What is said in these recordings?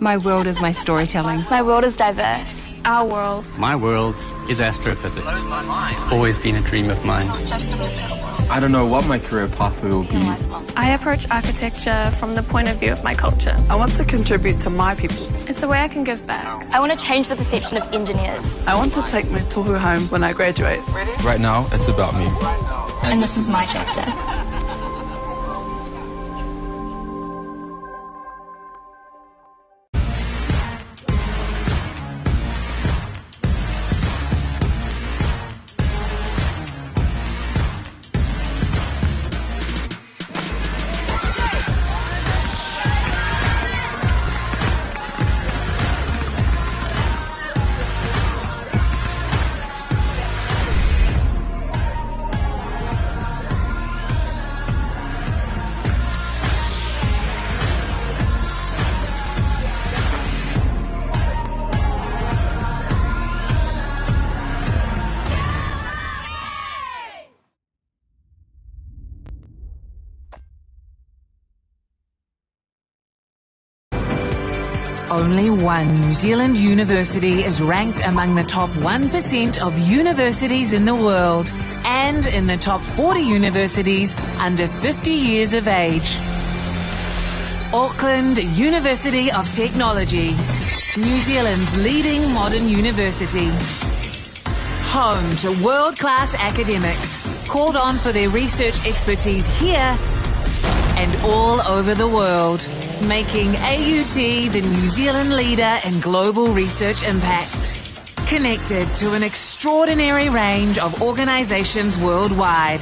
My world is my storytelling. My world is diverse. Our world. My world is astrophysics. It's always been a dream of mine. I don't know what my career pathway will be. I approach architecture from the point of view of my culture. I want to contribute to my people. It's a way I can give back. I want to change the perception of engineers. I want to take my tohu home when I graduate. Right now, it's about me. And this is my chapter. Only one New Zealand university is ranked among the top 1% of universities in the world and in the top 40 universities under 50 years of age. Auckland University of Technology, New Zealand's leading modern university. Home to world-class academics, called on for their research expertise here and all over the world, making AUT the New Zealand leader in global research impact. Connected to an extraordinary range of organisations worldwide.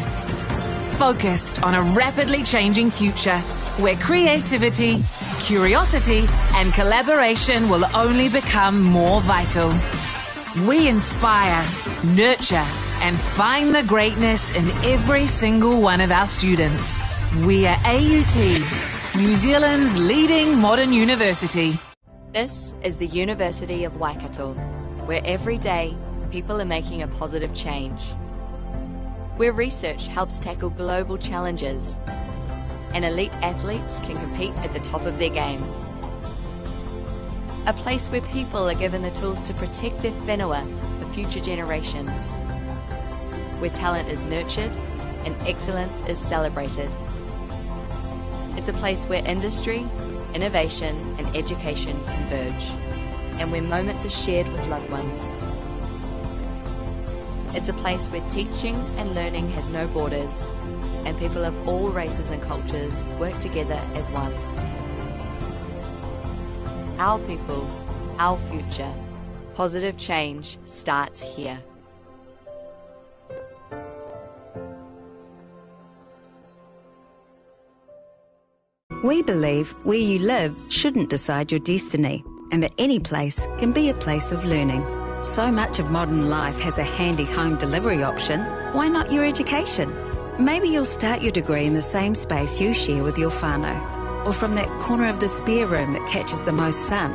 Focused on a rapidly changing future where creativity, curiosity and collaboration will only become more vital. We inspire, nurture and find the greatness in every single one of our students. We are AUT, New Zealand's leading modern university. This is the University of Waikato, where every day people are making a positive change. Where research helps tackle global challenges and elite athletes can compete at the top of their game. A place where people are given the tools to protect their whenua for future generations. Where talent is nurtured and excellence is celebrated. It's a place where industry, innovation and education converge, and where moments are shared with loved ones. It's a place where teaching and learning has no borders, and people of all races and cultures work together as one. Our people, our future. Positive change starts here. We believe where you live shouldn't decide your destiny, and that any place can be a place of learning. So much of modern life has a handy home delivery option. Why not your education? Maybe you'll start your degree in the same space you share with your whānau, or from that corner of the spare room that catches the most sun.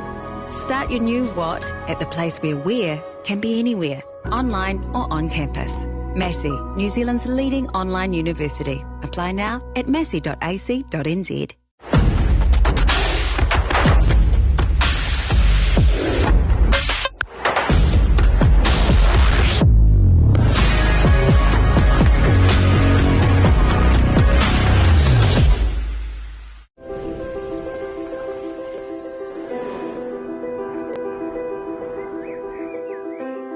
Start your new what at the place where can be anywhere, online or on campus. Massey, New Zealand's leading online university. Apply now at massey.ac.nz.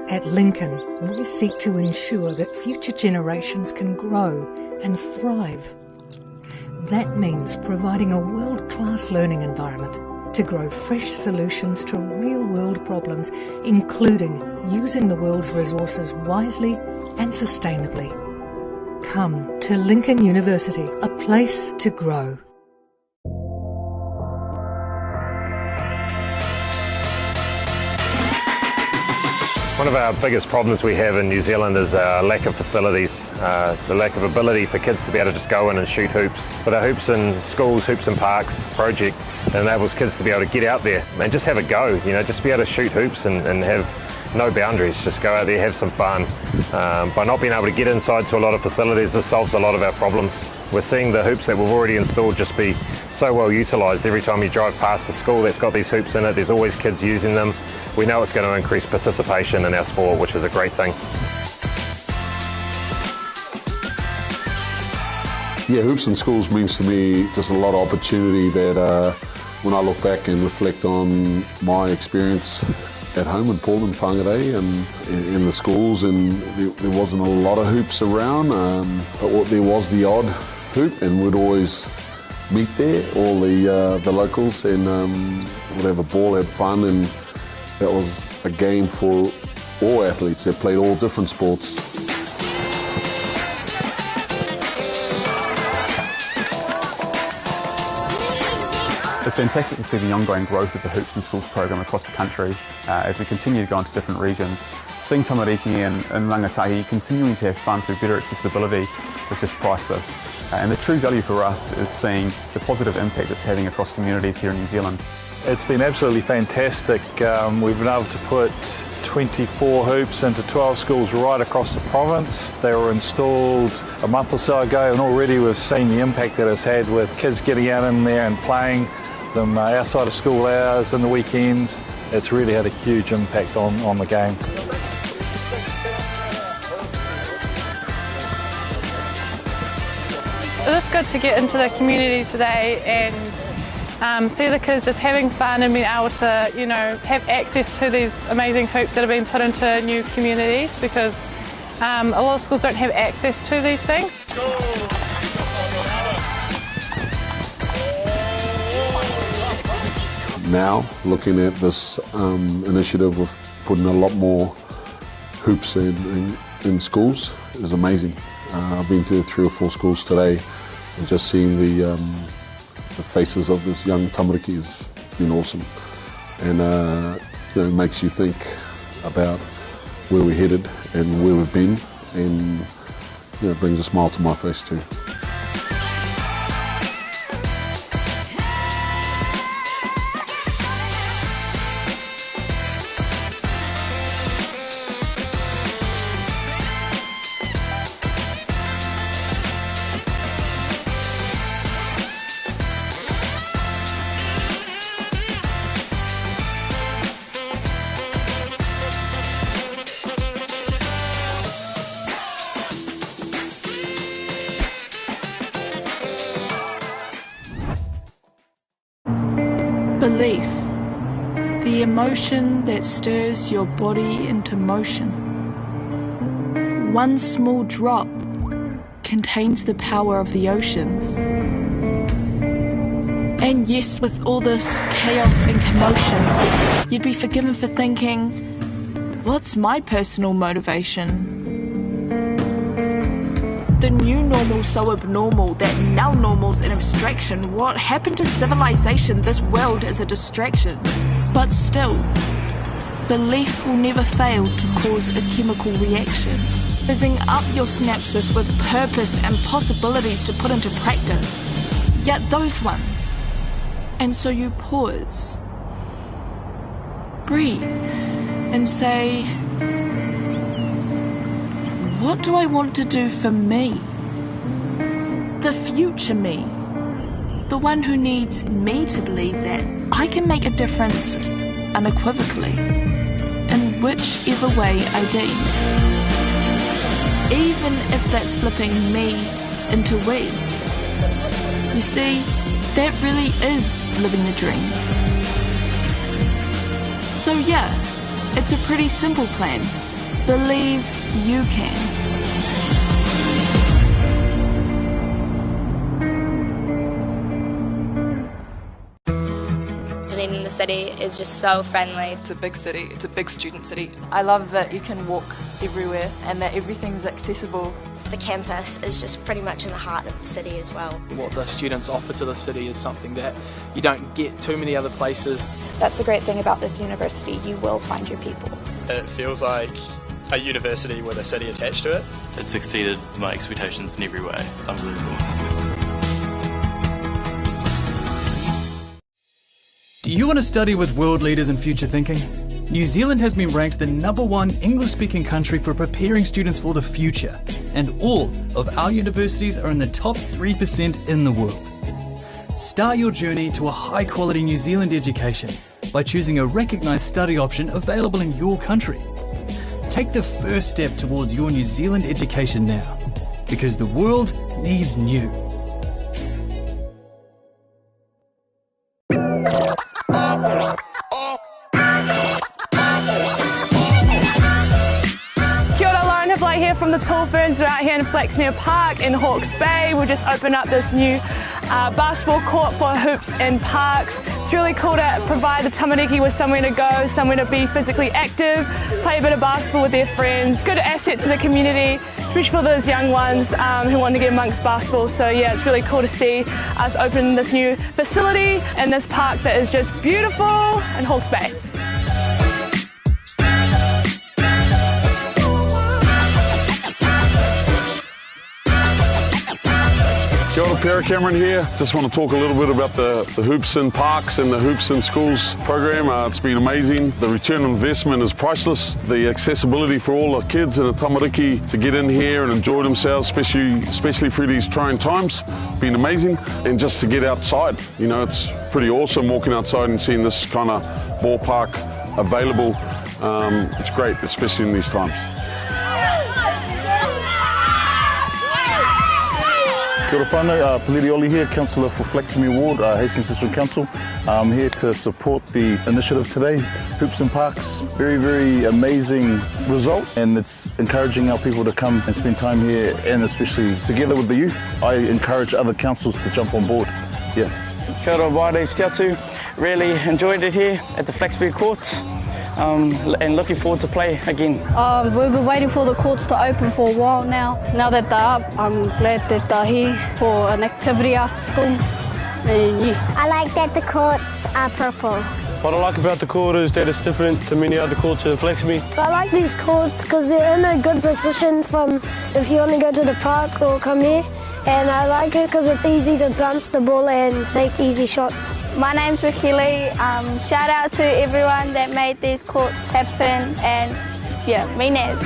At Lincoln, we seek to ensure that future generations can grow and thrive. That means providing a world-class learning environment to grow fresh solutions to real-world problems, including using the world's resources wisely and sustainably. Come to Lincoln University, a place to grow. One of our biggest problems we have in New Zealand is our lack of facilities, the lack of ability for kids to be able to just go in and shoot hoops. With our Hoops in Schools, Hoops in Parks project, it enables kids to be able to get out there and just have a go, just be able to shoot hoops and have no boundaries, just go out there, have some fun. By not being able to get inside to a lot of facilities, this solves a lot of our problems. We're seeing the hoops that we've already installed just be so well utilised. Every time you drive past the school that's got these hoops in it, there's always kids using them. We know it's going to increase participation in our sport, which is a great thing. Yeah, hoops in schools means to me just a lot of opportunity that when I look back and reflect on my experience at home in Portland, Whangarei, and in the schools, and there wasn't a lot of hoops around, but there was the odd hoop, and we'd always meet there, all the locals, and we'd have a ball, have fun, and that was a game for all athletes that played all different sports. It's fantastic to see the ongoing growth of the Hoops in Schools program across the country as we continue to go into different regions. Seeing Tamariki and Rangatahi continuing to have fun through better accessibility is just priceless. And the true value for us is seeing the positive impact it's having across communities here in New Zealand. It's been absolutely fantastic. We've been able to put 24 hoops into 12 schools right across the province. They were installed a month or so ago, and already we've seen the impact that it's had with kids getting out in there and playing them outside of school hours and the weekends. It's really had a huge impact on the game. It is good to get into the community today and see the kids just having fun and being able to, you know, have access to these amazing hoops that have been put into new communities, because a lot of schools don't have access to these things. Now, looking at this initiative of putting a lot more hoops in schools is amazing. I've been to 3 or 4 schools today, and just seeing the faces of this young tamariki has been awesome. And you know, it makes you think about where we're headed and where we've been, and you know, it brings a smile to my face too. Belief, the emotion that stirs your body into motion. One small drop contains the power of the oceans. And yes, with all this chaos and commotion, you'd be forgiven for thinking, what's my personal motivation? The new normal's so abnormal that now normal's an abstraction. What happened to civilization? This world is a distraction. But still, belief will never fail to cause a chemical reaction, fizzing up your synapses with purpose and possibilities to put into practice. Yet those ones. And so you pause, breathe, and say, what do I want to do for me? The future me. The one who needs me to believe that I can make a difference unequivocally, in whichever way I deem. Even if that's flipping me into we. You see, that really is living the dream. So yeah, it's a pretty simple plan. Believe you can. Dunedin, the city, is just so friendly. It's a big city, it's a big student city. I love that you can walk everywhere and that everything's accessible. The campus is just pretty much in the heart of the city as well. What the students offer to the city is something that you don't get too many other places. That's the great thing about this university, you will find your people. It feels like a university with a city attached to it. It's exceeded my expectations in every way. It's unbelievable. Do you want to study with world leaders in future thinking? New Zealand has been ranked the #1 English-speaking country for preparing students for the future, and all of our universities are in the top 3% in the world. Start your journey to a high-quality New Zealand education by choosing a recognised study option available in your country. Take the first step towards your New Zealand education now, because the world needs new. Here from the Tall Ferns. We're out here in Flaxmere Park in Hawke's Bay. We've just opened up this new basketball court for hoops and parks. It's really cool to provide the tamariki with somewhere to go, somewhere to be physically active, play a bit of basketball with their friends. Good asset to the community, especially for those young ones who want to get amongst basketball. So yeah, it's really cool to see us open this new facility in this park that is just beautiful in Hawke's Bay. Kia ora, Pera Cameron here. Just want to talk a little bit about the Hoops in Parks and the Hoops in Schools program. It's been amazing. The return on investment is priceless. The accessibility for all the kids and the tamariki to get in here and enjoy themselves, especially through these trying times, been amazing. And just to get outside, you know, it's pretty awesome walking outside and seeing this kind of ballpark available. It's great, especially in these times. Kia ora whānau, Peliri Oli here, Councillor for Flaxmere Ward, Hastings District Council. I'm here to support the initiative today, Hoops and Parks. Very, very amazing result, and it's encouraging our people to come and spend time here, and especially together with the youth. I encourage other councils to jump on board. Yeah. Kia ora, wāre whiatu. Really enjoyed it here at the Flaxmere Courts. And looking forward to play again. We've been waiting for the courts to open for a while now. Now that they're up, I'm glad that they're here for an activity after school. And yeah. I like that the courts are purple. What I like about the court is that it's different to many other courts in Flaxmere. I like these courts because they're in a good position from if you want to go to the park or come here. And I like it because it's easy to bounce the ball and take easy shots. My name's Rakili. Shout out to everyone that made these courts happen, and yeah, me Naz.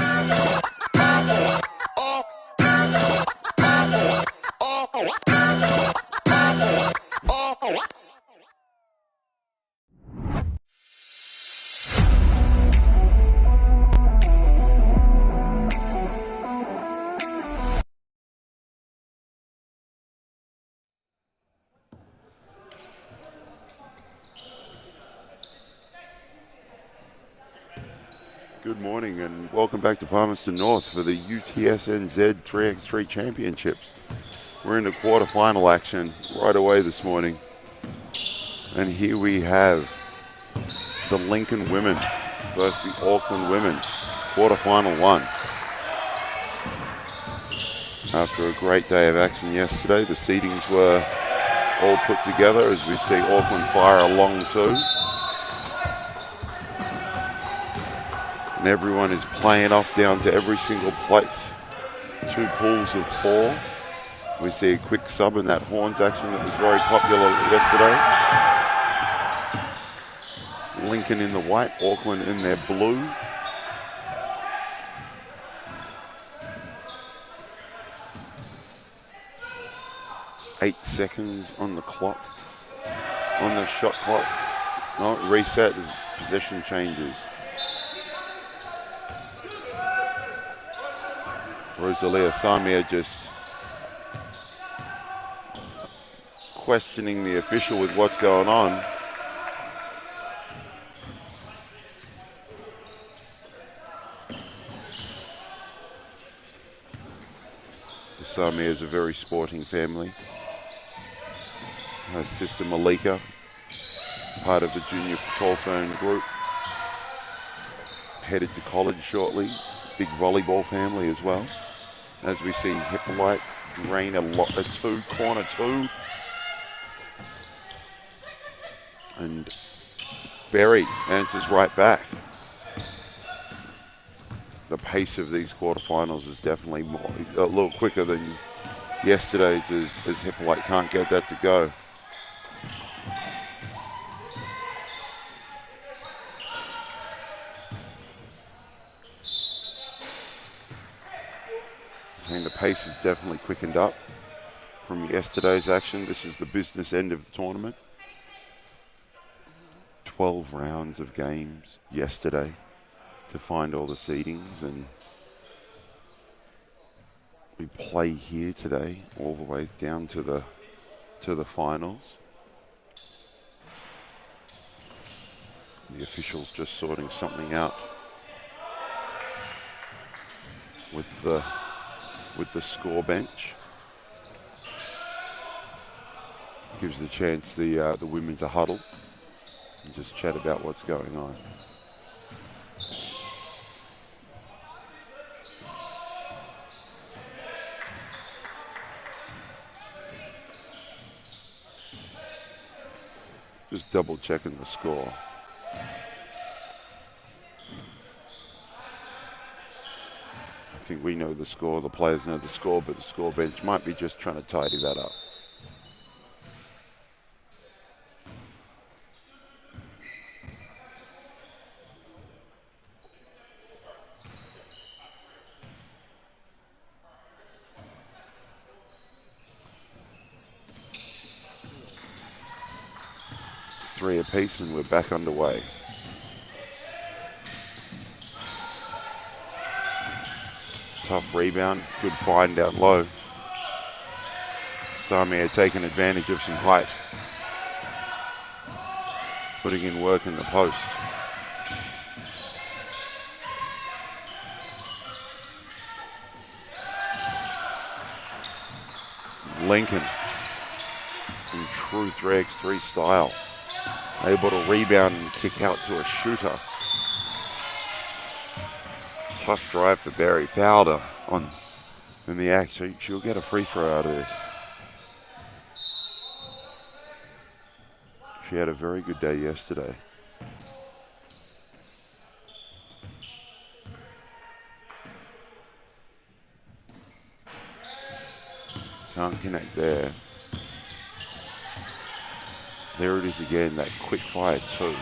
Good morning and welcome back to Palmerston North for the UTSNZ 3x3 Championships. We're in the quarterfinal action right away this morning. And here we have the Lincoln women versus the Auckland women, quarterfinal 1. After a great day of action yesterday, the seedings were all put together as we see Auckland fire a long 2. And everyone is playing off down to every single place. 2 pools of 4. We see a quick sub in that horns action that was very popular yesterday. Lincoln in the white, Auckland in their blue. Eight seconds on the clock, on the shot clock. No, reset as possession changes. Rosalia Samia just questioning the official with what's going on. Samia is a very sporting family. Her sister Malika, part of the junior tall fern group, headed to college shortly. Big volleyball family as well. As we see Hippolyte drain a 2, corner 2. And Berry answers right back. The pace of these quarterfinals is definitely a little quicker than yesterday's as Hippolyte can't get that to go. pace has definitely quickened up from yesterday's action. This is the business end of the tournament. 12 rounds of games yesterday to find all the seedings, and we play here today all the way down to the finals. The officials just sorting something out with the score bench. Gives the chance the women to huddle and just chat about what's going on. Just double checking the score. I think we know the score, the players know the score, but the score bench might be just trying to tidy that up. Three apiece and we're back underway. Tough rebound, good find down low. Samia taking advantage of some height. Putting in work in the post. Lincoln, in true 3x3 style, able to rebound and kick out to a shooter. Tough drive for Barry. Fouled her in the act. She'll get a free throw out of this. She had a very good day yesterday. Can't connect there. There it is again, that quick fire too.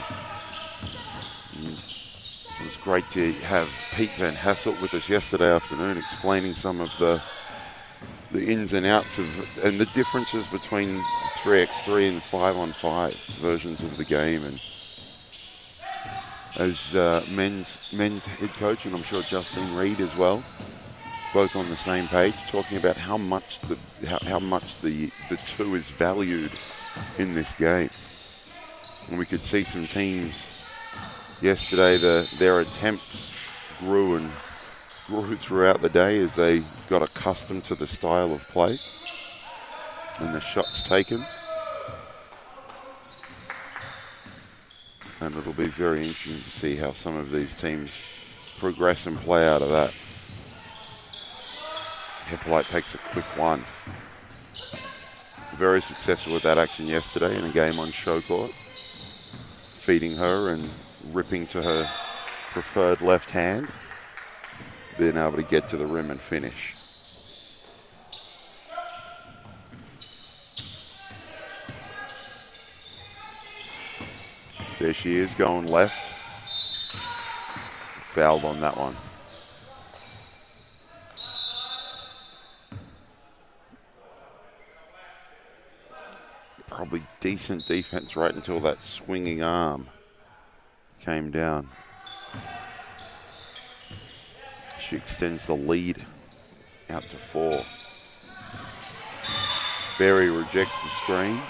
It was great to have Pete Van Hasselt with us yesterday afternoon explaining some of the ins and outs of and the differences between 3x3 and 5-on-5 versions of the game. And as men's head coach, and I'm sure Justine Reed as well, both on the same page, talking about how much the two is valued in this game. And we could see some teams yesterday, their attempts grew throughout the day as they got accustomed to the style of play and the shots taken. And it'll be very interesting to see how some of these teams progress and play out of that. Hippolyte takes a quick one. Very successful with that action yesterday in a game on show court. Feeding her and ripping to her preferred left hand. Being able to get to the rim and finish. There she is going left. Fouled on that one. Probably decent defense right until that swinging arm came down. She extends the lead out to 4. Berry rejects the screen.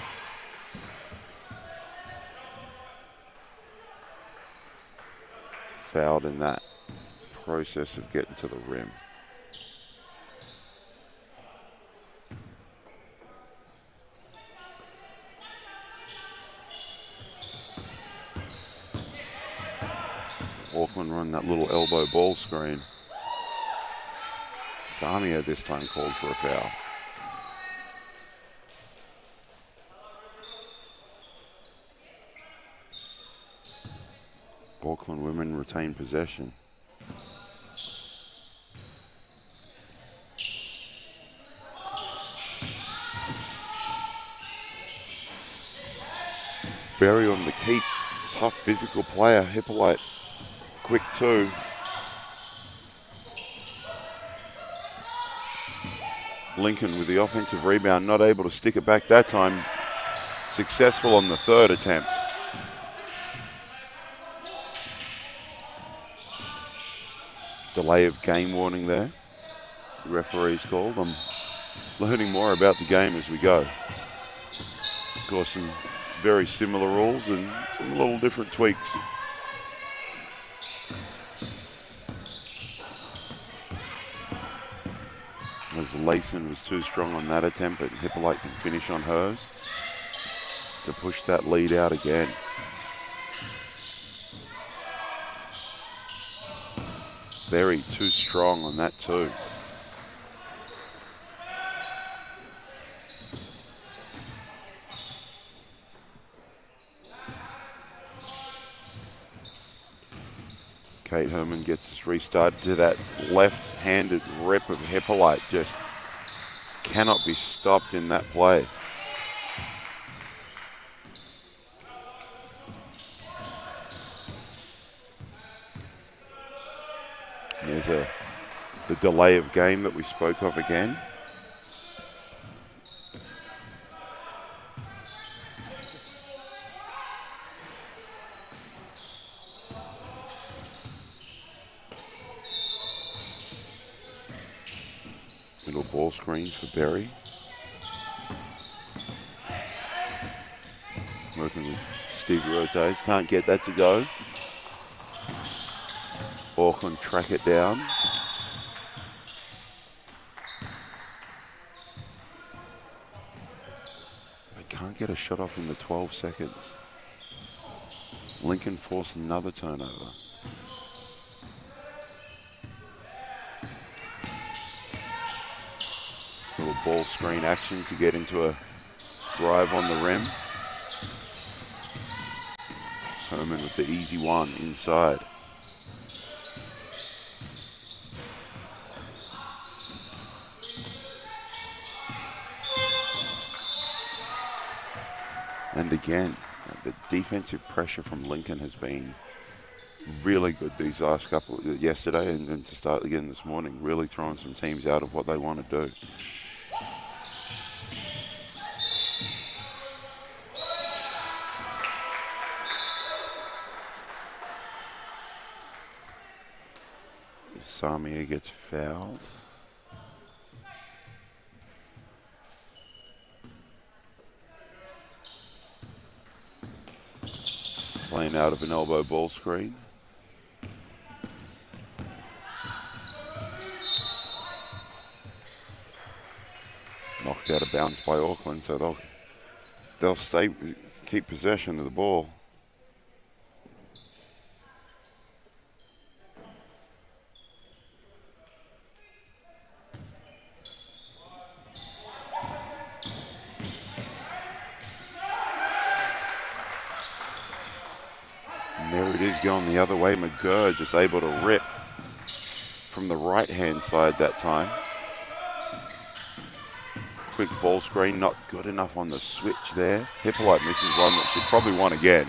Fouled in that process of getting to the rim. Auckland run that little elbow ball screen. Samia this time called for a foul. Auckland women retain possession. Berry on the keep. Tough physical player. Hippolyte. Quick 2. Lincoln with the offensive rebound, not able to stick it back that time. Successful on the third attempt. Delay of game warning there. The referee's called. I'm learning more about the game as we go. Of course, some very similar rules and some little different tweaks. As Layson was too strong on that attempt, but Hippolyte can finish on hers to push that lead out again. Very too strong on that too. Kate Herman gets us restarted to that left-handed rip of Hippolyte. Just cannot be stopped in that play. There's the delay of game that we spoke of again. Little ball screen for Berry. Working with Steve Rotes, can't get that to go. Auckland track it down. They can't get a shot off in the 12 seconds. Lincoln forced another turnover. Little ball screen action to get into a drive on the rim. Herman with the easy one inside. And again, the defensive pressure from Lincoln has been really good these last couple, yesterday and to start again this morning, really throwing some teams out of what they want to do. Samia gets fouled. Playing out of an elbow ball screen. Knocked out of bounds by Auckland, so they'll keep possession of the ball. There it is going the other way. McGurr just able to rip from the right-hand side that time. Quick ball screen, not good enough on the switch there. Hippolyte misses one that should probably want again.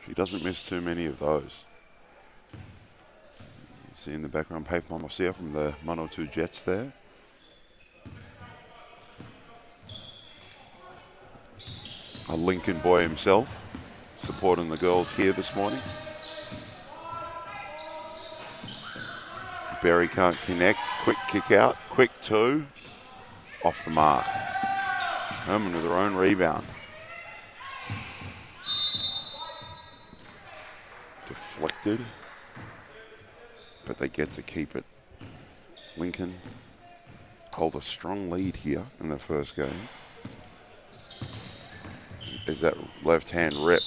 She doesn't miss too many of those. See in the background, Pape Momosia from the Mono 2 Jets there. A Lincoln boy himself, supporting the girls here this morning. Berry can't connect, quick kick out, quick two, off the mark. Herman with her own rebound. Deflected, but they get to keep it. Lincoln hold a strong lead here in the first game. Is that left-hand rip.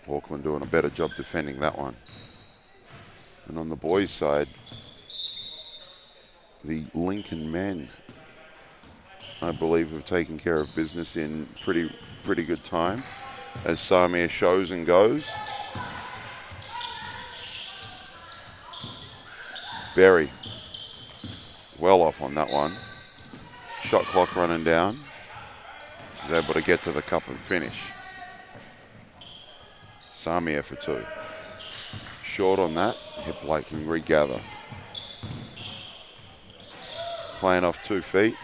Auckland doing a better job defending that one. And on the boys' side, the Lincoln men, I believe, have taken care of business in pretty good time, as Samir shows and goes. Berry, well off on that one. Shot clock running down. She's able to get to the cup and finish. Samir for 2. Short on that. Hippolyte can regather. Playing off 2 feet.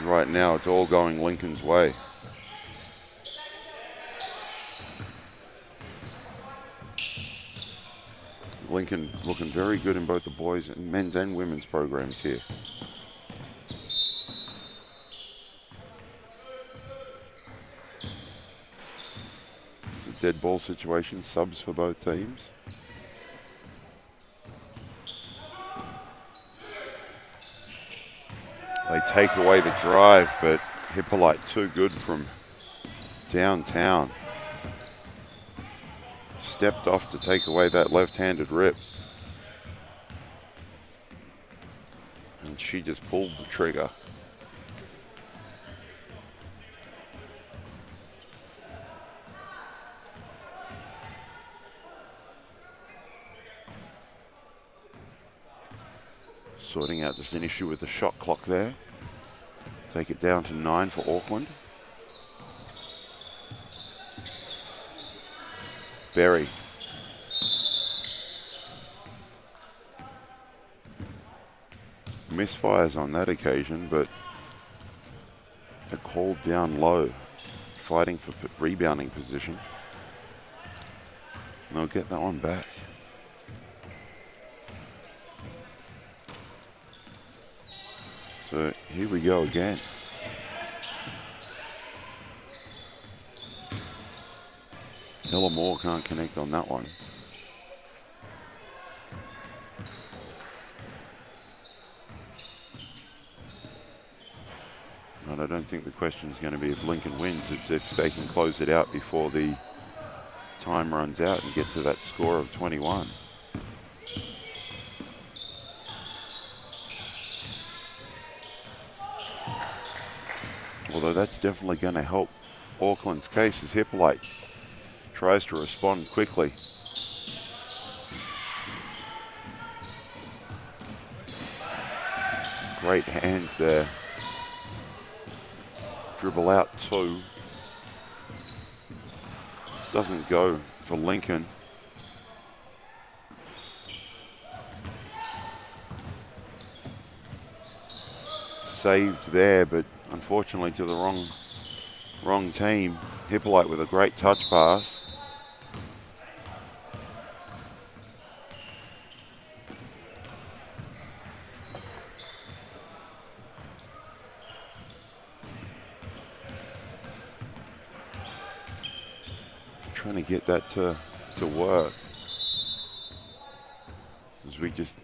Right now it's all going Lincoln's way. Lincoln looking very good in both the boys and men's and women's programs here. It's a dead ball situation, subs for both teams. They take away the drive, but Hippolyte too good from downtown. Stepped off to take away that left-handed rip. And she just pulled the trigger. Sorting out just an issue with the shot clock there. Take it down to 9 for Auckland. Berry. Misfires on that occasion, but they're called down low, fighting for rebounding position. And they'll get that one back. So here we go again. Ella Moore can't connect on that one. But I don't think the question is going to be if Lincoln wins. It's if they can close it out before the time runs out and get to that score of 21. Although that's definitely going to help Auckland's case as Hippolyte tries to respond quickly. Great hands there. Dribble out 2. Doesn't go for Lincoln. Saved there, but unfortunately to the wrong team. Hippolyte with a great touch pass. Trying to get that to work. As we just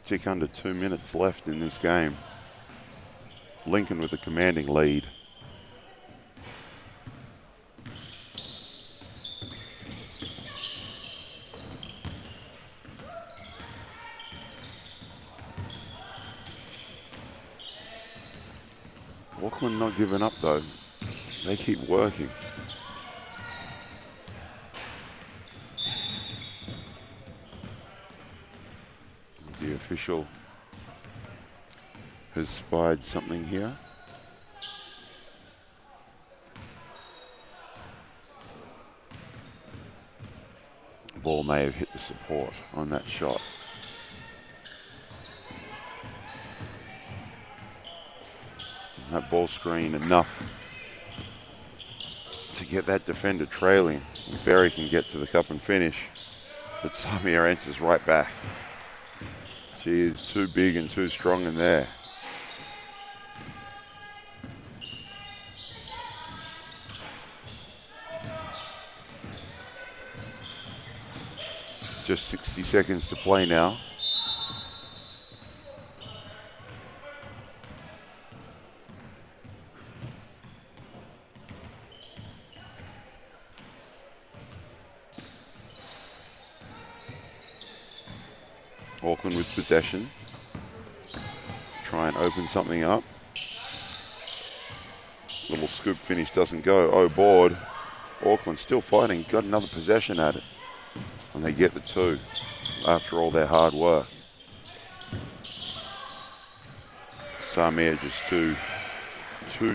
tick under 2 minutes left in this game. Lincoln with a commanding lead. Auckland not giving up though. They keep working. The official has spied something here. The ball may have hit the support on that shot. That ball screen enough to get that defender trailing. Berry can get to the cup and finish, but Samir answers right back. She is too big and too strong in there. Just 60 seconds to play now. Auckland with possession. Try and open something up. Little scoop finish doesn't go. Oh, board. Auckland still fighting. Got another possession at it. And they get the 2 after all their hard work. Samir just too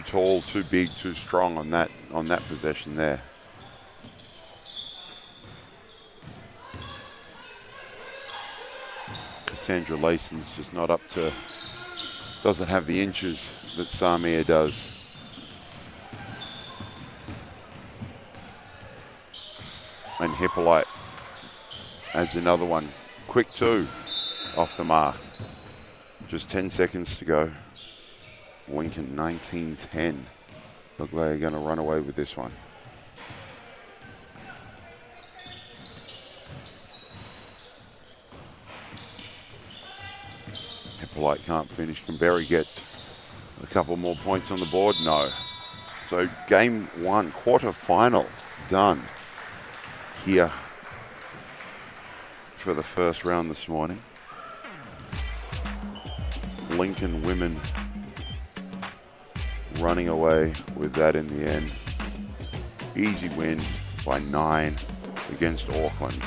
tall, too big, too strong on that possession there. Sandra Lacey's just not up to, doesn't have the inches that Samir does. And Hippolyte adds another one. Quick two off the mark. Just 10 seconds to go. Lincoln 19-10. Look like they're going to run away with this one. Hippolyte can't finish. Can Barry get a couple more points on the board? No. So game one, quarter-final, done here for the first round this morning. Lincoln women running away with that in the end. Easy win by 9 against Auckland.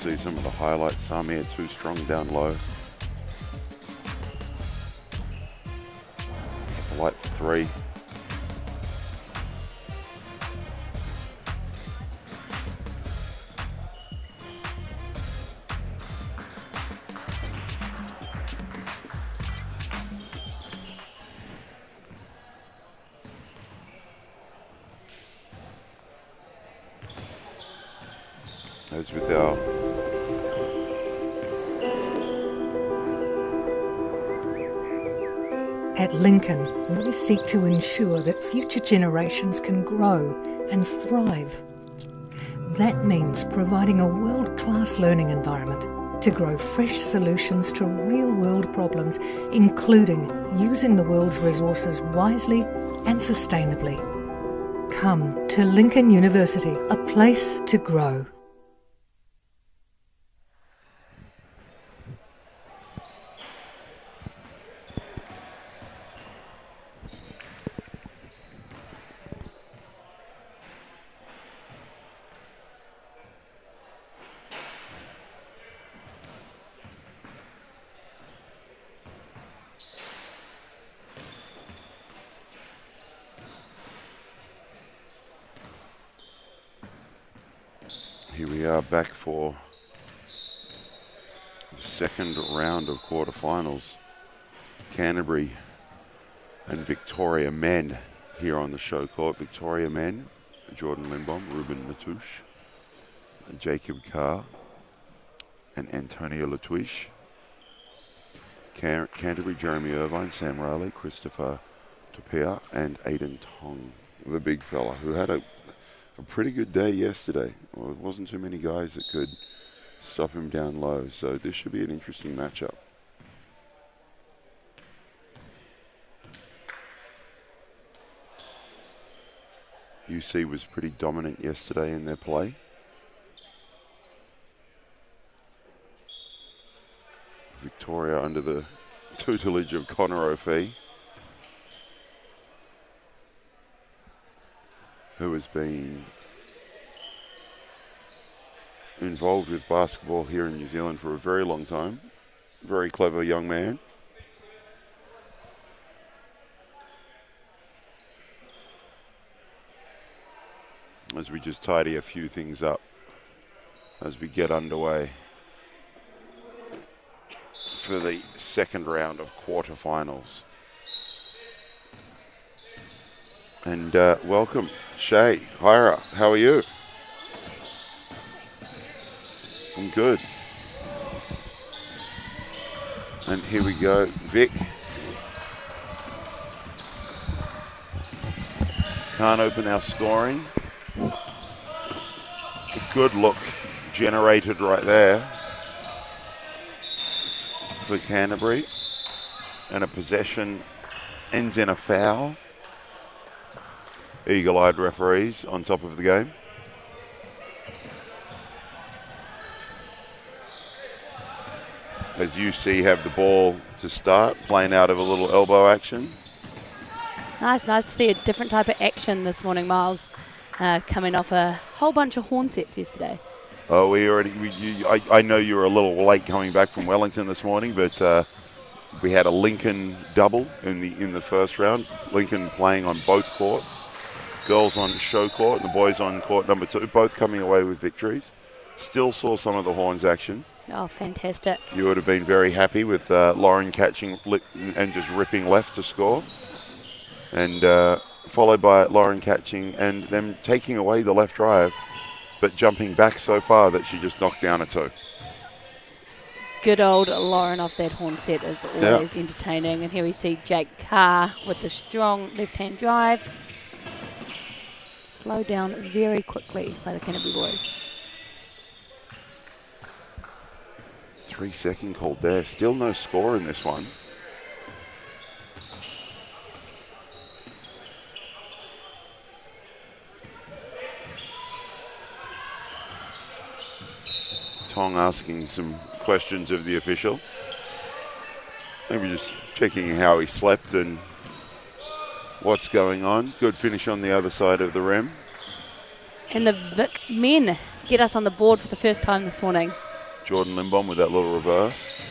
See some of the highlights. Samir too strong down low. Light 3. As with our At Lincoln, we seek to ensure that future generations can grow and thrive. That means providing a world-class learning environment to grow fresh solutions to real-world problems, including using the world's resources wisely and sustainably. Come to Lincoln University, a place to grow. Here we are back for the second round of quarterfinals. Canterbury and Victoria men here on the show court. Victoria men, Jordan Lindbaum, Ruben Latouche, Jacob Carr, and Antonio Latouche. Canterbury, Jeremy Irvine, Sam Riley, Christopher Tupia, and Aidan Tong, the big fella, who had a pretty good day yesterday. Well, it wasn't too many guys that could stop him down low, so this should be an interesting matchup. UC was pretty dominant yesterday in their play. Victoria under the tutelage of Connor O'Fee, who has been involved with basketball here in New Zealand for a very long time. Very clever young man. As we just tidy a few things up as we get underway for the second round of quarterfinals. And welcome, Shay, Hira, how are you? I'm good. And here we go, Vic. Can't open our scoring. A good look generated right there for Canterbury. And a possession ends in a foul. Eagle-eyed referees on top of the game. As UC have the ball to start, playing out of a little elbow action. Nice to see a different type of action this morning, Miles. coming off a whole bunch of horn sets yesterday. Oh, I know you were a little late coming back from Wellington this morning, but we had a Lincoln double in the first round. Lincoln playing on both courts. Girls on show court and the boys on court number 2, both coming away with victories. Still saw some of the horns action. Oh, fantastic. You would have been very happy with Lauren catching and just ripping left to score. And followed by Lauren catching and them taking away the left drive, but jumping back so far that she just knocked down a 2. Good old Lauren off that horn set is always entertaining. And here we see Jake Carr with the strong left-hand drive. Slowed down very quickly by the Canterbury boys. 3-second called there. Still no score in this one. Tong asking some questions of the official. Maybe just checking how he slept and what's going on. Good finish on the other side of the rim. And the Vic men get us on the board for the first time this morning. Jordan Limbom with that little reverse.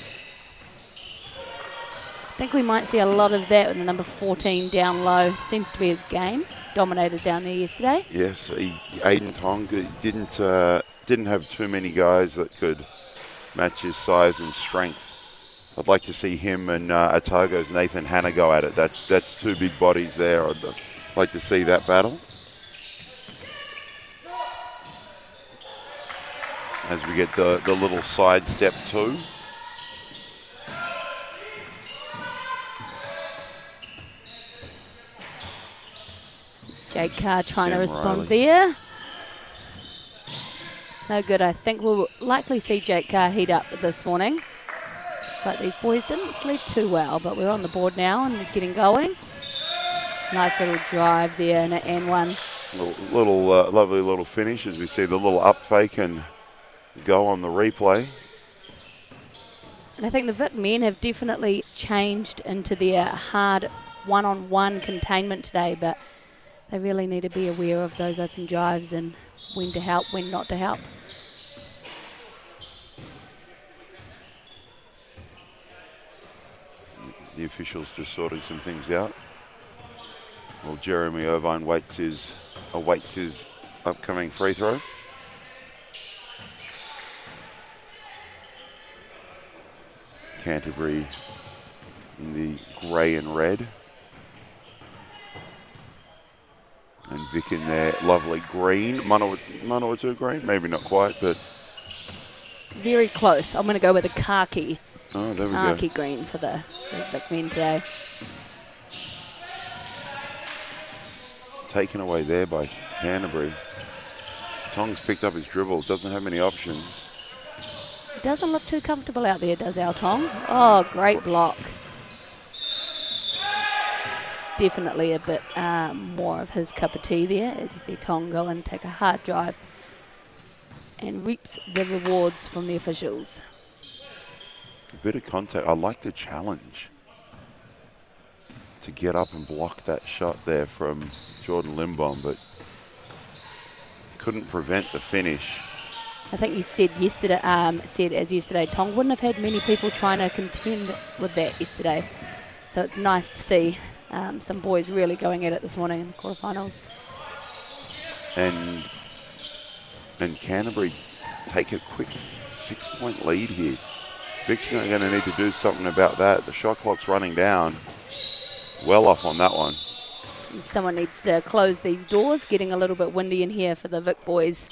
I think we might see a lot of that with the number 14 down low. Seems to be his game. Dominated down there yesterday. Yes, Aiden Tong didn't have too many guys that could match his size and strength. I'd like to see him and Otago's Nathan Hanna go at it. That's 2 big bodies there. I'd like to see that battle. As we get the little side step 2. Jake Carr trying to respond there. No good. I think we'll likely see Jake Carr heat up this morning. Looks like these boys didn't sleep too well, but we're on the board now and getting going. Nice little drive there and one. Lovely little finish as we see the little up fake and go on the replay. And I think the Vic men have definitely changed into their hard one-on-one containment today, but they really need to be aware of those open drives and when to help, when not to help. The officials just sorting some things out. Well, Jeremy Irvine awaits his upcoming free throw. Canterbury in the grey and red. And Vic in their lovely green. Manawatu green? Maybe not quite, but... Very close. I'm going to go with a khaki. Oh, there we go. Khaki green for the Vic men today. Taken away there by Canterbury. Tong's picked up his dribble. Doesn't have many options. Doesn't look too comfortable out there, does our Tong? Oh, great block. Definitely a bit more of his cup of tea there, as you see Tong go and take a hard drive and reaps the rewards from the officials. A bit of contact. I like the challenge to get up and block that shot there from Jordan Limbom, but couldn't prevent the finish. I think you said yesterday, Tong wouldn't have had many people trying to contend with that yesterday. So it's nice to see some boys really going at it this morning in the quarterfinals. And Canterbury take a quick 6-point lead here. Vic's not going to need to do something about that. The shot clock's running down. Well off on that one. Someone needs to close these doors. Getting a little bit windy in here for the Vic boys.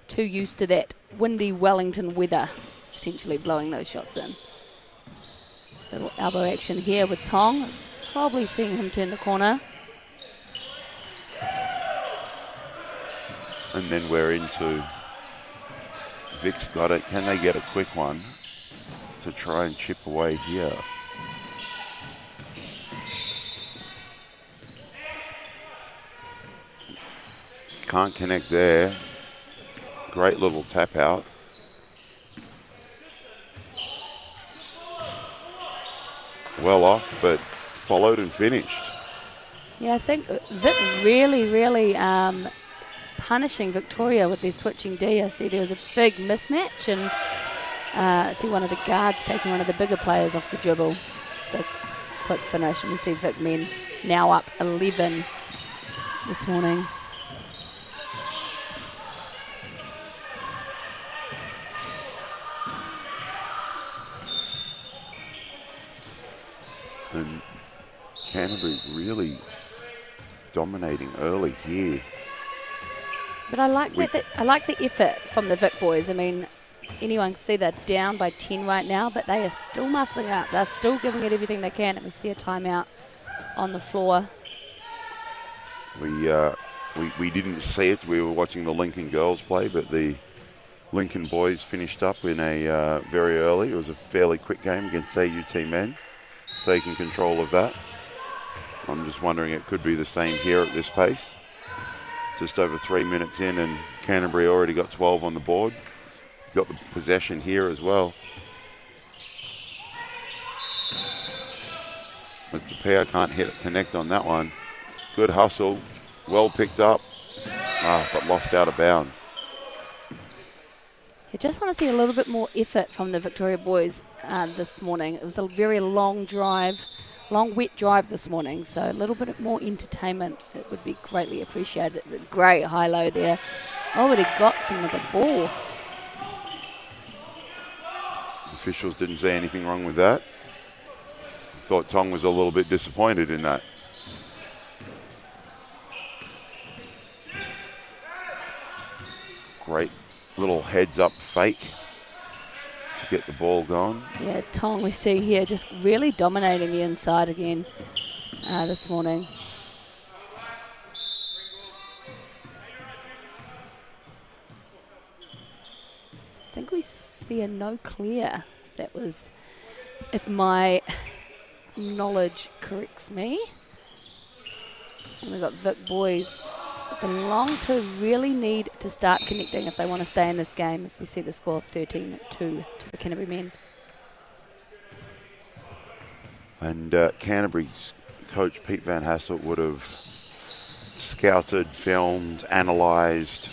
Too used to that windy Wellington weather, potentially blowing those shots in. Little elbow action here with Tong. Probably seeing him turn the corner. And then we're into Vic's got it. Can they get a quick one to try and chip away here? Can't connect there. Great little tap out. Well off, but followed and finished. Yeah, I think Vic really punishing Victoria with their switching D. I see there was a big mismatch, and I see one of the guards taking one of the bigger players off the dribble. The quick finish, and you see Vic men now up 11 this morning. And Canterbury really dominating early here. But I like I like the effort from the Vic boys. I mean, anyone can see they're down by 10 right now, but they are still muscling up. They're still giving it everything they can, and we see a timeout on the floor. We didn't see it. We were watching the Lincoln girls play, but the Lincoln boys finished up in a very early. It was a fairly quick game against AUT men, taking control of that. I'm just wondering, it could be the same here at this pace. Just over 3 minutes in, and Canterbury already got 12 on the board. Got the possession here as well. As the pair can't connect on that one. Good hustle, well picked up, but lost out of bounds. I just want to see a little bit more effort from the Victoria boys this morning. It was a very long drive, long wet drive this morning, so a little bit more entertainment, it would be greatly appreciated. It's a great high-low there. Already got some of the ball. Officials didn't say anything wrong with that. Thought Tong was a little bit disappointed in that. Great little heads-up fake to get the ball going. Yeah, Tong we see here just really dominating the inside again this morning. I think we see a no clear. That was, if my knowledge corrects me. And we've got Vic boys. The long two really need to start connecting if they want to stay in this game, as we see the score 13-2 to the Canterbury men. And Canterbury's coach Pete Van Hasselt would have scouted, filmed, analysed,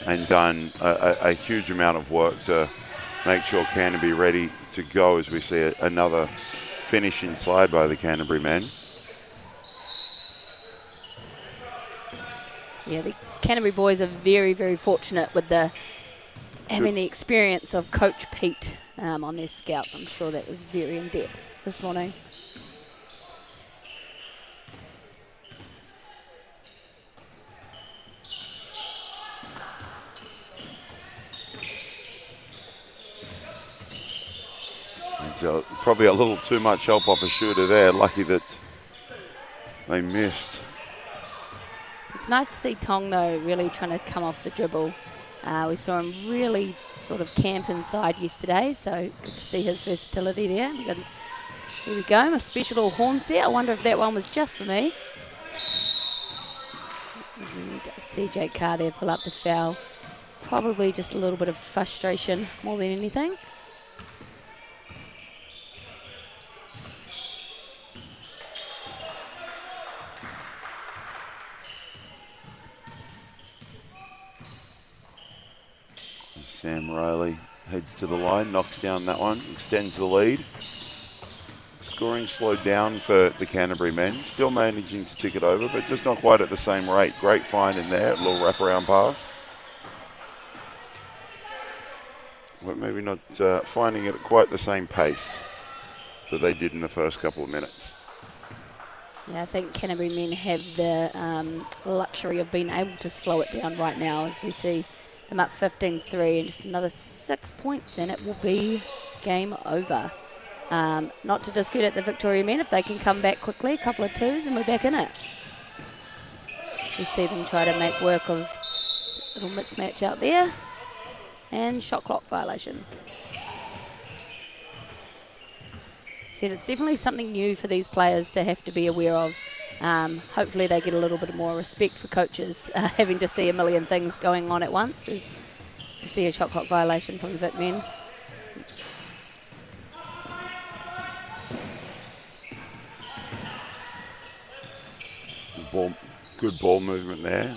and done a huge amount of work to make sure Canterbury ready to go, as we see another finishing slide by the Canterbury men. Yeah, the Canterbury boys are very, very fortunate with having the experience of Coach Pete on their scout. I'm sure that was very in-depth this morning. It's probably a little too much help off a shooter there. Lucky that they missed. It's nice to see Tong, though, really trying to come off the dribble. We saw him really sort of camp inside yesterday, so good to see his versatility there. Here we go, a special little horn set. I wonder if that one was just for me. See Jake Carr there pull up the foul. Probably just a little bit of frustration more than anything. Sam Riley heads to the line, knocks down that one, extends the lead. Scoring slowed down for the Canterbury men. Still managing to tick it over, but just not quite at the same rate. Great find in there, a little wraparound pass. But maybe not finding it at quite the same pace that they did in the first couple of minutes. Yeah, I think Canterbury men have the luxury of being able to slow it down right now, as we see them up 15-3, and just another 6 points and it will be game over. Not to discredit the Victoria men, if they can come back quickly, a couple of twos and we're back in it. We see them try to make work of a little mismatch out there, and shot clock violation. So it's definitely something new for these players to have to be aware of. Hopefully they get a little bit more respect for coaches having to see a million things going on at once. To see a shot clock violation from the Vic men. good ball movement there.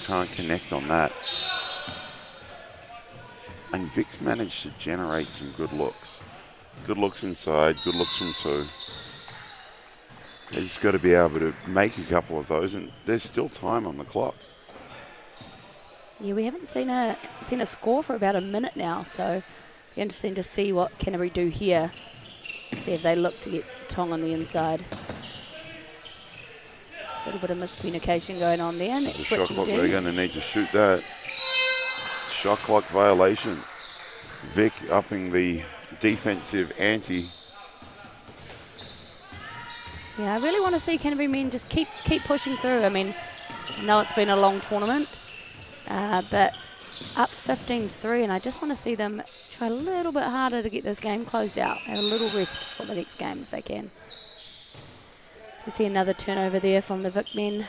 Can't connect on that. And Vic's managed to generate some good looks. Good looks inside, good looks from 2. They just got to be able to make a couple of those, and there's still time on the clock. Yeah, we haven't seen a score for about a minute now, so it'll be interesting to see what Canterbury do here. See if they look to get Tong on the inside. A little bit of miscommunication going on there. And The shot clock, they're going to need to shoot that. Shot clock violation. Vic upping the defensive ante. Yeah, I really want to see Canterbury men just keep pushing through. I mean, I know it's been a long tournament, but up 15-3, and I just want to see them try a little bit harder to get this game closed out. Have a little rest for the next game if they can. So we see another turnover there from the Vic men.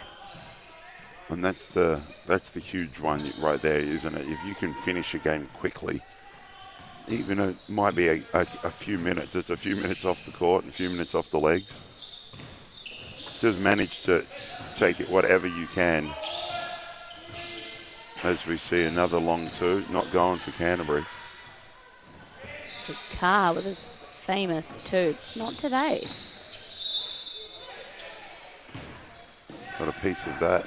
And that's the huge one right there, isn't it? If you can finish a game quickly, even it might be a few minutes. It's a few minutes off the court and a few minutes off the legs. Just manage to take it whatever you can. As we see another long 2, not going for Canterbury. It's a car with his famous 2. Not today. Got a piece of that.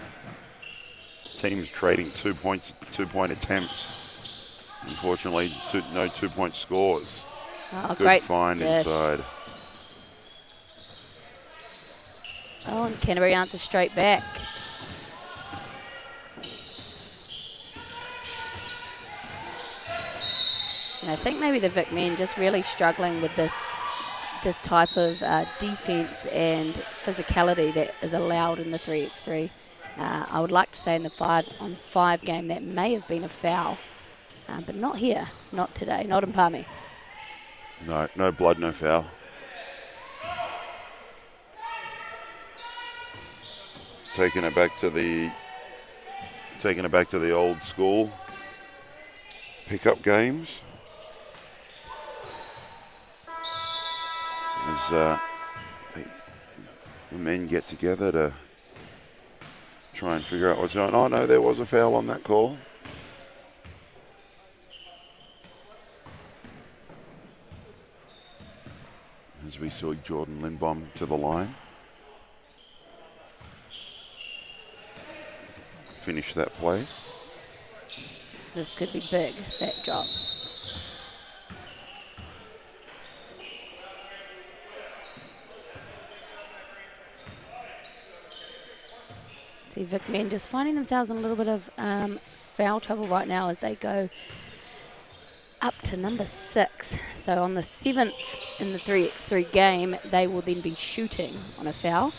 Teams trading 2-point attempts. Unfortunately, no 2-point scores. Oh, good great find dish. inside. Oh, and Canterbury answers straight back. And I think maybe the Vic men just really struggling with this type of defense and physicality that is allowed in the 3x3. I would like to say in the 5-on-5 game that may have been a foul, but not here, not today, not in Palmy. No blood, no foul. Taking it back to the old school pickup games. As the men get together to try and figure out what's going on. Oh no, there was a foul on that call. As we saw Jordan Lindbaum to the line. Finish that play. This could be big if that drops. See Vic men just finding themselves in a little bit of foul trouble right now as they go up to number 6. So on the 7th in the 3x3 game, they will then be shooting on a foul.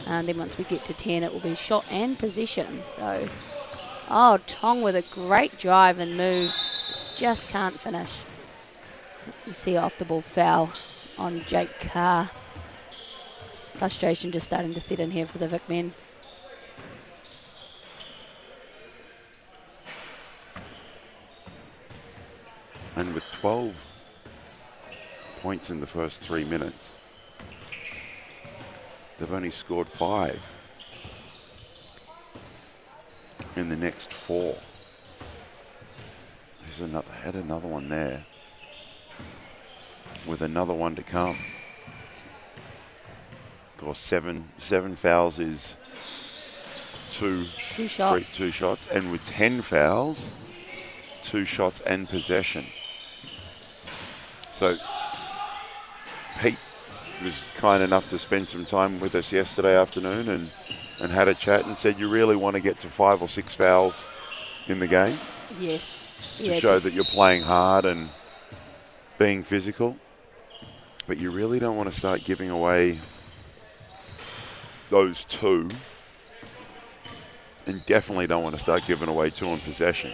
And then once we get to 10, it will be shot and possession. So, oh, Tong with a great drive and move. Just can't finish. You see off the ball foul on Jake Carr. Frustration just starting to set in here for the Vic men. And with 12 points in the first 3 minutes, they've only scored 5 in the next 4. Had another one there with another one to come. Of course, 7 fouls is two shots, and with 10 fouls, 2 shots and possession. So Pete was kind enough to spend some time with us yesterday afternoon and had a chat and said you really want to get to 5 or 6 fouls in the game. Yes. To show that you're playing hard and being physical. But you really don't want to start giving away those 2. And definitely don't want to start giving away 2 in possession.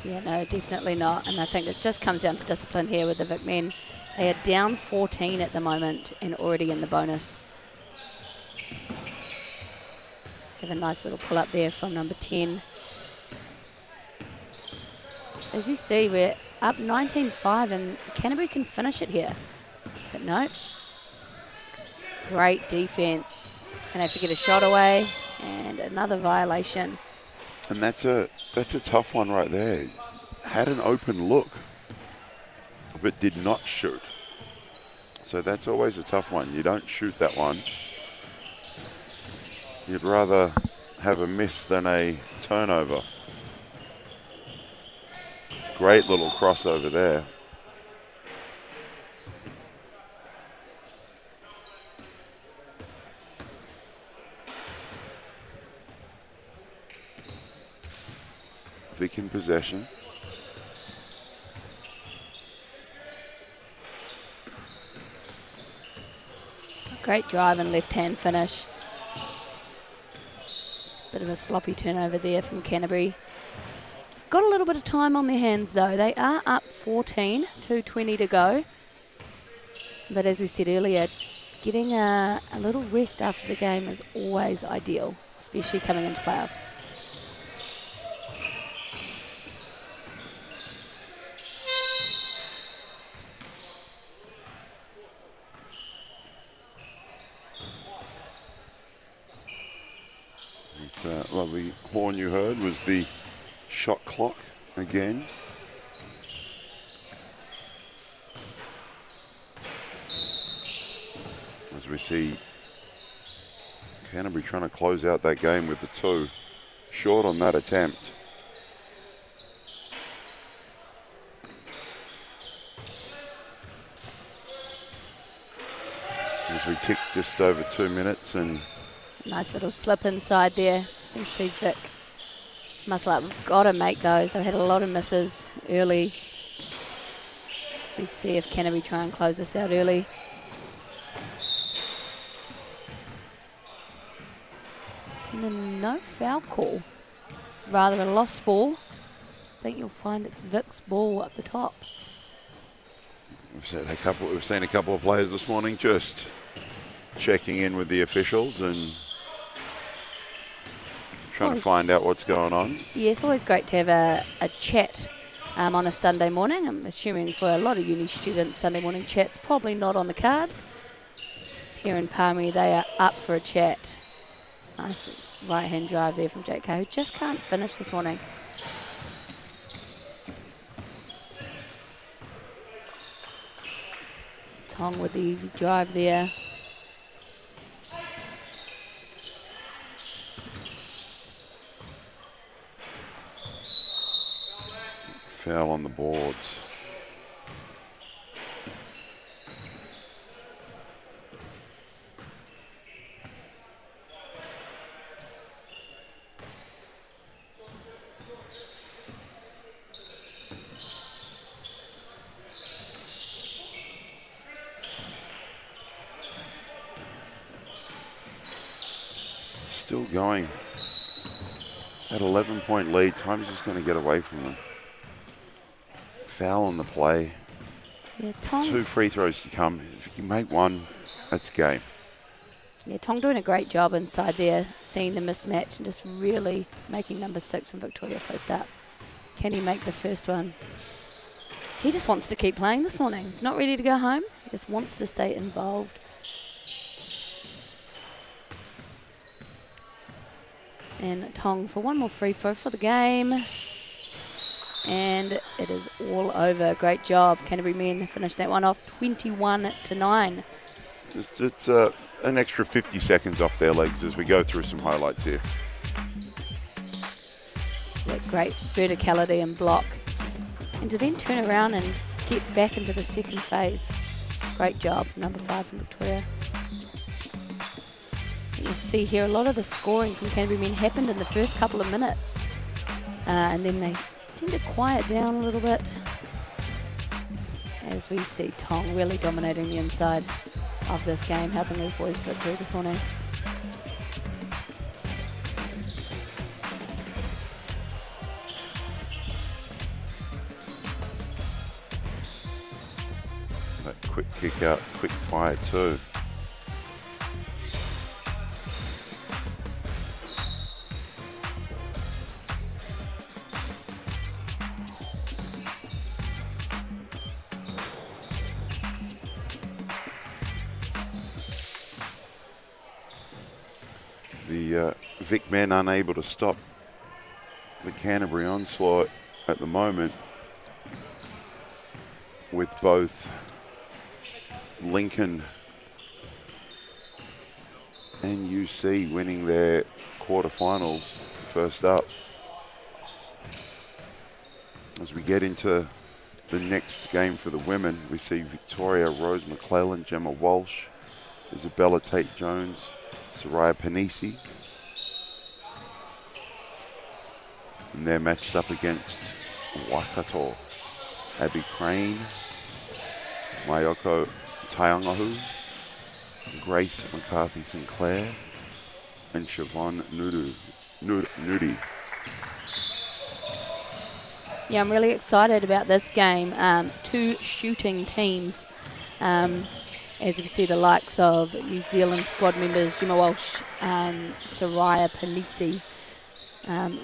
Yeah, no, definitely not. And I think it just comes down to discipline here with the Vic men. They are down 14 at the moment and already in the bonus. Have a nice little pull up there from number 10. As you see, we're up 19-5 and Canterbury can finish it here. But no. Great defense Can they get a shot away? And another violation. And that's a tough one right there. Had an open look, but did not shoot. So that's always a tough one. You don't shoot that one. You'd rather have a miss than a turnover. Great little crossover there. Vic in possession. Great drive and left-hand finish. Bit of a sloppy turnover there from Canterbury. Got a little bit of time on their hands though. They are up 14, 2:20 to go. But as we said earlier, getting a little rest after the game is always ideal, especially coming into playoffs. Lovely horn you heard was the shot clock again. As we see Canterbury trying to close out that game with the 2. Short on that attempt. As we tick just over 2 minutes and nice little slip inside there. You can see Vic muscle up. We've got to make those. They've had a lot of misses early. So we see if Canterbury try and close this out early. And then no foul call. Rather a lost ball. I think you'll find it's Vic's ball up the top. We've seen a couple of players this morning just checking in with the officials and trying to find out what's going on. Yeah, it's always great to have a chat on a Sunday morning. I'm assuming for a lot of uni students, Sunday morning chat's probably not on the cards. Here in Palmy, they are up for a chat. Nice right-hand drive there from Jake Kay, who just can't finish this morning. Tong with the easy drive there. Foul on the boards. Still going. At 11-point lead, time's just going to get away from them. Foul on the play. Yeah, Tong. 2 free throws to come. If you can make one, that's game. Yeah, Tong doing a great job inside there, seeing the mismatch and just really making number 6 from Victoria post up. Can he make the first one? He just wants to keep playing this morning. He's not ready to go home. He just wants to stay involved. And Tong for one more free throw for the game. And it is all over. Great job. Canterbury men finished that one off 21-9. It's an extra 50 seconds off their legs as we go through some highlights here. Yeah, great verticality and block. And to then turn around and get back into the second phase. Great job, number 5 from Victoria. And you see here a lot of the scoring from Canterbury men happened in the first couple of minutes. And then they tend to quiet down a little bit as we see Tong really dominating the inside of this game, helping these boys to victory this morning. That quick kick out, quick fire too. The Vic men unable to stop the Canterbury onslaught at the moment, with both Lincoln and UC winning their quarterfinals first up. As we get into the next game for the women, we see Victoria, Rose McClellan, Gemma Walsh, Isabella Tate-Jones, Soraya Panisi. And they're matched up against Waikato, Abby Crane, Mayoko Taiongahu, Grace McCarthy-Sinclair, and Siobhan Nudi. Yeah, I'm really excited about this game. Two shooting teams. As you can see, the likes of New Zealand squad members Gemma Walsh, Soraya Panisi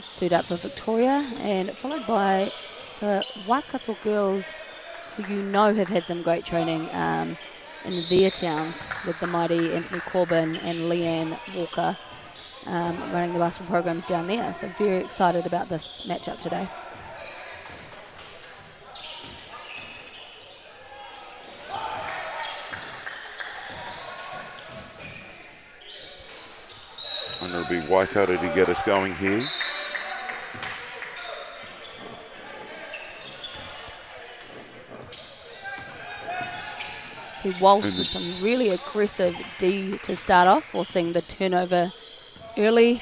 suit up for Victoria, and followed by the Waikato girls, who you know have had some great training in their towns, with the mighty Anthony Corbin and Leanne Walker running the basketball programs down there. So very excited about this matchup today. And it'll be Waikato to get us going here. See Walsh with some really aggressive D to start off, forcing the turnover early.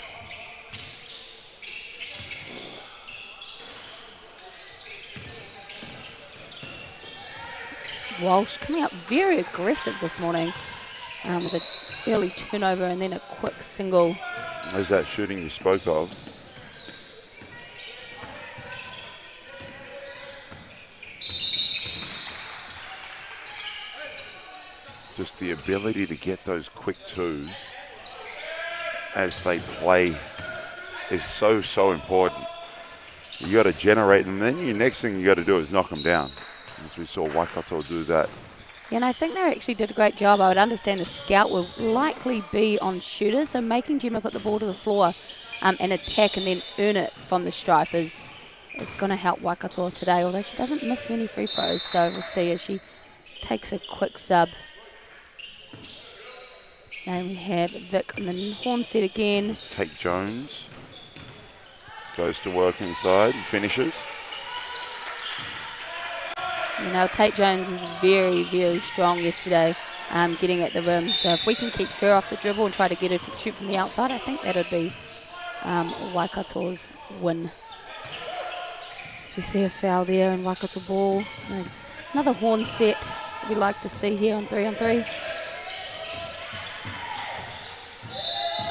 Walsh coming up very aggressive this morning with an early turnover and then a quick single. There's that shooting you spoke of. Just the ability to get those quick twos as they play is so important. You got to generate them, then your next thing you got to do is knock them down. As we saw Waikato do that. Yeah, and I think they actually did a great job. I would understand the scout will likely be on shooters, so making Gemma put the ball to the floor and attack and then earn it from the stripe is going to help Waikato today, although she doesn't miss many free throws, so we'll see as she takes a quick sub. And we have Vic in the horn set again. Tate-Jones goes to work inside and finishes. You know, Tate-Jones was very strong yesterday getting at the rim. So if we can keep her off the dribble and try to get her to shoot from the outside, I think that would be Waikato's win. So we see a foul there and Waikato ball. Another horn set we like to see here on 3-on-3.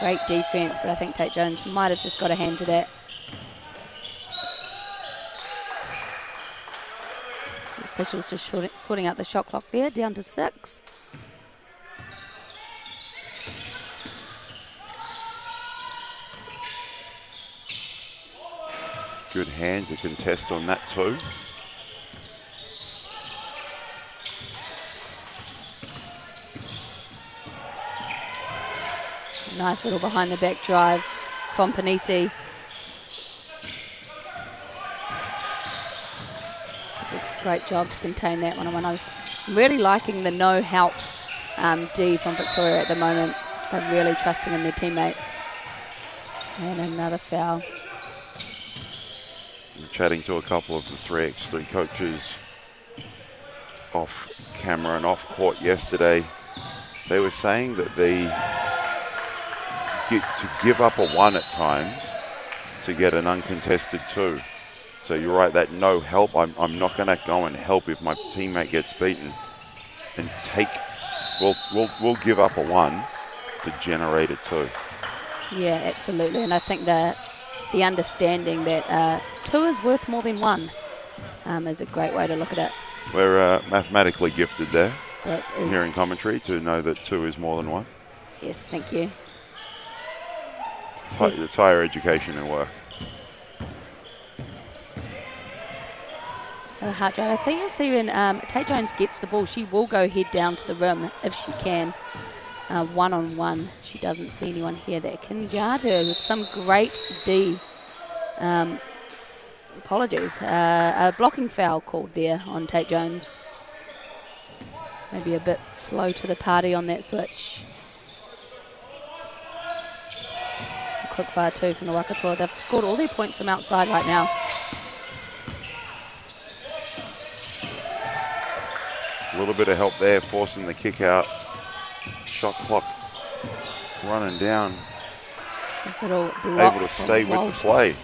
Great defense, but I think Tate-Jones might have just got a hand to that. Officials just sorting out the shot clock there, down to 6. Good hand to contest on that too. Nice little behind the back drive from Panisi. Great job to contain that one. I'm really liking the no help D from Victoria at the moment. They're really trusting in their teammates. And another foul. I'm chatting to a couple of the 3x3 coaches off camera and off court yesterday. They were saying that they get to give up a 1 at times to get an uncontested 2. So you're right, that no help, I'm not going to go and help if my teammate gets beaten. And we'll give up a 1 to generate a 2. Yeah, absolutely. And I think that the understanding that 2 is worth more than 1 is a great way to look at it. We're mathematically gifted there, hearing commentary, to know that 2 is more than 1. Yes, thank you. It's higher education and work. A hard drive. I think you'll see when Tate-Jones gets the ball, she will go head down to the rim if she can. One-on-one. she doesn't see anyone here that can guard her with some great D. Apologies. A blocking foul called there on Tate Jones. Maybe a bit slow to the party on that switch. Quick fire too from the Waikato. They've scored all their points from outside right now. A little bit of help there, forcing the kick out. Shot clock running down. Able to stay with the play.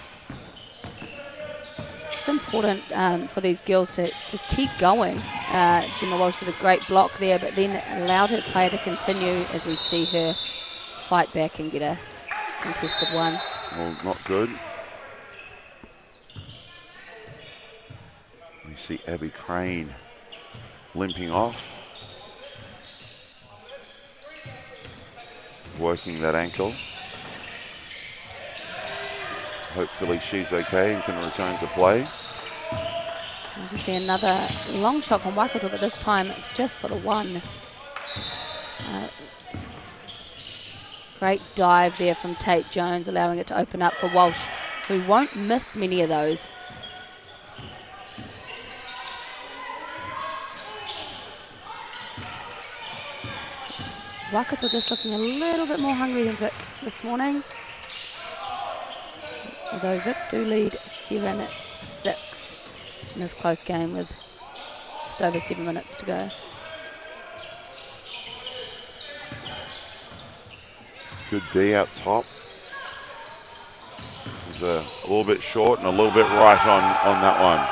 It's important for these girls to just keep going. Gemma Walsh did a great block there, but then allowed her player to continue as we see her fight back and get a contested one. Well, not good. We see Abby Crane limping off. Working that ankle. Hopefully she's okay and can return to play. As you see another long shot from Waikato, but this time just for the one. Great dive there from Tate Jones, allowing it to open up for Walsh, who won't miss many of those. Waikato just looking a little bit more hungry than Vic this morning. Although Vic do lead 7-6 in this close game with just over 7 minutes to go. Good D out top. It's a little bit short and a little bit right on that one.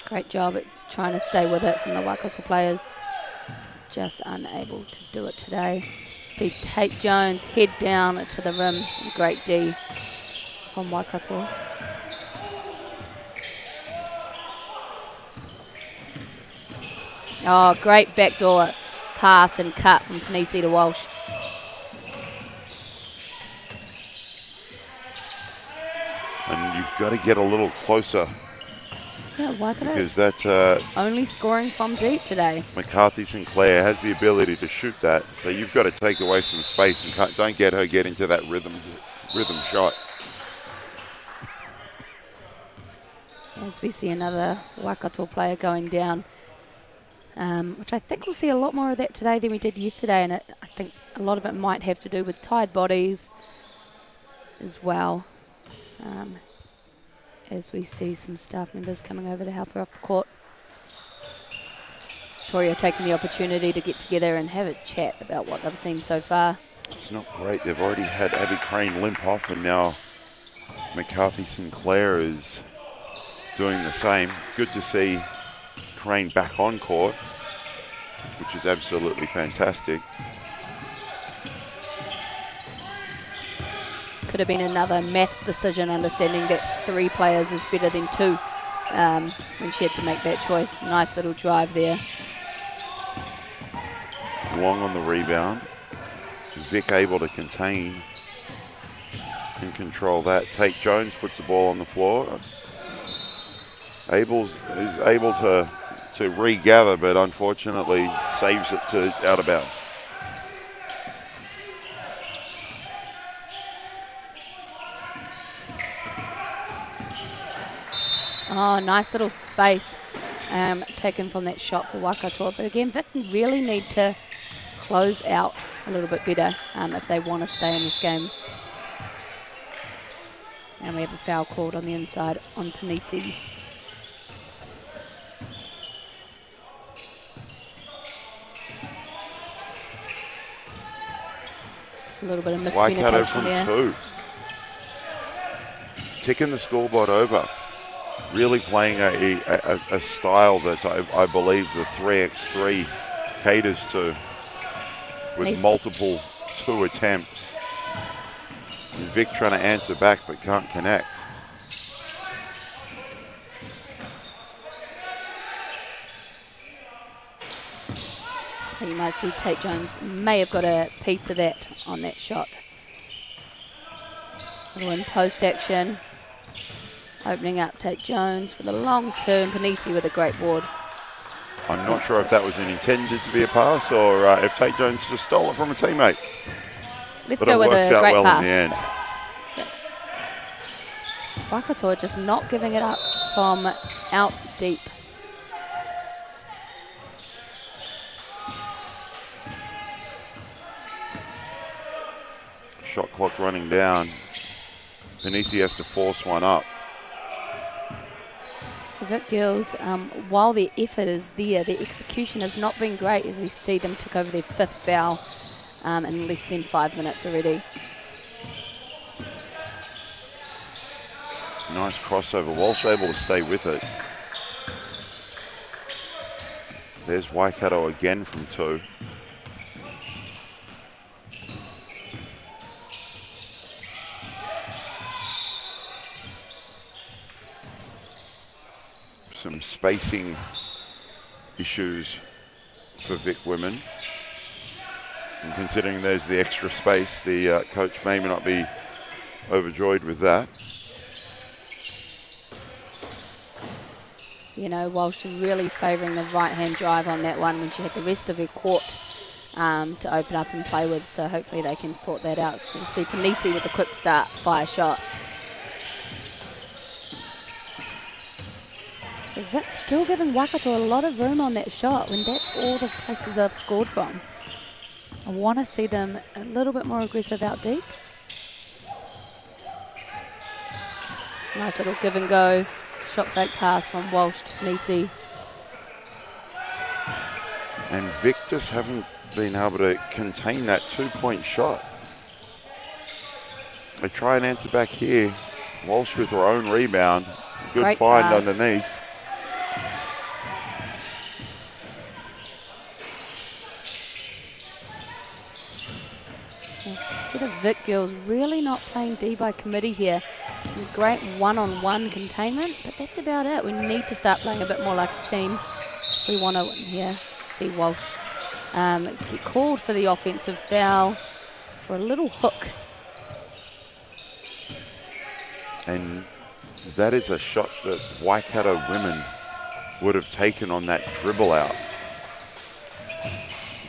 Great job at trying to stay with it from the Waikato players. Just unable to do it today. See Tate Jones head down to the rim. Great D from Waikato. Oh, great backdoor pass and cut from Panisi to Walsh. And you've got to get a little closer. Yeah, Waikato. Because that's only scoring from deep today. McCarthy Sinclair has the ability to shoot that, so you've got to take away some space and don't get her get into that rhythm shot. As we see another Waikato player going down, which I think we'll see a lot more of that today than we did yesterday, and I think a lot of it might have to do with tired bodies as well. As we see some staff members coming over to help her off the court. Victoria taking the opportunity to get together and have a chat about what they've seen so far. It's not great. They've already had Abby Crane limp off, and now McCarthy Sinclair is doing the same. Good to see Crane back on court, which is absolutely fantastic. Could have been another maths decision, understanding that 3 players is better than 2 when she had to make that choice. Nice little drive there. Long on the rebound. Vic able to contain and control that. Tate Jones puts the ball on the floor. Is able to regather, but unfortunately saves it to out of bounds. Oh, nice little space taken from that shot for Waikato. But again, Vic really need to close out a little bit better if they want to stay in this game. And we have a foul called on the inside on Panisi. Just a little bit of miscommunication Waikato from there. 2. Ticking the scoreboard over. Really playing a style that I believe the 3x3 caters to, with multiple 2 attempts. And Vic trying to answer back but can't connect. You might see Tate Jones may have got a piece of that on that shot. Little in post action. Opening up Tate Jones for the long term. Panisi with a great board. I'm not sure if that was intended to be a pass or if Tate Jones just stole it from a teammate. Let's but go it with works a out great well pass. in the end. Waikato just not giving it up from out deep. Shot clock running down. Panisi has to force one up. The Vic girls, while their effort is there, their execution has not been great as we see them tick over their 5th foul in less than 5 minutes already. Nice crossover. Walsh able to stay with it. There's Waikato again from 2. Some spacing issues for Vic women. And considering there's the extra space, the coach may not be overjoyed with that. You know, Walsh really favouring the right-hand drive on that one when she had the rest of her court to open up and play with. So hopefully they can sort that out. So you see Panisi with a quick start, fire shot. So Vic's still giving Waikato a lot of room on that shot when that's all the places they've scored from. I want to see them a little bit more aggressive out deep. Nice little give and go. Shot fake pass from Walsh to Panisi. And Vic just haven't been able to contain that 2-point shot. They try and answer back here. Walsh with her own rebound. Good Great find pass underneath. See the Vic girls really not playing D by committee here. Great one-on-one containment, but that's about it. We need to start playing a bit more like a team. We want to win here. See Walsh get called for the offensive foul for a little hook. And that is a shot that Waikato women would have taken on that dribble out.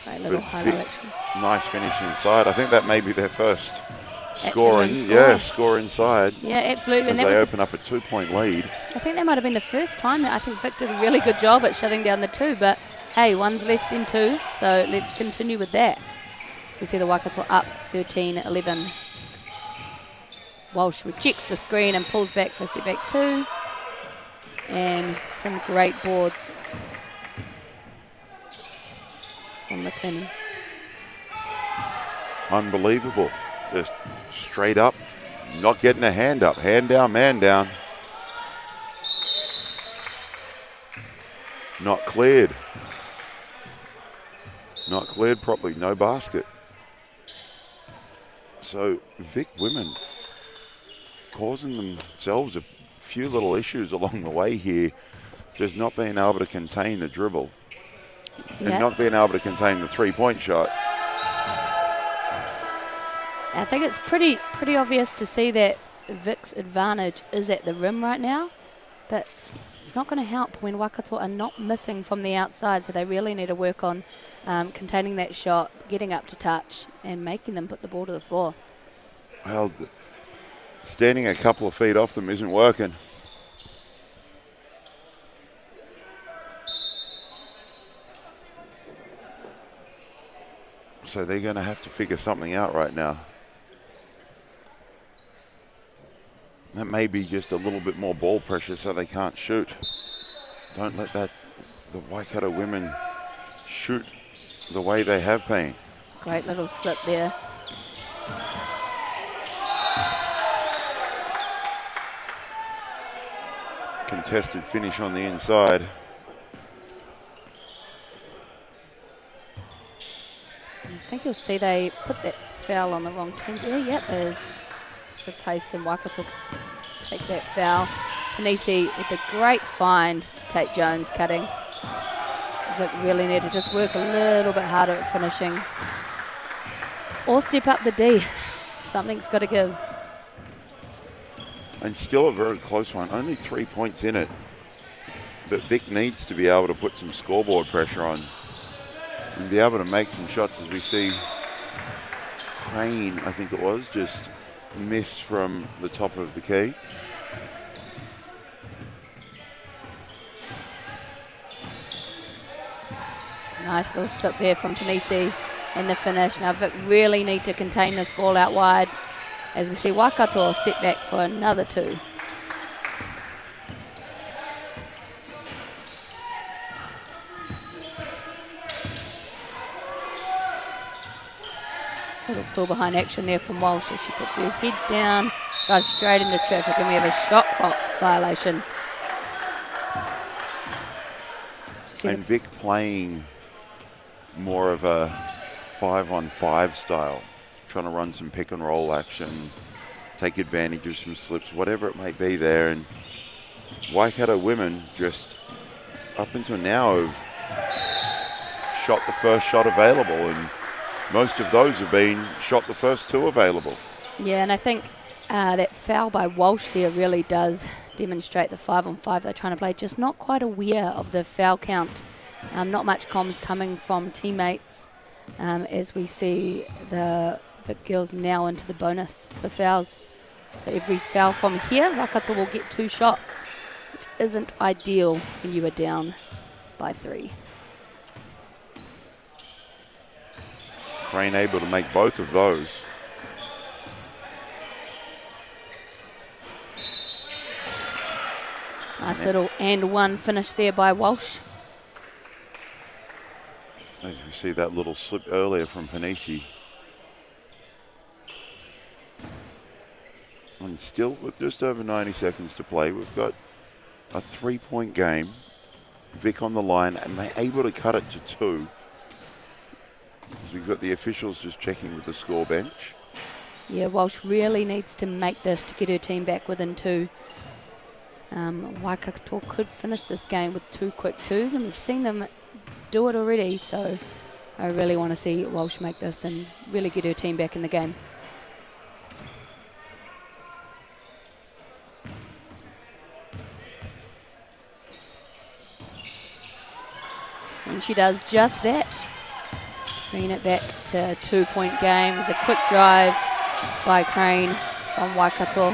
Great little highlight action. Nice finish inside. I think that may be their first scoring. Yeah, score inside. Yeah, absolutely. As And they open up a 2-point lead. I think that might have been the first time that I think Vic did a really good job at shutting down the 2, but hey, one's less than 2, so let's continue with that. So we see the Waikato up 13-11. Walsh rejects the screen and pulls back for a step back 2. And some great boards from McLennan. Unbelievable. Just straight up, not getting a hand up. Hand down, man down. Not cleared. Not cleared properly, no basket. So Vic women causing themselves a few little issues along the way here. Just not being able to contain the dribble. And not being able to contain the 3-point shot. I think it's pretty obvious to see that Vic's advantage is at the rim right now, but it's not going to help when Waikato are not missing from the outside, so they really need to work on containing that shot, getting up to touch, and making them put the ball to the floor. Well, standing a couple of feet off them isn't working. So they're going to have to figure something out right now. That may be just a little bit more ball pressure so they can't shoot. Don't let the Waikato women shoot the way they have been. Great little slip there. Contested finish on the inside. I think you'll see they put that foul on the wrong team there. Yep, it's replaced and Waikato take that foul. Panisi with a great find to take Jones cutting. Vic really need to just work a little bit harder at finishing. Or step up the D. Something's got to give. And still a very close one. Only 3 points in it. But Vic needs to be able to put some scoreboard pressure on and be able to make some shots, as we see Crane, I think it was, just miss from the top of the key. Nice little slip there from Panisi in the finish. Now Vic really need to contain this ball out wide as we see Waikato step back for another 2. Sort of full behind action there from Walsh as she puts her head down, drives straight into traffic, and we have a shot clock violation. And Vic playing more of a 5-on-5 style, trying to run some pick and roll action, take advantages from slips, whatever it may be there. And Waikato women just up until now have shot the first shot available, and most of those have been shot the first 2 available. Yeah, and I think that foul by Walsh there really does demonstrate the 5-on-5 they're trying to play. Just not quite aware of the foul count. Not much comms coming from teammates as we see the Vic girls now into the bonus for fouls. So every foul from here, Waikato will get 2 shots, which isn't ideal when you are down by 3. Crane able to make both of those. Nice little and 1 finish there by Walsh. As we see that little slip earlier from Panisi. And still with just over 90 seconds to play, we've got a 3-point game. Vic on the line, and they're able to cut it to 2. As we've got the officials just checking with the score bench. Yeah, Walsh really needs to make this to get her team back within 2. Waikato could finish this game with 2 quick 2s, and we've seen them do it already, so I really want to see Walsh make this and really get her team back in the game. And she does just that. Bringing it back to a 2-point game. There's a quick drive by Crane from Waikato.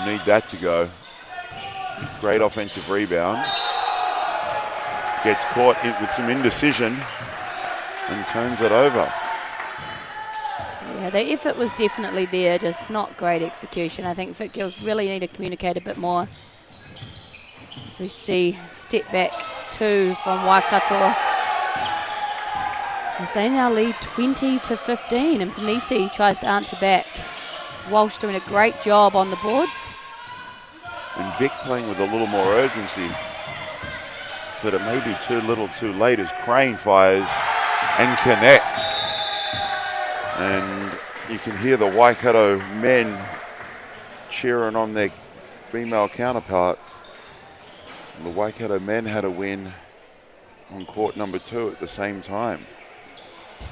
Need that to go. Great offensive rebound. Gets caught with some indecision and turns it over. Yeah, the effort was definitely there, just not great execution. I think Vic girls really need to communicate a bit more. As we see step back 2 from Waikato. As they now lead 20-15, and Panisi tries to answer back. Walsh doing a great job on the boards. And Vic playing with a little more urgency, but it may be too little too late as Crane fires and connects. And you can hear the Waikato men cheering on their female counterparts. And the Waikato men had a win on court number 2 at the same time.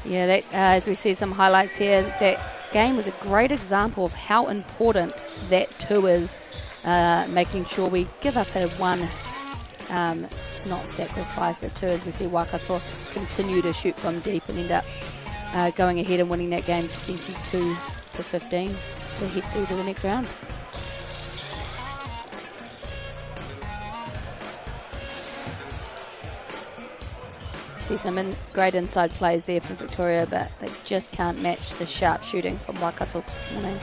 Yeah, that, as we see some highlights here, that game was a great example of how important that 2 is. Making sure we give up a 1, not sacrifice a 2, as we see Waikato continue to shoot from deep and end up going ahead and winning that game 22-15 to head through to the next round. See some great inside plays there from Victoria, but they just can't match the sharp shooting from Waikato this morning.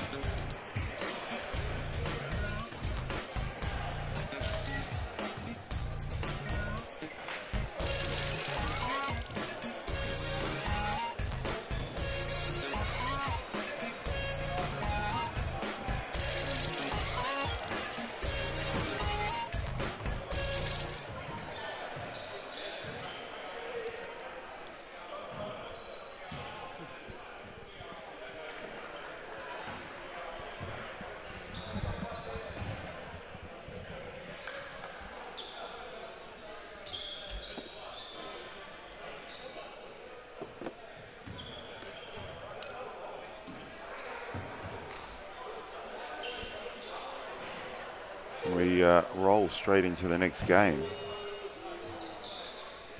we roll straight into the next game.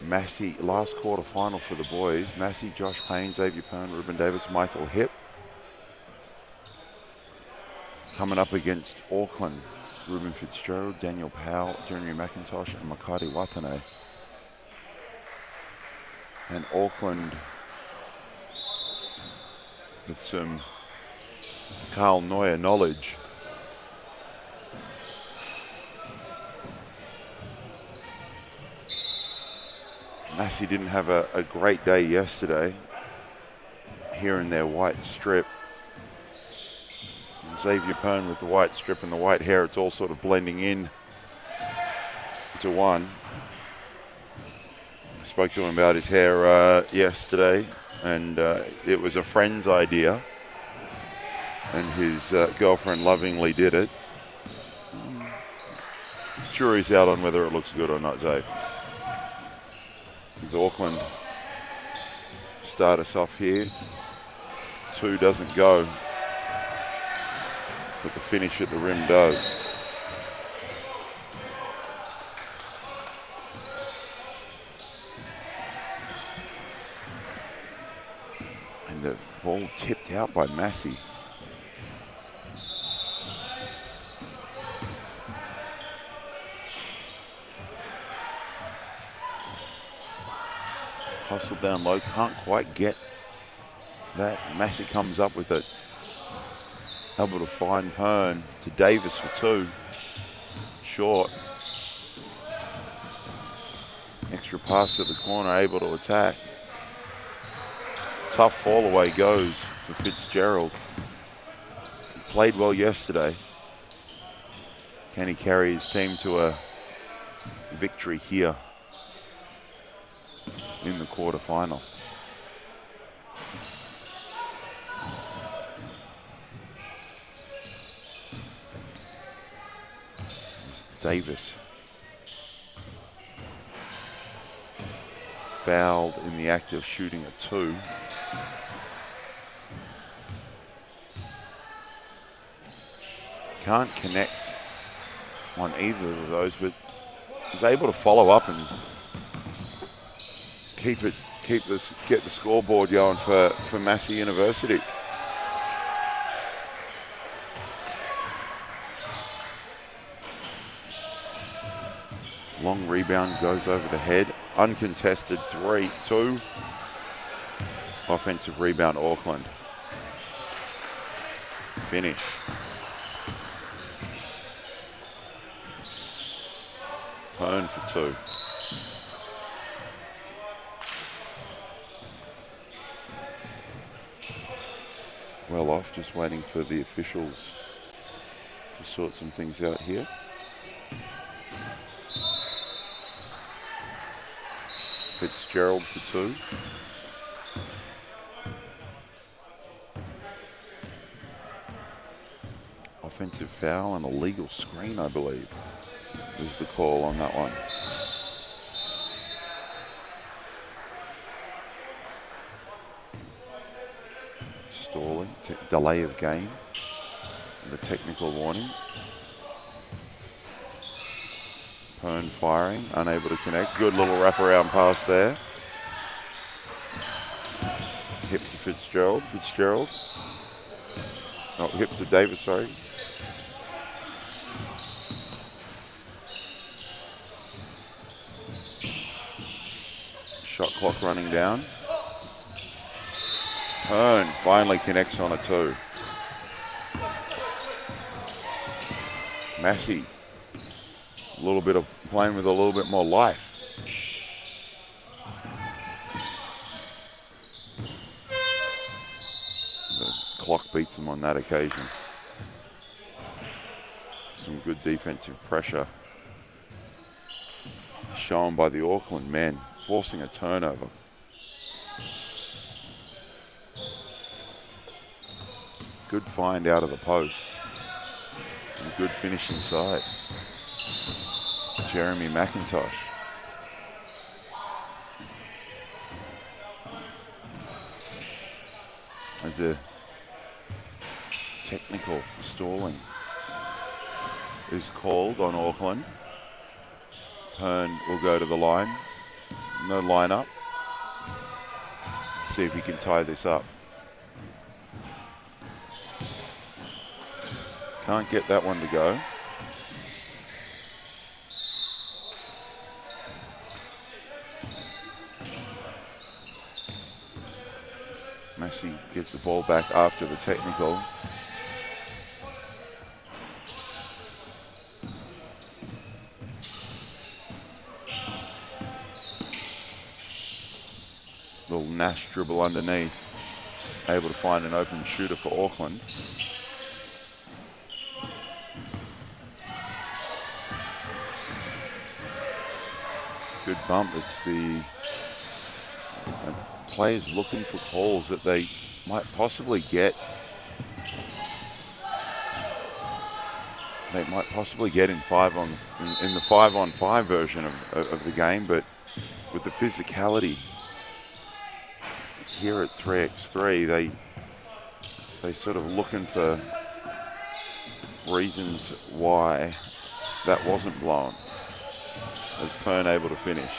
Massey, last quarter final for the boys. Massey, Josh Payne, Xavier Pern, Ruben Davis, Michael Hipp. Coming up against Auckland, Ruben Fitzgerald, Daniel Powell, Jeremy McIntosh, and Makati Watane. And Auckland with some Carl Neuer knowledge. Massey didn't have a great day yesterday here in their white strip. And Xavier Pern with the white strip and the white hair, it's all sort of blending in to one. I spoke to him about his hair yesterday, and it was a friend's idea, and his girlfriend lovingly did it. Jury's out on whether it looks good or not, Xavier. As Auckland start us off here. 2 doesn't go, but the finish at the rim does. And the ball tipped out by Massey. Hustle down low, can't quite get that. Massey comes up with it. Able to find Pern to Davis for 2. Short. Extra pass to the corner, able to attack. Tough fall away goes for Fitzgerald. He played well yesterday. Can he carry his team to a victory here in the quarterfinal? Davis fouled in the act of shooting a 2. Can't connect on either of those, but was able to follow up and get the scoreboard going for Massey University. Long rebound goes over the head. Uncontested 3-2. Offensive rebound, Auckland. Finish. Pern for 2. Well off, just waiting for the officials to sort some things out here. Fitzgerald for 2. Offensive foul and a legal screen, I believe, is the call on that one. Stalling, delay of game, the technical warning. Pern firing, unable to connect. Good little wraparound pass there. Hip to Fitzgerald. Oh, hip to Davis, sorry. Shot clock running down. Pern finally connects on a 2. Massey, a little bit of playing with a little bit more life. The clock beats them on that occasion. Some good defensive pressure shown by the Auckland men, forcing a turnover. Good find out of the post. And good finish inside. Jeremy McIntosh. As a technical stalling. is called on Auckland. Hearn will go to the line. No line up. See if he can tie this up. Can't get that one to go. Massey gets the ball back after the technical. Little Nash dribble underneath. Able to find an open shooter for Auckland. Good bump. It's the players looking for calls that they might possibly get. They might possibly get in the 5-on-5 version of the game, but with the physicality here at 3x3, they sort of looking for reasons why that wasn't blown. As Pern able to finish.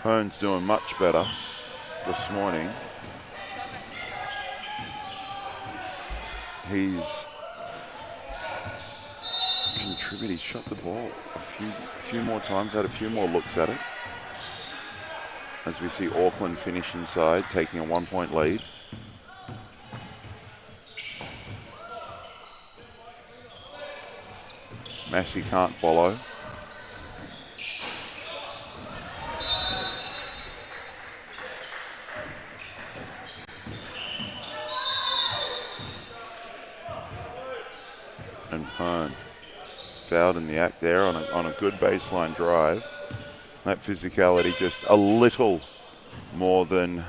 Pern's doing much better this morning. He's contributed. He shot the ball a few more times, had a few more looks at it. As we see Auckland finish inside, taking a 1-point lead. Massey can't follow. And Pern fouled in the act there on a good baseline drive. That physicality just a little more than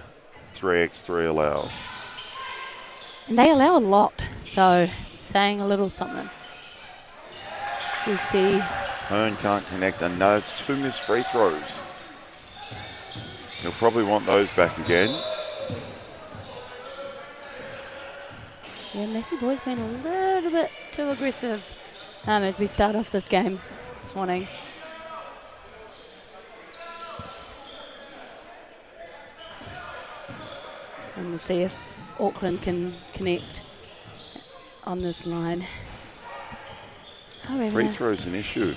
3x3 allows. And they allow a lot, so saying a little something. We see Hearn can't connect, and no, it's 2 missed free throws. He'll probably want those back again. Yeah, Massey boys been a little bit too aggressive as we start off this game this morning. And we'll see if Auckland can connect on this line. Free throws an issue.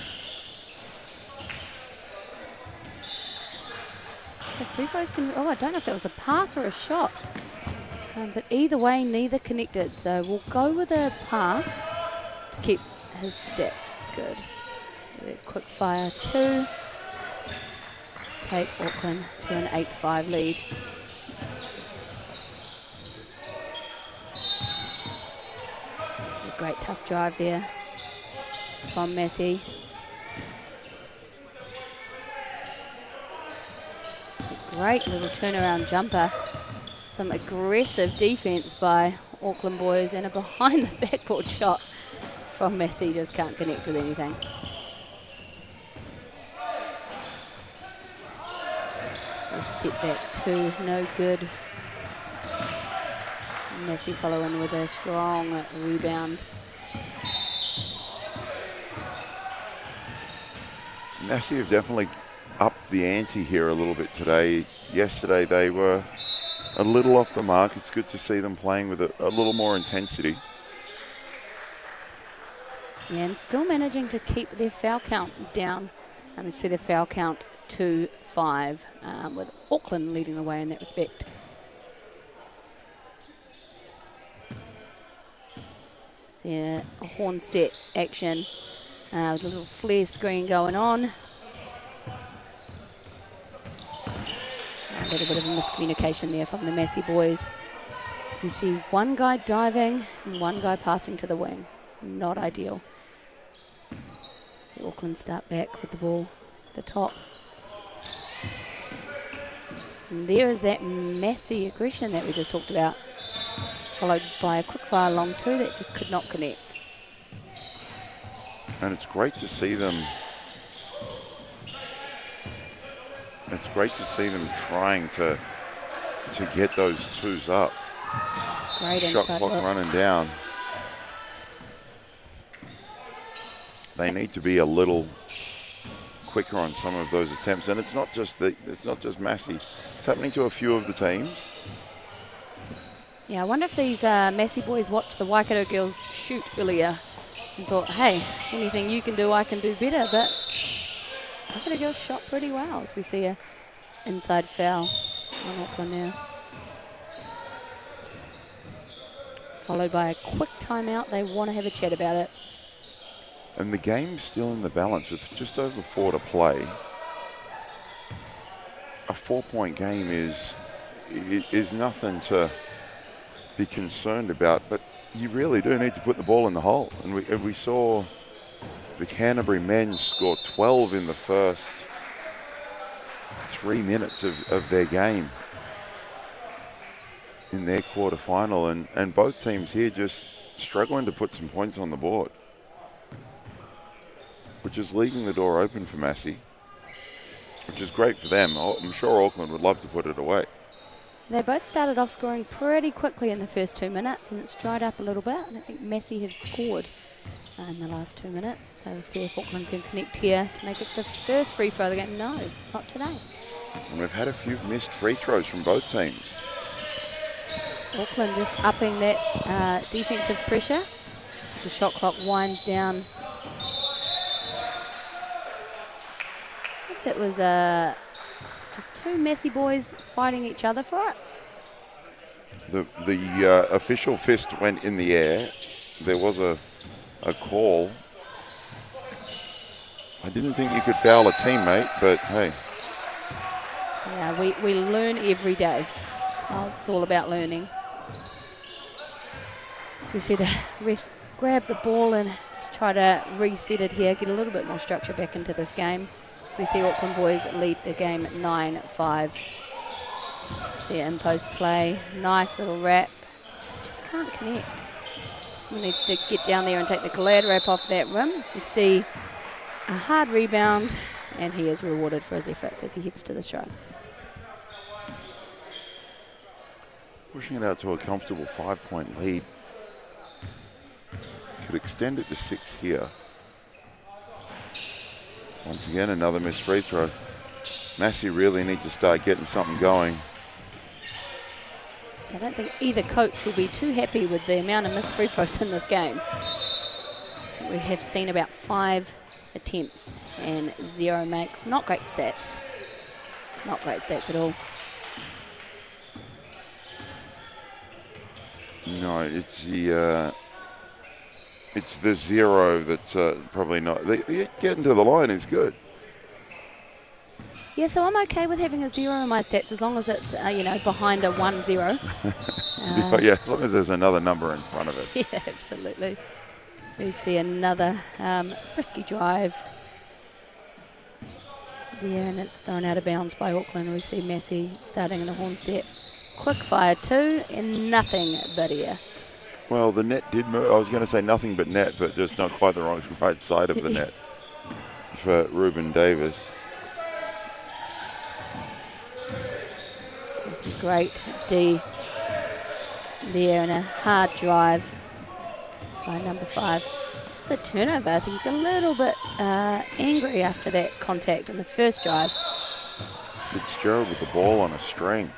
The free throws can. Oh, I don't know if that was a pass or a shot. But either way, neither connected. So we'll go with a pass to keep his stats good. Quick fire 2. Take Auckland to an 8-5 lead. A great tough drive there from Massey. A great little turnaround jumper. Some aggressive defense by Auckland boys and a behind the backboard shot from Massey. Just can't connect with anything. A step back 2, no good. Massey following with a strong rebound. Massey have definitely upped the ante here a little bit today. Yesterday they were a little off the mark. It's good to see them playing with a little more intensity. Yeah, and still managing to keep their foul count down. And let's see their foul count 2-5, with Auckland leading the way in that respect. So yeah, a horn set action with a little flare screen going on. A little bit of a miscommunication there from the Massey boys. So you see one guy diving and one guy passing to the wing. Not ideal. So Auckland start back with the ball at the top. And there is that Massey aggression that we just talked about, followed by a quick fire long 2 that just could not connect. And it's great to see them it's great to see them trying to get those twos up. Great Shot inside clock look. running down. They need to be a little quicker on some of those attempts, and it's not just Massey. It's happening to a few of the teams. Yeah, I wonder if these Massey boys watched the Waikato girls shoot earlier and thought, hey, anything you can do, I can do better. But Waikato girls shot pretty well as we see a inside foul on Auckland now. Followed by a quick timeout. They want to have a chat about it. And the game's still in the balance with just over 4 to play. A 4-point game is nothing to be concerned about, but you really do need to put the ball in the hole. And we saw the Canterbury men score 12 in the first 3 minutes of their game in their quarterfinal, and both teams here just struggling to put some points on the board, which is leaving the door open for Massey, which is great for them. I'm sure Auckland would love to put it away. They both started off scoring pretty quickly in the first 2 minutes, and it's dried up a little bit. And I think Massey have scored in the last 2 minutes. So we'll see if Auckland can connect here to make it the first free throw of the game. No, not today. And we've had a few missed free throws from both teams. Auckland just upping that defensive pressure as the shot clock winds down. I guess it was just two Massey boys fighting each other for it. The official fist went in the air. There was a call. I didn't think you could foul a teammate, but hey. Yeah, we learn every day. Oh, it's all about learning. So we see the refs grab the ball and just try to reset it here, get a little bit more structure back into this game. So we see Auckland boys lead the game at 9-5. The in-post play, nice little wrap. Just can't connect. He needs to get down there and take the glad wrap off that rim. So we see a hard rebound, and he is rewarded for his efforts as he heads to the stripe. Pushing it out to a comfortable 5-point lead. Could extend it to 6 here. Once again, another missed free throw. Massey really needs to start getting something going. So I don't think either coach will be too happy with the amount of missed free throws in this game. We have seen about 5 attempts and 0 makes. Not great stats. Not great stats at all. No, it's the 0 that's probably not. Getting to the line is good. Yeah, so I'm okay with having a 0 in my stats as long as it's behind a 1-0. Yeah, as long as there's another number in front of it. Yeah, absolutely. So we see another risky drive there, and it's thrown out of bounds by Auckland. We see Massey starting in a horn set. Quick fire 2 and nothing but air. Well, the net did move. I was going to say nothing but net, but just not quite the right side of the net for Ruben Davis. This is great D there, and a hard drive by number 5. The turnover, I think, a little bit angry after that contact in the first drive. Fitzgerald with the ball on a string.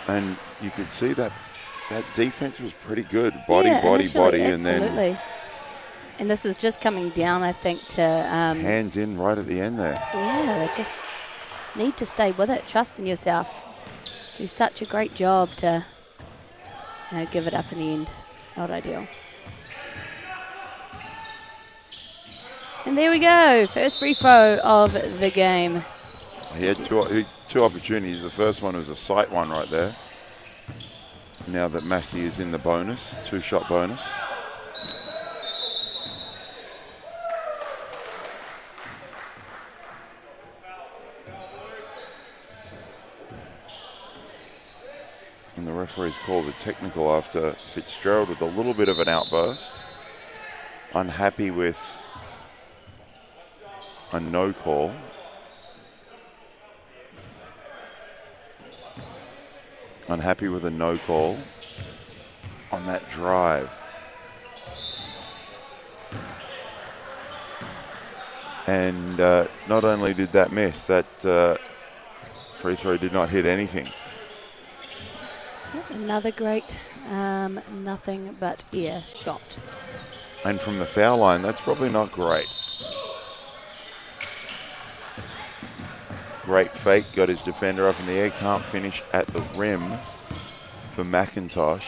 And you could see that defense was pretty good. Body, absolutely. and then... And this is just coming down, I think, to... hands in right at the end there. Yeah, they just need to stay with it. Trust in yourself. Do such a great job to give it up in the end. Not ideal. And there we go. First free throw of the game. He had two opportunities. The first one was a sight one right there. Now that Massey is in the bonus, 2-shot bonus. And the referee's called a technical after Fitzgerald with a little bit of an outburst. Unhappy with a no call. Unhappy with a no call on that drive. And not only did that miss, that free throw did not hit anything. Another great nothing but air shot. And from the foul line, that's probably not great. Great fake, got his defender up in the air, can't finish at the rim for McIntosh.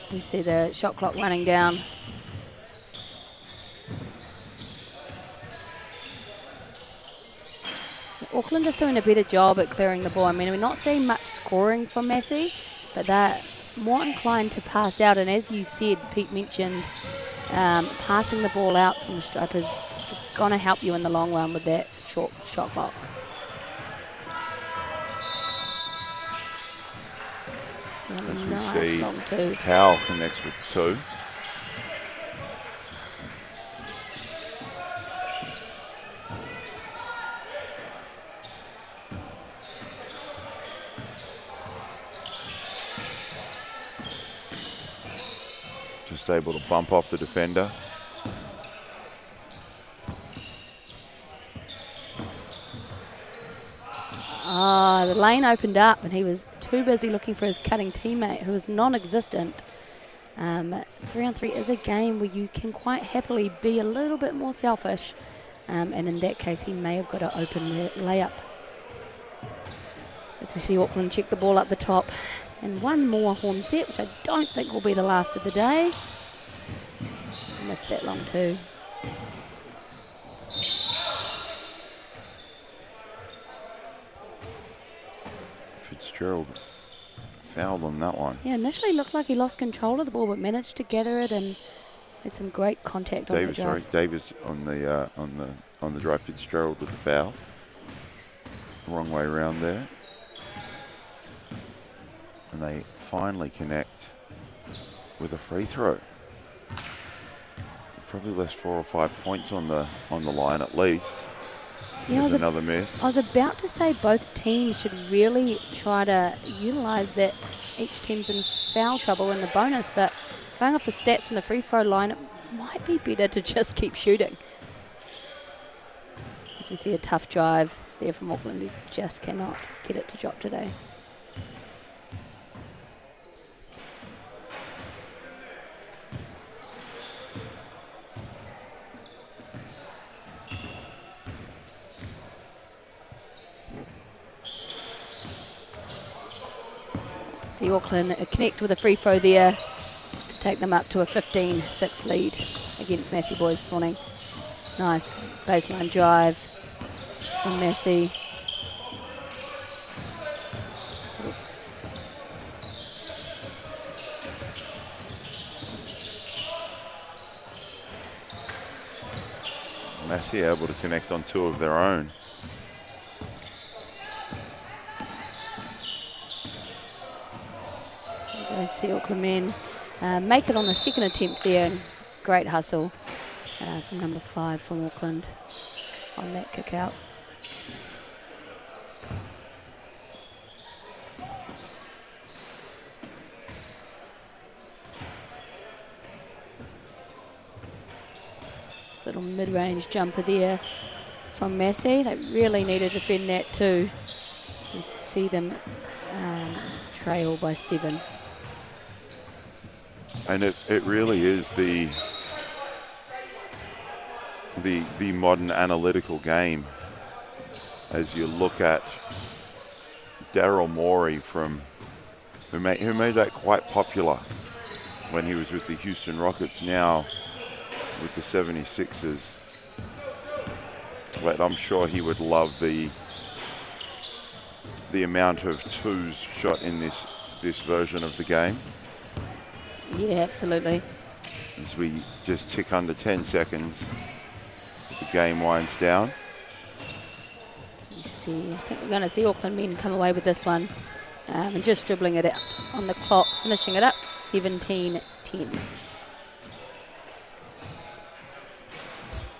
You see the shot clock running down. Auckland is doing a better job at clearing the ball. I mean, we're not seeing much scoring from Massey, but they're more inclined to pass out. And as you said, Pete mentioned, passing the ball out from the stripe is just going to help you in the long run with that short shot clock. As Nice we see, long two. Powell connects with two. Just able to bump off the defender. The lane opened up and he was too busy looking for his cutting teammate who was non-existent. 3-on-3 is a game where you can quite happily be a little bit more selfish, and in that case he may have got an open layup. As we see Auckland check the ball up the top, and one more horn set, which I don't think will be the last of the day. Missed that long too. Fitzgerald fouled on that one. Yeah, initially looked like he lost control of the ball, but managed to gather it and had some great contact on the drive. Davis on the drive. Fitzgerald with the foul. Wrong way around there. And they finally connect with a free throw. Probably left 4 or 5 points on the line at least. There's another miss. I was about to say both teams should really try to utilise that each team's in foul trouble in the bonus, but going off the stats from the free throw line, it might be better to just keep shooting. As we see a tough drive there from Auckland, who just cannot get it to drop today. See Auckland connect with a free throw there to take them up to a 15-6 lead against Massey boys this morning. Nice baseline drive from Massey. Massey able to connect on two of their own. The Auckland men make it on the second attempt there, and great hustle from number 5 from Auckland on that kick out. Little mid-range jumper there from Massey. They really need to defend that too. You see them trail by 7. And it really is the modern analytical game. As you look at Daryl Morey who made that quite popular when he was with the Houston Rockets, now with the 76ers. But I'm sure he would love the amount of twos shot in this version of the game. Yeah, absolutely. As we just tick under 10 seconds, the game winds down. You see, I think we're going to see Auckland men come away with this one, and just dribbling it out on the clock, finishing it up 17-10.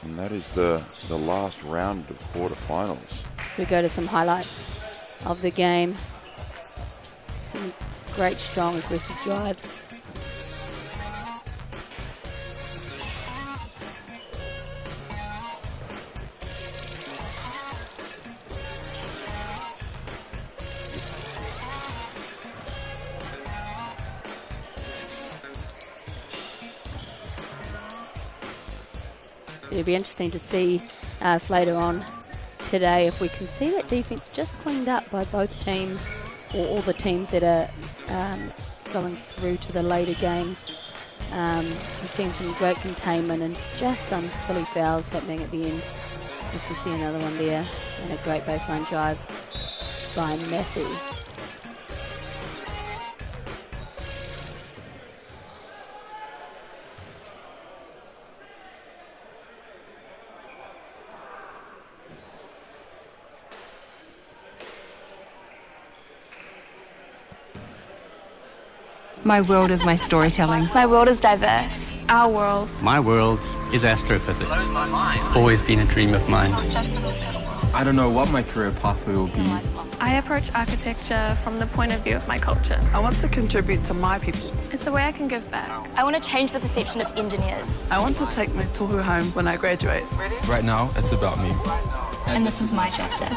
And that is the last round of quarterfinals. So we go to some highlights of the game. Some great, strong, aggressive drives. It'll be interesting to see later on today if we can see that defense just cleaned up by both teams, or all the teams that are going through to the later games. We've seen some great containment and just some silly fouls happening at the end. As we see another one there, and a great baseline drive by Massey. My world is my storytelling. My world is diverse. Our world. My world is astrophysics. It's always been a dream of mine. I don't know what my career pathway will be. I approach architecture from the point of view of my culture. I want to contribute to my people. It's a way I can give back. I want to change the perception of engineers. I want to take my tohu home when I graduate. Right now, it's about me. And this is my chapter.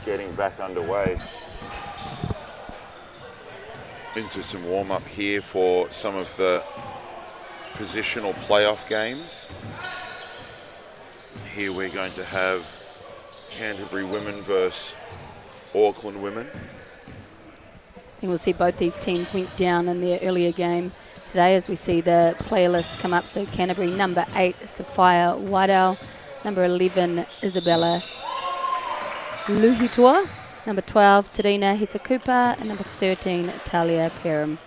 Getting back underway into some warm-up here for some of the positional playoff games. Here we're going to have Canterbury women versus Auckland women. I think we'll see both these teams went down in their earlier game today as we see the player list come up. So Canterbury, number 8, Sophia Waidau, number 11, Isabella Luhitua, number 12, Terina Hitakupa, and number 13, Talia Perum.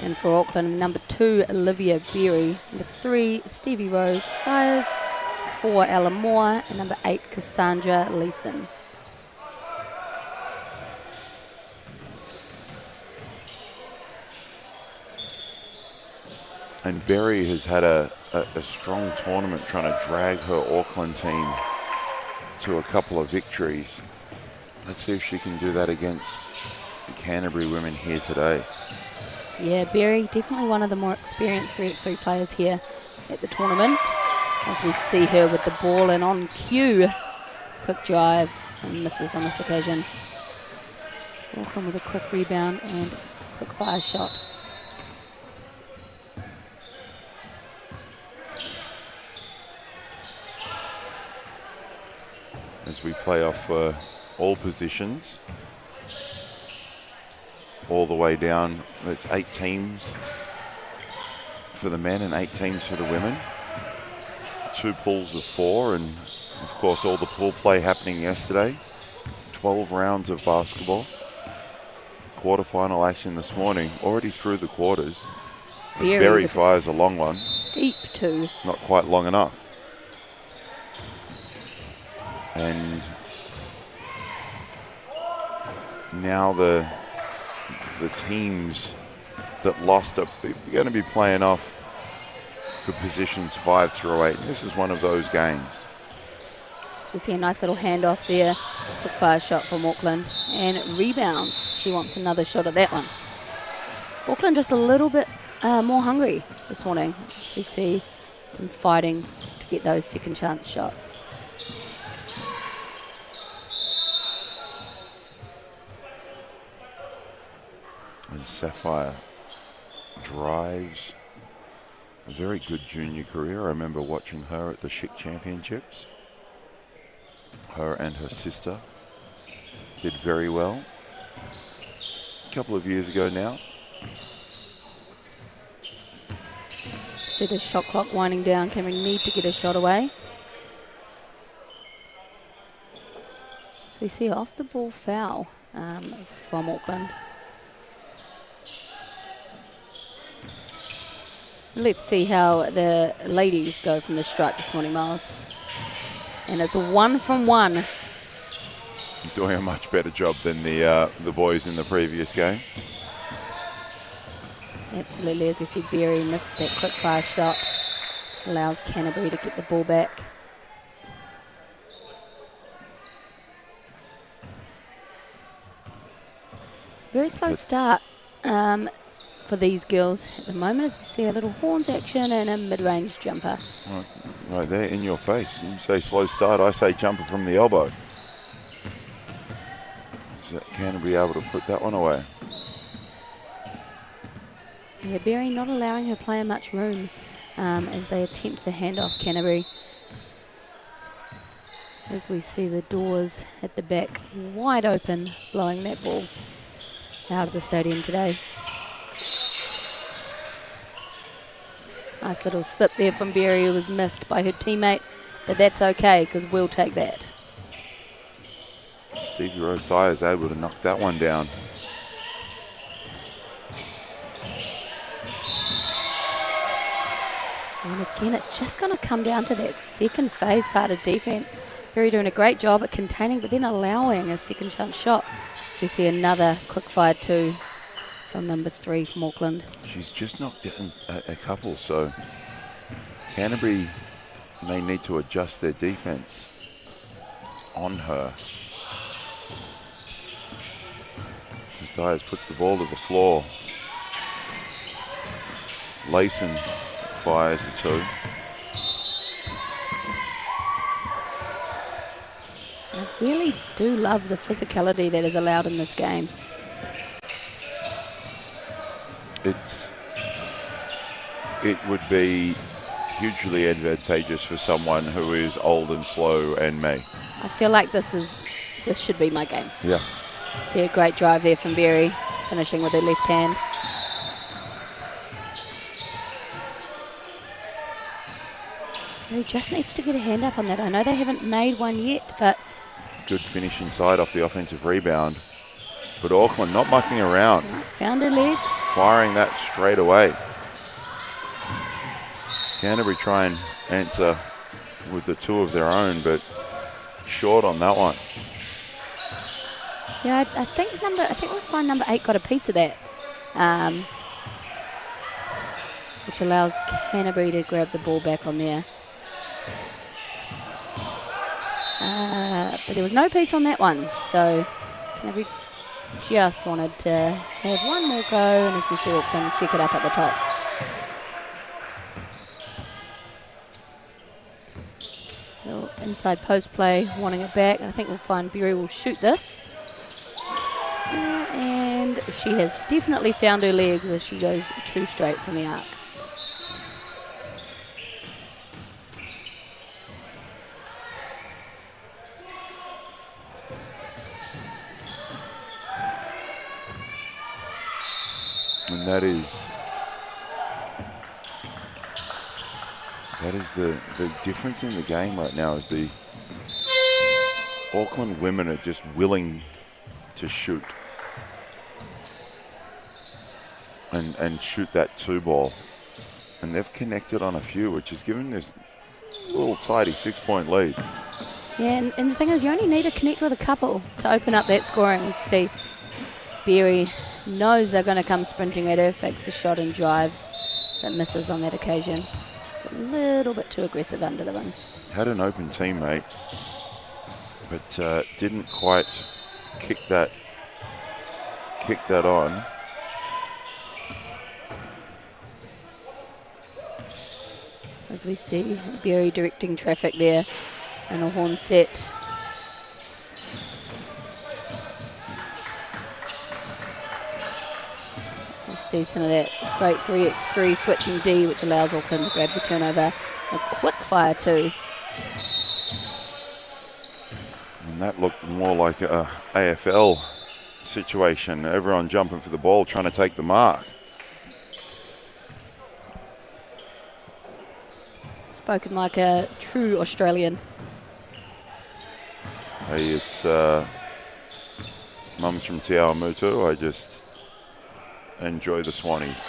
And for Auckland, number 2, Olivia Berry, number 3, Stevie Rose Fires, 4, Ella Moore, and number 8, Cassandra Leeson. And Berry has had a strong tournament trying to drag her Auckland team to a couple of victories. Let's see if she can do that against the Canterbury women here today. Yeah, Berry, definitely one of the more experienced 3x3 players here at the tournament. As we see her with the ball and on cue. Quick drive and misses on this occasion. Auckland with a quick rebound and quick fire shot. As we play off all positions, all the way down. There's 8 teams for the men and 8 teams for the women. 2 pools of 4, and of course all the pool play happening yesterday. 12 rounds of basketball. Quarterfinal action this morning, already through the quarters. Berry fires a long one. Deep too. Not quite long enough. And now the teams that lost are going to be playing off for positions 5 through 8. This is one of those games. So we see a nice little handoff there. Quick fire shot from Auckland. And it rebounds. She wants another shot at that one. Auckland just a little bit more hungry this morning. We see been fighting to get those second chance shots. And Sapphire drives a very good junior career. I remember watching her at the Chic Championships. Her and her sister did very well a couple of years ago now. See the shot clock winding down. Canterbury need to get a shot away. So we see off the ball foul from Auckland. Let's see how the ladies go from the stripe this morning, Miles. And it's a 1 from 1. Doing a much better job than the boys in the previous game. Absolutely, as we see Berry missed that quick fire shot, which allows Canterbury to get the ball back. Very slow start for these girls at the moment, as we see a little horns action and a mid-range jumper. Right there in your face. You say slow start, I say jumper from the elbow. So Canterbury able to put that one away. Yeah, Berry not allowing her player much room as they attempt the handoff. Canterbury, as we see the doors at the back wide open, blowing that ball out of the stadium today. Nice little slip there from Berry, who was missed by her teammate, but that's okay because we'll take that. Stevie Rose Dyer is able to knock that one down. And again, it's just going to come down to that second phase part of defence. Berry doing a great job at containing, but then allowing a second chance shot. So we see another quick fire 2 from number 3 from Auckland. She's just knocked down a couple, so Canterbury may need to adjust their defence on her. Dyers puts the ball to the floor. Layson fires a 2. I really do love the physicality that is allowed in this game. It would be hugely advantageous for someone who is old and slow and me. I feel like this should be my game. Yeah. See a great drive there from Berry, finishing with her left hand. Berry just needs to get a hand up on that. I know they haven't made one yet, but... Good finish inside off the offensive rebound. But Auckland not mucking around. Found her legs. Firing that straight away. Canterbury try and answer with the 2 of their own, but short on that one. Yeah, I think it was fine. Number 8 got a piece of that, which allows Canterbury to grab the ball back on there. But there was no piece on that one, so Canterbury just wanted to have one more go, and as we see Auckland check it up at the top. Little inside post play, wanting it back. I think we'll find Berry will shoot this. And she has definitely found her legs as she goes 2 straight from the arc. And that is the difference in the game right now, is the Auckland women are just willing to shoot and shoot that 2 ball. And they've connected on a few, which has given this little tidy 6-point lead. Yeah, and the thing is, you only need to connect with a couple to open up that scoring. You see Berry knows they're going to come sprinting at her, fakes a shot and drives, but misses on that occasion. Just a little bit too aggressive under the rim. Had an open teammate, but didn't quite kick that on. As we see Berry directing traffic there and a horn set. We'll see some of that great 3x3 switching D, which allows Auckland to grab the turnover. A quick fire too. And that looked more like a AFL situation. Everyone jumping for the ball, trying to take the mark. Spoken like a true Australian. Hey, it's mums from Te Awamutu. I just enjoy the Swannies.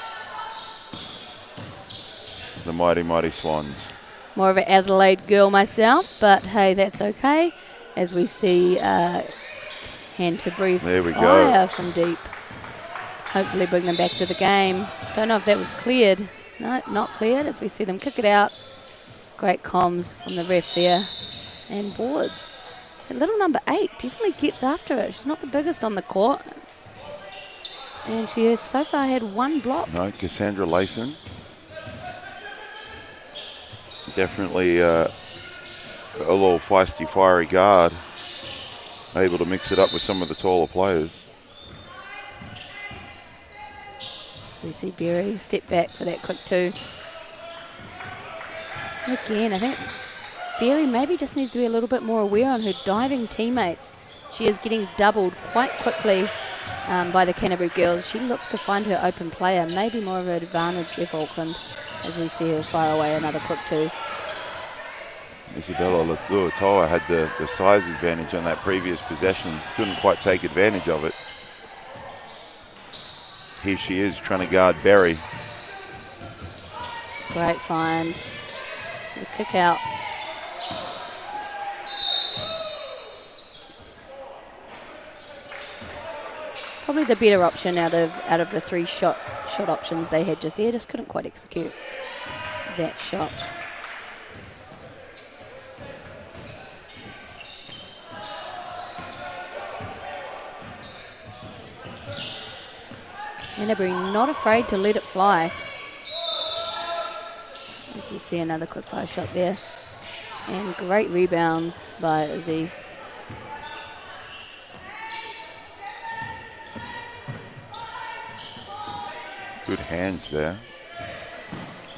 The mighty, mighty Swans. More of an Adelaide girl myself, but hey, that's okay. As we see Canterbury fire from deep. Hopefully bring them back to the game. Don't know if that was cleared. No, not cleared as we see them kick it out. Great comms from the ref there. And boards. And little number 8 definitely gets after it. She's not the biggest on the court. And she has so far had 1 block. No, Cassandra Layson. Definitely a little feisty, fiery guard. Able to mix it up with some of the taller players. So you see Berry step back for that quick 2. Again, I think Berry maybe just needs to be a little bit more aware on her diving teammates. She is getting doubled quite quickly by the Canterbury girls. She looks to find her open player, maybe more of an advantage there for Auckland as we see her fire away another quick 2. Isabella Latuatoa had the size advantage on that previous possession. Couldn't quite take advantage of it. Here she is trying to guard Berry. Great find. The kick out. Probably the better option out of the 3 shot options they had just there. Just couldn't quite execute that shot. Canterbury not afraid to let it fly. As we see another quick fire shot there. And great rebounds by Izzy. Good hands there.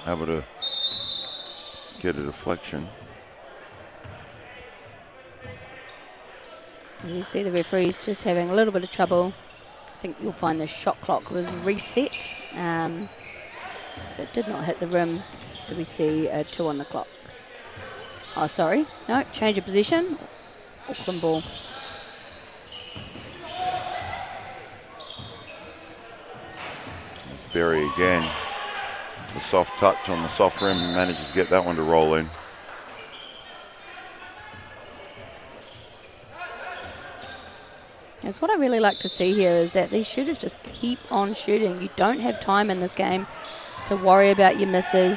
Able to get a deflection. You see the referees just having a little bit of trouble. I think you'll find the shot clock was reset. It did not hit the rim, so we see a 2 on the clock. Oh, sorry. No, change of position. Auckland ball. Berry again. The soft touch on the soft rim, manages to get that one to roll in. That's what I really like to see here is that these shooters just keep on shooting. You don't have time in this game to worry about your misses.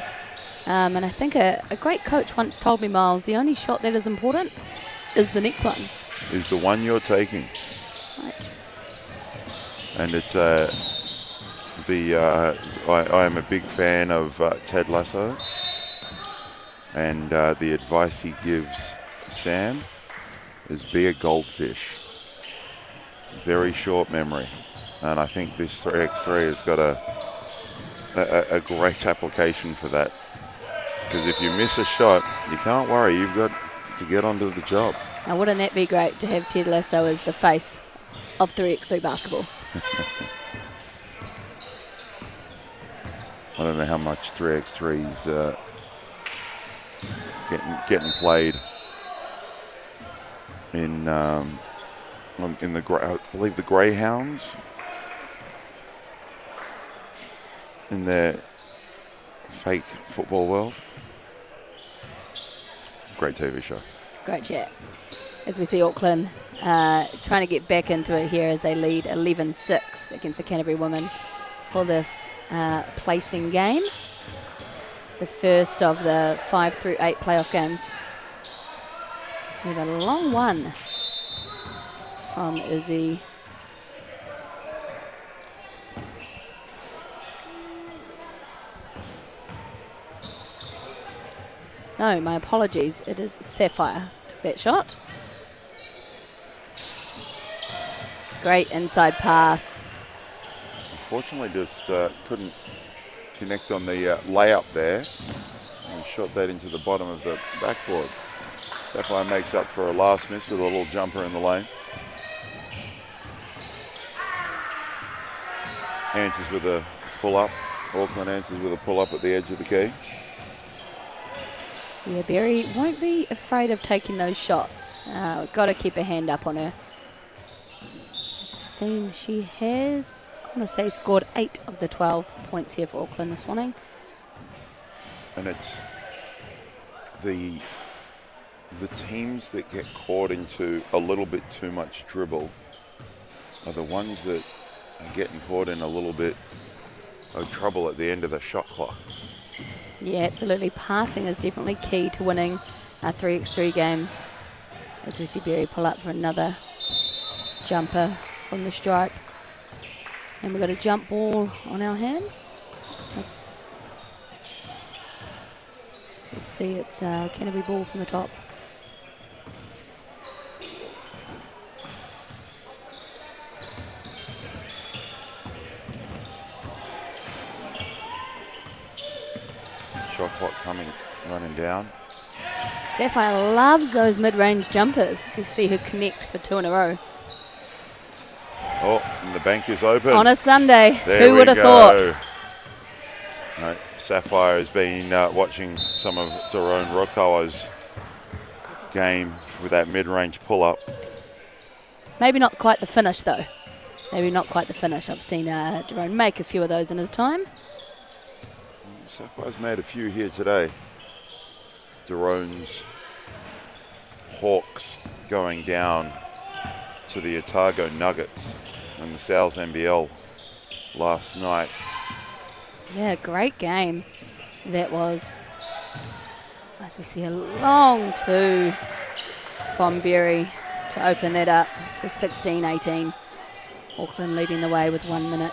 And I think a great coach once told me, Miles, the only shot that is important is the next one. Is the one you're taking. Right. And it's I am a big fan of Ted Lasso. And the advice he gives Sam is be a goldfish. Very short memory, and I think this 3x3 has got a great application for that. Because if you miss a shot, you can't worry, you've got to get onto the job. Now wouldn't that be great to have Ted Lasso as the face of 3x3 basketball? I don't know how much 3x3's getting played in I believe the Greyhounds in their fake football world. Great TV show. Great chat. As we see Auckland trying to get back into it here as they lead 11-6 against the Canterbury women for this placing game. The first of the 5 through 8 playoff games. With a long one from Izzy. No, my apologies. It is Sapphire. Took that shot. Great inside pass. Unfortunately, just couldn't connect on the layup there. And shot that into the bottom of the backboard. Sapphire makes up for a last miss with a little jumper in the lane. Answers with a pull-up. Auckland answers with a pull-up at the edge of the key. Yeah, Berry won't be afraid of taking those shots. We've got to keep a hand up on her. As we've seen, she has, I want to say, scored 8 of the 12 points here for Auckland this morning. And it's the teams that get caught into a little bit too much dribble are the ones that are getting caught in a little bit of trouble at the end of the shot clock. Yeah, absolutely. Passing is definitely key to winning 3x3 games. As we see Berry pull up for another jumper from the stripe. And we've got a jump ball on our hands. Let's see, it's Canterbury ball from the top. Shot clock running down. Sapphire loves those mid-range jumpers. You see her connect for 2 in a row. Oh, and the bank is open. On a Sunday. There Who would have go. thought? No, Sapphire has been watching some of Daron Rokawa's game with that mid-range pull-up. Maybe not quite the finish, though. Maybe not quite the finish. I've seen Daron make a few of those in his time. Sapphire's made a few here today. Daron's Hawks going down to the Otago Nuggets in the Sal's NBL last night. Yeah, great game that was. As we see a long 2 from Berry to open that up to 16-18. Auckland leading the way with 1 minute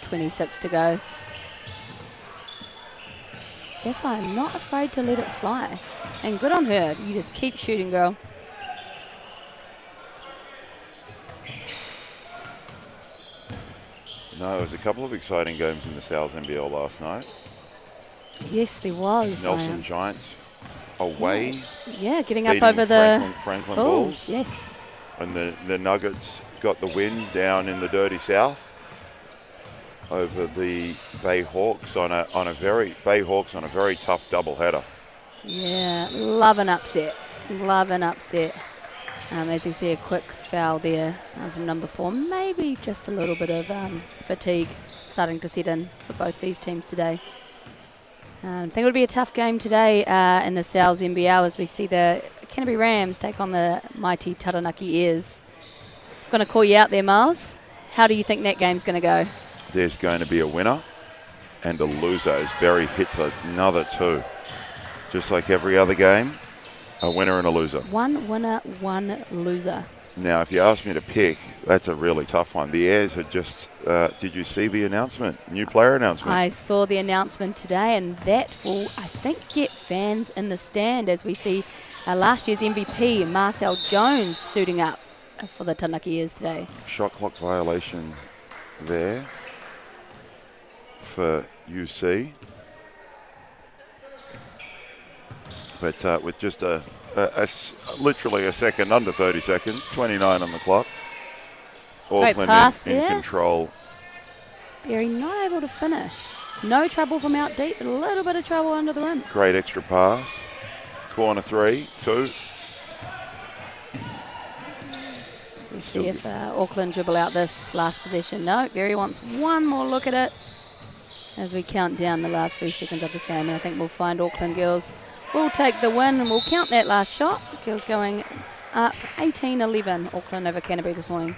26 to go. Sapphire not afraid to let it fly. And good on her. You just keep shooting, girl. No, there was a couple of exciting games in the Sal's NBL last night. Yes, there was. Nelson Giants away. Yeah, getting up over the Franklin Bulls. Bulls. Yes. And the Nuggets got the win down in the dirty South over the Bay Hawks on a very tough doubleheader. Yeah, love an upset. Love an upset. As you see, a quick foul there from number 4. Maybe just a little bit of fatigue starting to set in for both these teams today. I think it would be a tough game today in the Sal's NBL as we see the Canterbury Rams take on the mighty Taranaki Airs. Going to call you out there, Miles. How do you think that game's going to go? There's going to be a winner and a loser as Berry hits another 2. Just like every other game, a winner and a loser. 1 winner, 1 loser. Now, if you ask me to pick, that's a really tough one. The Airs had just, did you see the announcement? New player announcement? I saw the announcement today, and that will, I think, get fans in the stand as we see last year's MVP, Marcel Jones, suiting up for the Taranaki Airs today. Shot clock violation there for UC. But with just literally a second under 30 seconds, 29 on the clock. Auckland in control. Berry not able to finish. No trouble from out deep, but a little bit of trouble under the rim. Great extra pass. Corner 3, 2. Let's see if Auckland dribble out this last possession. No, Berry wants one more look at it as we count down the last 3 seconds of this game. And I think we'll find Auckland girls will take the win, and we'll count that last shot. Girls going up 18-11, Auckland over Canterbury this morning.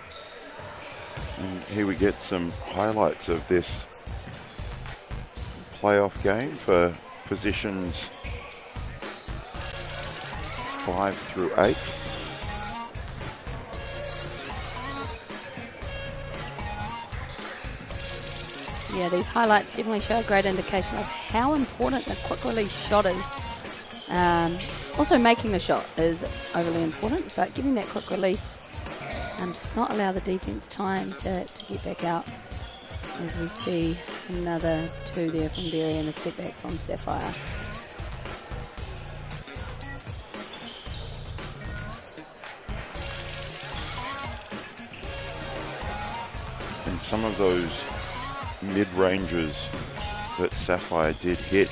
And here we get some highlights of this playoff game for positions 5 through 8. Yeah, these highlights definitely show a great indication of how important the quick release shot is Also making the shot is overly important, but getting that quick release and just not allow the defence time to get back out. As we see another 2 there from Berry and a step back from Sapphire. And some of those mid-ranges that Sapphire did hit,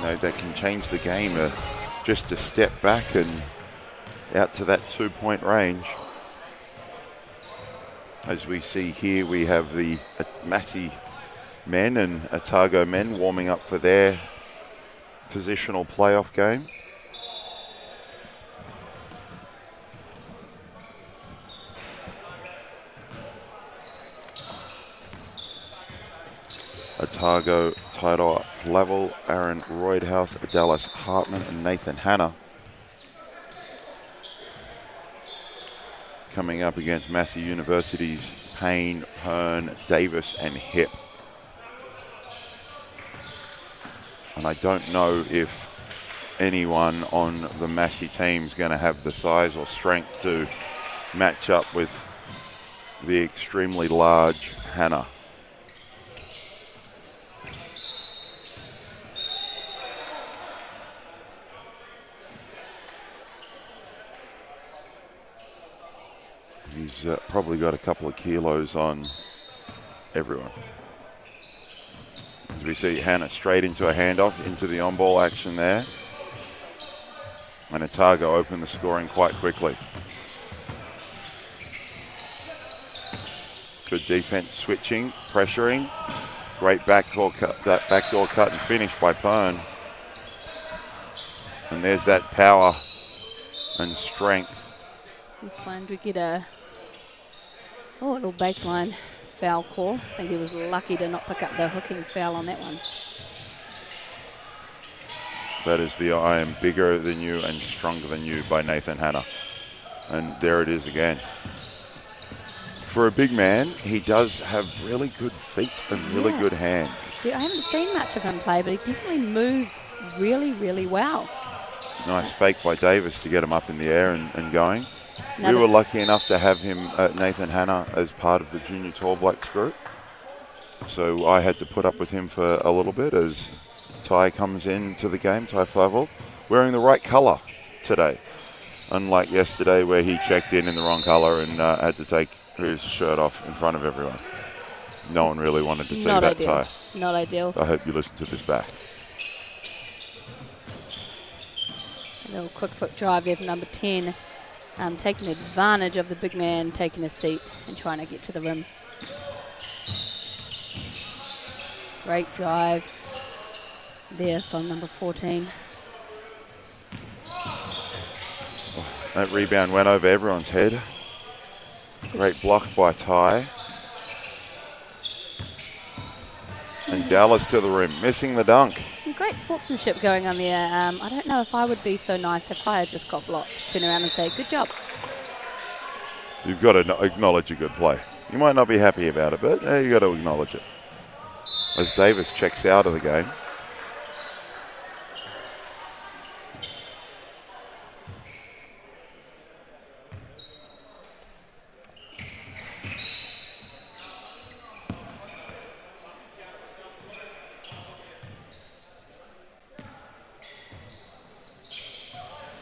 that can change the game. Just a step back and out to that 2-point range. As we see here, we have the Massey men and Otago men warming up for their positional playoff game. Otago title level, Aaron Roydhouse, Dallas Hartman and Nathan Hanna. Coming up against Massey University's Payne, Hearn, Davis and Hip. And I don't know if anyone on the Massey team is going to have the size or strength to match up with the extremely large Hanna. He's probably got a couple of kilos on everyone. As we see Hanna straight into a handoff, into the on-ball action there. And Otago opened the scoring quite quickly. Good defense, switching, pressuring. Great backdoor cut, that backdoor cut and finish by Pern. And there's that power and strength. We find we get a little baseline foul call. I think he was lucky to not pick up the hooking foul on that one. That is the I am bigger than you and stronger than you by Nathan Hanna. And there it is again. For a big man, he does have really good feet and really good hands. Yeah, I haven't seen much of him play, but he definitely moves really, really well. Nice fake by Davis to get him up in the air and going. We were lucky enough to have him, Nathan Hanna, as part of the Junior Tall Blacks group. So I had to put up with him for a little bit as Ty comes into the game, Ty Flavel, wearing the right colour today. Unlike yesterday where he checked in the wrong colour and had to take his shirt off in front of everyone. No one really wanted to see that, ideal. Ty. Not ideal. I hope you listen to this back. A little quick foot drive there from number 10. Taking advantage of the big man taking a seat and trying to get to the rim. Great drive there from number 14. That rebound went over everyone's head. Great block by Ty. And Dallas to the rim, missing the dunk. Great sportsmanship going on there. I don't know if I would be so nice if I had just got blocked. Turn around and say, good job. You've got to acknowledge a good play. You might not be happy about it, but you've got to acknowledge it. As Davis checks out of the game.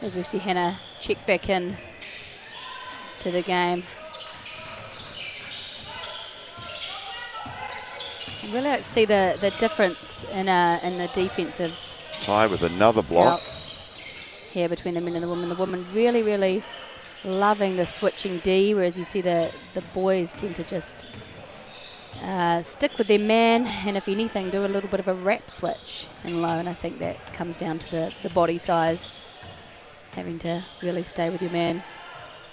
As we see Hanna check back in to the game. I really like to see the difference in the defensive. Ty with another block here between the men and the women. The women really, really loving the switching D, whereas you see the boys tend to just stick with their man, and if anything, do a little bit of a wrap switch in low, and I think that comes down to the body size. Having to really stay with your man.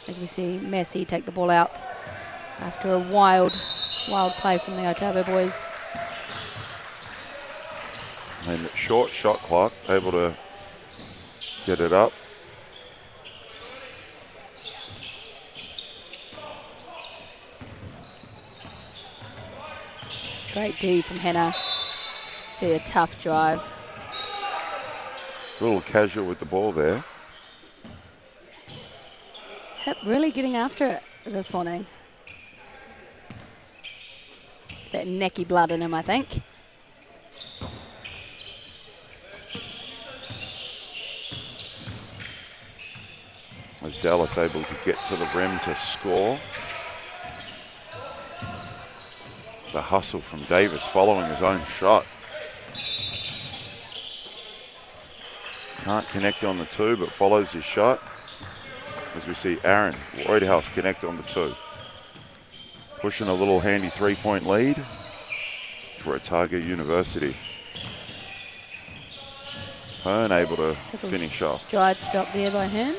As we see Massey take the ball out after a wild play from the Otago boys. And short shot clock, able to get it up. Great D from Hanna. See a tough drive. A little casual with the ball there. Hip really getting after it this morning. It's that necky blood in him, I think. Was Dallas able to get to the rim to score? The hustle from Davis following his own shot. Can't connect on the 2, but follows his shot. As we see Aaron Roydhouse connect on the 2. Pushing a little handy 3-point lead for Otago University. Hearn able to finish off. Dried stop there by Hearn.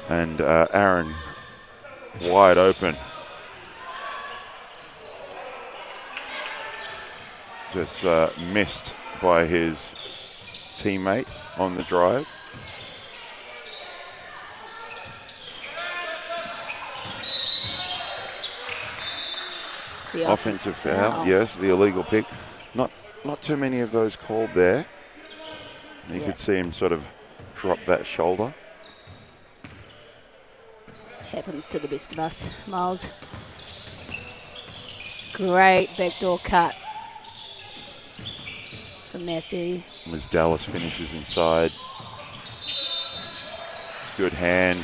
And Aaron wide open. Just missed by his teammate on the drive. The offensive foul. Yes, the illegal pick. Not too many of those called there. You could see him sort of drop that shoulder. Happens to the best of us, Miles. Great backdoor cut from Massey. As Dallas finishes inside. Good hand.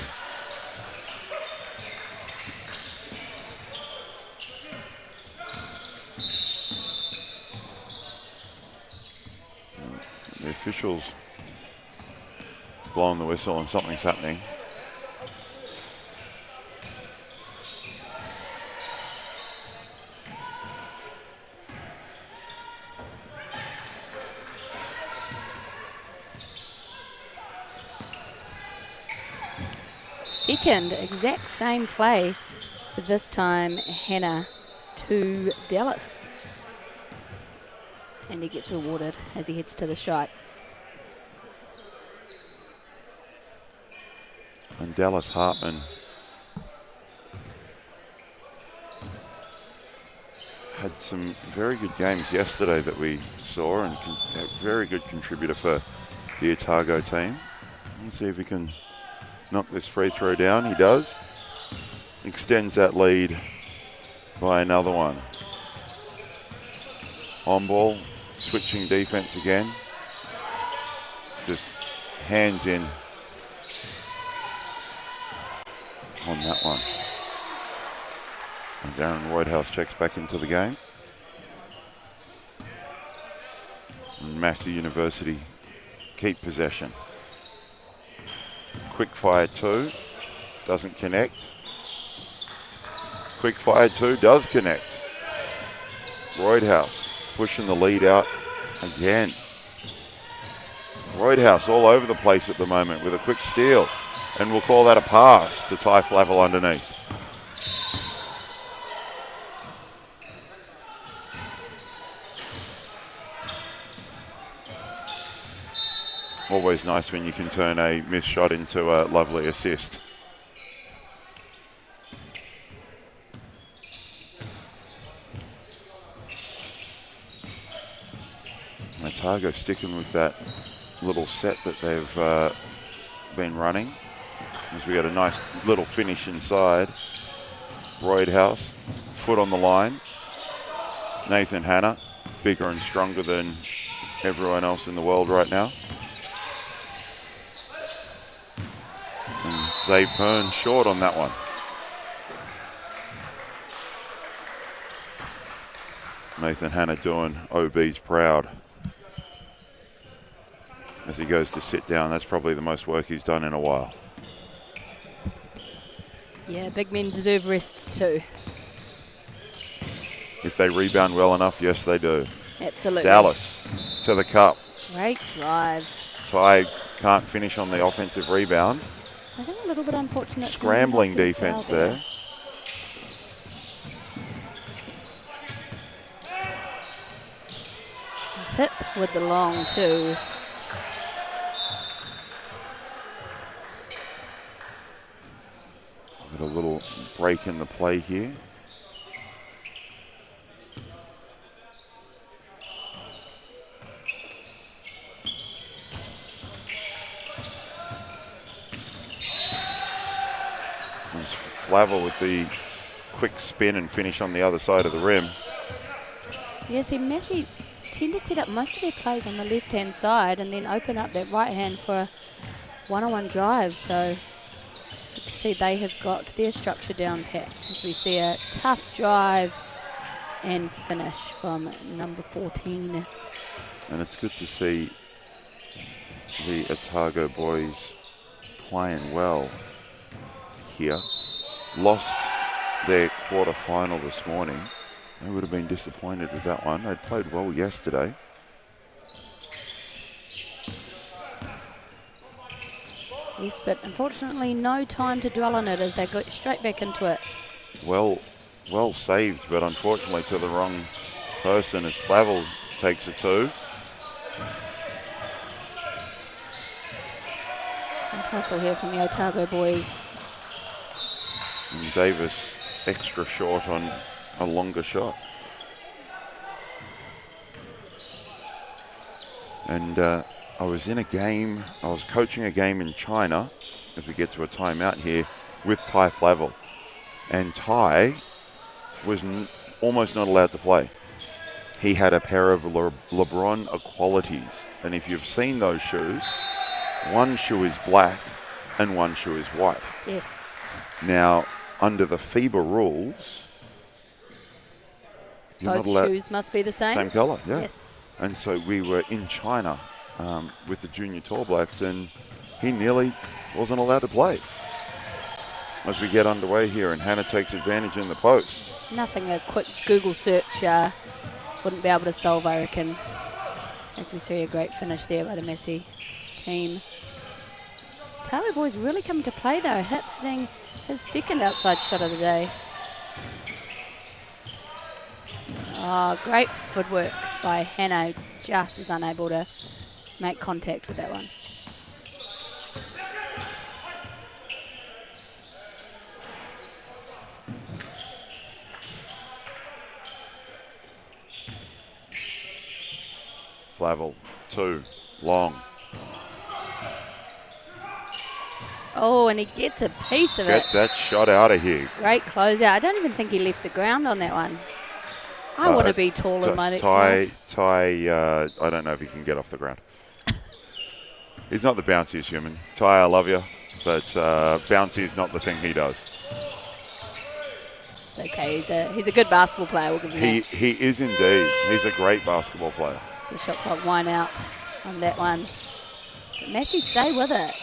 The officials blowing the whistle and something's happening. Second exact same play, but this time Hannah to Dallas. And he gets rewarded as he heads to the shot. And Dallas Hartman had some very good games yesterday that we saw, and a very good contributor for the Otago team. Let's see if he can knock this free throw down. He does. Extends that lead by another one. On ball, switching defense again. Just hands in on that one. As Aaron Roydhouse checks back into the game. And Massey University keep possession. Quick fire 2, doesn't connect. Quick fire 2 does connect. Roydhouse pushing the lead out again. Roydhouse all over the place at the moment with a quick steal. And we'll call that a pass to Ty Flavel underneath. Always nice when you can turn a missed shot into a lovely assist. Otago sticking with that little set that they've been running. As we got a nice little finish inside. Roydhouse, foot on the line. Nathan Hanna, bigger and stronger than everyone else in the world right now. And Zay Pern short on that one. Nathan Hanna doing OBs proud. As he goes to sit down, that's probably the most work he's done in a while. Yeah, big men deserve rests too. If they rebound well enough, yes they do. Absolutely. Dallas to the cup. Great drive. Ty can't finish on the offensive rebound. I think a little bit unfortunate. Scrambling defense there. Hip with the long two. Got a little break in the play here. Flavel with the quick spin and finish on the other side of the rim. Yeah, see, Massey tend to set up most of their plays on the left-hand side and then open up that right hand for a one-on-one drive. So good to see they have got their structure down pat as we see a tough drive and finish from number 14. And it's good to see the Otago boys playing well here. Lost their quarterfinal this morning. They would have been disappointed with that one. They played well yesterday. Yes, but unfortunately no time to dwell on it as they go straight back into it. Well saved, but unfortunately to the wrong person as Flavel takes a 2. And hustle here from the Otago boys. And Davis extra short on a longer shot. And I was in a game, I was coaching a game in China as we get to a timeout here with Ty Flavel. And Ty was almost not allowed to play. He had a pair of LeBron Equalities. And if you've seen those shoes, one shoe is black and one shoe is white. Yes. Now, under the FIBA rules, both shoes must be the same? Same colour, yeah. Yes. And so we were in China with the junior Tall Blacks, and he nearly wasn't allowed to play. As we get underway here, and Hannah takes advantage in the post. Nothing a quick Google search wouldn't be able to solve, I reckon. As we see a great finish there by the Massey team. Otago boys really coming to play though, hitting his second outside shot of the day. Oh, great footwork by Hannah, just as unable to make contact with that one. Flavel, 2, long. Oh, and he gets a piece of it. Get that shot out of here. Great closeout. I don't even think he left the ground on that one. I want to be taller in my next life. Ty, I don't know if he can get off the ground. He's not the bounciest human. Ty, I love you, but bouncy is not the thing he does. It's okay. He's a good basketball player. We'll give him that. He is indeed. He's a great basketball player. So shot clock wine out on that one. But Massey stay with it.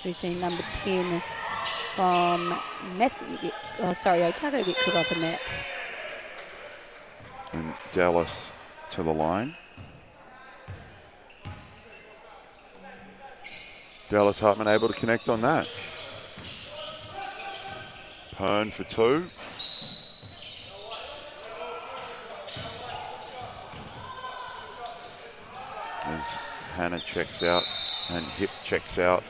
We see number 10 from Massey. Otago gets caught up in that. And Dallas to the line. Dallas Hartman able to connect on that. Pern for 2. As Hannah checks out and Hip checks out.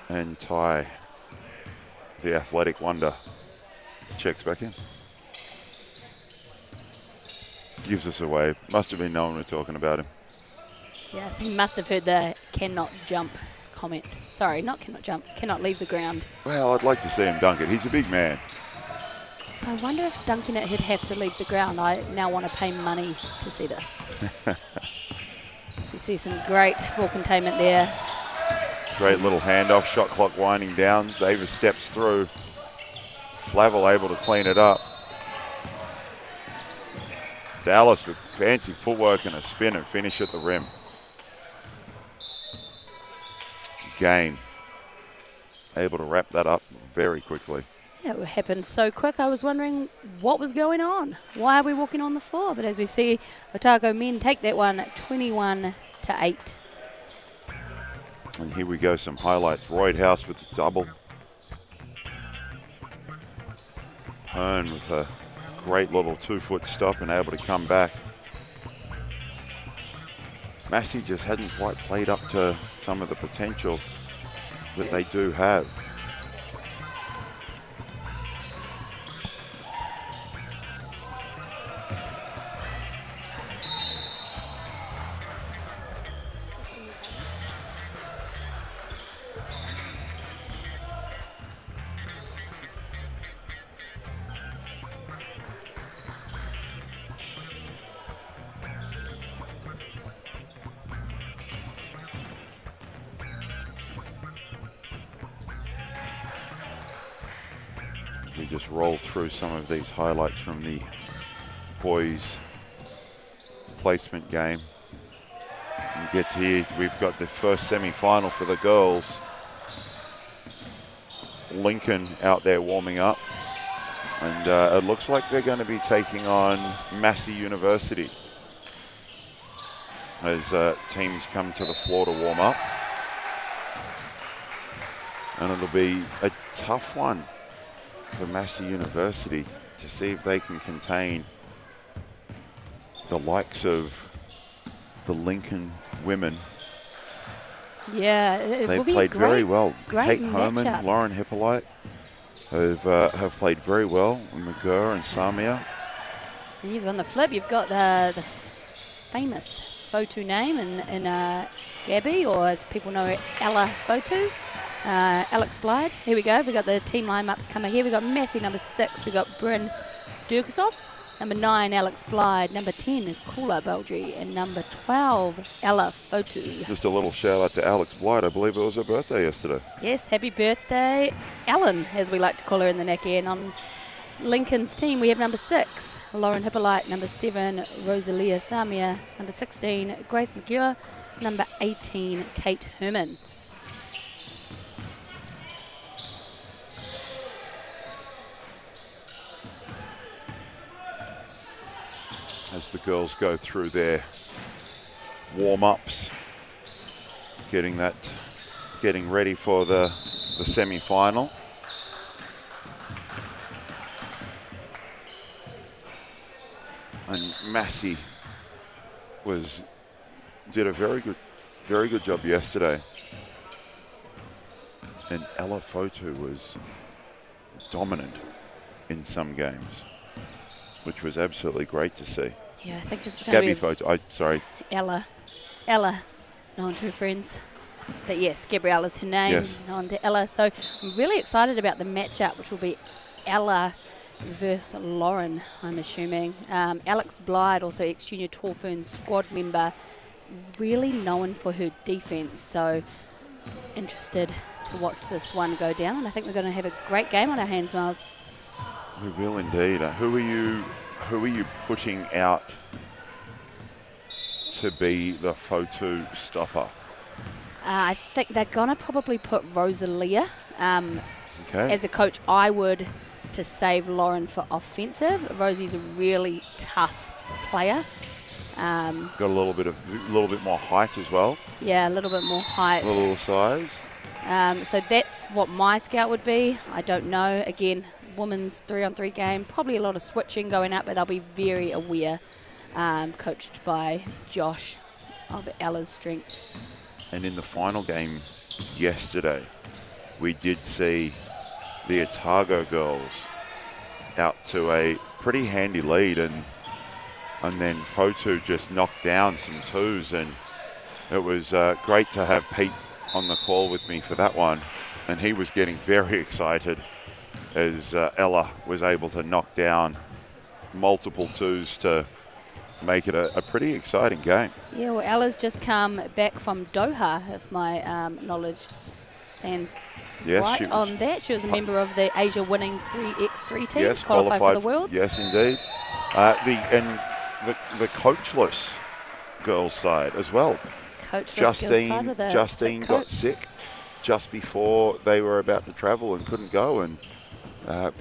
And Ty, the athletic wonder, checks back in. Gives us away. Must have been knowing we're talking about him. Yeah, he must have heard the cannot jump comment. Sorry, not cannot jump, cannot leave the ground. Well, I'd like to see him dunk it. He's a big man. So I wonder if dunking it, he'd have to leave the ground. I now want to pay money to see this. So you see some great ball containment there. Great little handoff, shot clock winding down. Davis steps through. Flavel able to clean it up. Dallas with fancy footwork and a spin and finish at the rim. Gain. Able to wrap that up very quickly. Yeah, it happened so quick. I was wondering what was going on. Why are we walking on the floor? But as we see, Otago men take that one 21-8. And here we go, some highlights. Roydhouse with the double. Pern with a great little 2-foot stop and able to come back. Massey just hadn't quite played up to some of the potential that they do have. We just roll through some of these highlights from the boys' placement game. And get here, we've got the first semi-final for the girls. Lincoln out there warming up. And it looks like they're going to be taking on Massey University as teams come to the floor to warm up. And it'll be a tough one for Massey University to see if they can contain the likes of the Lincoln women. Yeah, it They've will be played very well. Great Kate Herman, matchup. Lauren Hippolyte have played very well. McGurr and Samia. And you've on the flip, you've got the famous Fotu name in Gabby, or as people know, Ella Fotu. Alex Blyde. Here we go. We've got the team lineups coming here. We've got Massey, number 6. We've got Bryn Durkasov. Number 9, Alex Blyde. Number 10, Kula Baldry. And number 12, Ella Fotu. Just a little shout out to Alex Blyde. I believe it was her birthday yesterday. Yes, happy birthday, Ellen, as we like to call her in the Naki. And on Lincoln's team, we have number 6, Lauren Hippolyte. Number 7, Rosalia Samia. Number 16, Grace McGurr. Number 18, Kate Herman. As the girls go through their warm-ups, getting ready for the semi-final. And Massey did a very good job yesterday. And Ella Fotu was dominant in some games, which was absolutely great to see. Yeah, I think it's Gabby Fotu. Sorry. Ella, known to her friends. But yes, Gabriella's her name, Yes. known to Ella. So I'm really excited about the matchup, which will be Ella versus Lauren, I'm assuming. Alex Blyde, also ex-junior Torfern squad member, really known for her defence. So interested to watch this one go down. And I think we're going to have a great game on our hands, Miles. We will indeed. Who are you putting out to be the Fotu stopper? I think they're going to probably put Rosalia. Okay. As a coach, I would to save Lauren for offensive. Rosie's a really tough player. Got a little bit more height as well. Yeah, a little bit more height. A little size. So that's what my scout would be. I don't know. Again, women's 3-on-3 game, probably a lot of switching going up, but I'll be very aware, coached by Josh, of Ella's strengths. And in the final game yesterday, we did see the Otago girls out to a pretty handy lead, and then Fotu just knocked down some twos, and it was great to have Pete on the call with me for that one, and he was getting very excited as Ella was able to knock down multiple twos to make it a pretty exciting game. Yeah, well, Ella's just come back from Doha, if my knowledge stands right on that. She was a member of the Asia Winnings 3x3 team, yes, qualified for the Worlds. Yes, indeed. The coachless girls side as well. Justine got sick just before they were about to travel and couldn't go, and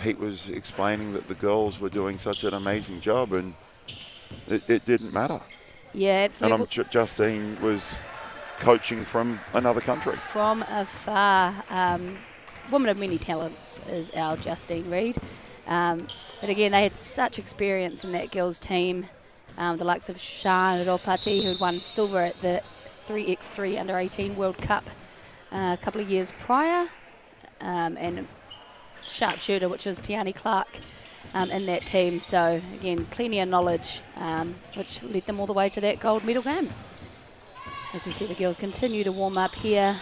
Pete was explaining that the girls were doing such an amazing job, and it didn't matter. Yeah, absolutely. And Justine was coaching from another country. From afar. Woman of many talents is our Justine Reid. But again, they had such experience in that girls' team. The likes of Sian Ropati, who had won silver at the 3x3 Under-18 World Cup a couple of years prior. And sharpshooter, which was Tiani Clark, in that team. So, again, plenty of knowledge, which led them all the way to that gold medal game. As we see the girls continue to warm up here.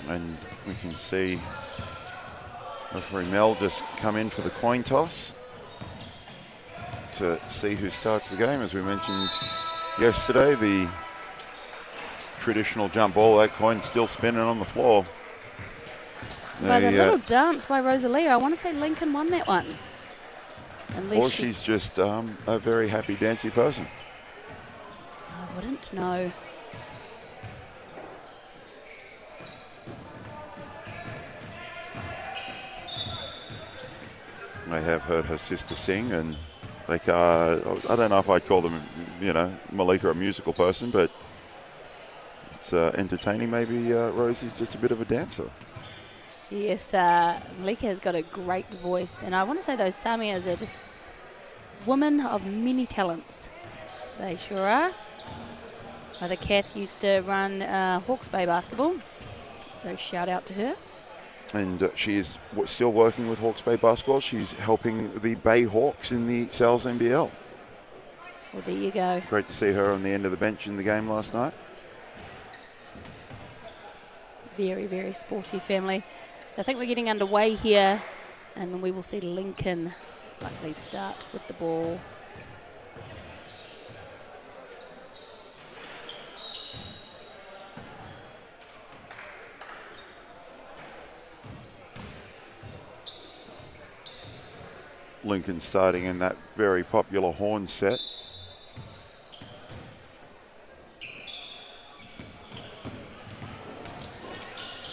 And we can see referee Mel just come in for the coin toss to see who starts the game. As we mentioned yesterday, the traditional jump ball, that coin still spinning on the floor. By the little dance by Rosalia, I want to say Lincoln won that one. Or she's just a very happy dancey person. I wouldn't know. I have heard her sister sing, and like I don't know if I'd call them, you know, Malika a musical person, but it's entertaining. Maybe Rosie's just a bit of a dancer. Yes, Malika has got a great voice, and I want to say those Samias are just women of many talents. They sure are. Mother Kath used to run Hawke's Bay basketball, so shout out to her. And she is still working with Hawke's Bay basketball. She's helping the Bay Hawks in the Sal's NBL. Well, there you go. Great to see her on the end of the bench in the game last night. Very, very sporty family. So I think we're getting underway here, and we will see Lincoln likely start with the ball. Lincoln starting in that very popular horn set.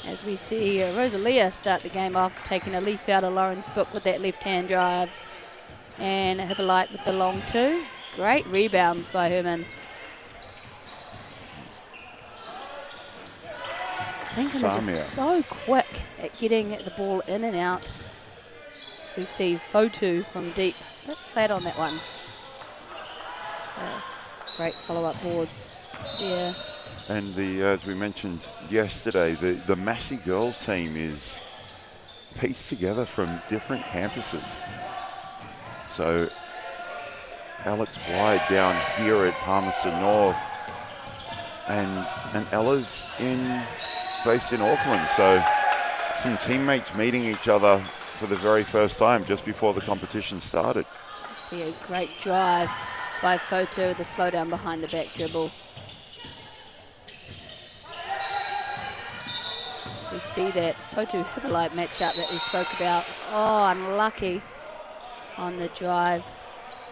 As we see Rosalia start the game off, taking a leaf out of Lauren's book with that left-hand drive. And Hippolyte with the long two. Great rebounds by Herman. Lincoln are just so quick at getting the ball in and out. We see Fotu from deep. A bit flat on that one. Great follow-up boards. Yeah. And as we mentioned yesterday, the Massey girls team is pieced together from different campuses. So Alex Blyde down here at Palmerston North, and Ella's based in Auckland. So some teammates meeting each other for the very first time just before the competition started. See a great drive by Fotu with the slow down behind the back dribble. So we see that Fotu Hippolyte matchup that we spoke about. Oh, unlucky on the drive.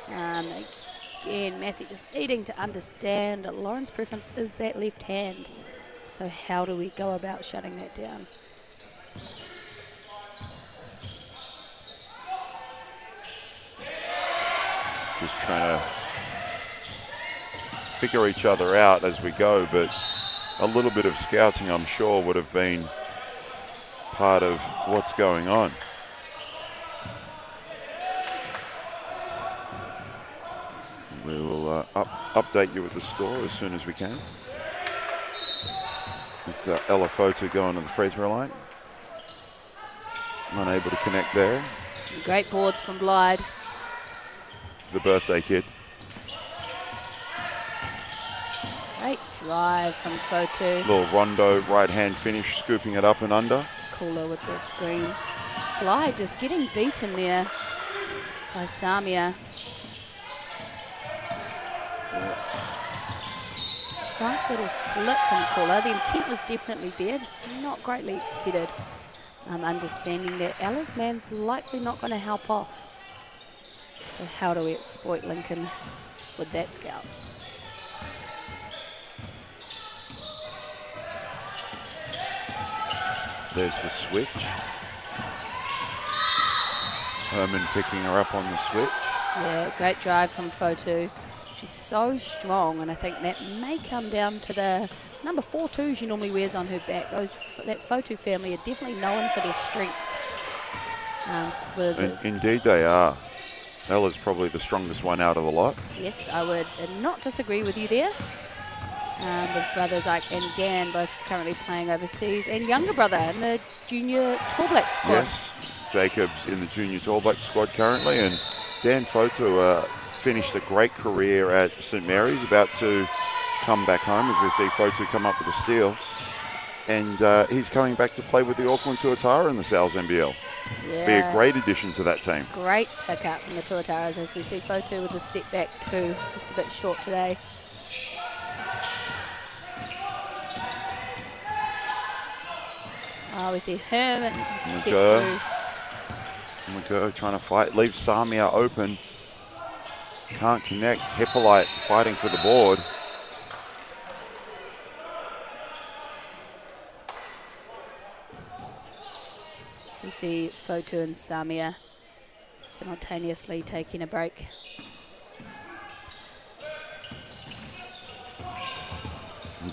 Again, Massey just needing to understand that Lauren's preference is that left hand. So how do we go about shutting that down? Just trying to figure each other out as we go, but a little bit of scouting, I'm sure, would have been part of what's going on. We will update you with the score as soon as we can. With Ella Fotu going to the free throw line. Unable to connect there. Great boards from Blyde. The birthday kid. Great drive from Fotu. Little rondo right hand finish, scooping it up and under. Cooler with the screen. Blyde just getting beaten there by Samia. Nice little slip from Cooler. The intent was definitely there, just not greatly executed. Understanding that Ella's man's likely not going to help off. So how do we exploit Lincoln with that scout? There's the switch. Herman picking her up on the switch. Yeah, great drive from Fotu. She's so strong, and I think that may come down to the number 4 she normally wears on her back. That Fotu family are definitely known for their strength. Indeed they are. Ella's probably the strongest one out of the lot. Yes, I would not disagree with you there. With brothers Ike and Jan both currently playing overseas, and younger brother in the junior Tall Black squad. Yes, Jacob's in the junior Tall Black squad currently, and Dan Fotu finished a great career at St Mary's, about to come back home as we see Fotu come up with a steal. and he's coming back to play with the Auckland Tuatara in the Sal's NBL. Yeah. Be a great addition to that team. Great pickup from the Tuataras as we see Fotu with the step back too, just a bit short today. Oh, we see Herman step through. McGurr trying to fight, leaves Samia open. Can't connect. Hippolyte fighting for the board. We see Fotu and Samia simultaneously taking a break.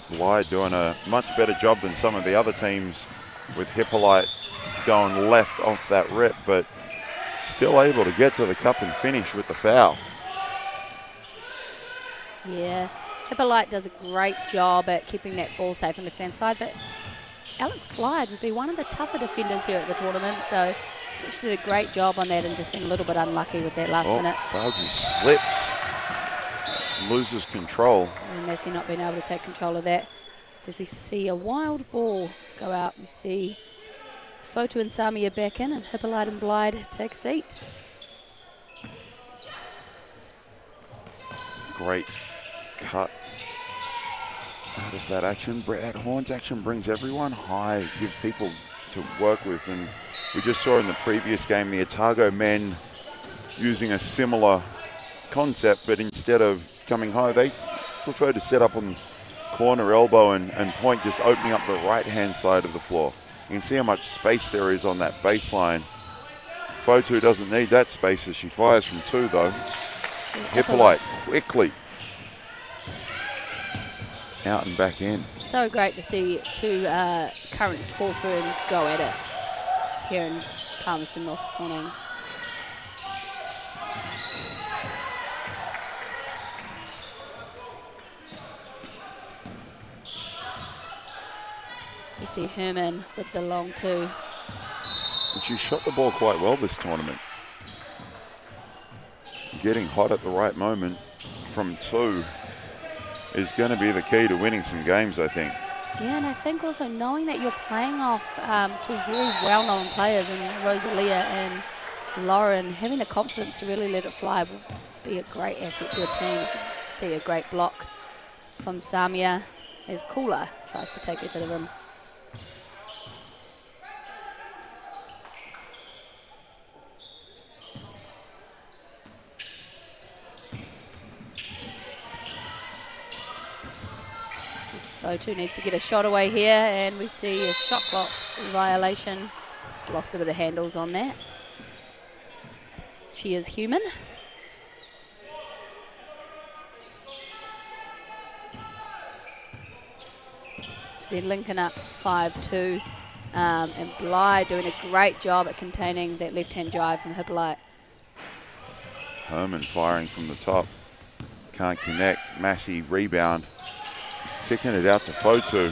Blyde doing a much better job than some of the other teams, with Hippolyte going left off that rip, but still able to get to the cup and finish with the foul. Yeah, Hippolyte does a great job at keeping that ball safe on the left-hand side, but Alex Blyde would be one of the tougher defenders here at the tournament, so she did a great job on that and just been a little bit unlucky with that last minute. Bowden slips, loses control. And Massey not being able to take control of that, as we see a wild ball go out. We see Fotu and Samia back in, and Hippolyte and Blyde take a seat. Great cut out of that action. Brad Horn's action brings everyone high, gives people to work with, and we just saw in the previous game the Otago men using a similar concept, but instead of coming high, they prefer to set up on corner elbow and point, just opening up the right-hand side of the floor. You can see how much space there is on that baseline. Fotu doesn't need that space as she fires from two, though. Hippolyte quickly out and back in. So great to see two current tall ferns go at it here in Palmerston North this morning. You see Herman with the long two. And she shot the ball quite well this tournament. Getting hot at the right moment from two is going to be the key to winning some games, I think. Yeah, and I think also knowing that you're playing off two very well-known players in Rosalia and Lauren, having the confidence to really let it fly will be a great asset to your team. See a great block from Samia as Kula tries to take it to the rim. Fotu needs to get a shot away here, and we see a shot clock violation. Just lost a bit of handles on that. She is human. They're linking up 5-2, and Blyde doing a great job at containing that left-hand drive from Hippolyte. Herman firing from the top. Can't connect. Massey rebound. Kicking it out to Fotu.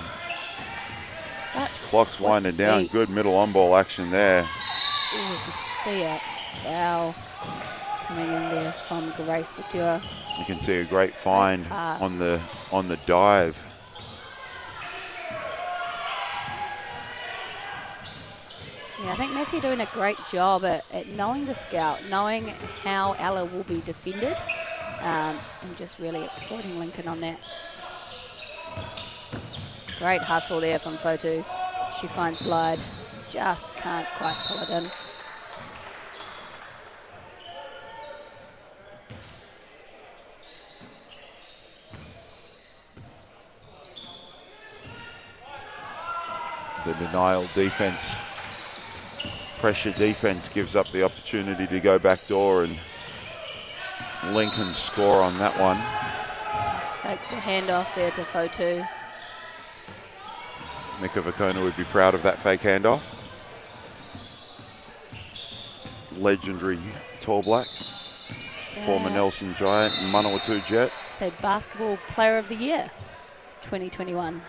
Clock's winding down. Good middle on-ball action there. Ooh, as we see it. Foul coming in there from Grace Lecure. You can see a great find on the dive. Yeah, I think Massey doing a great job at knowing the scout, knowing how Ella will be defended, and just really exploiting Lincoln on that. Great hustle there from Fotu. She finds Blyde, just can't quite pull it in. The denial defense, pressure defense gives up the opportunity to go backdoor, and Lincoln score on that one. Fakes a handoff there to Fotu. Mika Vakona would be proud of that fake handoff. Legendary Tall Black, former Nelson Giant and Manawatu Jet. So Basketball Player of the Year 2021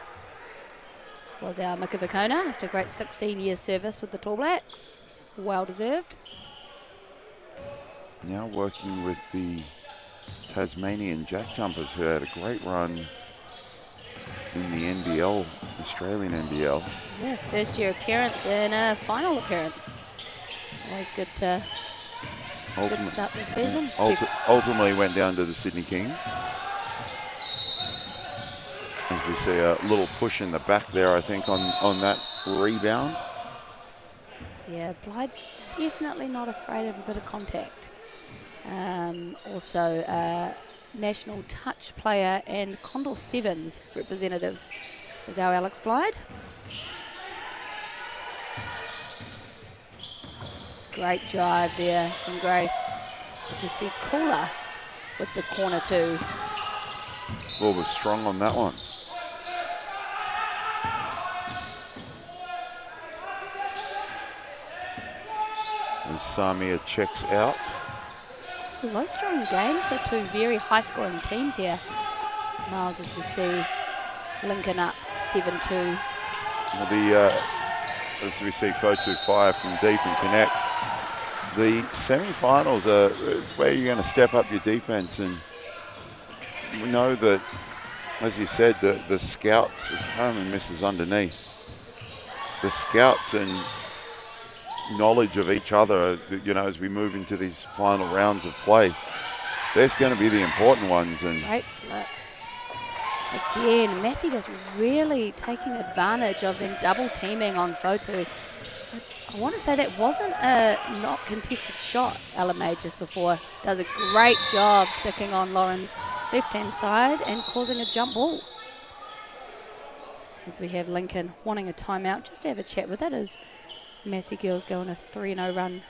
was our Mika Vakona after a great 16-year service with the Tall Blacks. Well deserved. Now working with the Tasmanian Jack Jumpers, who had a great run in the NBL, Australian NBL. Yeah, first year appearance and a final appearance. Always good to good start to the season. Ultimately went down to the Sydney Kings. As we see a little push in the back there, I think, on that rebound. Yeah, Blythe's definitely not afraid of a bit of contact. Also, national touch player and Condor Sevens representative is our Alex Blythe. Great drive there from Grace. As we see Cooler with the corner too. Ball was strong on that one. And Samia checks out. Low-scoring game for two very high-scoring teams here. Miles, as we see, Lincoln up 7-2. As we see Fotu fire from deep and connect. The semi-finals are where you're going to step up your defense, and we know that, as you said, the scouts, as Harman misses underneath, the scouts and knowledge of each other, you know, as we move into these final rounds of play, there's going to be the important ones. And great slip. Again, Massey just really taking advantage of them double teaming on Fotu. I want to say that wasn't a not contested shot. LMA just before does a great job sticking on Lauren's left-hand side and causing a jump ball. As we have Lincoln wanting a timeout, just to have a chat with it as Massey girls go on a 3-0 run.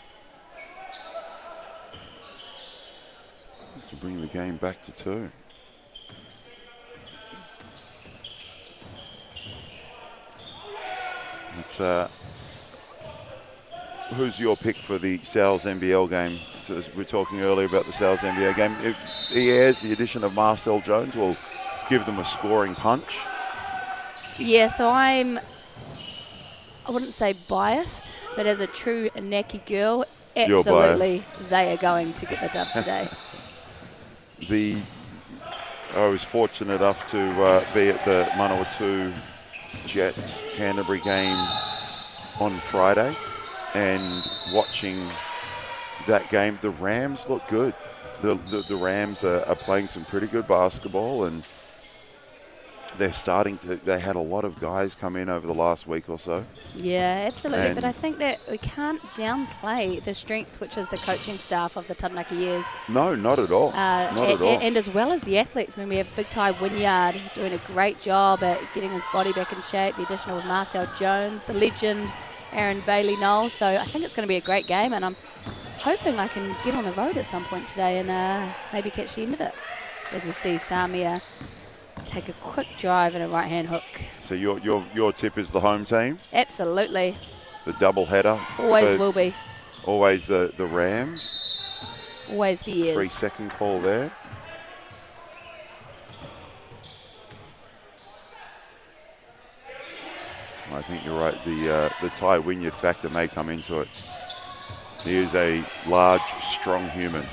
To bring the game back to 2. It's, who's your pick for the Sal's NBL game? So as we were talking earlier about the Sal's NBL game, the addition of Marcel Jones will give them a scoring punch. Yeah, so I wouldn't say biased, but as a true Naki girl, absolutely they are going to get the dub today. I was fortunate enough to be at the Manawatu Jets Canterbury game on Friday, and watching that game, the Rams look good. The Rams are playing some pretty good basketball, and they're starting to. They had a lot of guys come in over the last week or so. Yeah, absolutely. But I think that we can't downplay the strength, which is the coaching staff of the Taranaki years. No, not at all. Not at all. And as well as the athletes. I mean, we have Big Ty Wynyard doing a great job at getting his body back in shape. The addition of Marcel Jones, the legend Aaron Bailey-Knowles. So I think it's going to be a great game, and I'm hoping I can get on the road at some point today and maybe catch the end of it. As we see Samia take a quick drive and a right-hand hook. So your tip is the home team? Absolutely. The double header? Always will be. Always the Rams? Always the Ears. 3-second call there. I think you're right. The Ty Wynyard factor may come into it. He is a large, strong human.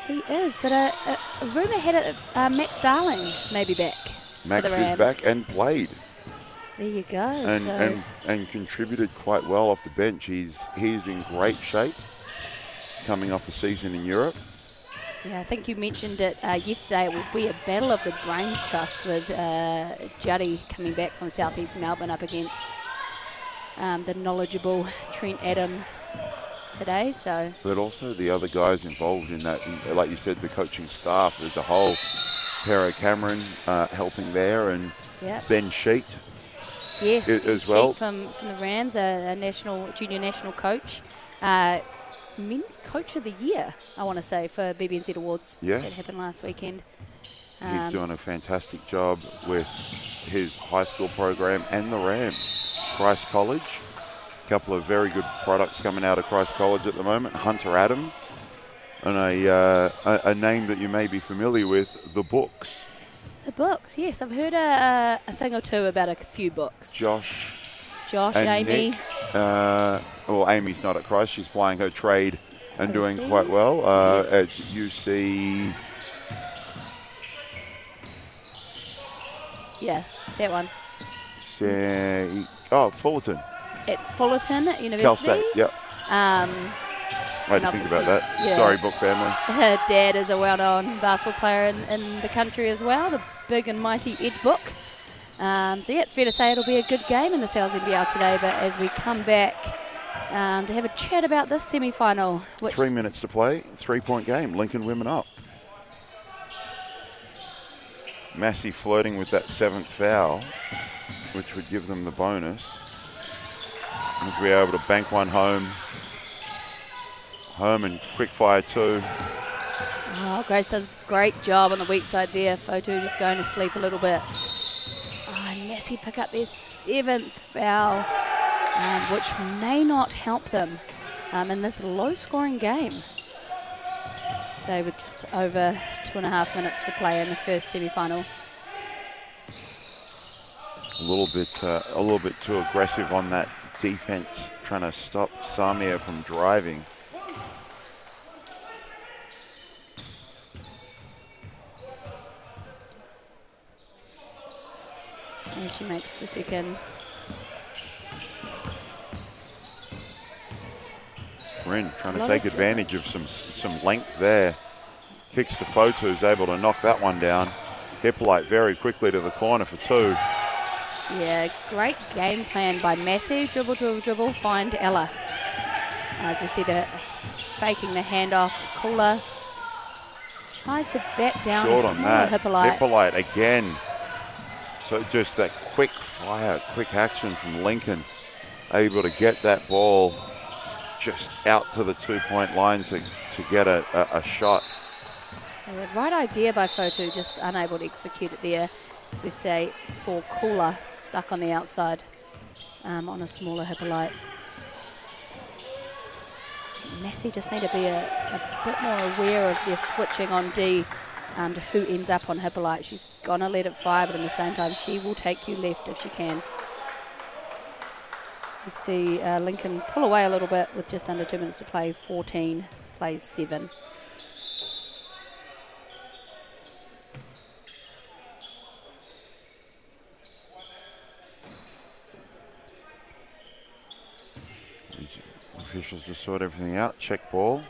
He is, but a rumour had it Max Darling may be back. Max is back and played. There you go. And contributed quite well off the bench. He's in great shape coming off a season in Europe. Yeah, I think you mentioned it yesterday. It will be a battle of the Brains Trust with Juddy coming back from Southeast Melbourne up against the knowledgeable Trent Adam today. So, but also the other guys involved in that, like you said, the coaching staff as a whole. Pero Cameron helping there, and Ben Sheet. Yes, as well from the Rams, a junior national coach. Men's Coach of the Year, I want to say, for BBNZ Awards. Yes. That happened last weekend. He's doing a fantastic job with his high school program and the Rams. Christ College, a couple of very good products coming out of Christ College at the moment. Hunter Adam, and a name that you may be familiar with, The Books. The Books, yes. I've heard a thing or two about a few books. Josh, Amy. Nick, well, Amy's not at Christ. She's flying her trade and doing quite well at UC. Yeah. That one. Fullerton. It's Fullerton University. Cal State, yep. And I had to think about that. yeah. Sorry, Book family. Her dad is a well-known basketball player in the country as well, the big and mighty Ed Book. So yeah, it's fair to say it'll be a good game in the Sales NBL today, but as we come back to have a chat about this semi-final. 3 minutes to play, 3-point game, Lincoln women up. Massey flirting with that 7th foul, which would give them the bonus. If we're able to bank one home and quick fire 2. Oh, Grace does a great job on the weak side there. Fotu just going to sleep a little bit. And Massey pick up their 7th foul, which may not help them in this low-scoring game. They were just over 2.5 minutes to play in the first semi-final. A little bit too aggressive on that defense, trying to stop Samia from driving. And she makes the second. Rin trying to take advantage of some length there. Kicks to Fotu, who's able to knock that one down. Hippolyte very quickly to the corner for 2. Yeah, great game plan by Massey. Dribble, dribble, dribble, find Ella. As we see the faking the handoff. Kula tries to bat down Short on that. Hippolyte. Hippolyte again. So just that quick fire, quick action from Lincoln. Able to get that ball just out to the 2-point line to get a shot. Yeah, right idea by Fotu, just unable to execute it there. As we saw Kula suck on the outside on a smaller Hippolyte. Massey just need to be a bit more aware of their switching on D and who ends up on Hippolyte. She's going to let it fire, but at the same time, she will take you left if she can. You see Lincoln pull away a little bit with just under 2 minutes to play. 14 plays 7. Officials just sort everything out. Check ball.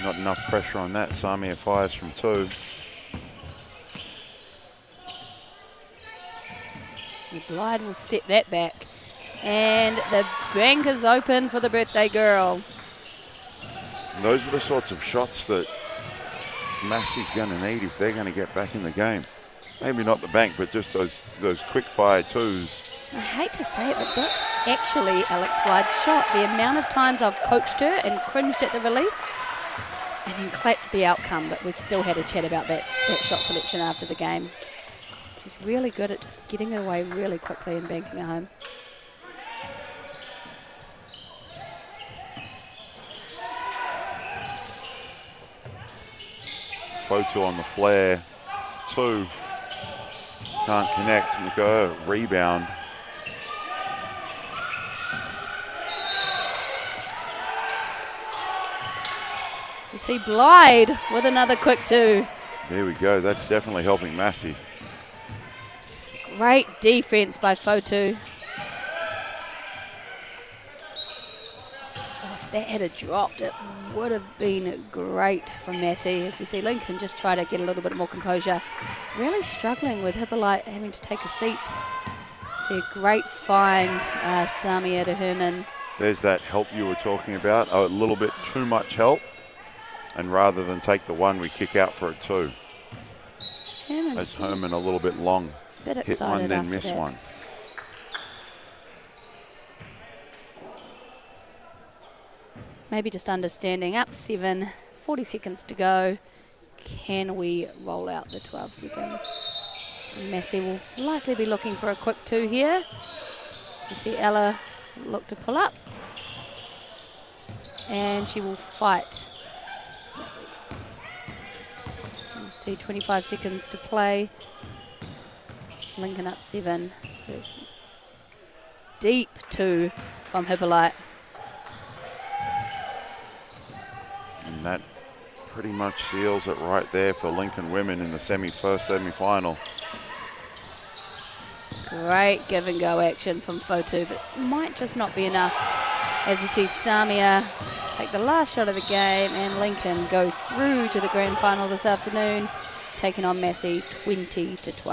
Not enough pressure on that. Samia fires from 2. Blyde will step that back. And the bank is open for the birthday girl. And those are the sorts of shots that Massey's going to need if they're going to get back in the game. Maybe not the bank, but just those quick fire 2s. I hate to say it, but that's actually Alex Blyde's shot. The amount of times I've coached her and cringed at the release and then clapped the outcome, but we've still had a chat about that shot selection after the game. She's really good at just getting it away really quickly and banking it home. Photo on the flare. 2. Can't connect. Go rebound. So you see Blyde with another quick 2. There we go. That's definitely helping Massey. Great defense by Fotu. If that had dropped, it would have been great for Massey. As we see Lincoln just try to get a little bit more composure. Really struggling with Hippolyte having to take a seat. See a great find, Samia to Herman. There's that help you were talking about. A little bit too much help. And rather than take the 1, we kick out for a 2. As Herman a little bit long. Hit one, then miss one. Maybe just understanding up 7, 40 seconds to go. Can we roll out the 12 seconds? Massey will likely be looking for a quick 2 here. You see Ella look to pull up. And she will fight. You see 25 seconds to play. Lincoln up 7. Deep 2 from Hippolyte. And that pretty much seals it right there for Lincoln women in the first semi-final. Great give and go action from Fotu, but might just not be enough. As we see Samia take the last shot of the game and Lincoln go through to the grand final this afternoon, taking on Massey 20-12.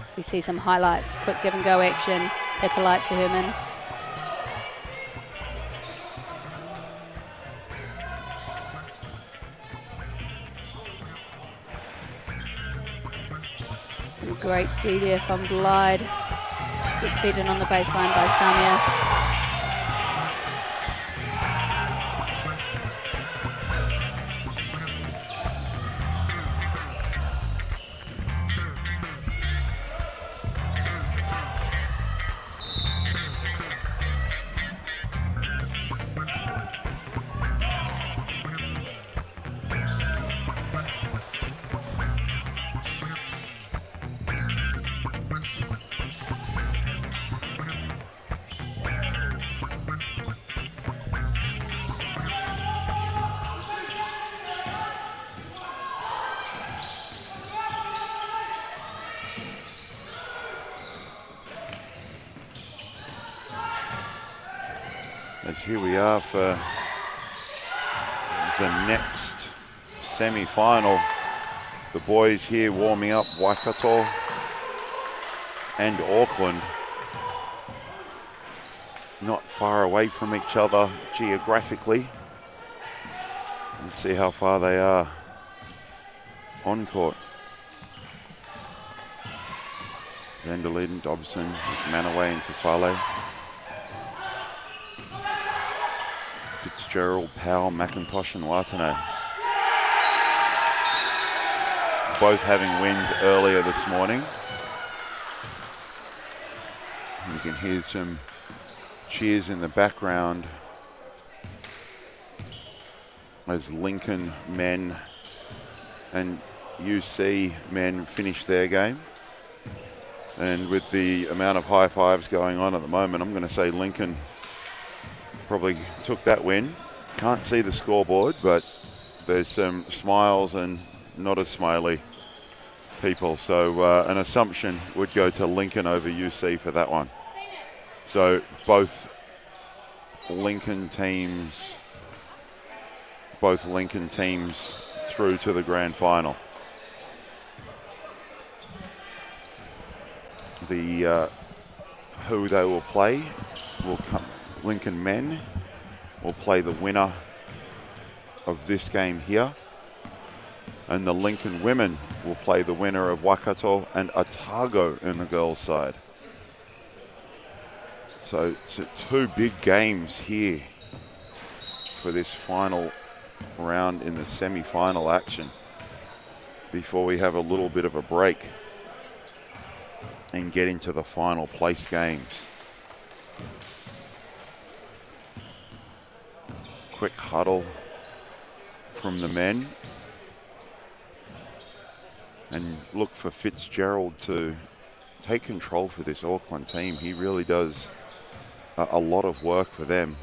So we see some highlights, quick give and go action, Pepperlight to Herman. Some great D there from Glide. She gets beaten on the baseline by Samia. As here we are for the next semi-final. The boys here warming up Waikato and Auckland. Not far away from each other geographically. Let's see how far they are on court. Vanderleden, Dobson, Manaway and Tufale. Fitzgerald, Powell, McIntosh and Watanabe. Both having wins earlier this morning. You can hear some cheers in the background as Lincoln men and UC men finish their game. And with the amount of high fives going on at the moment, I'm going to say Lincoln probably took that win. Can't see the scoreboard, but there's some smiles and not as smiley people. So an assumption would go to Lincoln over UC for that one. So both Lincoln teams through to the grand final. The who they will play will come. Lincoln men will play the winner of this game here, and the Lincoln women will play the winner of Waikato and Otago in the girls' side. So two big games here for this final round in the semi-final action before we have a little bit of a break and get into the final place games. Quick huddle from the men, and look for Fitzgerald to take control for this Auckland team. He really does a lot of work for them,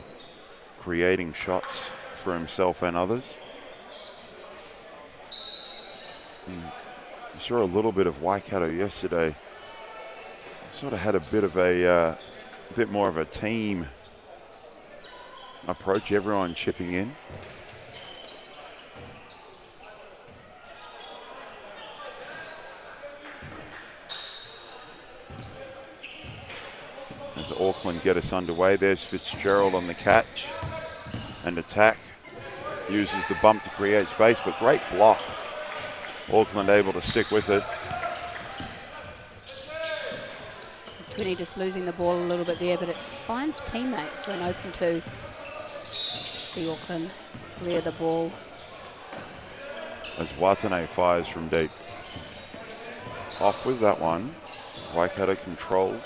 creating shots for himself and others. I saw a little bit of Waikato yesterday. Sort of had a bit of a bit more of a team approach, everyone chipping in. As Auckland get us underway, there's Fitzgerald on the catch and attack. Uses the bump to create space, but great block. Auckland able to stick with it. Twinny just losing the ball a little bit there, but it finds teammate for an open two. See Auckland clear the ball. As Watanabe fires from deep. Off with that one. Waikato controls.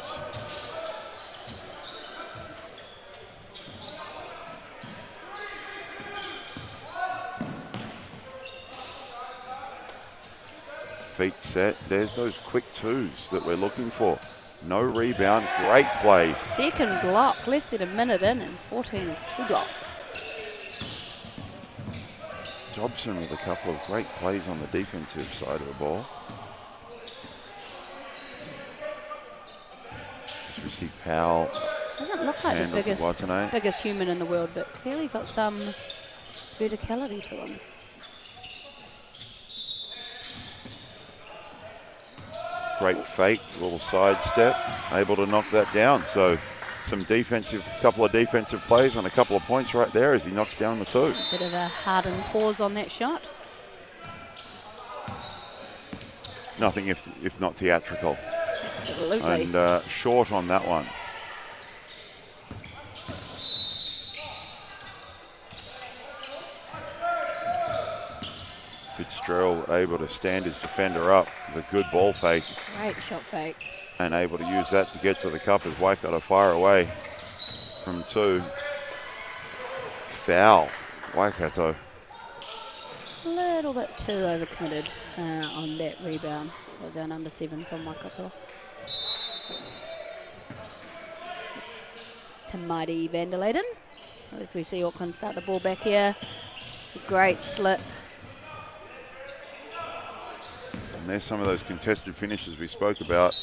Feet set. There's those quick twos that we're looking for. No rebound, great play. Second block, less than a minute in, and 14 is 2 blocks. Dobson with a couple of great plays on the defensive side of the ball. As we see Powell. Doesn't look like the biggest human in the world, but clearly got some verticality to him. Great fake, little side step, able to knock that down. So couple of defensive plays on a couple of points right there as he knocks down the 2. Bit of a hardened pause on that shot. Nothing if not theatrical. Absolutely. And short on that one. Fitzgerald able to stand his defender up with a good ball fake. Great shot fake. And able to use that to get to the cup as Waikato fire away from 2. Foul, Waikato. A little bit too overcommitted on that rebound. We're down under 7 from Waikato. To Mighty van der Leyden. As we see Auckland start the ball back here. Great slip. And there's some of those contested finishes we spoke about.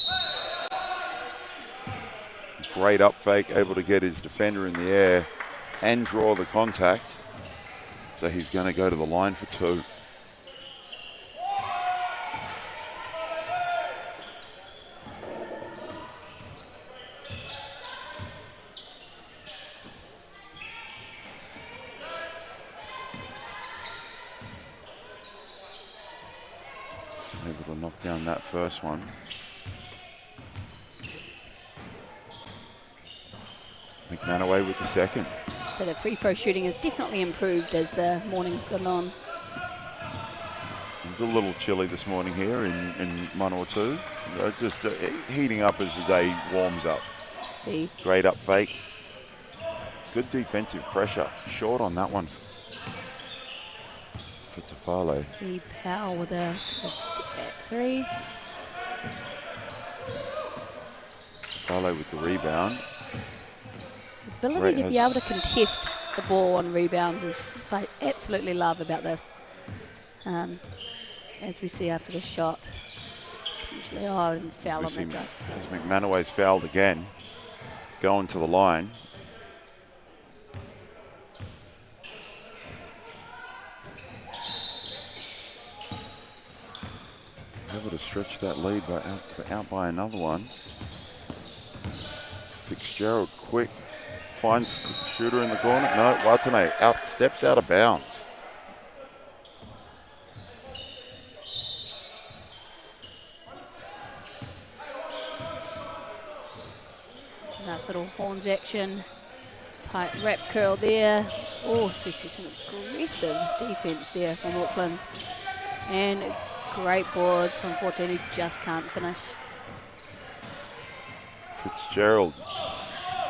Great up fake, able to get his defender in the air and draw the contact. So he's going to go to the line for 2. Able to knock down that first one. McManaway with the second. So the free throw shooting has definitely improved as the morning's gone on. It was a little chilly this morning here in Manawatu. Just heating up as the day warms up. See. Great up fake. Good defensive pressure. Short on that one for Tafale. The Powell with a step back 3. Tafale with the rebound. The ability to be able to contest the ball on rebounds is what I absolutely love about this. As we see after the shot. Oh, and foul on that guy. As McManaway's fouled again. Going to the line. Able to stretch that lead out by another one. Fitzgerald quick. Finds shooter in the corner. No, Watane steps out of bounds. Nice little horns action. Tight wrap curl there. Oh, we see some aggressive defense there from Auckland. And great boards from 14 who just can't finish. Fitzgerald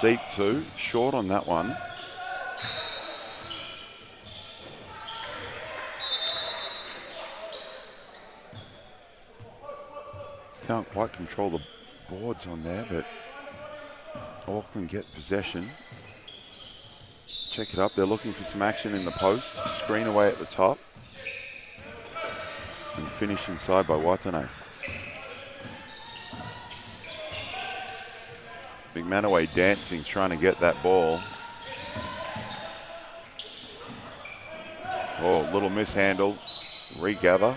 deep 2, short on that one. Can't quite control the boards on there, but Auckland get possession. Check it up, they're looking for some action in the post. Screen away at the top. And finish inside by Watane. McManaway dancing, trying to get that ball. Oh, little mishandle. Regather.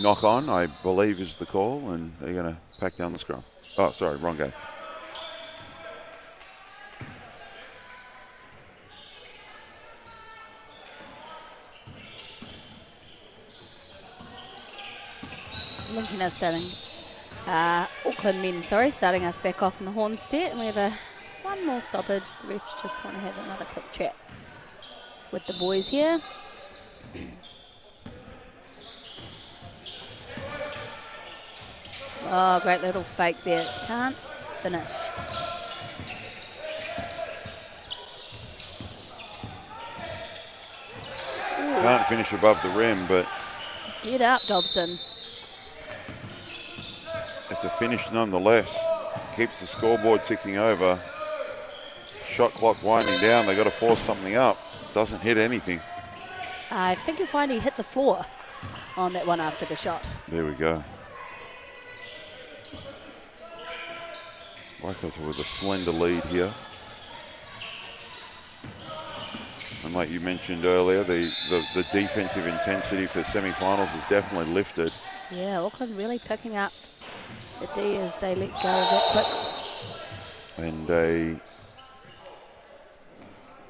Knock on, I believe, is the call, and they're going to pack down the scrum. Oh, sorry, wrong game. Lincoln are starting, Auckland men, starting us back off in the horn set, and we have one more stoppage. The refs just want to have another quick chat with the boys here. Oh, great little fake there. Can't finish. Ooh. Can't finish above the rim, but... Get up, Dobson. It's a finish nonetheless. Keeps the scoreboard ticking over. Shot clock winding down. They've got to force something up. doesn't hit anything. I think you'll find he hit the floor on that one after the shot. There we go. Waikato with a slender lead here. And like you mentioned earlier, the defensive intensity for semi-finals has definitely lifted. Yeah, Auckland really picking up the D as they let go that quick. And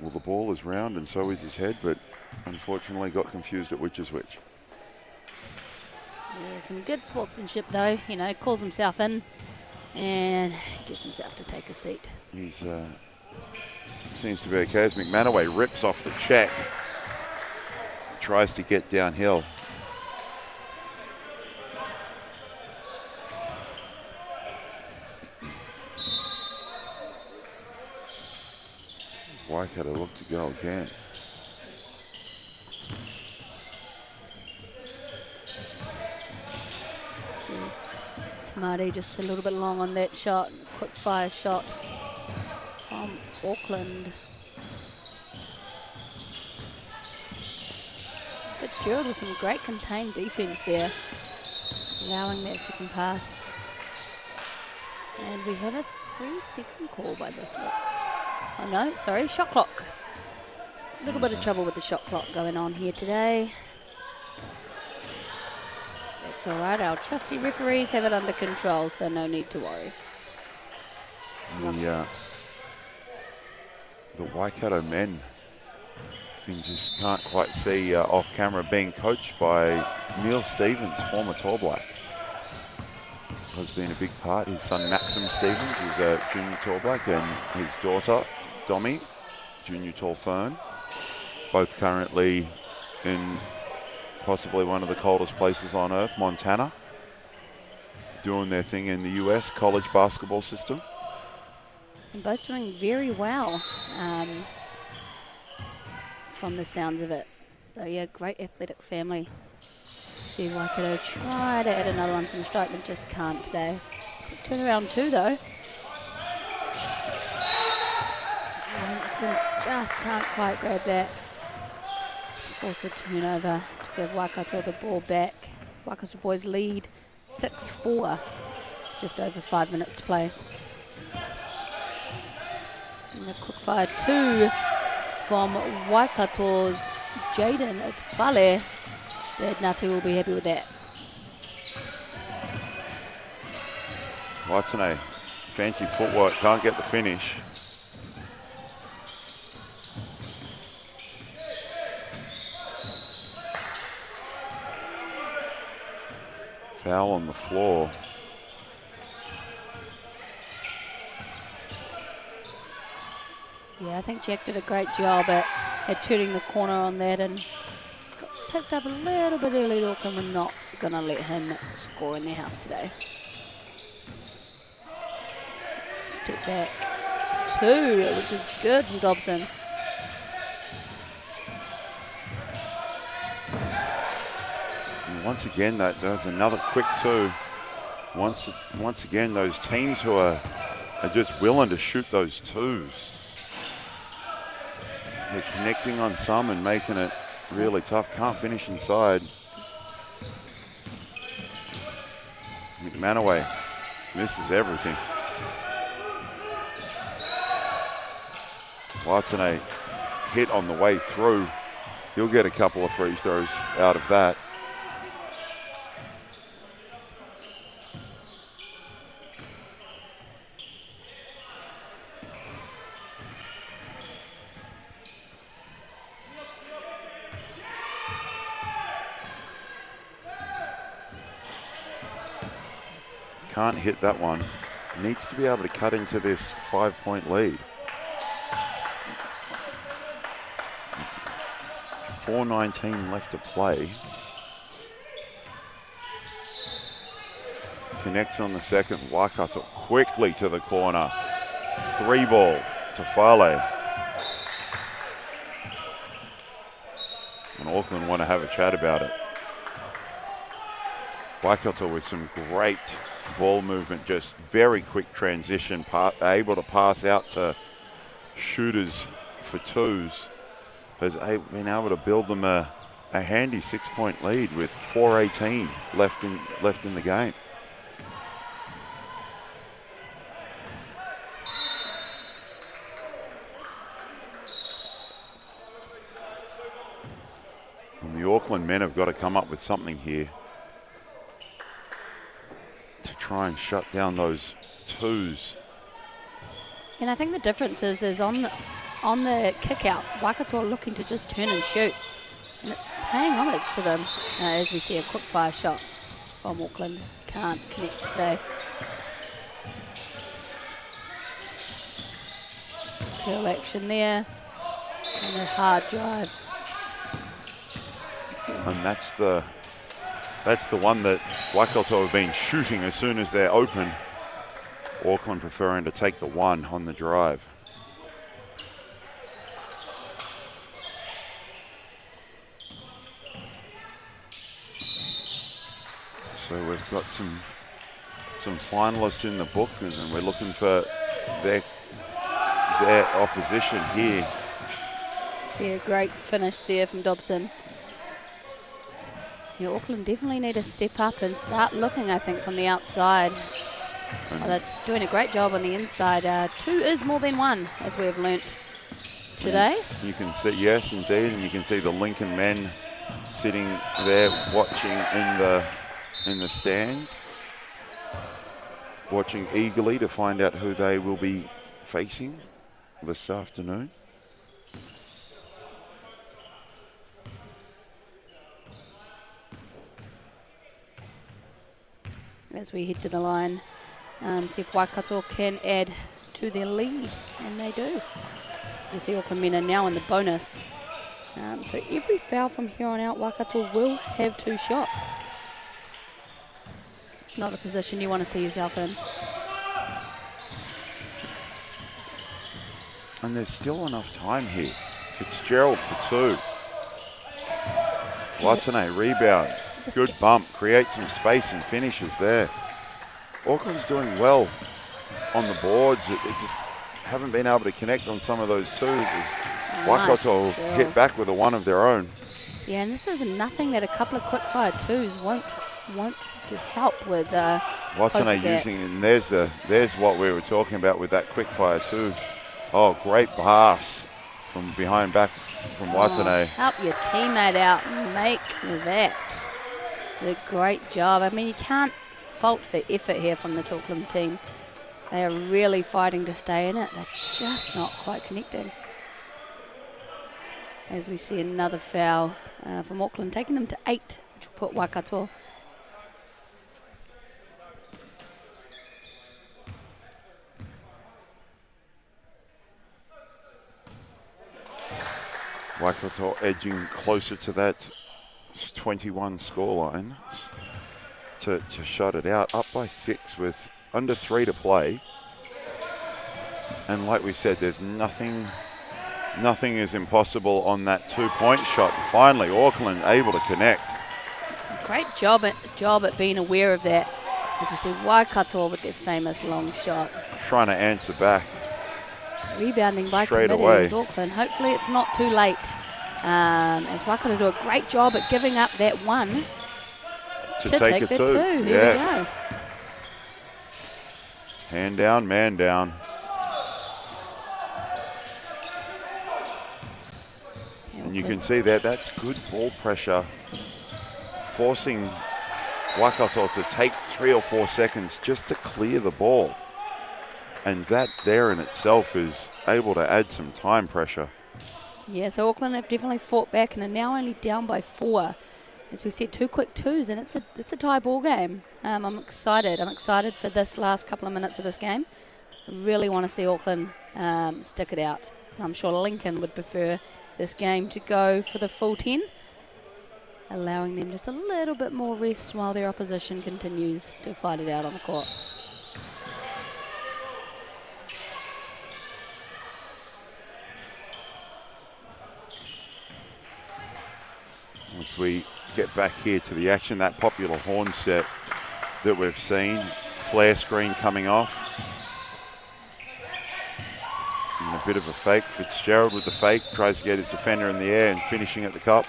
well, the ball is round and so is his head, but unfortunately got confused at which is which. Yeah, some good sportsmanship though, you know, calls himself in and gets himself to take a seat. He's seems to be okay as McManaway rips off the check, tries to get downhill. Waikato look to go again. Tamati just a little bit long on that shot, quick fire shot from Auckland. Fitzgerald with some great contained defense there, allowing that second pass. And we have a 3-second call by this looks. Oh no, sorry, shot clock. A little bit of trouble with the shot clock going on here today. That's all right, our trusty referees have it under control, so no need to worry. The Waikato men, you just can't quite see off camera, being coached by Neil Stevens, former Tall Black. Has been a big part. His son Maxim Stevens is a junior Tall Black, and his daughter Domi, junior Tall Fern, both currently in possibly one of the coldest places on earth, Montana, doing their thing in the US college basketball system. And both doing very well from the sounds of it. So yeah, great athletic family. See Waikato try to add another one from strike, but just can't today. Turn around two though. And just can't quite grab that. Force a turnover to give Waikato the ball back. Waikato boys lead 6-4, just over 5 minutes to play. And a quick fire two from Waikato's Jaden Tfale. Natu will be happy with that. Watson, fancy footwork, can't get the finish. Foul on the floor. Yeah, I think Jack did a great job at turning the corner on that, and just got picked up a little bit early. Auckland were not going to let him score in their house today. Step back two, which is good from Dobson. And once again, that was another quick two. Once again, those teams who are just willing to shoot those twos. They're connecting on some and making it really tough. Can't finish inside. McManaway misses everything. Watson hit on the way through. He'll get a couple of free throws out of that. Can't hit that one. Needs to be able to cut into this 5-point lead. 4:19 left to play. Connects on the second. Waikato quickly to the corner. 3-ball to Fale. And Auckland want to have a chat about it. Waikato with some great ball movement, just very quick transition, able to pass out to shooters for twos. has been able to build them a handy 6-point lead with 4:18 left in the game. And the Auckland men have got to come up with something here to try and shut down those twos. And I think the difference is on the kick out, Waikato are looking to just turn and shoot. And it's paying homage to them as we see a quick fire shot from Auckland. Can't connect today. Curl action there. And a hard drive. And that's the one that Waikato have been shooting as soon as they're open. Auckland preferring to take the one on the drive. So we've got some finalists in the book, and we're looking for their opposition here. See a great finish there from Dobson. Yeah, Auckland definitely need to step up and start looking, I think, from the outside. They're doing a great job on the inside. 2 is more than 1, as we have learnt today. You can see, yes, indeed, and you can see the Lincoln men sitting there watching in the stands, watching eagerly to find out who they will be facing this afternoon. As we head to the line, see if Waikato can add to their lead, and they do. You see Auckland men are now in the bonus. So every foul from here on out, Waikato will have 2 shots. Not a position you want to see yourself in. And there's still enough time here. Fitzgerald for 2. Watane rebound. Good bump. Creates some space and finishes there. Auckland's doing well on the boards. They just haven't been able to connect on some of those twos. Waikato hit back with a one of their own. Yeah, and this is nothing that a couple of quick fire twos won't help with. Watane using, and there's what we were talking about with that quick fire too. Oh, great pass from behind back from Watane. Help your teammate out and make that. A great job. I mean, you can't fault the effort here from this Auckland team. They are really fighting to stay in it. They're just not quite connecting. As we see another foul from Auckland, taking them to 8, which will put Waikato. Waikato edging closer to that 21 scoreline to shut it out. Up by 6 with under 3 to play. And like we said, there's nothing is impossible on that 2-point shot. Finally, Auckland able to connect. Great job at being aware of that. As we see Waikato with their famous long shot. Trying to answer back. Rebounding by straight committee away. is Auckland. Hopefully it's not too late. As Waikato do a great job at giving up that one to take the 2. Here we go. Hand down, man down. And you can see that's good ball pressure, forcing Waikato to take 3 or 4 seconds just to clear the ball. And that there in itself is able to add some time pressure. Yeah, so Auckland have definitely fought back and are now only down by 4. As we said, 2 quick twos, and it's a tie ball game. I'm excited. I'm excited for this last couple of minutes of this game. I really want to see Auckland stick it out. I'm sure Lincoln would prefer this game to go for the full 10, allowing them just a little bit more rest while their opposition continues to fight it out on the court. As we get back here to the action, that popular horn set that we've seen, flare screen coming off. And a bit of a fake. Fitzgerald with the fake, tries to get his defender in the air and finishing at the cup.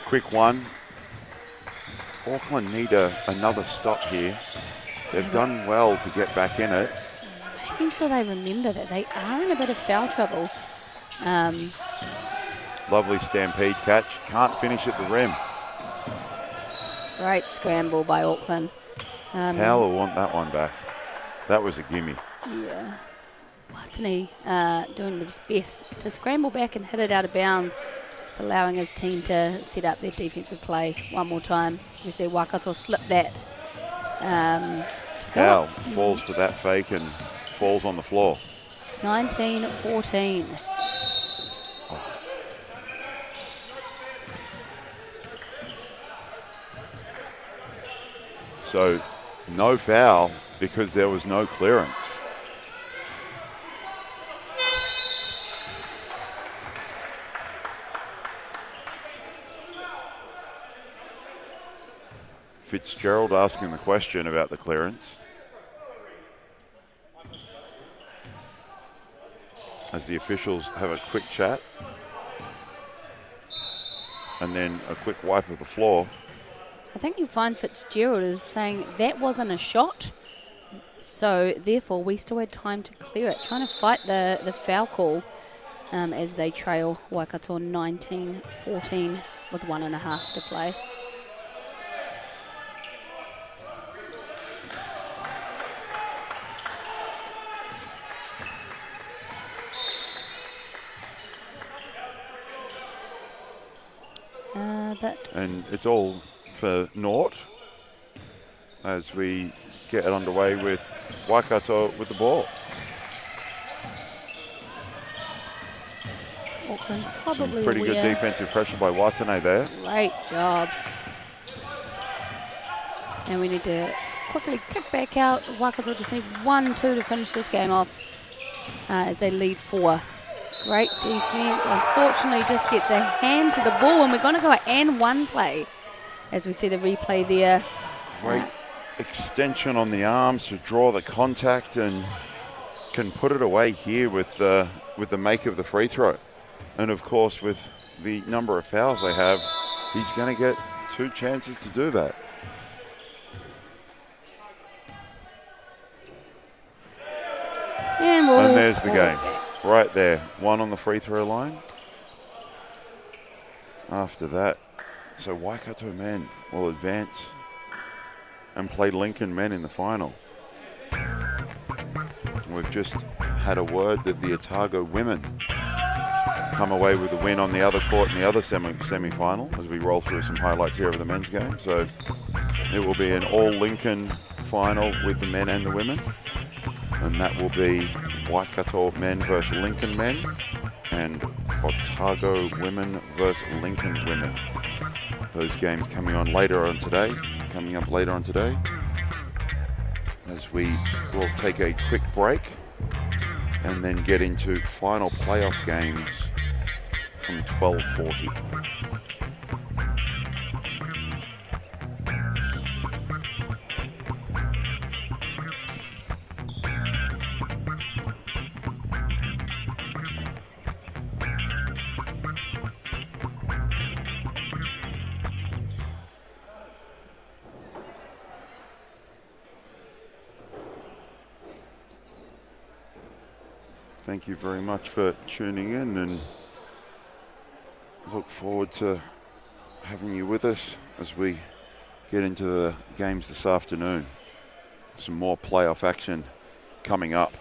Quick one. Auckland need another stop here. They've done well to get back in it. Making sure they remember that they are in a bit of foul trouble. Lovely stampede catch. Can't finish at the rim. Great scramble by Auckland. Powell will want that one back. That was a gimme. Yeah. Watney doing his best to scramble back and hit it out of bounds. It's allowing his team to set up their defensive play one more time. We see Waikato slip that. Powell falls for that fake and falls on the floor. 19-14. So no foul because there was no clearance. Fitzgerald asking the question about the clearance. As the officials have a quick chat. And then a quick wipe of the floor. I think you find Fitzgerald is saying that wasn't a shot, so therefore we still had time to clear it. Trying to fight the foul call as they trail Waikato 19-14 with 1.5 to play. And it's all for naught as we get it underway with Waikato with the ball. Auckland probably some pretty good defensive pressure by Watane there. Great job. And we need to quickly kick back out. Waikato just need 1-2 to finish this game off as they lead 4. Great defense. Unfortunately, just gets a hand to the ball, and we're going to go an and 1 play as we see the replay there. Great extension on the arms to draw the contact and can put it away here with the make of the free throw. And of course, with the number of fouls they have, he's going to get 2 chances to do that. And there's the game. Right there, 1 on the free throw line. After that, so Waikato men will advance and play Lincoln men in the final. We've just had a word that the Otago women come away with a win on the other court in the other semi-final as we roll through some highlights here of the men's game. So it will be an all Lincoln final with the men and the women. And that will be Waikato men versus Lincoln men and Otago women versus Lincoln women. Those games coming up later on today, as we will take a quick break and then get into final playoff games from 12:40. Thank you very much for tuning in, and look forward to having you with us as we get into the games this afternoon. Some more playoff action coming up.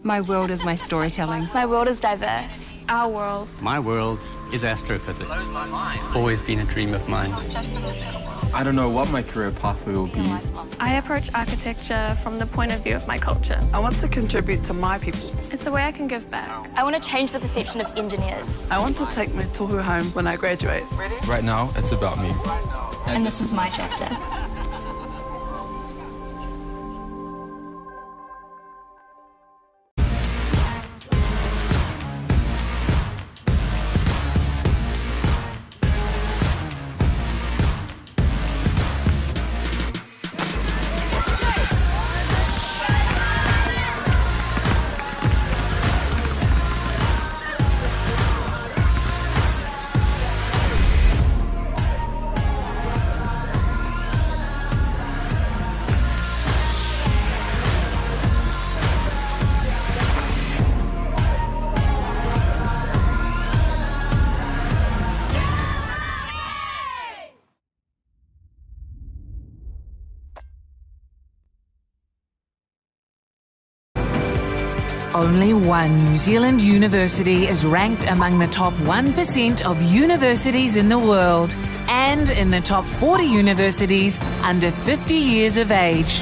My world is my storytelling. My world is diverse. Our world. My world is astrophysics. It's always been a dream of mine. I don't know what my career pathway will be. I approach architecture from the point of view of my culture. I want to contribute to my people. It's a way I can give back. I want to change the perception of engineers. I want to take my tohu home when I graduate. Right now, it's about me. And this is my chapter. Only one New Zealand university is ranked among the top 1% of universities in the world and in the top 40 universities under 50 years of age.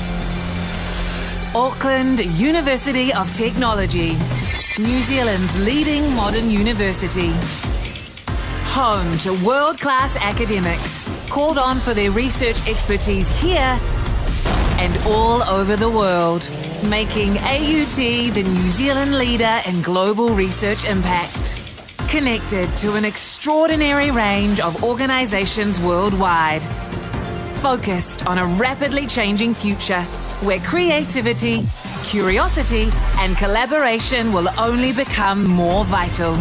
Auckland University of Technology, New Zealand's leading modern university. Home to world-class academics, called on for their research expertise here and all over the world, making AUT the New Zealand leader in global research impact. Connected to an extraordinary range of organisations worldwide. Focused on a rapidly changing future where creativity, curiosity and collaboration will only become more vital.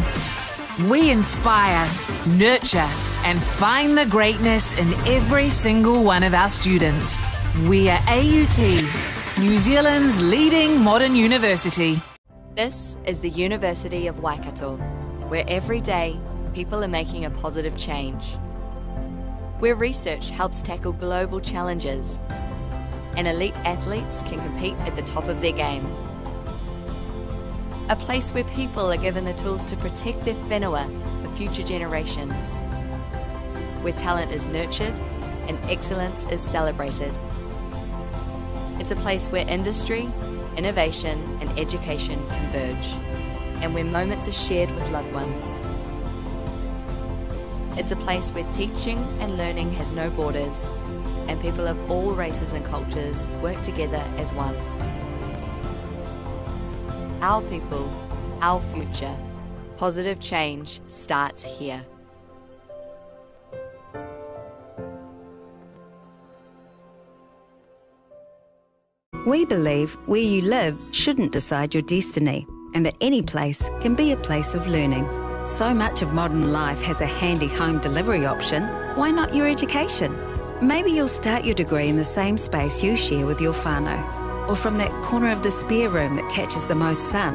We inspire, nurture and find the greatness in every single one of our students. We are AUT, New Zealand's leading modern university. This is the University of Waikato, where every day people are making a positive change. Where research helps tackle global challenges and elite athletes can compete at the top of their game. A place where people are given the tools to protect their whenua for future generations. Where talent is nurtured and excellence is celebrated. It's a place where industry, innovation and education converge, and where moments are shared with loved ones. It's a place where teaching and learning has no borders, and people of all races and cultures work together as one. Our people, our future. Positive change starts here. We believe where you live shouldn't decide your destiny, and that any place can be a place of learning. So much of modern life has a handy home delivery option. Why not your education? Maybe you'll start your degree in the same space you share with your whānau, or from that corner of the spare room that catches the most sun.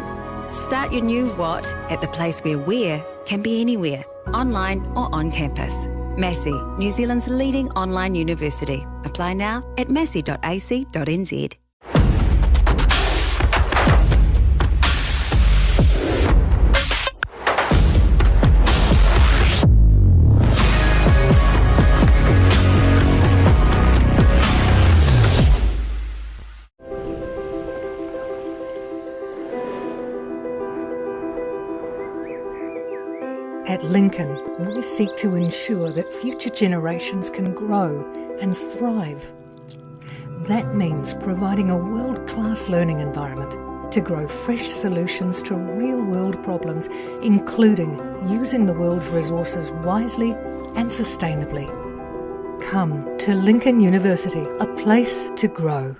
Start your new what at the place where can be anywhere, online or on campus. Massey, New Zealand's leading online university. Apply now at massey.ac.nz. At Lincoln, we seek to ensure that future generations can grow and thrive. That means providing a world-class learning environment to grow fresh solutions to real-world problems, including using the world's resources wisely and sustainably. Come to Lincoln University, a place to grow.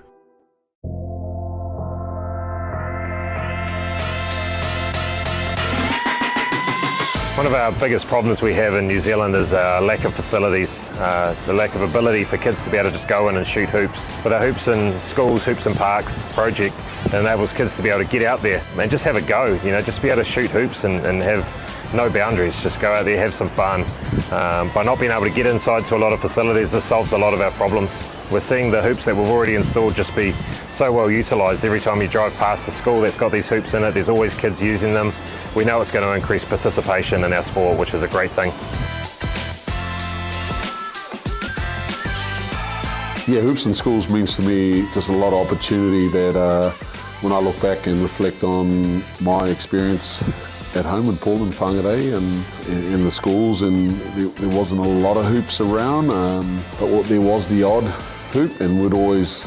One of our biggest problems we have in New Zealand is our lack of facilities, the lack of ability for kids to be able to just go in and shoot hoops. With our Hoops in Schools, Hoops in Parks project, it enables kids to be able to get out there and just have a go, you know, just be able to shoot hoops and have no boundaries, just go out there, have some fun. By not being able to get inside to a lot of facilities, this solves a lot of our problems. We're seeing the hoops that we've already installed just be so well utilised. Every time you drive past the school that's got these hoops in it, there's always kids using them. We know it's going to increase participation in our sport, which is a great thing. Yeah, hoops in schools means to me just a lot of opportunity that when I look back and reflect on my experience at home in Portland, Whangarei, and in the schools, and there wasn't a lot of hoops around, but there was the odd hoop, and we'd always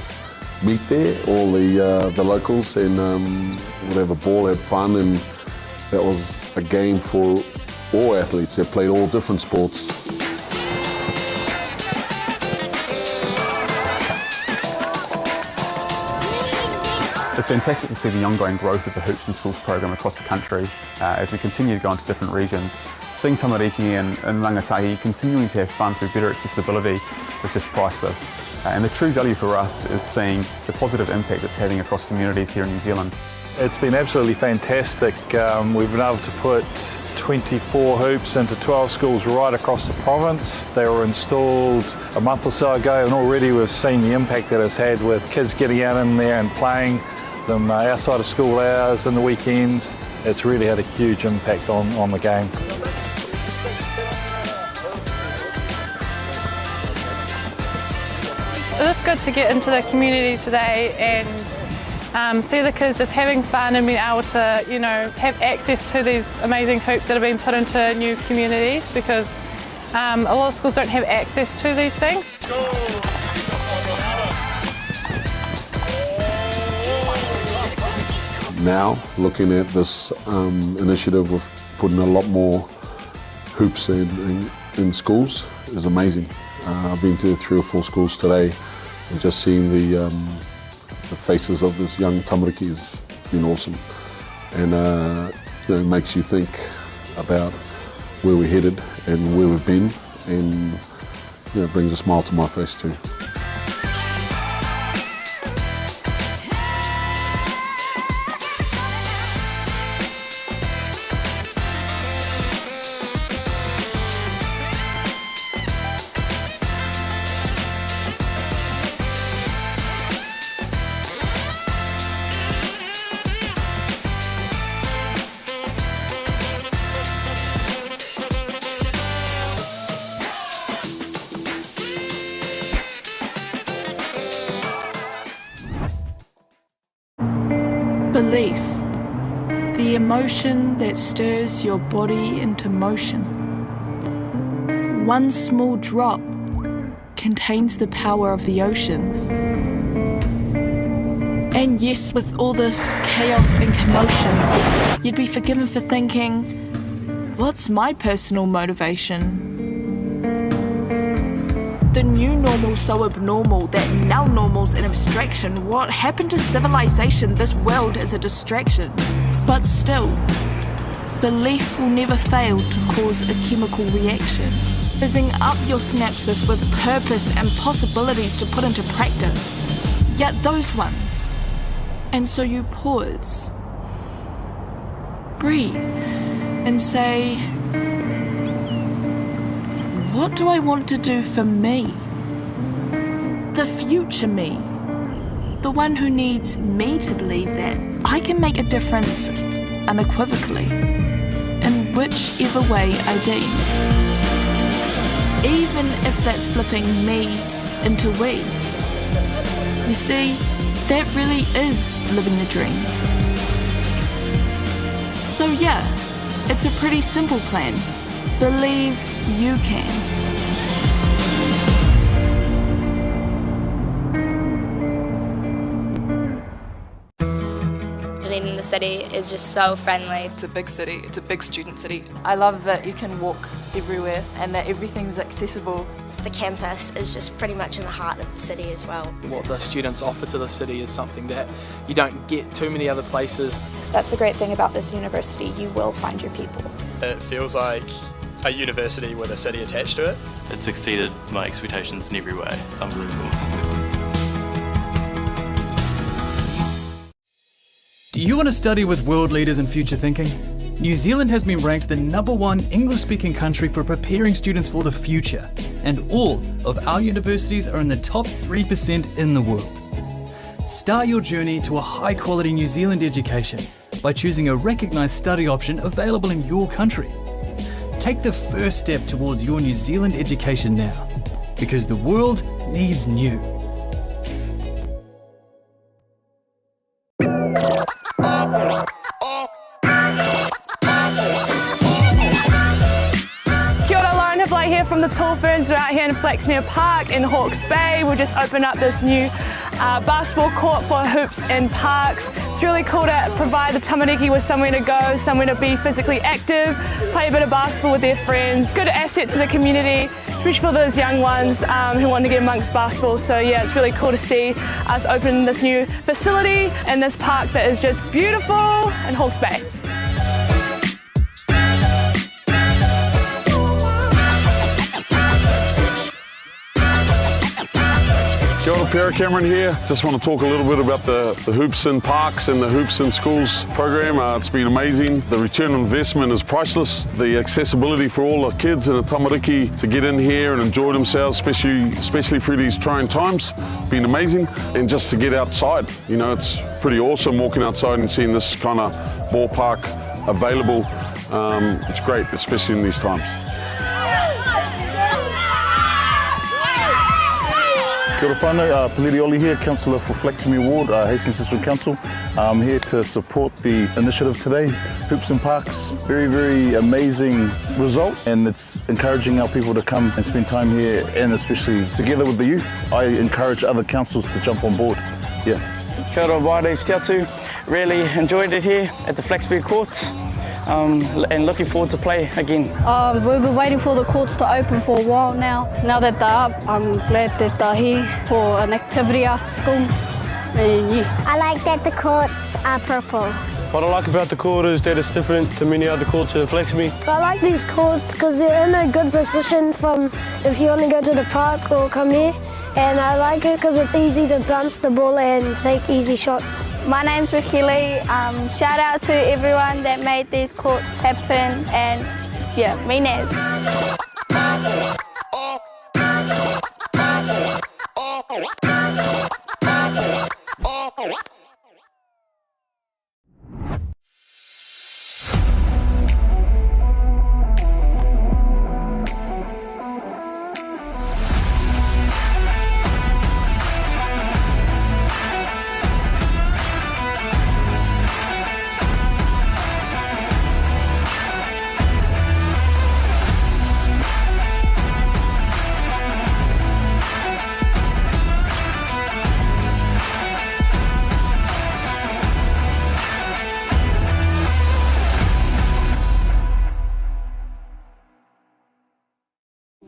meet there, all the locals, and we'd have a ball, have fun, and that was a game for all athletes that played all different sports. It's fantastic to see the ongoing growth of the Hoops in Schools program across the country as we continue to go into different regions. Seeing Tamariki and Rangatahi continuing to have fun through better accessibility is just priceless. And the true value for us is seeing the positive impact it's having across communities here in New Zealand. It's been absolutely fantastic. We've been able to put 24 hoops into 12 schools right across the province. They were installed a month or so ago, and already we've seen the impact that it's had with kids getting out in there and playing them outside of school hours and the weekends. It's really had a huge impact on the game. It was good to get into the community today and see the kids just having fun and being able to, you know, have access to these amazing hoops that have been put into new communities, because a lot of schools don't have access to these things. Now, looking at this initiative of putting a lot more hoops in schools is amazing. I've been to 3 or 4 schools today, and just seeing the faces of this young tamariki has been awesome. And you know, it makes you think about where we're headed and where we've been, and you know, it brings a smile to my face too. Belief, the emotion that stirs your body into motion. One small drop contains the power of the oceans. And yes, with all this chaos and commotion, you'd be forgiven for thinking, what's my personal motivation? The new normal's so abnormal that now normal's an abstraction. What happened to civilization? This world is a distraction. But still, belief will never fail to cause a chemical reaction, fizzing up your synapses with purpose and possibilities to put into practice. Yet those ones. And so you pause, breathe, and say, what do I want to do for me? The future me. The one who needs me to believe that I can make a difference unequivocally, in whichever way I deem. Even if that's flipping me into we. You see, that really is living the dream. So yeah, it's a pretty simple plan. Believe you can. Dunedin, the city, is just so friendly. It's a big city, it's a big student city. I love that you can walk everywhere and that everything's accessible. The campus is just pretty much in the heart of the city as well. What the students offer to the city is something that you don't get too many other places. That's the great thing about this university, you will find your people. It feels like a university with a city attached to it. It's exceeded my expectations in every way. It's unbelievable. Do you want to study with world leaders in future thinking? New Zealand has been ranked the #1 English-speaking country for preparing students for the future, and all of our universities are in the top 3% in the world. Start your journey to a high-quality New Zealand education by choosing a recognised study option available in your country. Take the first step towards your New Zealand education now, because the world needs new. Here from the Tall Ferns. We're out here in Flaxmere Park in Hawke's Bay. We've just opened up this new basketball court for hoops and parks. It's really cool to provide the tamariki with somewhere to go, somewhere to be physically active, play a bit of basketball with their friends. Good asset to the community, especially for those young ones who want to get amongst basketball. So yeah, it's really cool to see us open this new facility in this park that is just beautiful in Hawke's Bay. Kia ora, Pierre Cameron here. Just want to talk a little bit about the Hoops in Parks and the Hoops in Schools program. It's been amazing. The return on investment is priceless. The accessibility for all the kids and the tamariki to get in here and enjoy themselves, especially through these trying times, been amazing. And just to get outside, you know, it's pretty awesome walking outside and seeing this kind of ballpark available. It's great, especially in these times. Kia ora whānau, Peliri Oli here, Councillor for Flaxmere Ward, Hastings District Council. I'm here to support the initiative today, Hoops and Parks. Very, very amazing result, and it's encouraging our people to come and spend time here, and especially together with the youth. I encourage other councils to jump on board. Yeah. Kia ora, wāre Tiatu. Really enjoyed it here at the Flaxmere Courts. And looking forward to play again. We've been waiting for the courts to open for a while now. Now that they're up, I'm glad that they're here for an activity after school. And yeah. I like that the courts are purple. What I like about the court is that it's different to many other courts in Flaxmere. I like these courts because they're in a good position from if you want to go to the park or come here. And I like it because it's easy to bounce the ball and take easy shots. My name's Ricky Lee. Shout out to everyone that made these courts happen, and yeah, me Naz.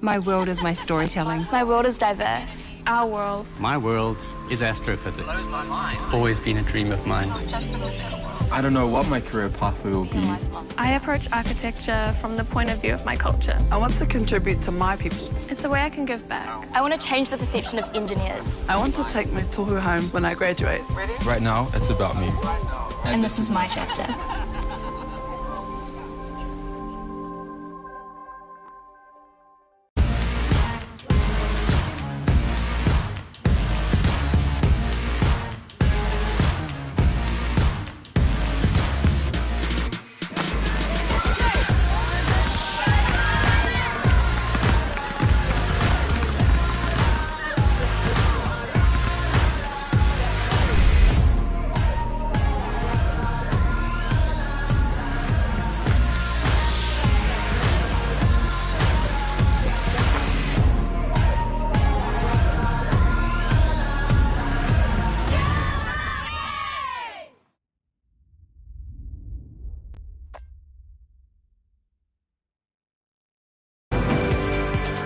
My world is my storytelling. My world is diverse. Our world. My world is astrophysics. It's always been a dream of mine. I don't know what my career pathway will be. I approach architecture from the point of view of my culture. I want to contribute to my people. It's a way I can give back. I want to change the perception of engineers. I want to take my tohu home when I graduate. Right now, it's about me. And this is my chapter.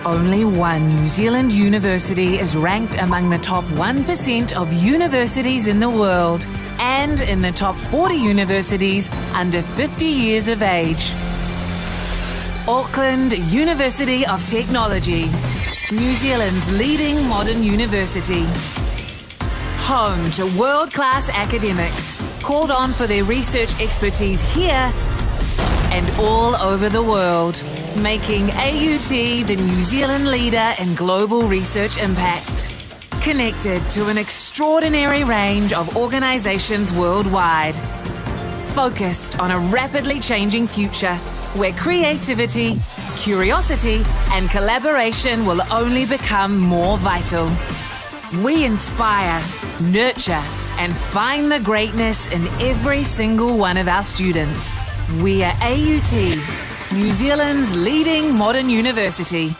Only one New Zealand university is ranked among the top 1% of universities in the world and in the top 40 universities under 50 years of age. Auckland University of Technology, New Zealand's leading modern university. Home to world-class academics, called on for their research expertise here and all over the world, making AUT the New Zealand leader in global research impact. Connected to an extraordinary range of organisations worldwide. Focused on a rapidly changing future where creativity, curiosity and collaboration will only become more vital. We inspire, nurture and find the greatness in every single one of our students. We are AUT, New Zealand's leading modern university.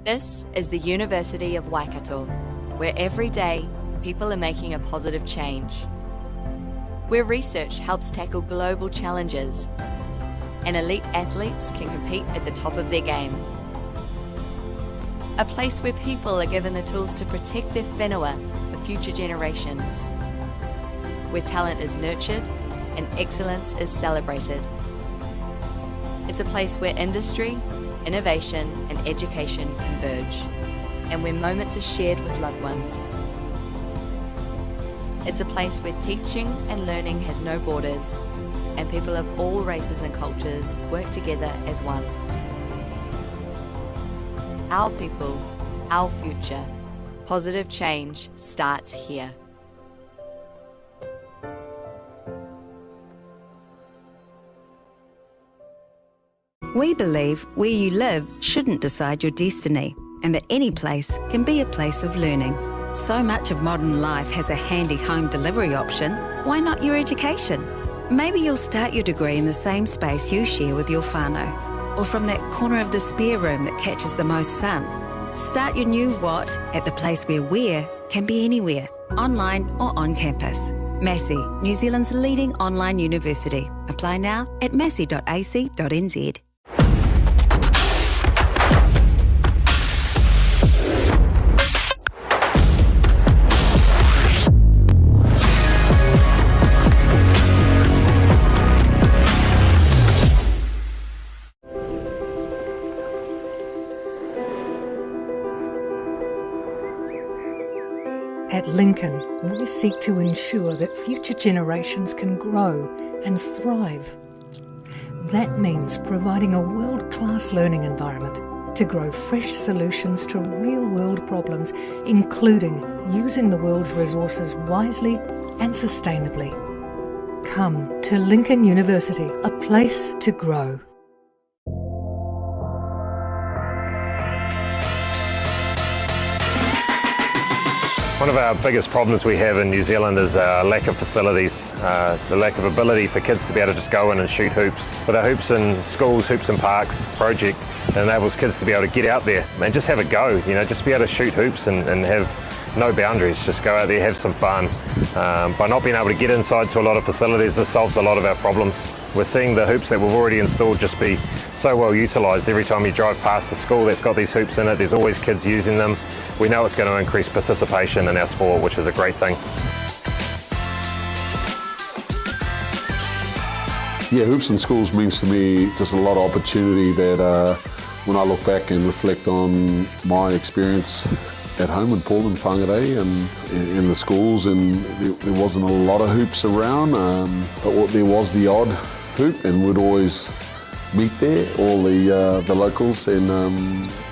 This is the University of Waikato, where every day people are making a positive change. Where research helps tackle global challenges and elite athletes can compete at the top of their game. A place where people are given the tools to protect their whenua for future generations. Where talent is nurtured and excellence is celebrated. It's a place where industry, innovation and education converge, and where moments are shared with loved ones. It's a place where teaching and learning has no borders, and people of all races and cultures work together as one. Our people, our future. Positive change starts here. We believe where you live shouldn't decide your destiny, and that any place can be a place of learning. So much of modern life has a handy home delivery option. Why not your education? Maybe you'll start your degree in the same space you share with your whānau, or from that corner of the spare room that catches the most sun. Start your new what at the place where where can be anywhere, online or on campus. Massey, New Zealand's leading online university. Apply now at massey.ac.nz. At Lincoln, we seek to ensure that future generations can grow and thrive. That means providing a world-class learning environment to grow fresh solutions to real-world problems, including using the world's resources wisely and sustainably. Come to Lincoln University, a place to grow. One of our biggest problems we have in New Zealand is our lack of facilities, the lack of ability for kids to be able to just go in and shoot hoops. With our Hoops in Schools, Hoops in Parks project, it enables kids to be able to get out there and just have a go, just be able to shoot hoops and have no boundaries, just go out there, have some fun. By not being able to get inside to a lot of facilities, this solves a lot of our problems. We're seeing the hoops that we've already installed just be so well utilised. Every time you drive past a school that's got these hoops in it, there's always kids using them. We know it's going to increase participation in our sport, which is a great thing. Yeah, Hoops in Schools means to me just a lot of opportunity that when I look back and reflect on my experience at home in Portland, whangarei, and in the schools, and there wasn't a lot of hoops around, but there was the odd hoop, and we'd always meet there, all the locals, and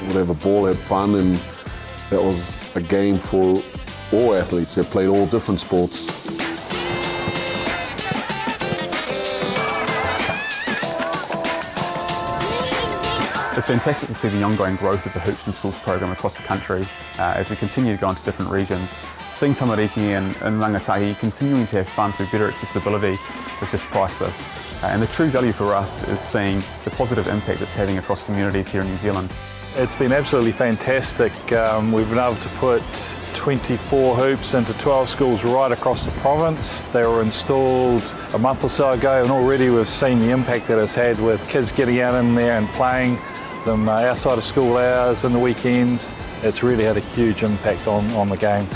we'd have a ball, have fun, and that was a game for all athletes that played all different sports. It's fantastic to see the ongoing growth of the Hoops in Schools program across the country as we continue to go into different regions. Seeing tamariki and rangatahi continuing to have fun through better accessibility is just priceless. And the true value for us is seeing the positive impact it's having across communities here in New Zealand. It's been absolutely fantastic. We've been able to put 24 hoops into 12 schools right across the province. They were installed a month or so ago, and already we've seen the impact that it's had with kids getting out in there and playing them outside of school hours and the weekends. It's really had a huge impact on the game.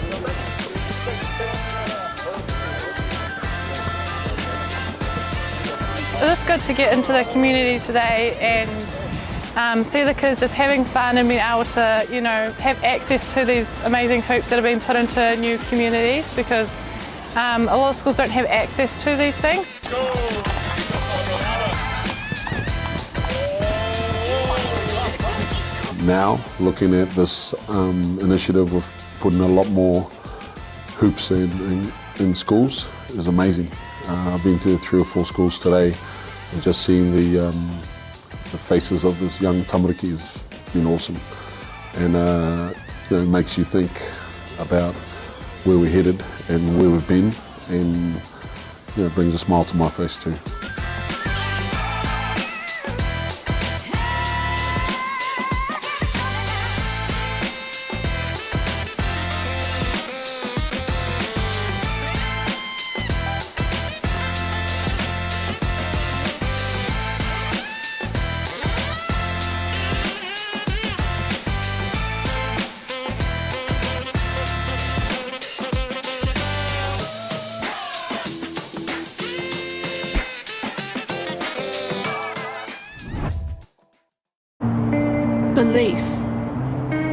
It was good to get into the community today and see the kids just having fun and being able to, have access to these amazing hoops that have been put into new communities, because a lot of schools don't have access to these things. now, looking at this initiative of putting a lot more hoops in schools is amazing. I've been to 3 or 4 schools today and just seeing the faces of this young tamariki has been awesome. And it makes you think about where we're headed and where we've been, and it brings a smile to my face too. Belief,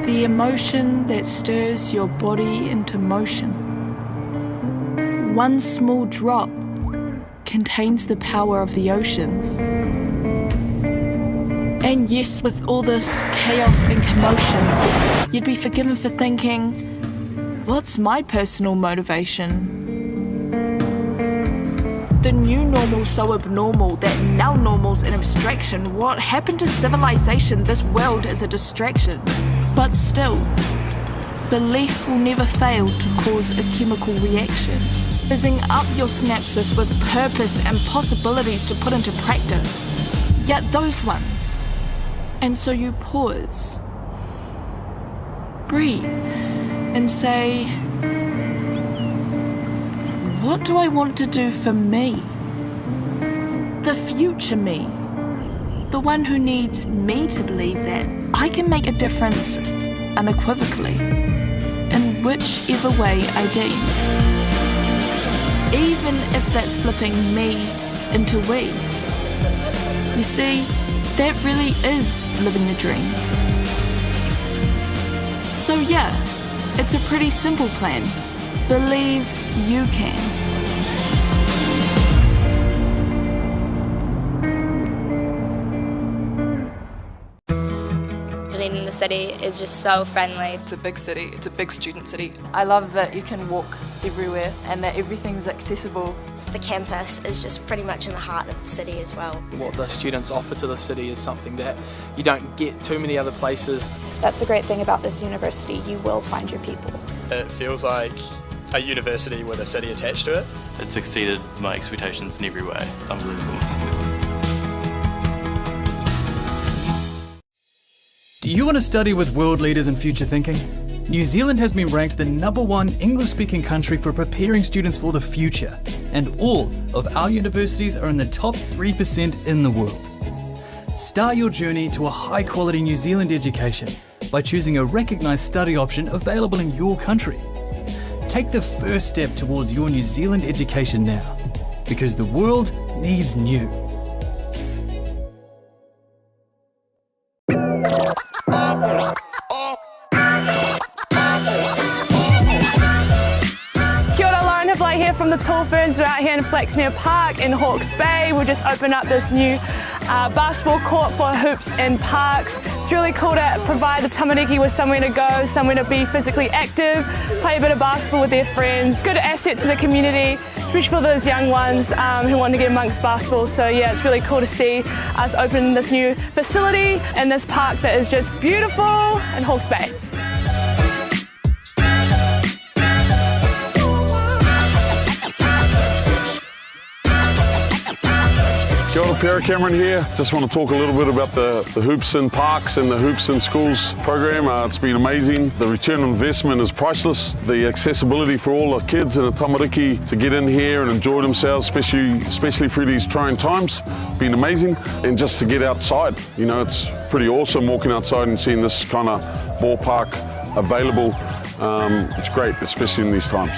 the emotion that stirs your body into motion. One small drop contains the power of the oceans. And yes, with all this chaos and commotion, you'd be forgiven for thinking, what's my personal motivation? The new normal's so abnormal that now normal's an abstraction. What happened to civilization? This world is a distraction. But still, belief will never fail to cause a chemical reaction, fizzing up your synapses with purpose and possibilities to put into practice. Yet those ones. And so you pause, breathe, and say, what do I want to do for me? The future me. The one who needs me to believe that I can make a difference unequivocally, in whichever way I deem. Even if that's flipping me into we. You see, that really is living the dream. So yeah, it's a pretty simple plan. Believe you can. Dunedin, the city, is just so friendly. It's a big city, it's a big student city. I love that you can walk everywhere and that everything's accessible. The campus is just pretty much in the heart of the city as well. What the students offer to the city is something that you don't get too many other places. That's the great thing about this university, you will find your people. It feels like a university with a city attached to it. It's exceeded my expectations in every way. It's unbelievable. Do you want to study with world leaders in future thinking? New Zealand has been ranked the #1 English-speaking country for preparing students for the future, and all of our universities are in the top 3% in the world. Start your journey to a high-quality New Zealand education by choosing a recognised study option available in your country. Take the first step towards your New Zealand education now, because the world needs new. Here from the Tall Ferns. We're out here in Flaxmere Park in Hawke's Bay. We've just opened up this new basketball court for hoops and parks. It's really cool to provide the tamariki with somewhere to go, somewhere to be physically active, play a bit of basketball with their friends. Good asset to the community, especially for those young ones who want to get amongst basketball. So yeah, it's really cool to see us open this new facility in this park that is just beautiful in Hawke's Bay. Kia ora, Pierre Cameron here. Just want to talk a little bit about the Hoops in Parks and the Hoops in Schools program. It's been amazing. The return on investment is priceless. The accessibility for all the kids and the tamariki to get in here and enjoy themselves, especially through these trying times, been amazing. And just to get outside, you know, it's pretty awesome walking outside and seeing this kind of ballpark available. It's great, especially in these times.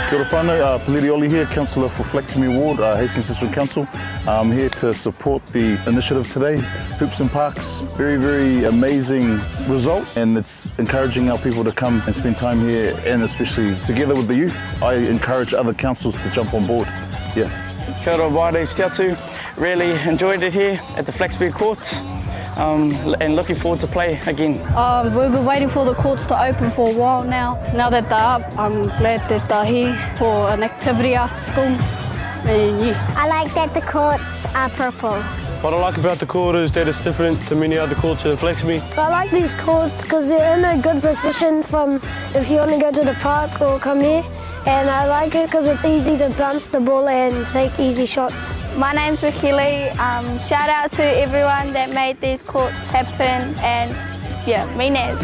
Kia ora whanau, Peliri Oli here, Councillor for Flaxmere Ward, Hastings District Council. I'm here to support the initiative today, Hoops and Parks. Very, very amazing result, and it's encouraging our people to come and spend time here, and especially together with the youth. I encourage other councils to jump on board. Yeah. Kia ora, wāre, whiatu. Really enjoyed it here at the Flaxbeard Courts and looking forward to play again. We've been waiting for the courts to open for a while now. Now that they're up, I'm glad that they're here for an activity after school. And yeah. I like that the courts are purple. What I like about the court is that it's different to many other courts in Flaxbeard. I like these courts because they're in a good position from if you want to go to the park or come here. And I like it because it's easy to bounce the ball and take easy shots. My name's Ricky Lee. Shout out to everyone that made these courts happen, and yeah, me Naz.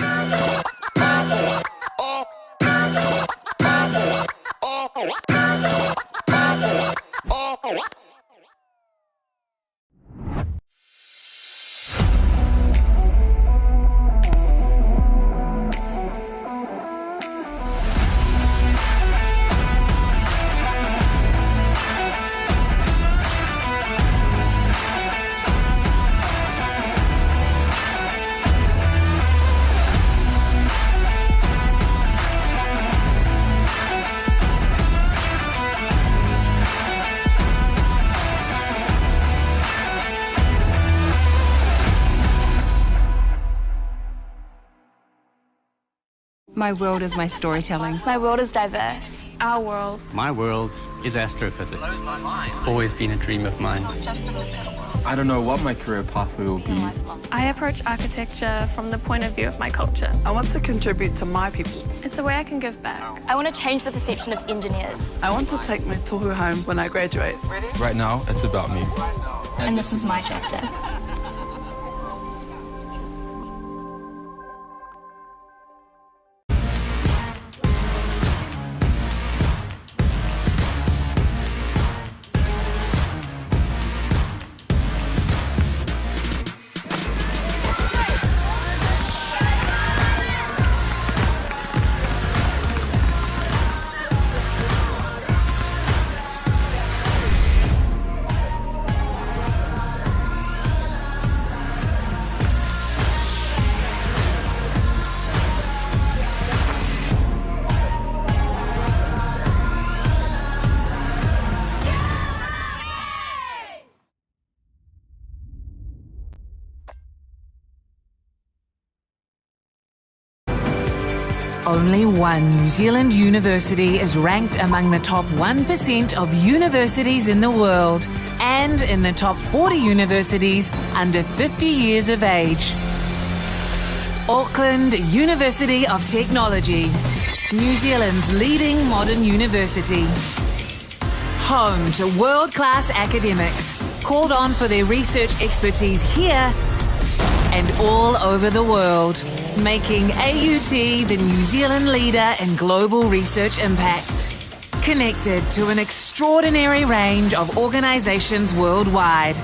My world is my storytelling. My world is diverse. Our world. My world is astrophysics. It's always been a dream of mine. I don't know what my career pathway will be. I approach architecture from the point of view of my culture. I want to contribute to my people. It's a way I can give back. I want to change the perception of engineers. I want to take my tohu home when I graduate. Right now, it's about me. And this is my chapter. Only one New Zealand university is ranked among the top 1% of universities in the world and in the top 40 universities under 50 years of age. Auckland University of Technology, New Zealand's leading modern university. Home to world-class academics, called on for their research expertise here and all over the world, making AUT the New Zealand leader in global research impact. Connected to an extraordinary range of organisations worldwide.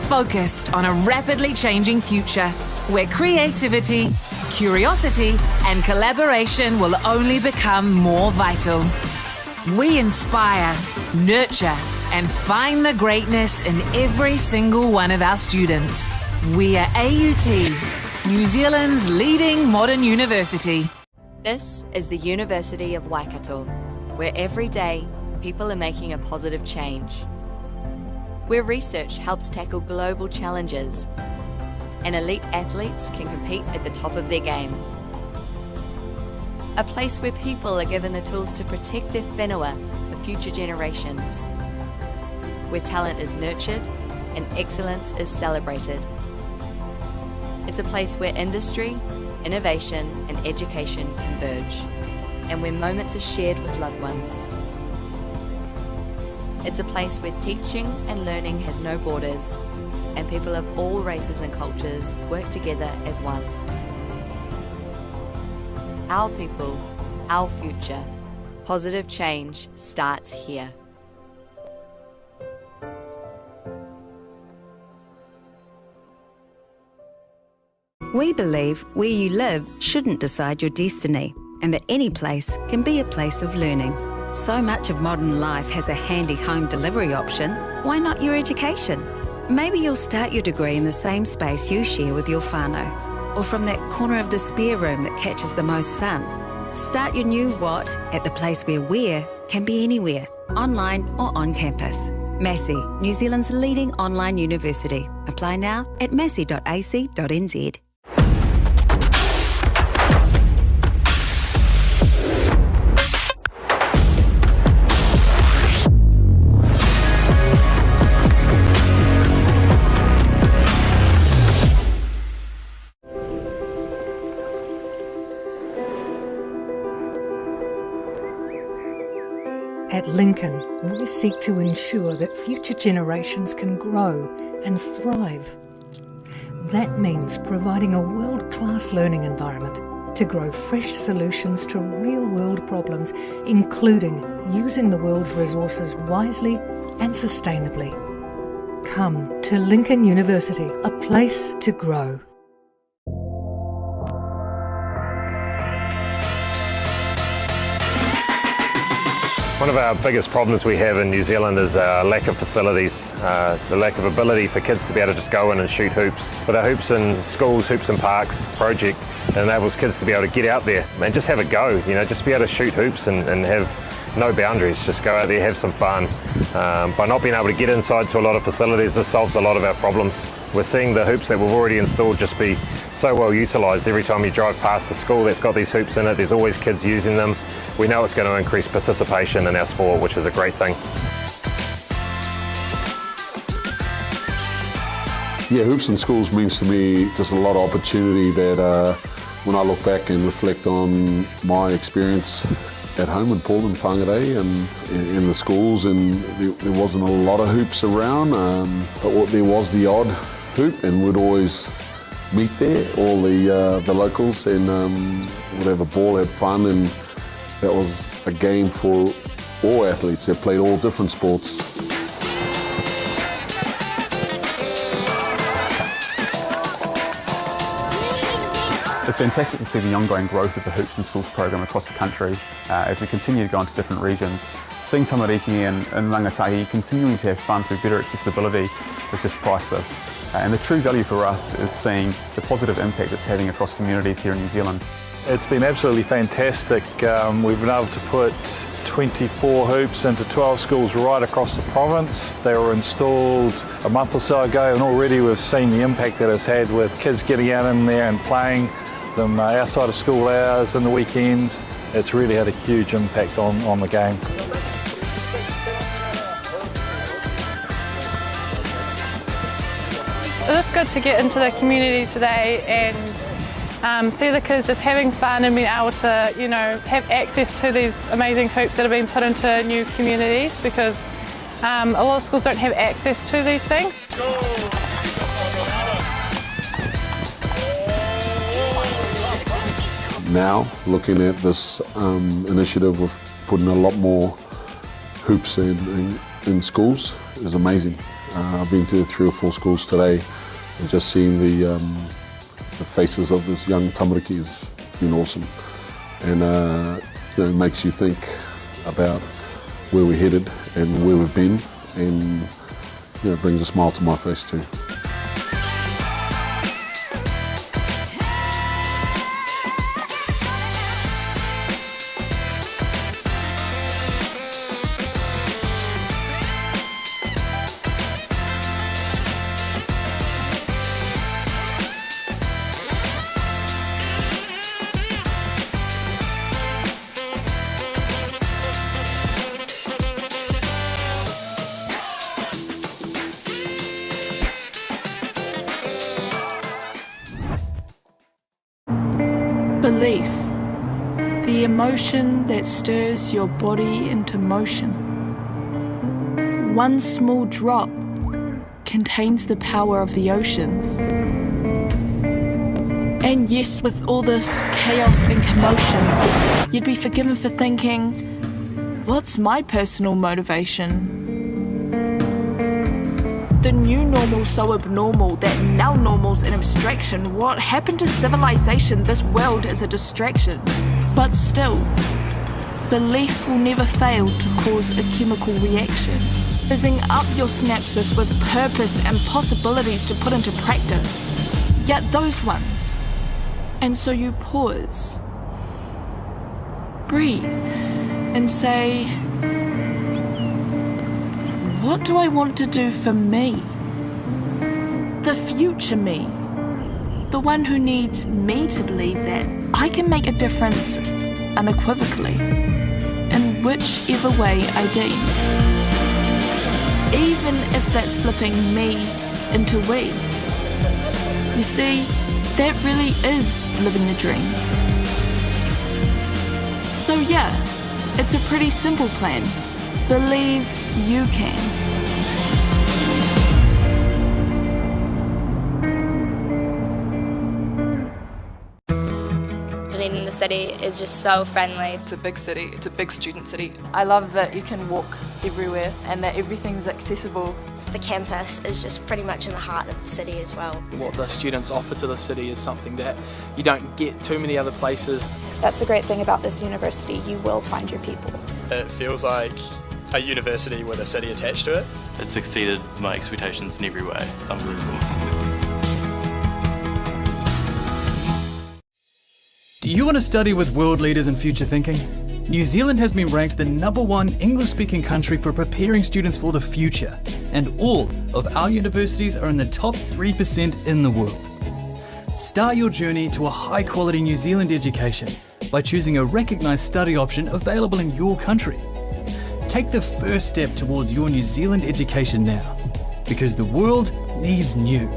Focused on a rapidly changing future where creativity, curiosity and collaboration will only become more vital. We inspire, nurture and find the greatness in every single one of our students. We are AUT, New Zealand's leading modern university. This is the University of Waikato, where every day people are making a positive change. Where research helps tackle global challenges and elite athletes can compete at the top of their game. A place where people are given the tools to protect their whenua for future generations. Where talent is nurtured and excellence is celebrated. It's a place where industry, innovation and education converge, and where moments are shared with loved ones. It's a place where teaching and learning has no borders, and people of all races and cultures work together as one. Our people, our future. Positive change starts here. We believe where you live shouldn't decide your destiny, and that any place can be a place of learning. So much of modern life has a handy home delivery option. Why not your education? Maybe you'll start your degree in the same space you share with your whānau, or from that corner of the spare room that catches the most sun. Start your new what at the place where can be anywhere, online or on campus. Massey, New Zealand's leading online university. Apply now at massey.ac.nz. At Lincoln, we seek to ensure that future generations can grow and thrive. That means providing a world-class learning environment to grow fresh solutions to real-world problems, including using the world's resources wisely and sustainably. Come to Lincoln University, a place to grow. One of our biggest problems we have in New Zealand is our lack of facilities, the lack of ability for kids to be able to just go in and shoot hoops. With our Hoops in Schools, Hoops in Parks project, it enables kids to be able to get out there and just have a go, just be able to shoot hoops and have no boundaries, just go out there, have some fun. By not being able to get inside to a lot of facilities, this solves a lot of our problems. We're seeing the hoops that we've already installed just be so well utilised. Every time you drive past the school that's got these hoops in it, there's always kids using them. We know it's going to increase participation in our sport, which is a great thing. Yeah, Hoops in Schools means to me just a lot of opportunity that when I look back and reflect on my experience at home in Portland, Whangarei, and in the schools, and there wasn't a lot of hoops around, but there was the odd hoop, and we'd always meet there, all the locals, and we'd have a ball, have fun, and that was a game for all athletes that played all different sports. It's fantastic to see the ongoing growth of the Hoops in Schools program across the country as we continue to go into different regions. Seeing tamariki and rangatahi continuing to have fun through better accessibility is just priceless. And the true value for us is seeing the positive impact it's having across communities here in New Zealand. It's been absolutely fantastic. We've been able to put 24 hoops into 12 schools right across the province. They were installed a month or so ago, and already we've seen the impact that it's had with kids getting out in there and playing them outside of school hours and the weekends. It's really had a huge impact on the game. It was good to get into the community today and see the kids just having fun and being able to, have access to these amazing hoops that have been put into new communities, because a lot of schools don't have access to these things. Now, looking at this initiative of putting a lot more hoops in schools is amazing. I've been to 3 or 4 schools today, and just seeing the faces of this young tamariki has been awesome, and it makes you think about where we're headed and where we've been, and it brings a smile to my face too. Belief, the emotion that stirs your body into motion. One small drop contains the power of the oceans. And yes, with all this chaos and commotion, you'd be forgiven for thinking, what's my personal motivation? The new normal's so abnormal that now normal's an abstraction. What happened to civilization? This world is a distraction. But still, belief will never fail to cause a chemical reaction, fizzing up your synapses with purpose and possibilities to put into practice. Yet those ones. And so you pause, breathe, and say, what do I want to do for me? The future me. The one who needs me to believe that I can make a difference unequivocally, in whichever way I deem. Even if that's flipping me into we. You see, that really is living the dream. So yeah, it's a pretty simple plan. Believe you can. Dunedin, the city, is just so friendly. It's a big city, it's a big student city. I love that you can walk everywhere and that everything's accessible. The campus is just pretty much in the heart of the city as well. What the students offer to the city is something that you don't get too many other places. That's the great thing about this university, you will find your people. It feels like a university with a city attached to it. It's exceeded my expectations in every way. It's unbelievable. Do you want to study with world leaders in future thinking? New Zealand has been ranked the #1 English-speaking country for preparing students for the future, and all of our universities are in the top 3% in the world. Start your journey to a high-quality New Zealand education by choosing a recognised study option available in your country. Take the first step towards your New Zealand education now, because the world needs new.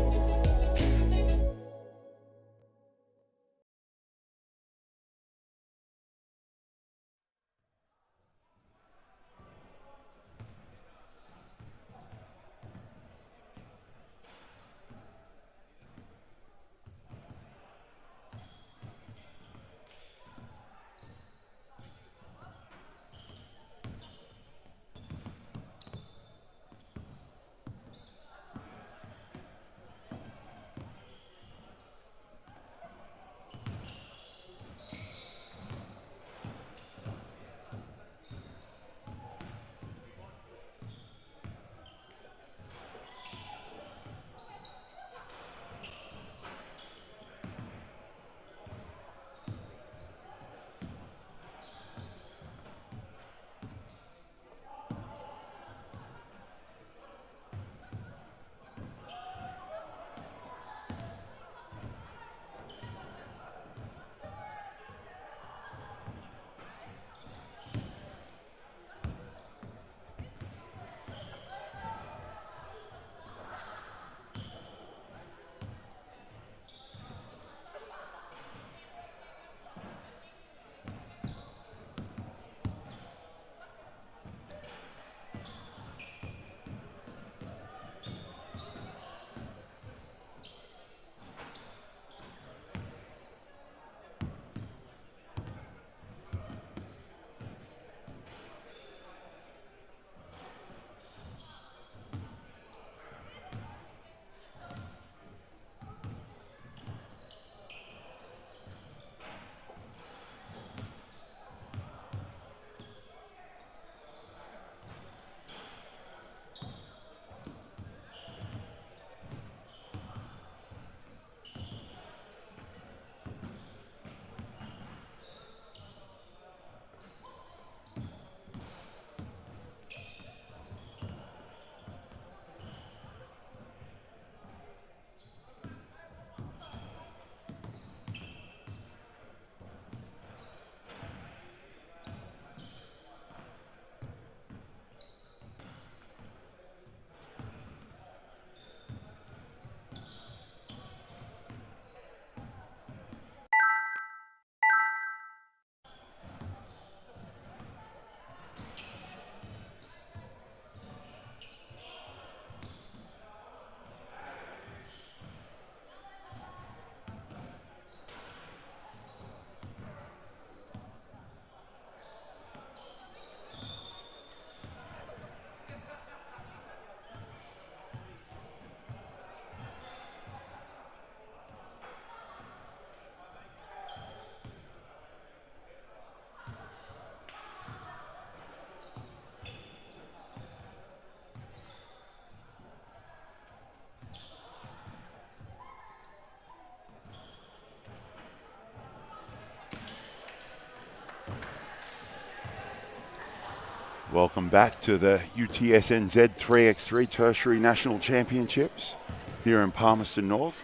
Welcome back to the UTSNZ 3x3 Tertiary National Championships here in Palmerston North.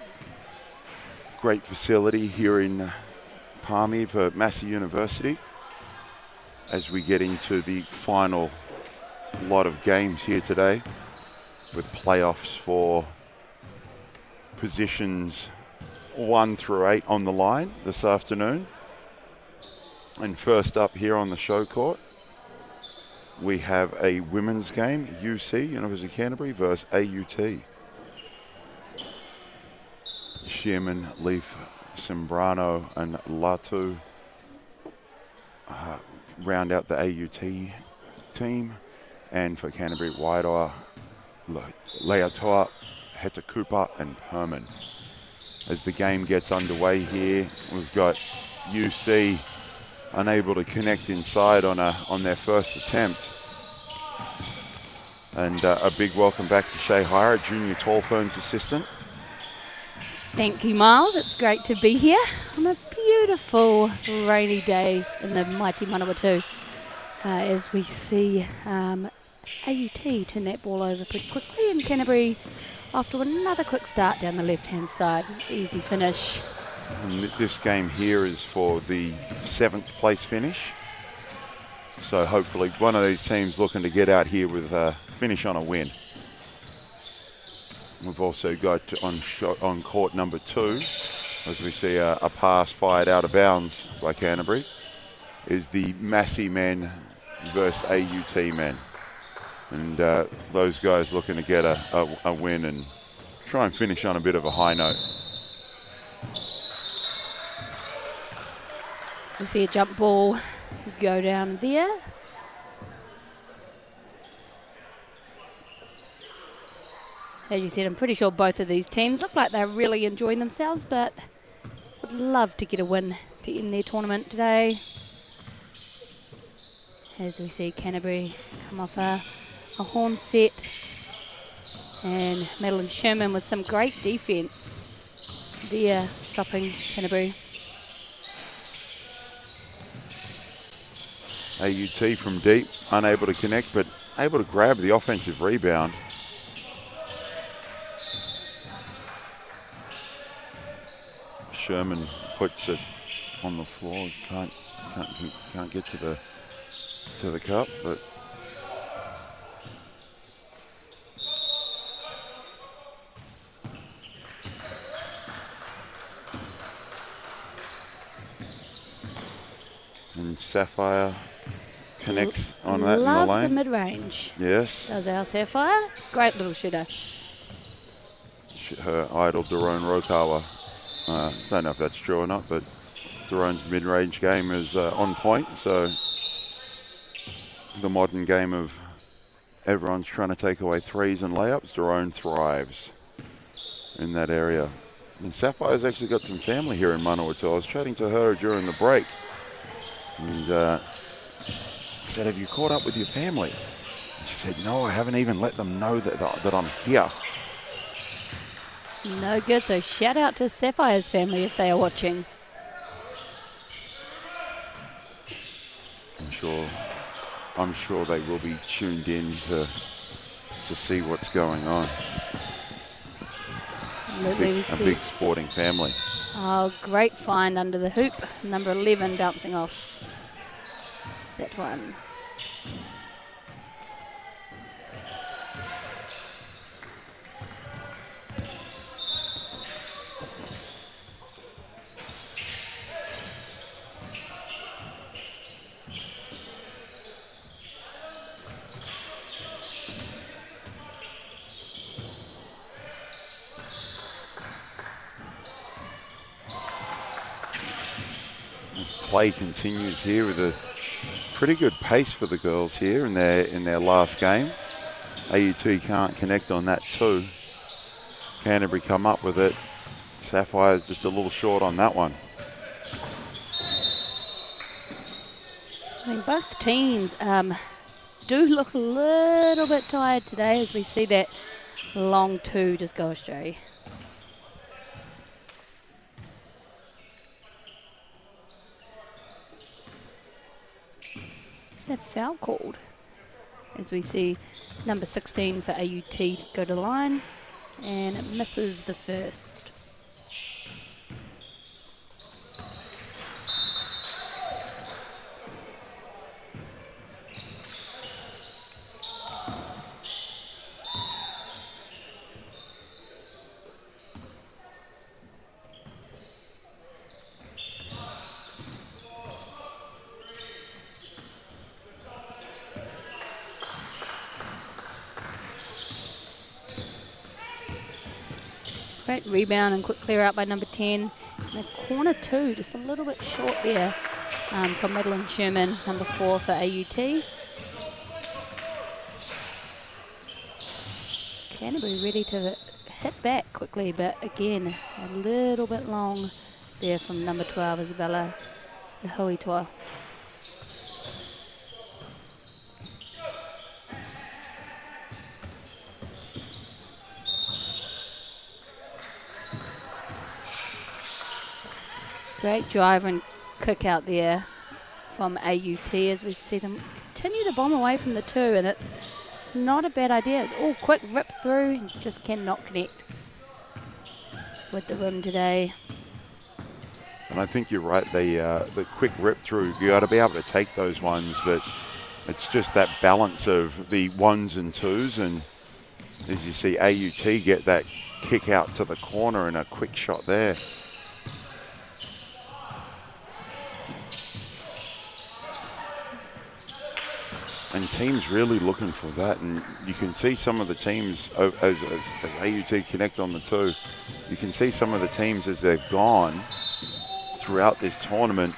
Great facility here in Palmy for Massey University as we get into the final lot of games here today with playoffs for positions 1 through 8 on the line this afternoon. And first up here on the show court, we have a women's game, UC, University of Canterbury versus AUT. Sherman, Leaf, Sembrano and Latu round out the AUT team. And for Canterbury, Wairoa, Leatoa, Hetakupa and Herman. As the game gets underway here, we've got UC unable to connect inside on their first attempt. And a big welcome back to Shay Hira, Junior Tall Ferns assistant. Thank you, Miles. It's great to be here on a beautiful rainy day in the mighty Manawatu as we see AUT turn that ball over pretty quickly, and Canterbury off to another quick start down the left-hand side. Easy finish. And this game here is for the 7th place finish. So hopefully one of these teams looking to get out here with a finish on a win. We've also got on court number 2, as we see a pass fired out of bounds by Canterbury, is the Massey men versus AUT men. And those guys looking to get a win and try and finish on a bit of a high note. So we see a jump ball go down there. As you said, I'm pretty sure both of these teams look like they're really enjoying themselves, but would love to get a win to end their tournament today. As we see Canterbury come off a horn set, and Madeline Sherman with some great defence there, stopping Canterbury. AUT from deep, unable to connect, but able to grab the offensive rebound. Sherman puts it on the floor. Can't get to the cup, but and Sapphire connects on that in the lane. Loves the mid-range. Yes. Does our Sapphire. Great little shooter. Her idol, Daron Rokawa. Don't know if that's true or not, but Daron's mid-range game is on point. So the modern game of everyone's trying to take away threes and layups, Daron thrives in that area. And Sapphire's actually got some family here in Manawatu. I was chatting to her during the break and said, have you caught up with your family? And she said, no, I haven't even let them know that I'm here. No good, so shout out to Sapphire's family if they are watching. I'm sure they will be tuned in to see what's going on. A big sporting family. Oh, great find under the hoop. Number 11 bouncing off that one. Play continues here with a pretty good pace for the girls here in their last game. AUT can't connect on that too. Canterbury come up with it. Sapphire's just a little short on that one. I think both teams do look a little bit tired today as we see that long 2 just go astray. That foul called. as we see number 16 for AUT go to the line, and it misses the first. Great rebound and quick clear out by number 10. And the corner 2, just a little bit short there from Madeline Sherman, number 4 for AUT. Canterbury ready to hit back quickly, but again, a little bit long there from number 12, Isabella Huitua. Great drive and kick out there from AUT as we see them continue to bomb away from the 2, and it's not a bad idea. It's all quick rip through and just cannot connect with the rim today. And I think you're right, the quick rip through, you got to be able to take those ones, but it's just that balance of the 1s and 2s, and as you see AUT get that kick out to the corner and a quick shot there. And teams really looking for that, and you can see some of the teams, as AUT connect on the 2, you can see some of the teams as they've gone throughout this tournament,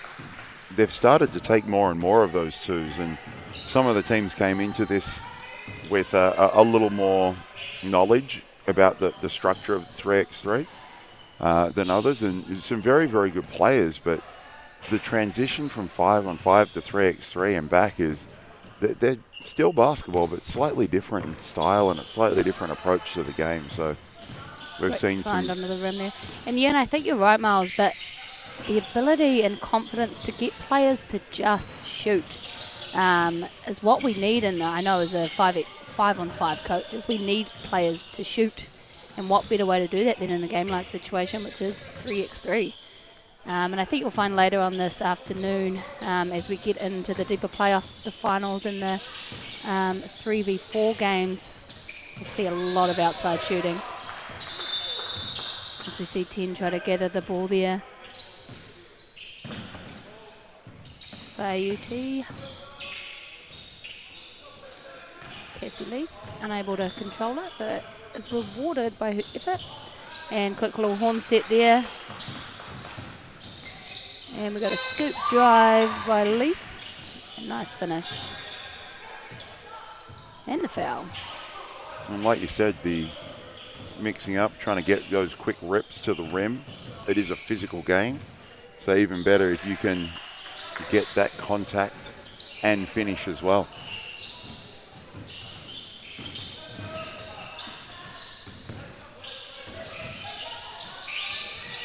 they've started to take more and more of those 2s, and some of the teams came into this with a little more knowledge about the structure of the 3x3 than others, and some very, very good players, but the transition from 5-on-5 to 3x3 and back is, they're still basketball, but slightly different in style and a slightly different approach to the game. So we've seen some under the rim there. And yeah, and I think you're right, Miles, but the ability and confidence to get players to just shoot is what we need. And I know as a 5-on-5 coach, is we need players to shoot. And what better way to do that than in a game-like situation, which is 3x3. And I think you'll find later on this afternoon, as we get into the deeper playoffs, the finals and the 3v4 games, we'll see a lot of outside shooting. As we see 10 try to gather the ball there. For AUT. Cassie Leaf, unable to control it, but is rewarded by her efforts. And quick little horn set there. And we've got a scoop drive by Leaf. A nice finish. And the foul. And like you said, the mixing up, trying to get those quick rips to the rim. It is a physical game. So even better if you can get that contact and finish as well.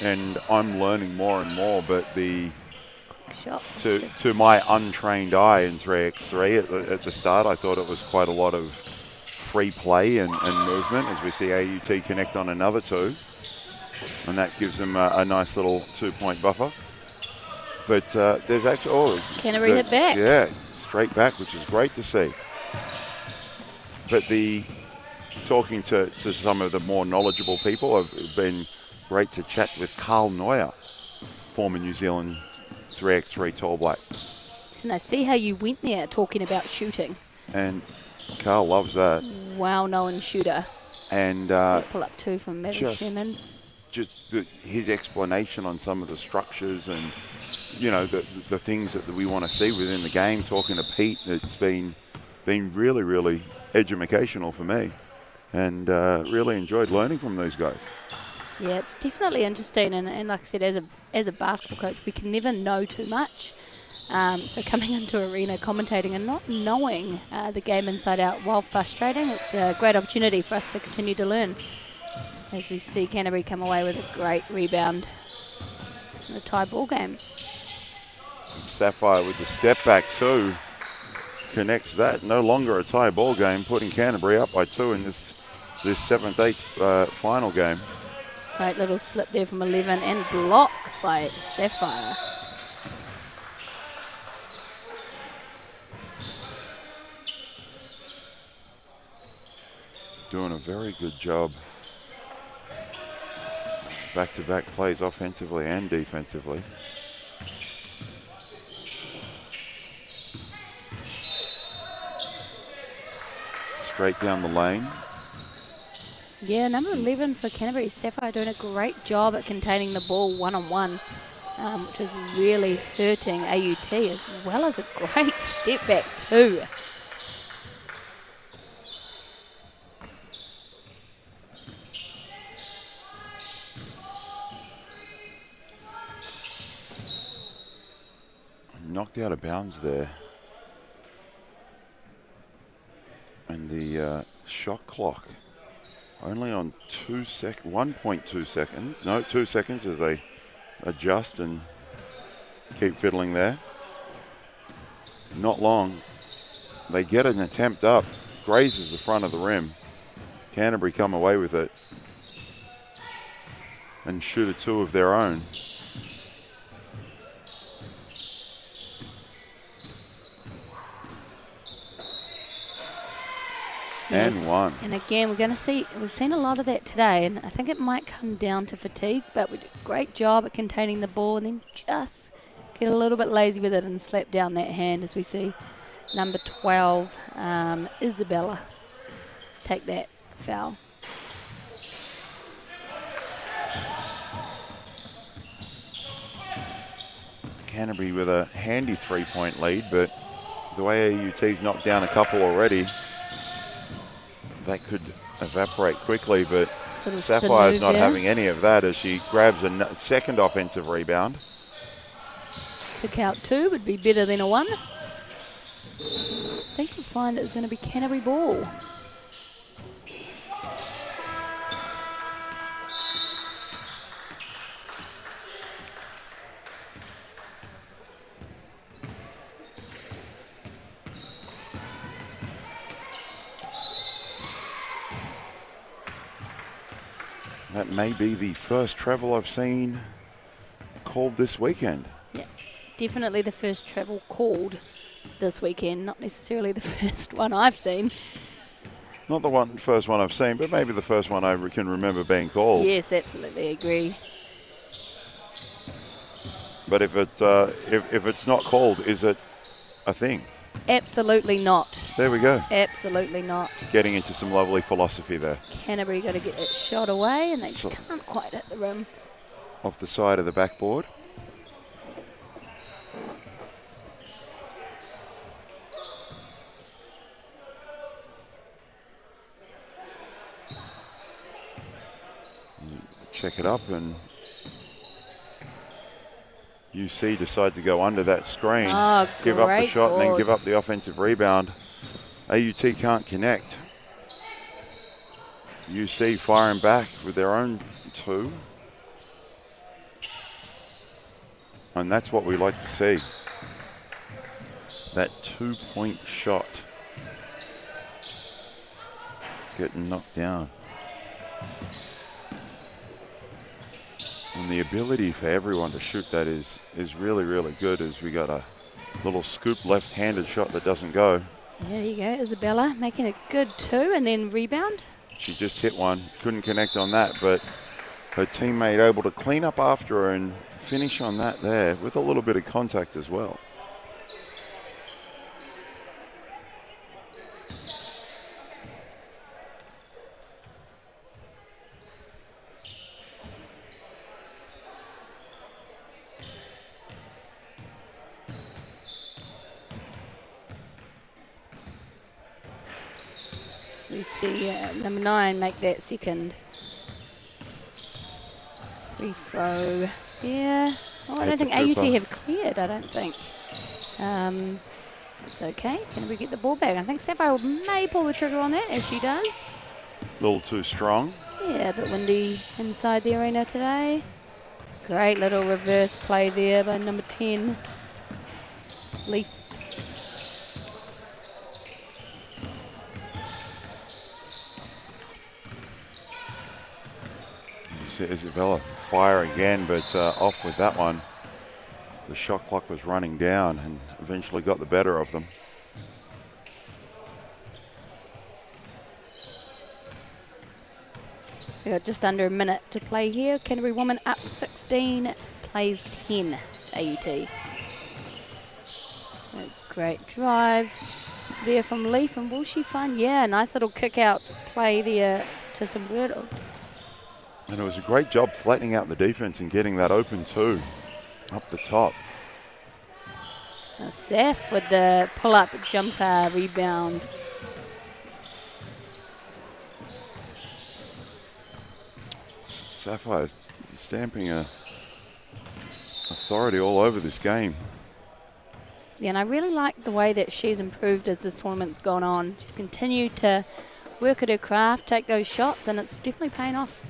And I'm learning more and more, but to my untrained eye in 3x3 at the start, I thought it was quite a lot of free play and movement as we see AUT connect on another 2. And that gives them a nice little 2-point buffer. But there's actually... Canterbury hit back. Yeah, straight back, which is great to see. But talking to some of the more knowledgeable people, have been great to chat with Carl Neuer, former New Zealand 3x3 Tall Black. And I see how you went there talking about shooting. And Carl loves that. Well-known shooter. And pull up 2 from Maddie Sherman. Just his explanation on some of the structures and, you know, the things that we want to see within the game. Talking to Pete, it's been really, really educational for me, and really enjoyed learning from those guys. Yeah, it's definitely interesting, and like I said, as a basketball coach, we can never know too much. So coming into arena commentating and not knowing the game inside out, while frustrating, it's a great opportunity for us to continue to learn. As we see Canterbury come away with a great rebound in a tie ball game. Sapphire with the step back too. connects that. No longer a tie ball game, putting Canterbury up by 2 in this 7th-8th final game. Great little slip there from 11 and block by Sapphire. Doing a very good job. Back-to-back plays offensively and defensively. Straight down the lane. Yeah, number 11 for Canterbury, Sapphire, doing a great job at containing the ball one-on-one, which is really hurting AUT, as well as a great step back too. Knocked out of bounds there. And the shot clock only on 1.2 seconds. No, 2 seconds as they adjust and keep fiddling there. Not long. They get an attempt up. Grazes the front of the rim. Canterbury come away with it and shoot a 2 of their own. And 1. And again, we've seen a lot of that today, and I think it might come down to fatigue, but we did a great job at containing the ball and then just get a little bit lazy with it and slap down that hand, as we see number 12, Isabella, take that foul. Canterbury with a handy 3-point lead, but the way AUT's knocked down a couple already, that could evaporate quickly, but Sapphire's not having any of that as she grabs a second offensive rebound. Kick out 2 would be better than a 1. I think you'll find it's going to be Canterbury ball. That may be the first travel I've seen called this weekend. Yeah, definitely the first travel called this weekend, not necessarily the first one I've seen. Not the first one I've seen, but maybe the first one I can remember being called. Yes, absolutely agree. But if it's not called, is it a thing? Absolutely not. There we go. Absolutely not. Getting into some lovely philosophy there. Canterbury got to get that shot away, and they can't quite hit the rim. Off the side of the backboard. Check it up, and UC decide to go under that screen, give up the shot and then give up the offensive rebound. AUT can't connect. UC firing back with their own 2. And that's what we like to see. That 2-point shot getting knocked down. And the ability for everyone to shoot that is really, really good, as we got a little scoop left-handed shot that doesn't go. Yeah, there you go, Isabella making a good 2 and then rebound. She just hit one, couldn't connect on that, but her teammate able to clean up after her and finish on that there with a little bit of contact as well. We see number 9 make that second. Free throw. Yeah. Oh, I don't think AUT have cleared, I don't think. It's okay. Can we get the ball back? I think Sapphire may pull the trigger on that, if she does. A little too strong. Yeah, a bit windy inside the arena today. Great little reverse play there by number 10, Leaf. See Isabella fire again, but off with that one. The shot clock was running down and eventually got the better of them. We've got just under a minute to play here. Canterbury woman up 16, plays 10 AUT. A great drive there from Leaf, and will she find, yeah, nice little kick out play there to Sombrero. And it was a great job flattening out the defense and getting that open too, up the top. Now Seth with the pull-up jumper rebound. Sapphire stamping authority all over this game. Yeah, and I really like the way that she's improved as this tournament's gone on. She's continued to work at her craft, take those shots, and it's definitely paying off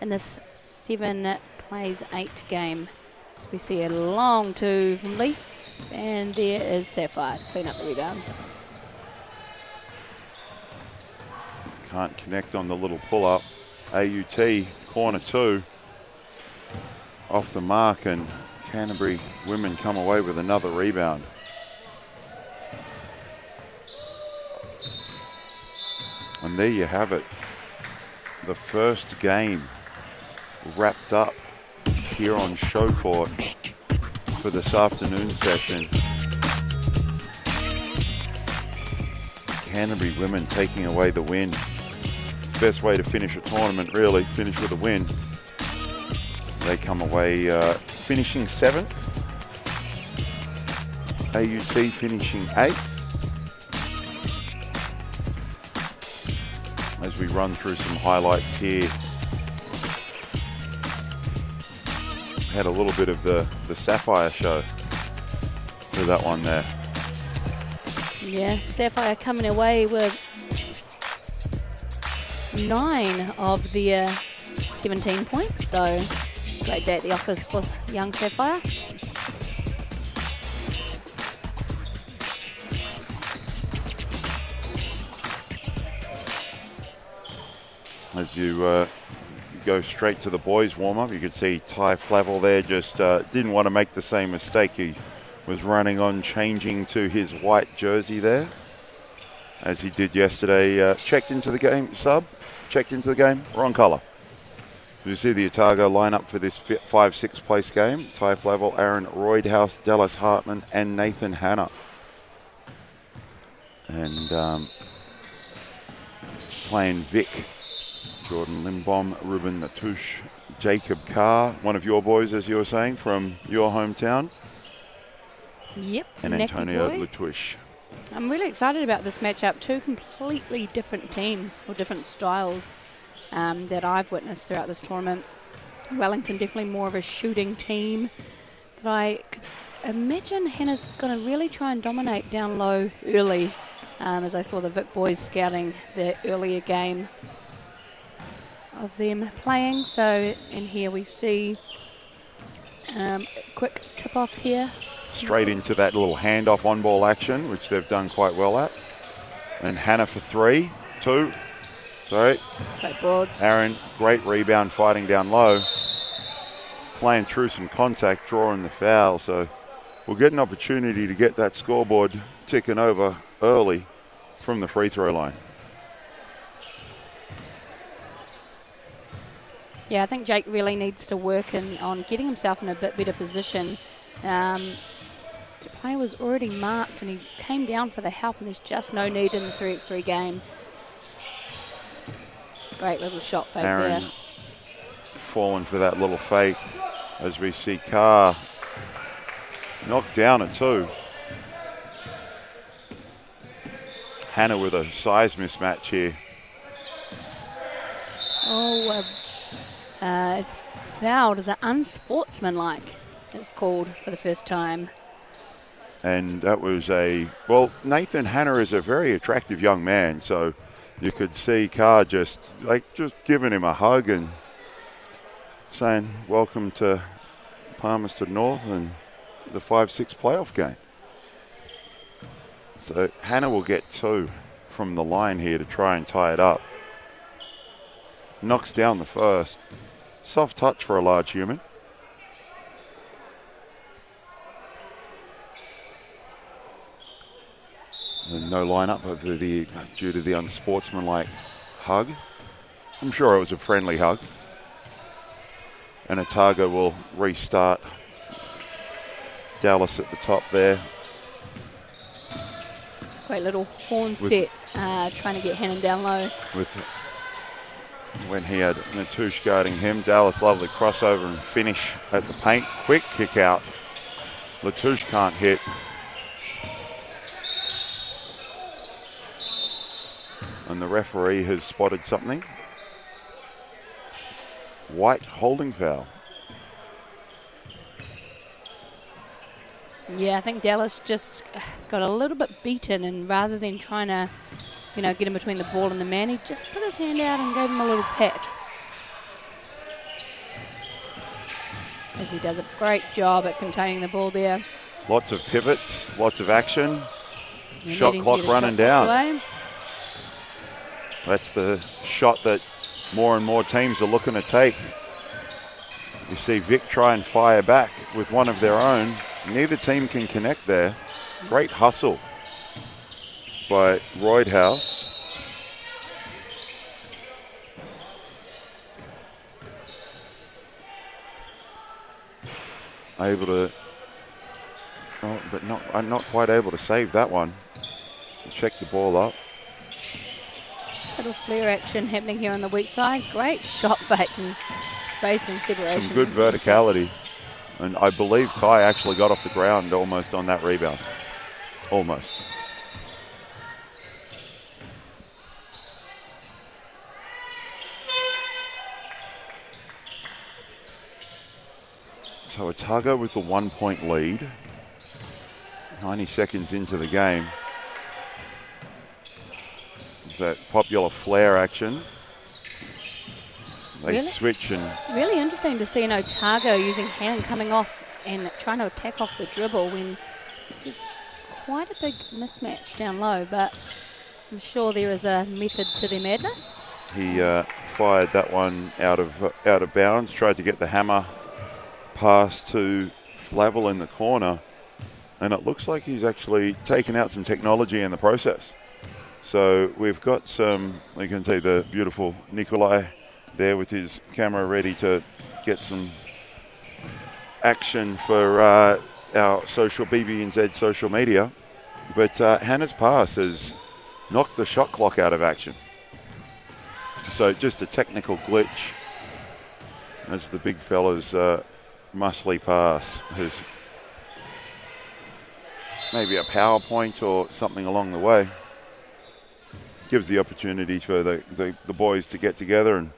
in this 7 plays 8 game. We see a long 2 from Leaf, and there is Sapphire to clean up the rebounds. Can't connect on the little pull-up. AUT, corner 2, off the mark, and Canterbury women come away with another rebound. And there you have it. The first game wrapped up here on Show Court for this afternoon session. Canterbury women taking away the win. Best way to finish a tournament, really, finish with a win. They come away finishing 7th. AUT finishing 8th. As we run through some highlights here. Had a little bit of the Sapphire show for that one there. Yeah, Sapphire coming away with 9 of the 17 points, so great day at the office for young Sapphire. As you go straight to the boys warm-up, you could see Ty Flavel there just didn't want to make the same mistake. He was running on, changing to his white jersey there, as he did yesterday. Checked into the game, checked into the game, wrong colour. You see the Otago lineup for this 5-6 place game. Ty Flavel, Aaron Roydhouse, Dallas Hartman, and Nathan Hanna. And playing Vic, Jordan Limbom, Ruben Natush, Jacob Carr, one of your boys, as you were saying, from your hometown. Yep. And Antonio Latush. I'm really excited about this matchup. 2 completely different teams, or different styles, that I've witnessed throughout this tournament. Wellington definitely more of a shooting team, but I could imagine Hannah's going to really try and dominate down low early, as I saw the Vic boys scouting the earlier game of them playing. So, and here we see a quick tip-off here. Straight into that little handoff on-ball action, which they've done quite well at. And Hannah for 3, 2. Sorry. Great boards. Aaron, great rebound, fighting down low. Playing through some contact, drawing the foul. So we'll get an opportunity to get that scoreboard ticking over early from the free throw line. Yeah, I think Jake really needs to work on getting himself in a bit better position. The play was already marked and he came down for the help, and there's just no need in the 3x3 game. Great little shot fake Aaron there. Falling for that little fake, as we see Carr knocked down a 2. Hannah with a size mismatch here. Oh, it's fouled as an unsportsmanlike. It's called for the first time. And that was Nathan Hanna is a very attractive young man, so you could see Carr just giving him a hug and saying, welcome to Palmerston North and the 5-6 playoff game. So Hanna will get 2 from the line here to try and tie it up. Knocks down the first. Soft touch for a large human. And no lineup due to the unsportsmanlike hug. I'm sure it was a friendly hug. And Otago will restart. Dallas at the top there. Great little horn set, trying to get Hannon down low. When he had Natouche guarding him, Dallas lovely crossover and finish at the paint. Quick kick out. Latouche can't hit. And the referee has spotted something. White holding foul. Yeah, I think Dallas just got a little bit beaten, and rather than trying to, get in between the ball and the man, he just put his hand out and gave him a little pat. As he does a great job at containing the ball there. Lots of pivots, lots of action. You're Shot clock running down. Away. That's the shot that more and more teams are looking to take. You see Vic try and fire back with one of their own. Neither team can connect there. Great hustle by Roydhouse. Able to, but not quite able to save that one. Check the ball up. Little flare action happening here on the weak side. Great shot fake and space and separation. Some good verticality. And I believe Ty actually got off the ground almost on that rebound. Almost. So Otago with the 1 point lead. 90 seconds into the game. That popular flare action. They switch and... Really interesting to see an Otago using Hannon coming off and trying to attack off the dribble when there's quite a big mismatch down low, but I'm sure there is a method to their madness. He fired that one out of bounds, tried to get the hammer pass to Flavel in the corner, and it looks like he's actually taken out some technology in the process. So we've got some, you can see the beautiful Nikolai there with his camera ready to get some action for our social BB&Z social media. But Hannah's pass has knocked the shot clock out of action. So just a technical glitch as the big fella's muscly pass has maybe a PowerPoint or something along the way. Gives the opportunity for the boys to get together and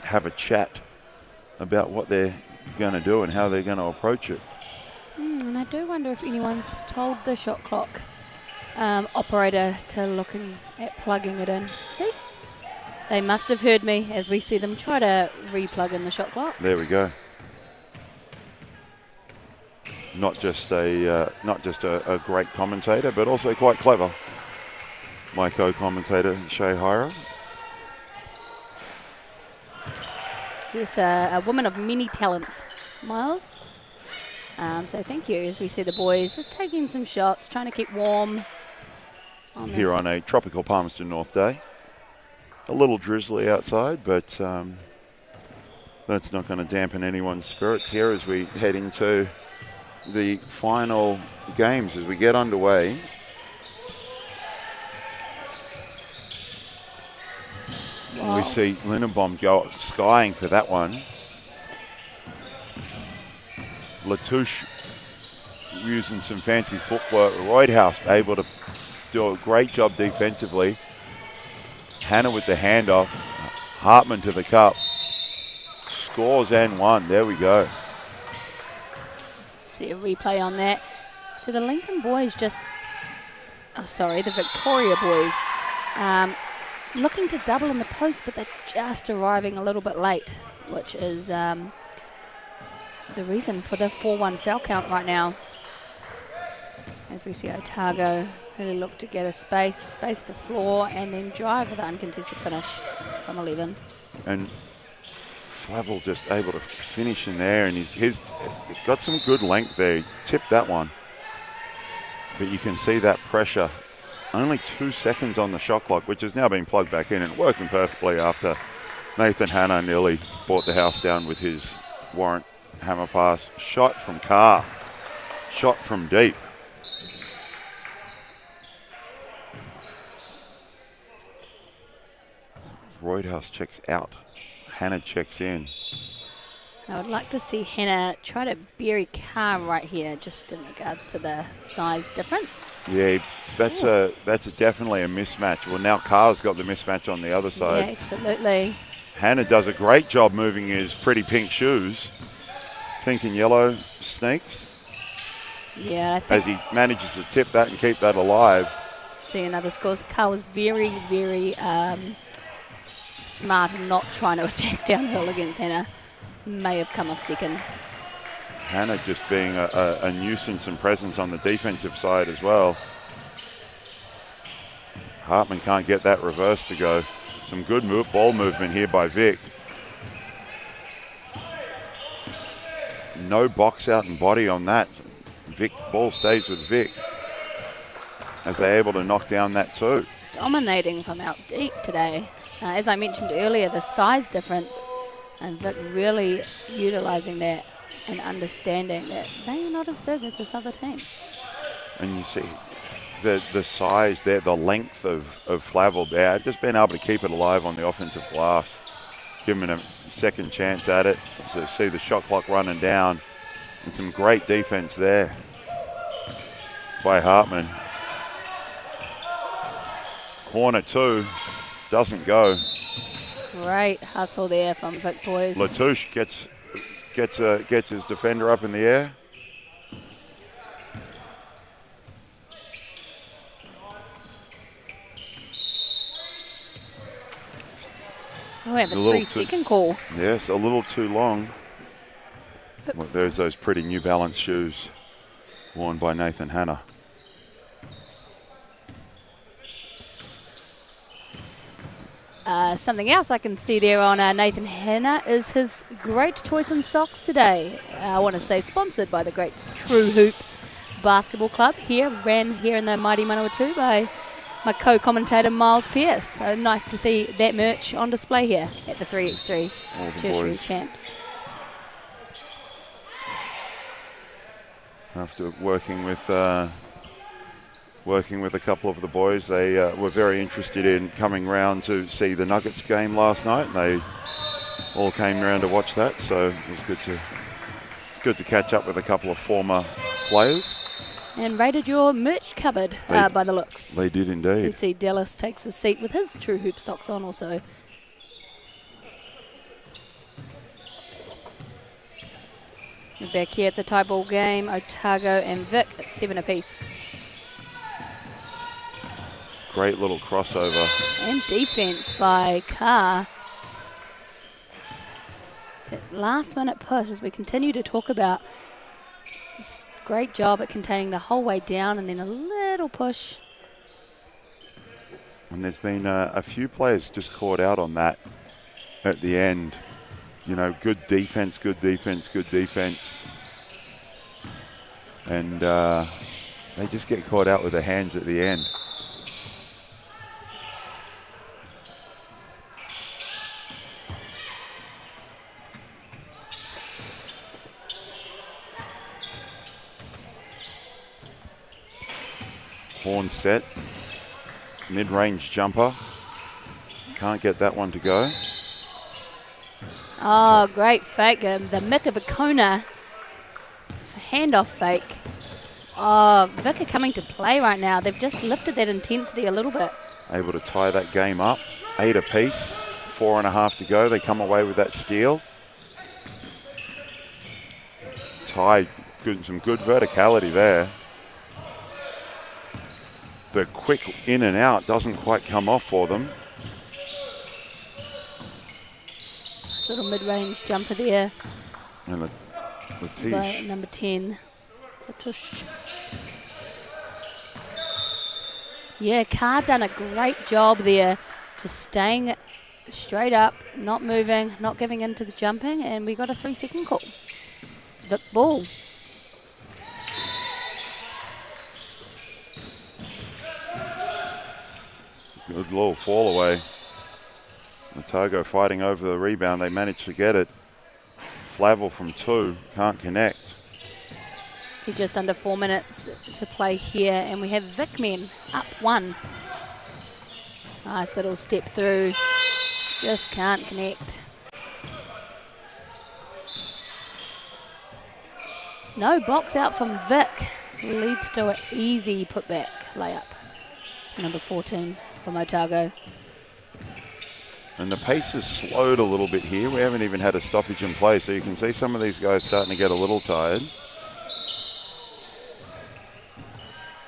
have a chat about what they're going to do and how they're going to approach it. And I do wonder if anyone's told the shot clock operator to looking at plugging it in. See? They must have heard me as we see them try to re-plug in the shot clock. There we go. Not just a great commentator, but also quite clever. My co-commentator, Shay Hira. Yes, a woman of many talents, Miles. So thank you, as we see the boys just taking some shots, trying to keep warm. Here on a tropical Palmerston North day. A little drizzly outside, but that's not going to dampen anyone's spirits here as we head into the final games as we get underway. Wow. We see Lindenbaum go skying for that one. Latouche using some fancy footwork. Roydhouse able to do a great job defensively. Hannah with the handoff. Hartman to the cup. Scores and one. There we go. See a replay on that. So the Lincoln boys just... Oh, sorry, the Victoria boys. Looking to double in the post, but they're just arriving a little bit late, which is the reason for the 4-1 foul count right now. As we see Otago really look to get a space the floor, and then drive with an uncontested finish from 11. And Flavel just able to finish in there, and he's got some good length there. He tipped that one. But you can see that pressure. Only 2 seconds on the shot clock, which has now been plugged back in and working perfectly after Nathan Hanna nearly brought the house down with his warrant hammer pass. Shot from Carr. Shot from deep. Roydhouse checks out. Hannah checks in. I would like to see Hannah try to bury Carr right here, just in regards to the size difference. Yeah, that's definitely a mismatch. Well, now Carr's got the mismatch on the other side. Yeah, absolutely. Hannah does a great job moving his pretty pink shoes. Pink and yellow sneaks. Yeah, I think as he manages to tip that and keep that alive. See another scores. Carr was very, very smart in not trying to attack downhill against Hannah. May have come off second. Hannah just being a nuisance and presence on the defensive side as well. Hartman can't get that reverse to go. Some good ball movement here by Vic. No box out and body on that. Ball stays with Vic as they're able to knock down that two. Dominating from out deep today. As I mentioned earlier, the size difference, and Vic really utilising that and understanding that they are not as big as this other team. And you see the size there, the length of Flavel there, just being able to keep it alive on the offensive glass. Giving him a second chance at it. So see the shot clock running down. And some great defense there by Hartman. Corner two, doesn't go. Great hustle there from Vic boys. Latouche gets his defender up in the air. Oh, we have a 3-second call. Yes, a little too long. Well, there's those pretty New Balance shoes worn by Nathan Hanna. Something else I can see there on Nathan Hanna is his great choice in socks today. I want to say sponsored by the great True Hoops Basketball Club ran here in the mighty Manawatu by my co-commentator Miles Pearce. So nice to see that merch on display here at the 3x3 Tertiary Champs. After working with a couple of the boys, they were very interested in coming round to see the Nuggets game last night. And they all came round to watch that, so it was good to catch up with a couple of former players. And raided your merch cupboard by the looks. They did indeed. You see Dallas takes a seat with his True Hoop socks on also. Back here, it's a tie ball game. Otago and Vic at 7 apiece. Great little crossover. And defense by Carr. That last minute push, as we continue to talk about, this great job at containing the whole way down and then a little push. And there's been a few players just caught out on that at the end. You know, good defense, good defense, good defense. And they just get caught out with their hands at the end. Horn set. Mid-range jumper. Can't get that one to go. Oh, great fake. The Mick of a Kona handoff fake. Oh, Vic are coming to play right now. They've just lifted that intensity a little bit. Able to tie that game up. 8 apiece. 4.5 to go. They come away with that steal. Tie, some good verticality there. The quick in and out doesn't quite come off for them. Little mid-range jumper there. And the by number 10. Latouche. Yeah, Carr done a great job there, just staying straight up, not moving, not giving in to the jumping, and we got a 3-second call. Vic ball. Good little fall away. Otago fighting over the rebound. They managed to get it. Flavel from 2, can't connect. See, just under 4 minutes to play here, and we have Vic men up 1. Nice little step through. Just can't connect. No box out from Vic. Leads to an easy putback layup. Number 14 from Otago. And the pace has slowed a little bit here. We haven't even had a stoppage in play, so you can see some of these guys starting to get a little tired.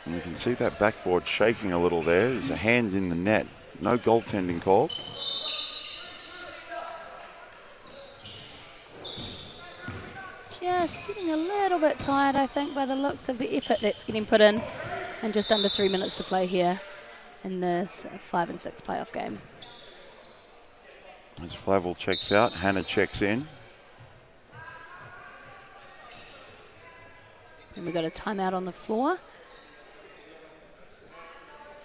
And you can see that backboard shaking a little there. There's a hand in the net. No goaltending call. Just getting a little bit tired, I think, by the looks of the effort that's getting put in. And just under 3 minutes to play here in this 5 and 6 playoff game. As Flavel checks out, Hannah checks in. And we got a timeout on the floor.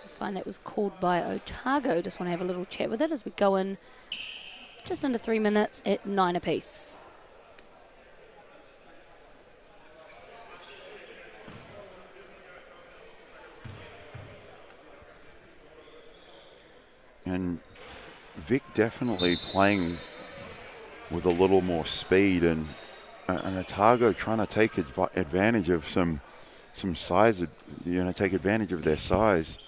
I find that was called by Otago. Just want to have a little chat with it as we go in just under 3 minutes at 9 apiece. And Vic definitely playing with a little more speed, and Otago trying to take advantage of some size, take advantage of their size.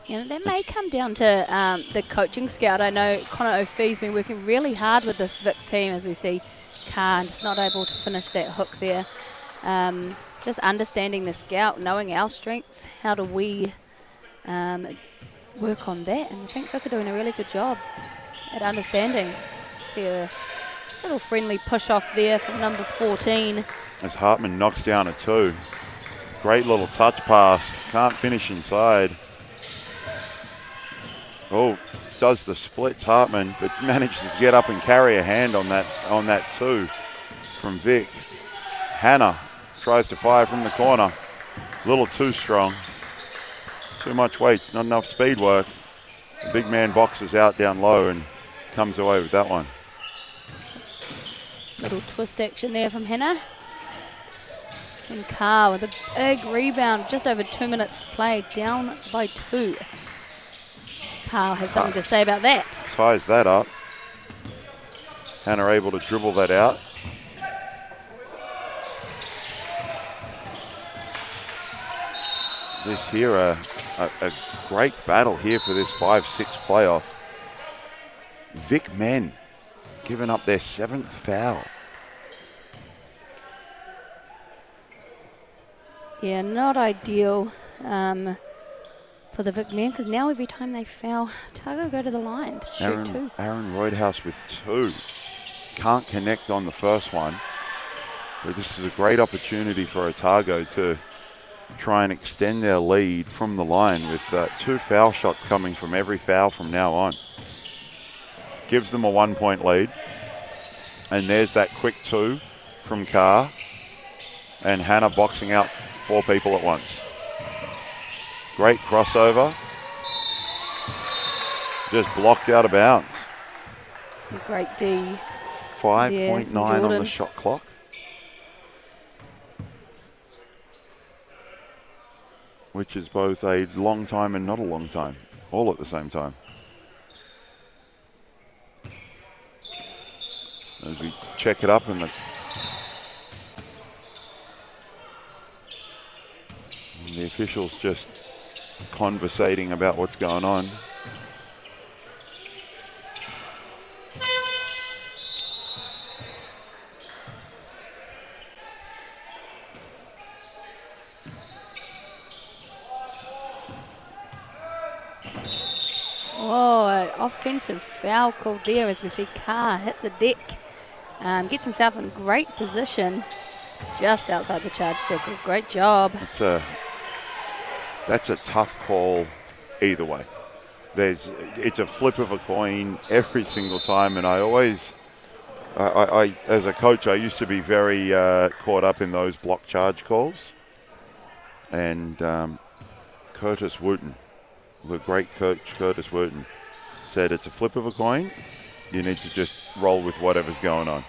Yeah, that may come down to the coaching scout. I know Connor O'Fee's been working really hard with this Vic team, as we see Khan just not able to finish that hook there. Just understanding the scout, knowing our strengths, how do we work on that? And I think Vic are doing a really good job at understanding. See a little friendly push off there from number 14. As Hartman knocks down a 2. Great little touch pass. Can't finish inside. Oh, does the splits Hartman, but manages to get up and carry a hand on that 2 from Vic. Hannah tries to fire from the corner. A little too strong. Too much weight, not enough speed work. The big man boxes out down low and comes away with that one. Little twist action there from Hannah. And Carr with a big rebound, just over 2 minutes to play, down by 2. Carr has something to say about that. Ties that up. Hannah able to dribble that out. This here, a great battle here for this 5-6 playoff. Vic men giving up their 7th foul. Yeah, not ideal for the Vic men, because now every time they foul, Otago go to the line to shoot 2. Aaron Roydhouse with 2. Can't connect on the first one. But this is a great opportunity for Otago to try and extend their lead from the line with 2 foul shots coming from every foul from now on. Gives them a 1-point lead. And there's that quick 2 from Carr. And Hannah boxing out 4 people at once. Great crossover. Just blocked out of bounds. A great D. 5.9 on the shot clock. Which is both a long time and not a long time, all at the same time. As we check it up, and the officials just conversating about what's going on. Oh, an offensive foul called there as we see Carr hit the deck. Gets himself in great position just outside the charge circle. Great job. That's a tough call either way. it's a flip of a coin every single time, and I always, I as a coach, I used to be very caught up in those block charge calls. And Curtis Wooten, the great coach Curtis Wooten, said it's a flip of a coin. You need to just roll with whatever's going on.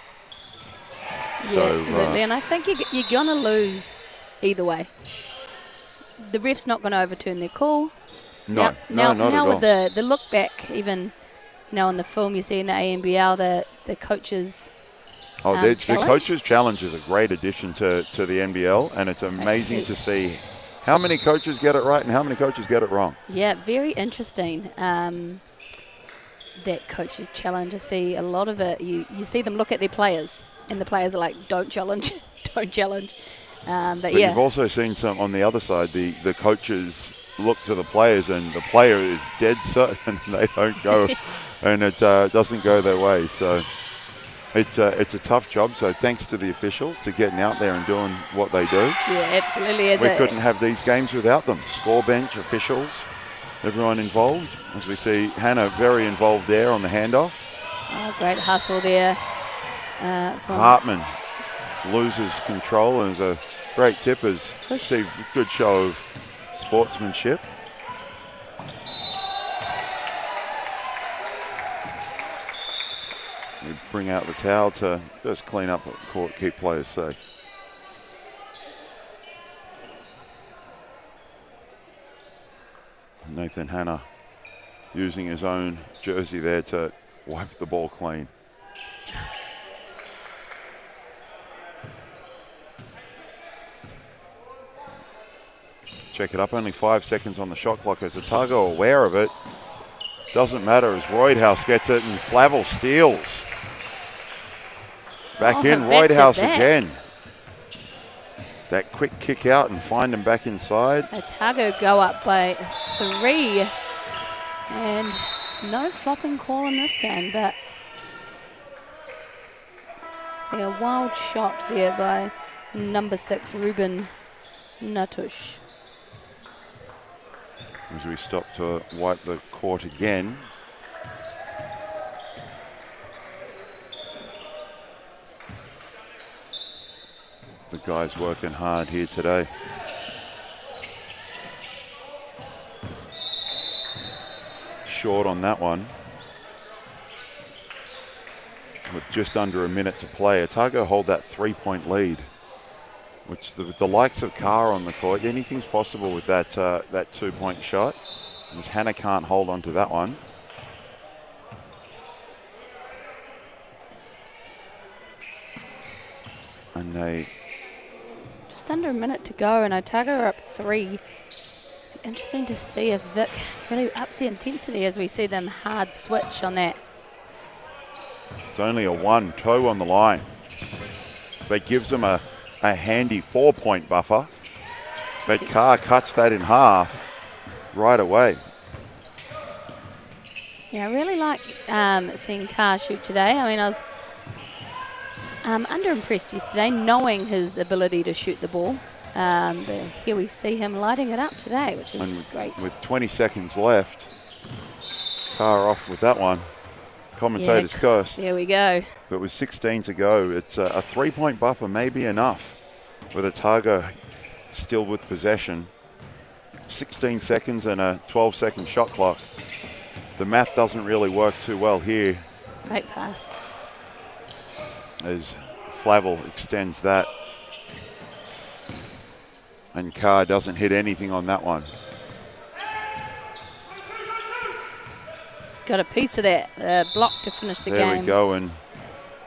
Yeah, so, absolutely. And I think you're going to lose either way. The ref's not going to overturn their call. No, now, not now at with all. the look back, even now in the film you see in the ANBL, the coaches. The coaches' challenge is a great addition to the NBL, and it's amazing to see how many coaches get it right and how many coaches get it wrong. Yeah, very interesting. That coaches' challenge, I see a lot of it. You see them look at their players, and the players are like, "Don't challenge, don't challenge." But yeah, you've also seen some on the other side. The coaches look to the players, and the player is dead certain they don't go, and it doesn't go their way. So it's a tough job. So thanks to the officials to getting out there and doing what they do. Yeah, absolutely. We couldn't have these games without them. Score bench, officials, everyone involved. As we see Hannah very involved there on the handoff. Oh, great hustle there. Hartman loses control, and is a great tip as see good show of sportsmanship. We bring out the towel to just clean up court, keep players safe. Nathan Hanna using his own jersey there to wipe the ball clean. Check it up, only 5 seconds on the shot clock as Otago aware of it. Doesn't matter as Roydhouse gets it and Flavel steals. Back in, Roydhouse again. That quick kick out and find him back inside. Otago go up by 3. And no flopping call in this game, but a wild shot there by number 6, Ruben Natush. As we stop to wipe the court again. The guys working hard here today. Short on that one. With just under a minute to play, Otago hold that 3-point lead, which the likes of Carr on the court, anything's possible with that 2-point shot. As Hannah can't hold on to that one. And they... Just under a minute to go, and Otago are up 3. Interesting to see if Vic really ups the intensity as we see them hard switch on that. It's only a 1 toe on the line. But gives them a handy 4-point buffer. But Carr cuts that in half right away. Yeah, I really like seeing Carr shoot today. I mean, I was under-impressed yesterday, knowing his ability to shoot the ball. But here we see him lighting it up today, which is great. With 20 seconds left, Carr off with that one. Commentator's curse. There we go. But with 16 to go, it's a 3-point buffer may be enough. With Otago still with possession. 16 seconds and a 12-second shot clock. The math doesn't really work too well here. Great pass. As Flavel extends that. And Carr doesn't hit anything on that one. Got a piece of that block to finish the game. There we go, and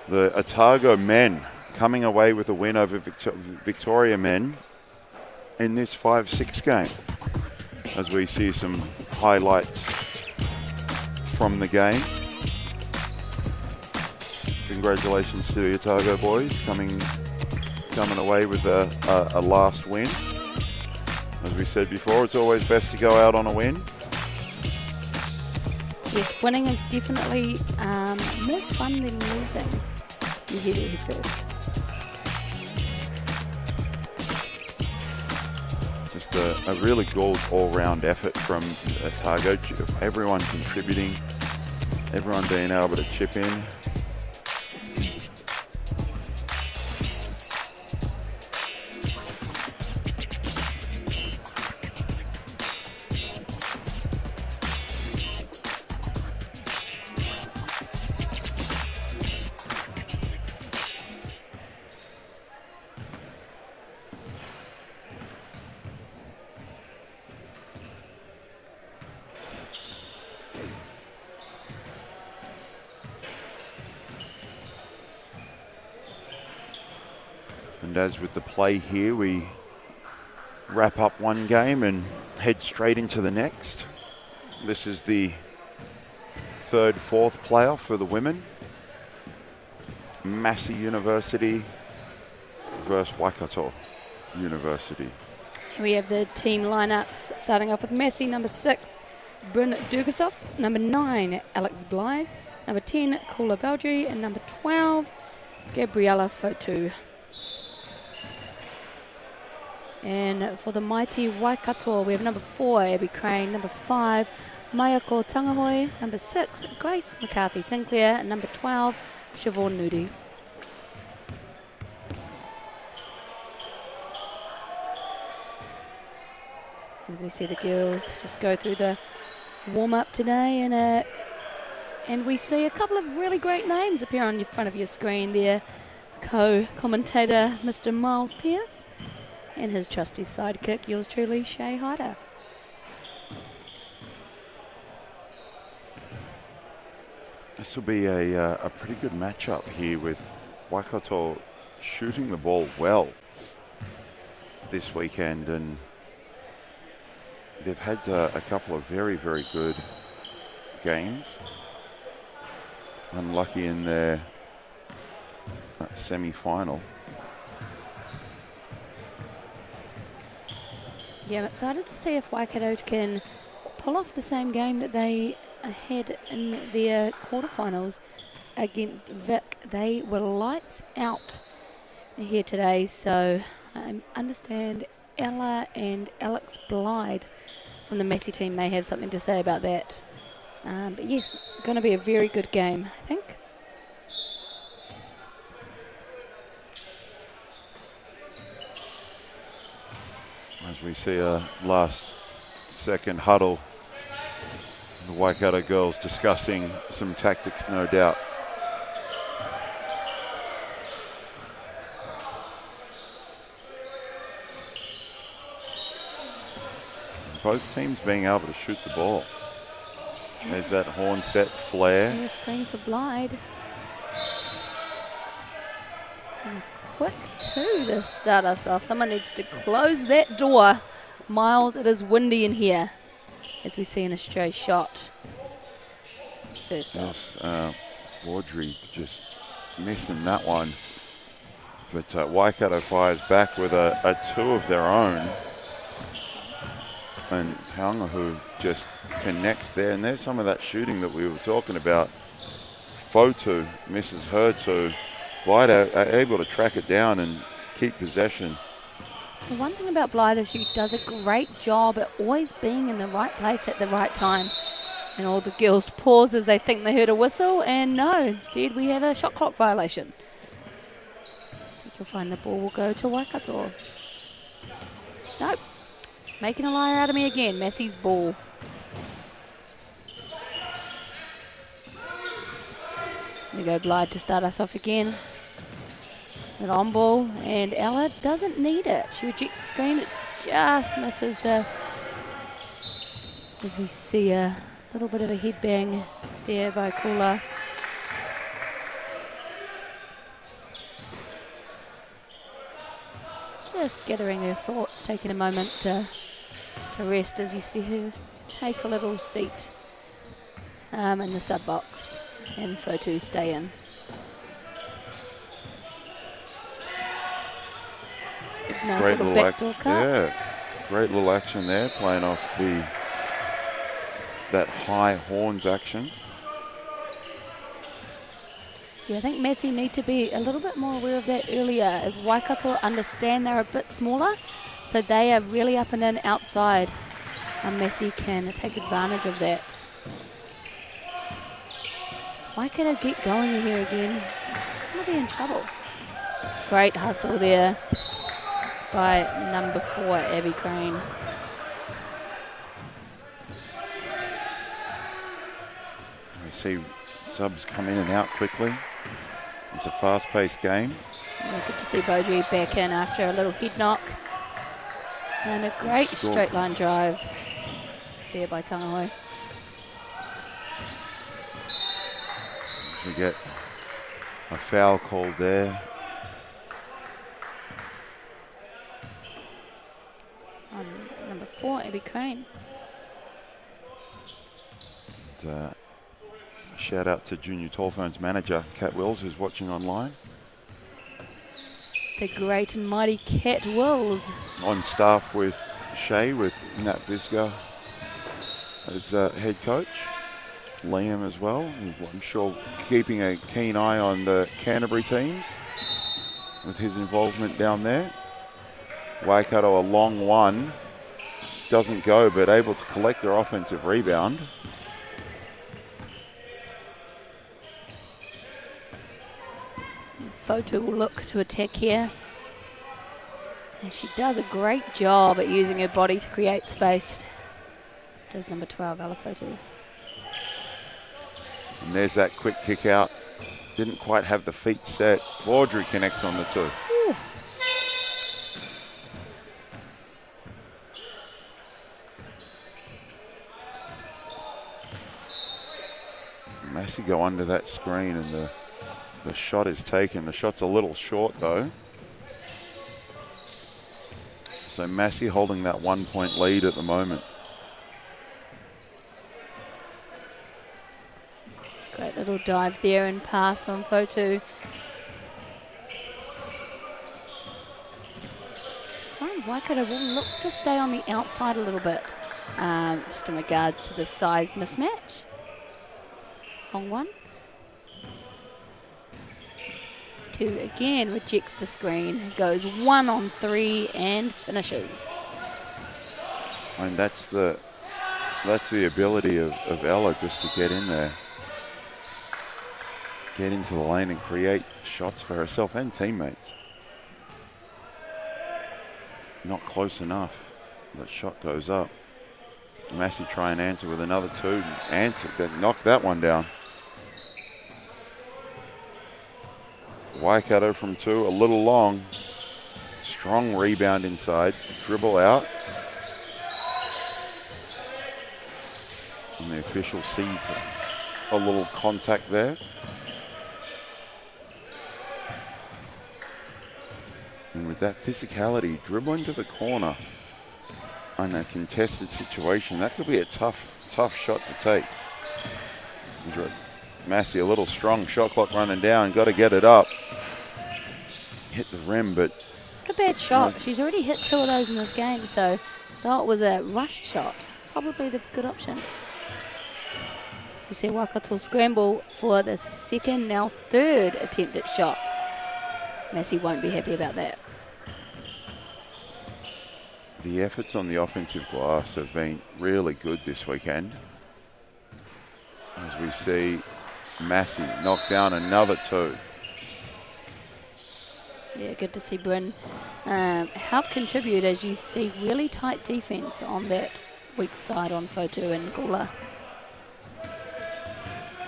the Otago men coming away with a win over Victoria men in this 5-6 game. As we see some highlights from the game. Congratulations to the Otago boys coming away with a last win. As we said before, it's always best to go out on a win. Yes, winning is definitely more fun than losing. You hear it here first. Just just a really good all-round effort from Otago. Everyone contributing, everyone being able to chip in. And as with the play here, we wrap up one game and head straight into the next. This is the third, fourth playoff for the women. Massey University versus Waikato University. We have the team lineups starting off with Massey, number 6, Bryn Dugasov, number 9, Alex Blythe, number 10, Kula Belgi, and number 12, Gabriella Fotu. And for the mighty Waikato, we have number 4, Abby Crane, number 5, Mayako Tangahoi, number 6, Grace McCarthy Sinclair, and number 12, Siobhan Nudi. As we see the girls just go through the warm-up today, and we see a couple of really great names appear on the front of your screen there. Co-commentator Mr. Miles Pearce and his trusty sidekick, yours truly, Shay Hyder. This will be a pretty good matchup here with Waikato shooting the ball well this weekend, and they've had a couple of very, very good games. Unlucky in their semi-final. Yeah, I'm excited to see if Waikato can pull off the same game that they had in their quarterfinals against Vic. They were lights out here today, so I understand Ella and Alex Blythe from the Massey team may have something to say about that. But yes, going to be a very good game, I think. As we see a last second huddle, the Waikato girls discussing some tactics, no doubt. Both teams being able to shoot the ball. There's that horn set flare. And a screen for Blythe. And a quick 2 to start us off. Someone needs to close that door. Miles, it is windy in here, as we see in a stray shot. First off. Audrey just missing that one. But Waikato fires back with a 2 of their own. And Taonga, who just connects there. And there's some of that shooting that we were talking about. Fotu misses her 2. Blythe are able to track it down and keep possession. The one thing about Blythe is she does a great job at always being in the right place at the right time. And all the girls pause as they think they heard a whistle, and no, instead we have a shot clock violation. You'll find the ball will go to Waikato. Nope. Making a liar out of me again. Massey's ball. There we go, Blythe to start us off again. An on ball, and Ella doesn't need it. She rejects the screen. It just misses the... As we see a little bit of a headbang there by Kula. Just gathering her thoughts, taking a moment to rest as you see her take a little seat in the sub box, and Fotu stay in. Nice Great little backdoor cut. Yeah, great little action there, playing off that high horns action. Yeah, I think Massey need to be a little bit more aware of that earlier, as Waikato understand they're a bit smaller, So they are really up and in outside. And Massey can take advantage of that. Waikato get going here again. Might be in trouble. Great hustle there by number 4, Abby Crane. We see subs come in and out quickly. It's a fast-paced game. Yeah, good to see Beaudry back in after a little head knock. And a great straight line drive there by Tanahoi. We get a foul called there. On number 4, Abby Crane. And, shout out to Junior Tallphone's manager, Kat Wills, who's watching online. The great and mighty Kat Wills. On staff with Shay, with Nat Visca as head coach. Liam as well. I'm sure keeping a keen eye on the Canterbury teams with his involvement down there. Waikato, a long one. Doesn't go, but able to collect their offensive rebound. Fotu will look to attack here. And she does a great job at using her body to create space. Does number 12, Ella Fotu. And there's that quick kick out. Didn't quite have the feet set. Audrey connects on the 2. Ooh. Massey go under that screen and the shot is taken. The shot's a little short though. So Massey holding that 1-point lead at the moment. Great little dive there and pass from Fotu. Waikato will look to stay on the outside a little bit, just in regards to the size mismatch. Hong 1. 2 again rejects the screen, goes 1 on 3 and finishes. And that's the ability of Ella just to get in there. Get into the lane and create shots for herself and teammates. Not close enough. That shot goes up. Massey try and answer with another 2. Answer, knocked that one down. Waikato from 2, a little long. Strong rebound inside. Dribble out. And the official sees a little contact there. And with that physicality, dribbling to the corner on a contested situation, that could be a tough shot to take. Massey, a little strong shot clock running down, got to get it up. Hit the rim, but... A bad shot. She's already hit 2 of those in this game, so though it was a rushed shot, probably the good option. So we see Waikato scramble for the second, now 3rd attempted shot. Massey won't be happy about that. The efforts on the offensive glass have been really good this weekend. As we see Massey knock down another 2. Yeah, good to see Bryn help contribute as you see really tight defense on that weak side on Fotu and Gula.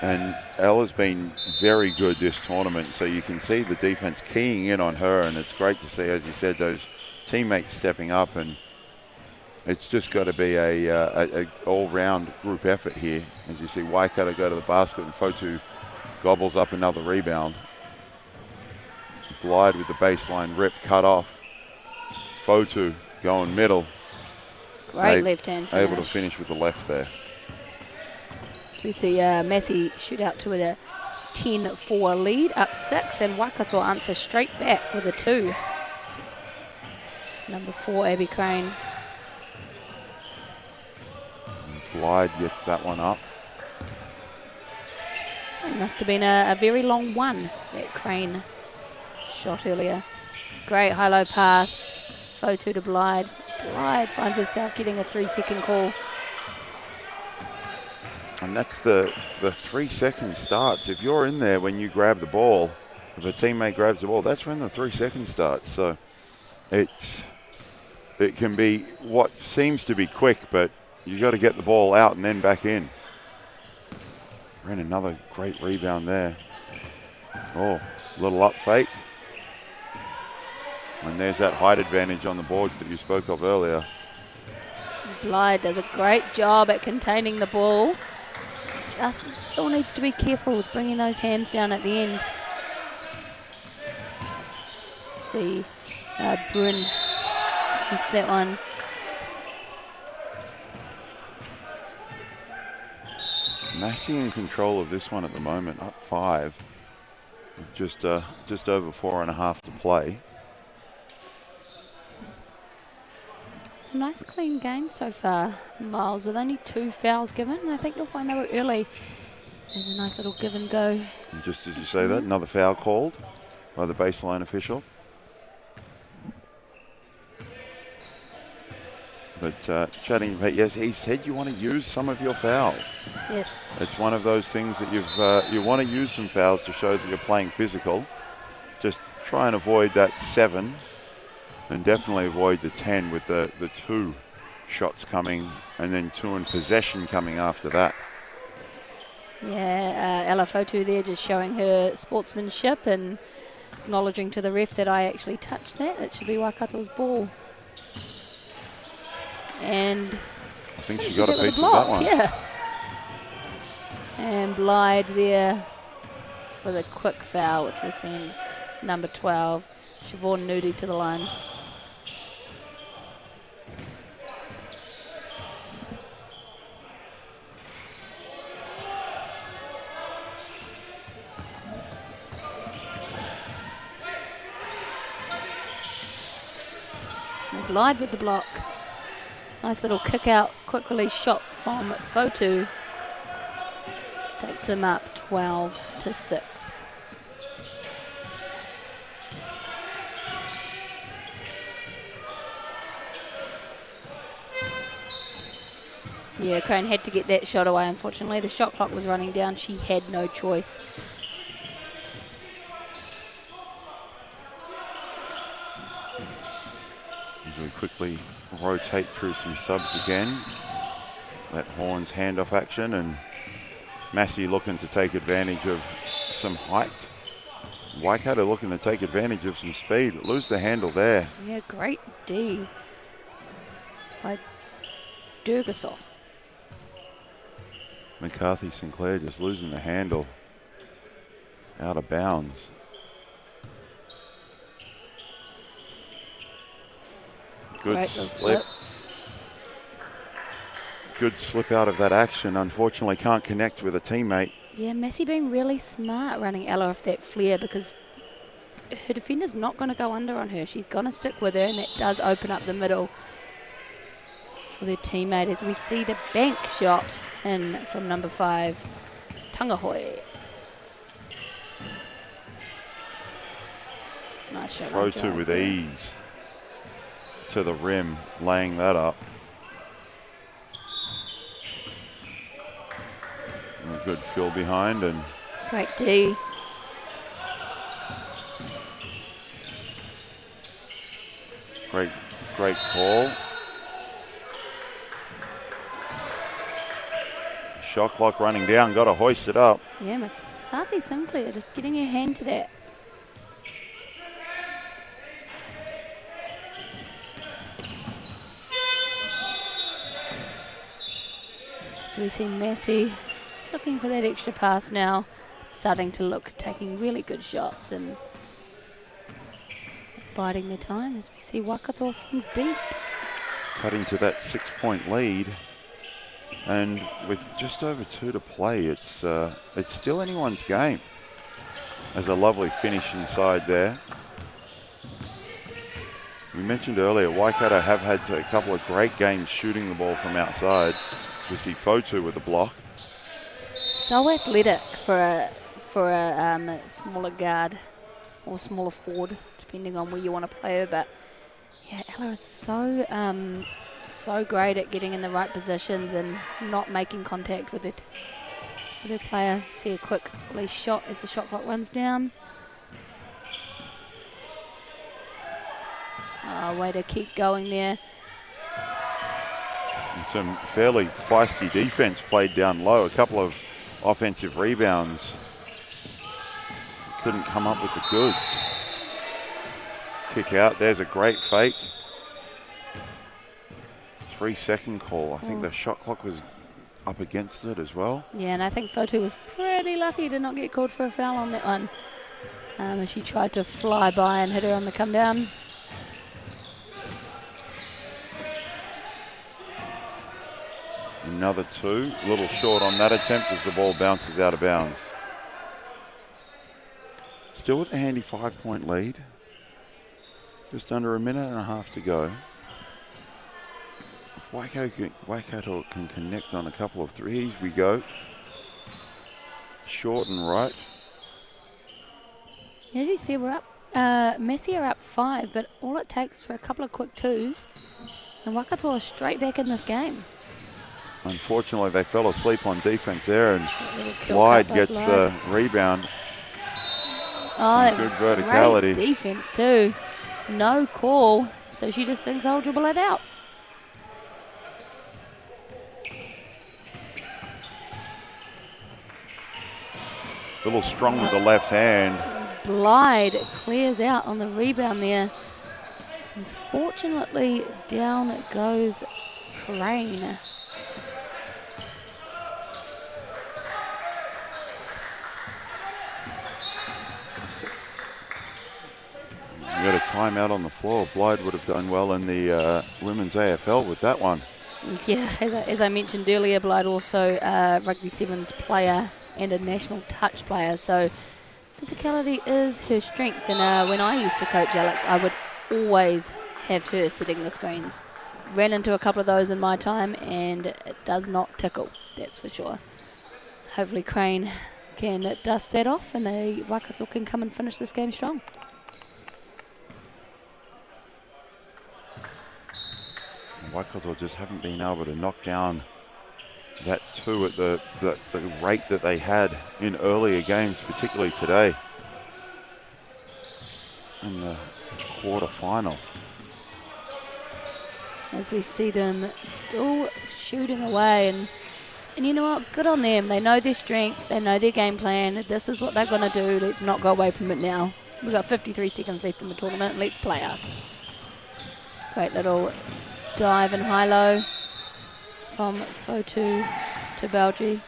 And Ella's been very good this tournament, so you can see the defense keying in on her, and it's great to see, as you said, those teammates stepping up, and it's just got to be a all-round group effort here. As you see Waikato go to the basket and Fotu gobbles up another rebound. Glide with the baseline rip, cut off. Fotu going middle. Great left-hand finish. Able to finish with the left there. We see Massey shoot out to a 10-4 lead, up 6, and Waikato answer straight back with a 2. Number 4, Abby Crane. Glide gets that one up. It must have been a very long one, that Crane shot earlier. Great high-low pass Fotu to Blyde. Blyde finds herself getting a 3-second call. And that's the 3-second starts. If you're in there when you grab the ball, if a teammate grabs the ball, that's when the 3 seconds starts. So it can be what seems to be quick, but you got to get the ball out and then back in. Ran another great rebound there. Oh, little up fake. And there's that height advantage on the board that you spoke of earlier. Blyde does a great job at containing the ball. Just still needs to be careful with bringing those hands down at the end. See, Bryn missed that one. Massey in control of this one at the moment, up 5. Just over 4.5 to play. Nice clean game so far, Miles, with only 2 fouls given. I think you'll find they were early. There's a nice little give and go. And just as you say that, another foul called by the baseline official. But chatting about, yes, he said you want to use some of your fouls. Yes. It's one of those things that you want to use some fouls to show that you're playing physical. Just try and avoid that 7 and definitely avoid the 10 with the 2 shots coming and then 2 in possession coming after that. Yeah, Ella Fotu there just showing her sportsmanship and acknowledging to the ref that I actually touched that. It should be Waikato's ball. And I think she got a piece of that one. Yeah. And Blyde there with a quick foul, which will send number 12, Siobhan Nudi, to the line. And Blyde with the block. Nice little kick out, quick release shot from Fotu. Takes him up 12-6. Yeah, Crane had to get that shot away, unfortunately. The shot clock was running down. She had no choice. We quickly rotate through some subs again. That Horns handoff action, and Massey looking to take advantage of some height. Waikato looking to take advantage of some speed. Lose the handle there. Yeah, great D by Durgasov. McCarthy Sinclair just losing the handle. Out of bounds. Good slip. Good slip out of that action. Unfortunately, can't connect with a teammate. Yeah, Massey being really smart running Ella off that flare because her defender's not going to go under on her. She's going to stick with her, and that does open up the middle for their teammate as we see the bank shot in from number 5, Tangahoe. Nice shot. Fotu with ease to the rim, laying that up. And a good fill behind and great D. Great call. Shot clock running down, got to hoist it up. Yeah, McCarthy Sinclair just getting her hand to that. So we see Massey just looking for that extra pass now, starting to look, taking really good shots and biding their time as we see Waikato from deep. Cutting to that 6-point lead, and with just over 2 to play, it's still anyone's game. There's a lovely finish inside there. We mentioned earlier, Waikato have had a couple of great games shooting the ball from outside. We see Fotu with a block. So athletic for a smaller guard or smaller forward, depending on where you want to play her. But Yeah, Ella is so great at getting in the right positions and not making contact with her player. See a quick release shot as the shot clock runs down. Oh, way to keep going there. And some fairly feisty defense played down low. A couple of offensive rebounds. Couldn't come up with the goods. Kick out. There's a great fake. 3-second call. I think the shot clock was up against it as well. Yeah, and I think Fotu was pretty lucky to not get called for a foul on that one. As she tried to fly by and hit her on the come down. Another 2. A little short on that attempt as the ball bounces out of bounds. Still with a handy 5-point lead. Just under a minute and a half to go. If Waikato can connect on a couple of threes, we go. Short and right. As you see, we're up. Massey are up 5, but all it takes for a couple of quick 2s, and Waikato are straight back in this game. Unfortunately, they fell asleep on defense there, and Blyde gets the rebound. Oh, that good was verticality. Great defense too. No call, so she just thinks I'll dribble it out. A little strong with the left hand. Blyde clears out on the rebound there. Unfortunately, down goes Crane. You got a timeout on the floor. Blyde would have done well in the women's AFL with that one. Yeah, as I mentioned earlier, Blyde also a Rugby Sevens player and a national touch player, so physicality is her strength. And when I used to coach Alex, I would always have her sitting the screens. Ran into a couple of those in my time, and it does not tickle, that's for sure. Hopefully Crane can dust that off, and the Waikato can come and finish this game strong. Waikato just haven't been able to knock down that 2 at the rate that they had in earlier games, particularly today in the quarterfinal. As we see them still shooting away, and you know what, good on them. They know their strength, they know their game plan. This is what they're going to do. Let's not go away from it now. We've got 53 seconds left in the tournament. Let's play us. Great little dive and high-low from Fotu to Belgie.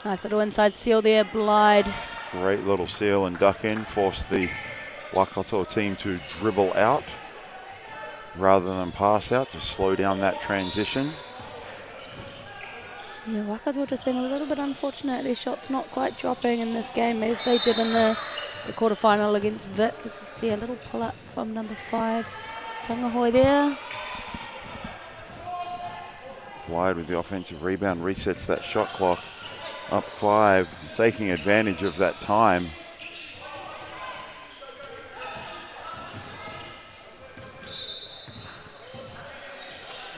Nice little inside seal there, Blyde. Great little seal and duck in, force the Waikato team to dribble out rather than pass out to slow down that transition. Yeah, Waikato just been a little bit unfortunate. Their shots not quite dropping in this game as they did in the quarterfinal against Vic, as we see a little pull-up from number 5, Tangahoe there. Blyde with the offensive rebound resets that shot clock. Up 5, taking advantage of that time.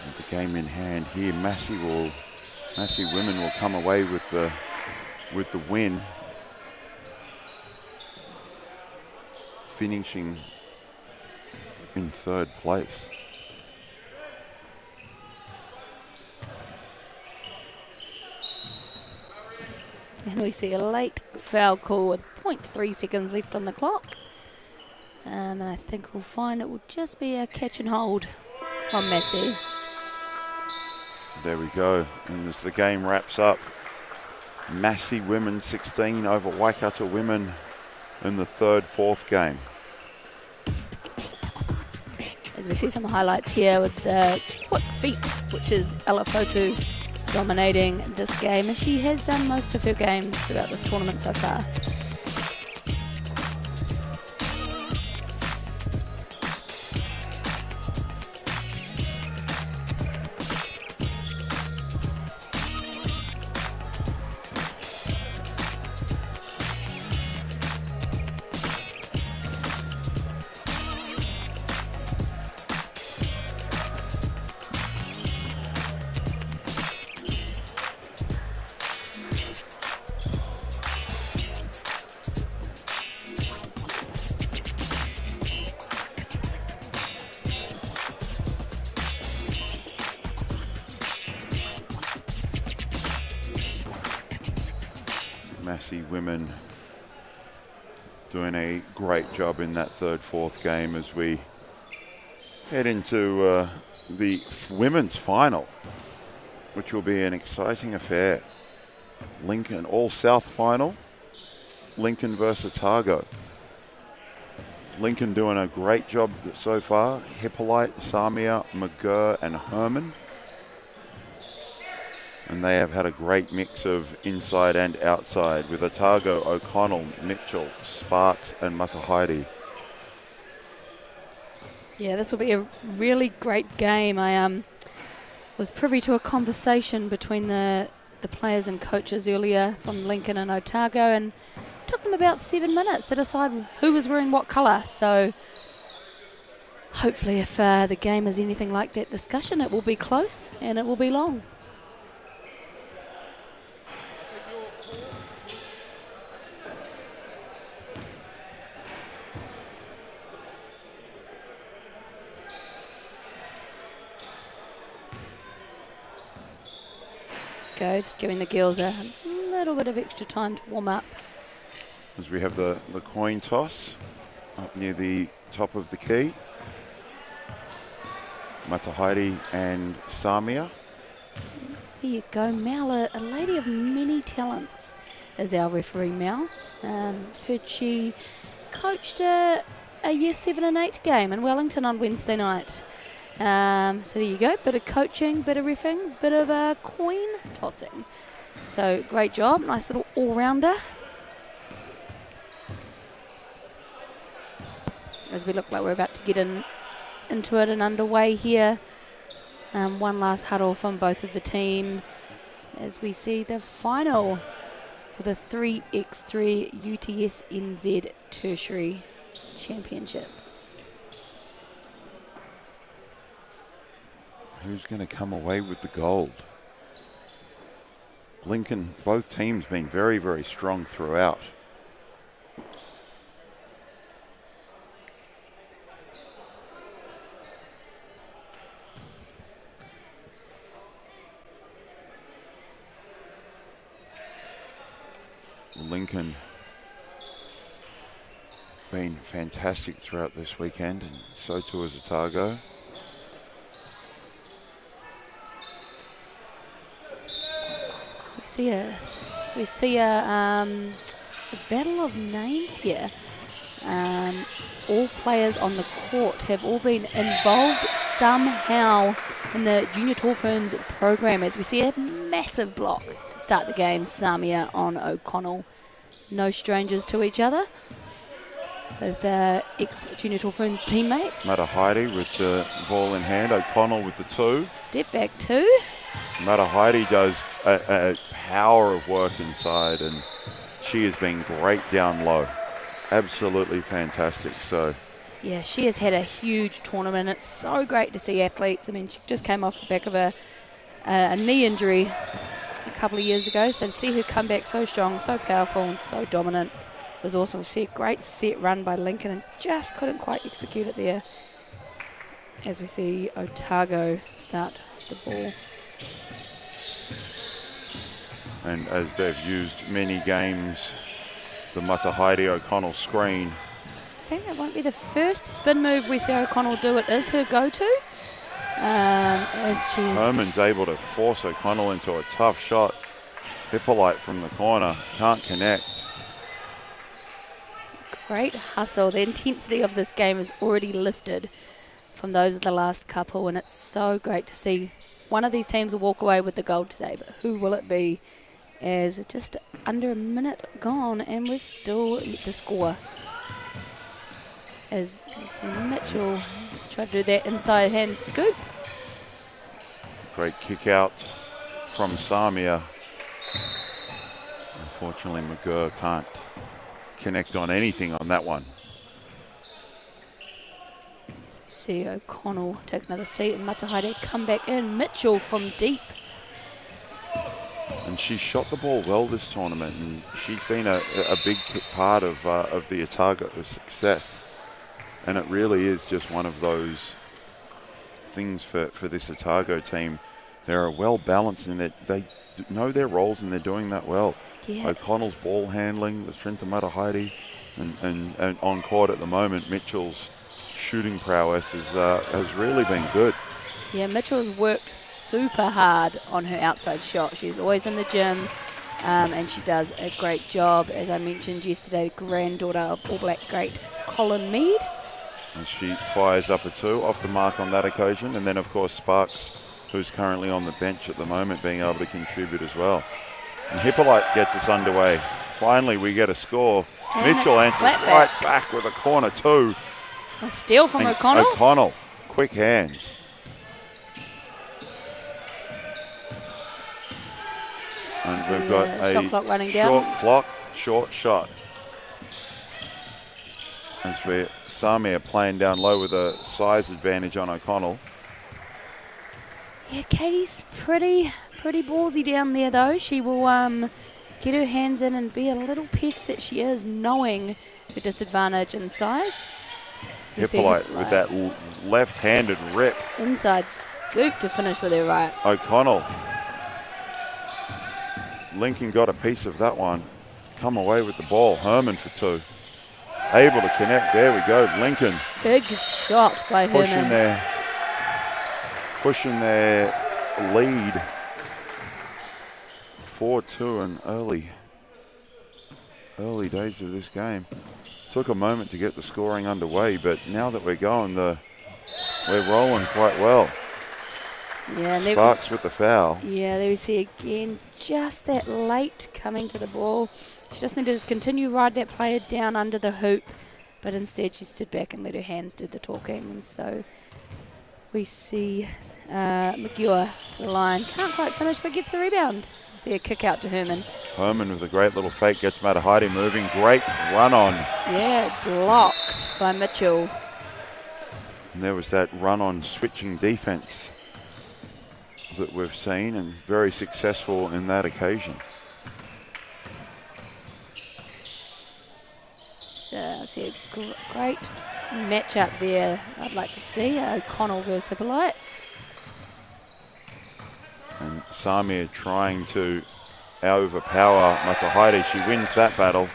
With the game in hand here, Massey women will come away with the win, finishing in 3rd place. And we see a late foul call with 0.3 seconds left on the clock. And I think we'll find it will just be a catch and hold from Massey. There we go. And as the game wraps up, Massey women 16 over Waikato women in the 3rd, 4th game. As we see some highlights here with the quick feet, which is Ella Fotu dominating this game, and she has done most of her games throughout this tournament so far. Massey women doing a great job in that third, fourth game as we head into the women's final, which will be an exciting affair. Lincoln All-South final, Lincoln versus Otago. Lincoln doing a great job so far. Hippolyte, Samia, McGurr and Herman. And they have had a great mix of inside and outside with Otago, O'Connell, Mitchell, Sparks and Matahaere. Yeah, this will be a really great game. I was privy to a conversation between the players and coaches earlier from Lincoln and Otago, and it took them about 7 minutes to decide who was wearing what colour. So hopefully if the game is anything like that discussion, it will be close and it will be long. Just giving the girls a little bit of extra time to warm up. As we have the coin toss up near the top of the key. Matahaere and Samia. Here you go, Mal, a lady of many talents is our referee, Mal. Heard she coached a Year 7 and 8 game in Wellington on Wednesday night. So there you go, bit of coaching, bit of riffing, bit of coin tossing. So great job, nice little all-rounder. As we look like we're about to get into it and underway here. One last huddle from both of the teams as we see the final for the 3x3 UTS NZ Tertiary Championships. Who's going to come away with the gold? Lincoln, both teams being very, very strong throughout. Lincoln been fantastic throughout this weekend, and so too has Otago. So we see a battle of names here. All players on the court have all been involved somehow in the Junior Tall Ferns program, as we see a massive block to start the game. Samia on O'Connell. No strangers to each other, with ex-Junior Tall Ferns teammates. Matahaere with the ball in hand, O'Connell with the two. Step back two. Matahaere does a power of work inside, and she has been great down low. Absolutely fantastic. So yeah, she has had a huge tournament. It's so great to see athletes. I mean, she just came off the back of a knee injury a couple of years ago, so to see her come back so strong, so powerful and so dominant was awesome. See a great set run by Lincoln and just couldn't quite execute it there, as we see Otago start the ball. And as they've used many games, the Matahaere O'Connell screen. I think that won't be the first spin move we see O'Connell do. It is her go-to. As she's Herman's able to force O'Connell into a tough shot. Hippolyte from the corner, can't connect. Great hustle. The intensity of this game is already lifted from those of the last couple, and it's so great to see one of these teams will walk away with the gold today, but who will it be? As just under a minute gone and we're still yet to score. As we see Mitchell just try to do that inside hand scoop. Great kick out from Samia. Unfortunately, McGurr can't connect on anything on that one. See O'Connell take another seat and Matahaere come back in. Mitchell from deep. And she shot the ball well this tournament, and she's been a big part of the Otago success. And it really is just one of those things for this Otago team They're well balanced in that they know their roles and they're doing that well. Yeah. O'Connell's ball handling, the strength of Matahaere, and on court at the moment, Mitchell's shooting prowess has really been good. Yeah, Mitchell's worked super hard on her outside shot. She's always in the gym, and she does a great job. As I mentioned yesterday, granddaughter of All Black great Colin Mead. And she fires up a 2 off the mark on that occasion. And then, of course, Sparks, who's currently on the bench at the moment, being able to contribute as well. And Hippolyte gets us underway. Finally, we get a score. And Mitchell answers right back with a corner 2. A steal from And O'Connell. O'Connell, quick hands. And we've got a shot clock running down. Short clock, short shot. As we're Samir playing down low with a size advantage on O'Connell. Yeah, Katie's pretty ballsy down there though. She will get her hands in and be a little pest that she is, knowing her disadvantage in size. So Hippolyte with that left-handed rip. Inside scoop to finish with her right. O'Connell. Lincoln got a piece of that one. Come away with the ball. Herman for 2. Able to connect. There we go. Lincoln. Big shot by Herman. Pushing their lead 4-2 in early days of this game. Took a moment to get the scoring underway, but now that we're going, we're rolling quite well. Yeah, Sparks with the foul. Yeah, there we see again, just that late coming to the ball. She just needed to continue ride that player down under the hoop, but instead she stood back and let her hands do the talking. And so we see McGewer for the line. Can't quite finish, but gets the rebound. See a kick out to Herman. Herman with a great little fake, gets Matahaere moving. Great run on. Yeah, blocked by Mitchell. And there was that run on switching defense that we've seen, and very successful in that occasion. I see a great matchup there. I'd like to see O'Connell versus Hippolyte. And Samir trying to overpower Matahaere. She wins that battle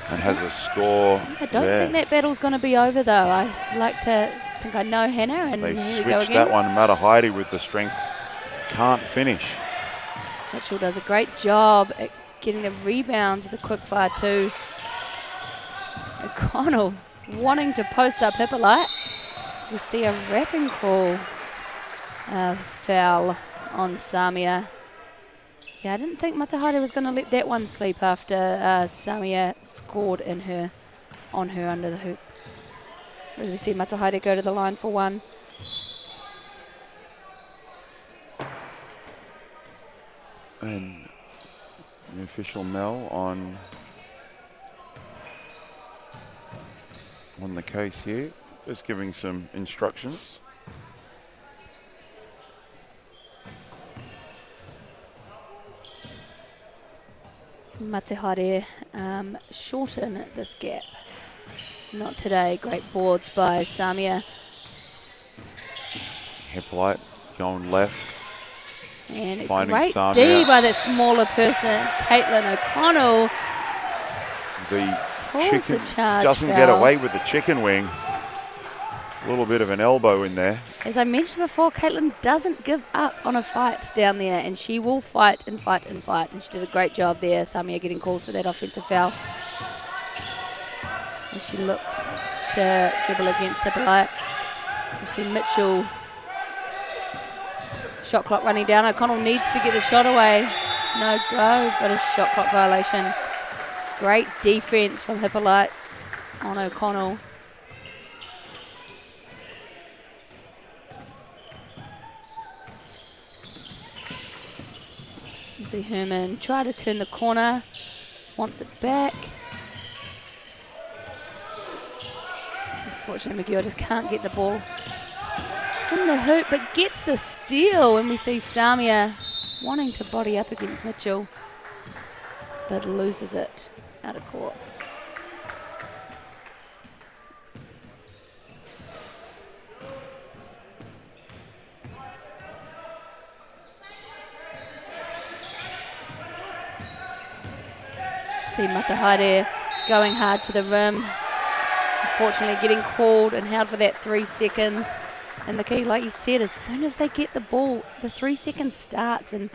and has a score. I don't think that battle's going to be over though. I like to think I know Hannah, and they here we go switched again. that one. Matahaere with the strength can't finish. Mitchell does a great job at getting the rebounds with a quick fire too. O'Connell wanting to post up Hippolyte. So we see a wrapping call foul on Samia. Yeah, I didn't think Matahaere was going to let that one sleep after Samia scored on her under the hoop. As we see Matahaere go to the line for 1. And the official Mel on the case here, just giving some instructions. Matahaere shorten this gap. Not today. Great boards by Samia. Hippolyte going left. And a finding great Samia. D by that smaller person, Caitlin O'Connell. The Pulls chicken the charge doesn't foul. get away with the chicken wing. A little bit of an elbow in there. As I mentioned before, Caitlin doesn't give up on a fight down there, and she will fight and fight and fight. And she did a great job there. Samia getting called for that offensive foul. As she looks to dribble against Hippolyte. You see Mitchell. Shot clock running down. O'Connell needs to get the shot away. No go, but a shot clock violation. Great defense from Hippolyte on O'Connell. You see Herman try to turn the corner, wants it back. Unfortunately, McGewer just can't get the ball in the hoop, but gets the steal. And we see Samia wanting to body up against Mitchell, but loses it out of court. see Matahari going hard to the rim. Unfortunately getting called and held for that 3 seconds. And the key, like you said, as soon as they get the ball, the 3 seconds starts. And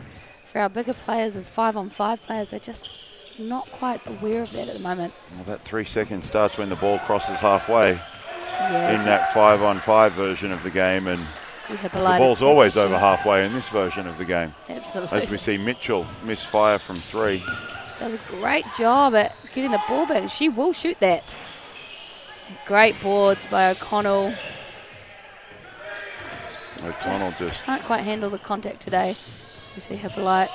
for our bigger players and 5-on-5 players, they're just not quite aware of that at the moment. Well, that 3 seconds starts when the ball crosses halfway Yeah, in that 5-on-5 version of the game. And the Hippolyte ball's always over halfway in this version of the game. Absolutely. As we see Mitchell misfire from 3. Does a great job at getting the ball back. She will shoot that. Great boards by O'Connell. O'Connell just can't quite handle the contact today. You see Hippolyte.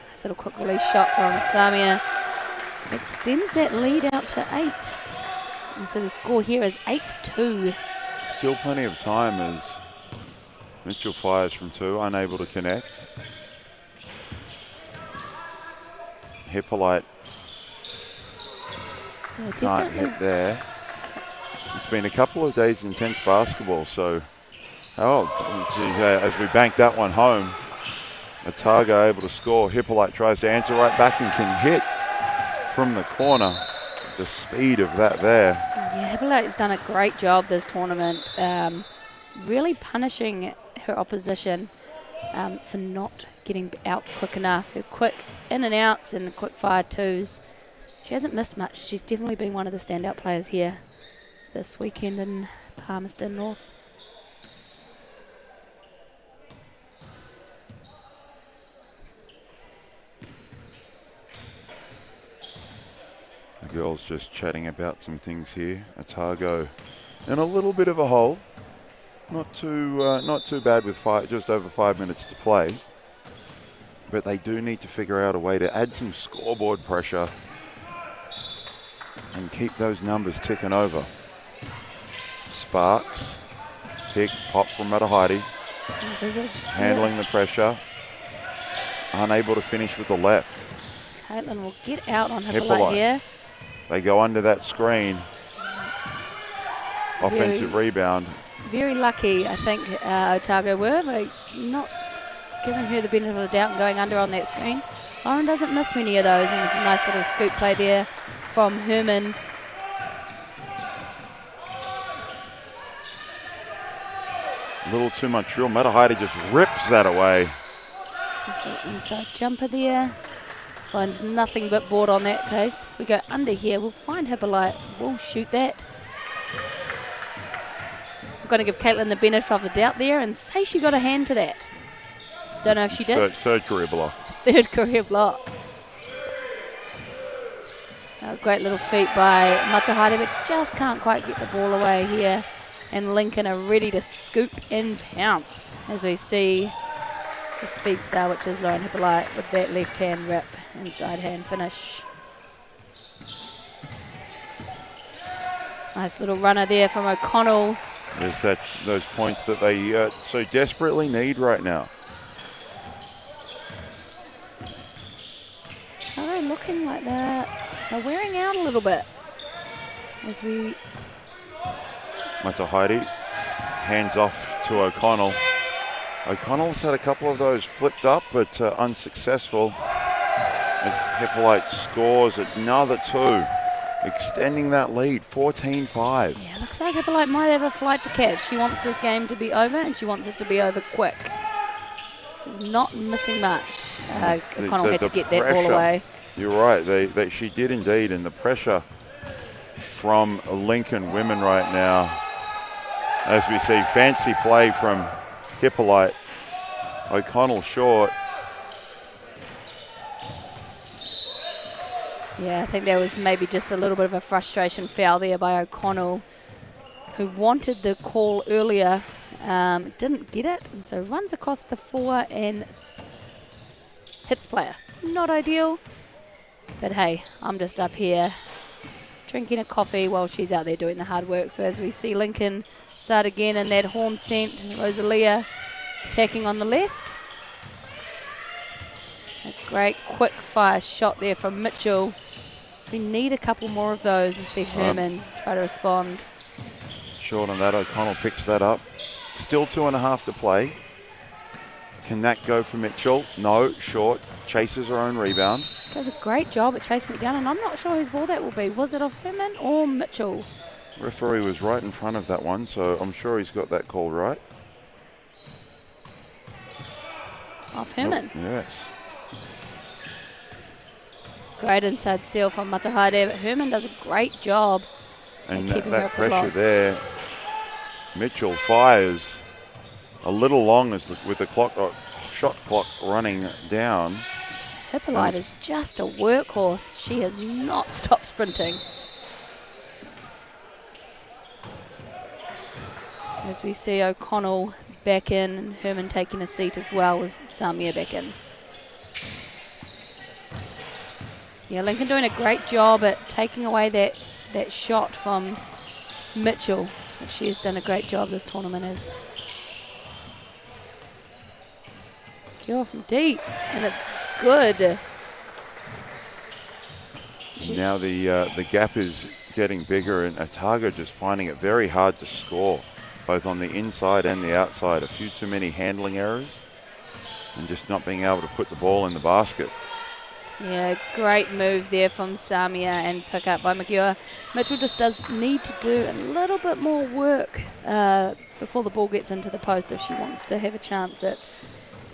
Nice little quick release shot from Samia. Extends that lead out to 8. And so the score here is 8-2. still plenty of time as Mitchell fires from 2, unable to connect. Hippolyte can't hit there. It's been a couple of days intense basketball, so as we bank that one home, Otago able to score. Hippolyte tries to answer right back and can hit from the corner. The speed of that there. Yeah, Hippolyte's done a great job this tournament, really punishing her opposition for not getting out quick enough. Her quick in and outs and quick fire 2s. She hasn't missed much. She's definitely been one of the standout players here this weekend in Palmerston North. The girls just chatting about some things here. Otago in a little bit of a hole. Not too bad with just over 5 minutes to play. But they do need to figure out a way to add some scoreboard pressure and keep those numbers ticking over. Sparks, pick, pop from Matahari. Handling the pressure. Unable to finish with the left. Caitlin will get out on Hippolyte here. They go under that screen. Offensive rebound. Very lucky, I think, Otago were by not giving her the benefit of the doubt and going under on that screen. Lauren doesn't miss many of those, and a nice little scoop play there from Herman. A little too much drill. Matahari just rips that away. So inside jumper there. Finds nothing but board on that case. If we go under here, we'll find Hippolyte. We'll shoot that. I'm going to give Caitlin the benefit of the doubt there and say she got a hand to that. Don't know if she did. Third career block. Third career block. A great little feat by Matahari, but just can't quite get the ball away here. And Lincoln are ready to scoop and pounce as we see the speed star, which is Lauren Hippolyte, with that left hand rip, inside hand finish. Nice little runner there from O'Connell. There's those points that they so desperately need right now. Are they looking like they're wearing out a little bit? As we... Matahari hands off to O'Connell. O'Connell's had a couple of those flipped up, but unsuccessful. As Hippolyte scores another 2, extending that lead, 14-5. Yeah, looks like Hippolyte might have a flight to catch. She wants this game to be over, and she wants it to be over quick. She's not missing much. O'Connell had to get that ball away. You're right, she did indeed, and the pressure from Lincoln women right now, as we see fancy play from Hippolyte. O'Connell short. Yeah, I think there was maybe just a little bit of a frustration foul there by O'Connell, who wanted the call earlier, didn't get it, and so runs across the floor and hits player. Not ideal, but hey, I'm just up here drinking a coffee while she's out there doing the hard work. So as we see Lincoln start again in that horn scent, Rosalia attacking on the left. A great quick fire shot there from Mitchell. We need a couple more of those. We see Herman try to respond. Short on that, O'Connell picks that up. Still 2.5 to play. Can that go for Mitchell? No, short. Chases her own rebound. Does a great job at chasing it down, and I'm not sure whose ball that will be. Was it of Herman or Mitchell? Referee was right in front of that one, so I'm sure he's got that call right. Off Herman. Oh, yes. Great inside seal from Matahari, but Herman does a great job And at keeping that her pressure afloat. there, Mitchell fires a little long with the shot clock running down. Hippolyte is just a workhorse. She has not stopped sprinting. As we see O'Connell back in and Herman taking a seat as well with Samia back in. Yeah, Lincoln doing a great job at taking away that shot from Mitchell. She has done a great job this tournament as. Cure from deep, and it's good. Now the gap is getting bigger, and Otago just finding it very hard to score, both on the inside and the outside. A few too many handling errors, and just not being able to put the ball in the basket. Yeah, great move there from Samia and pick up by McGeour. Mitchell just does need to do a little bit more work before the ball gets into the post if she wants to have a chance at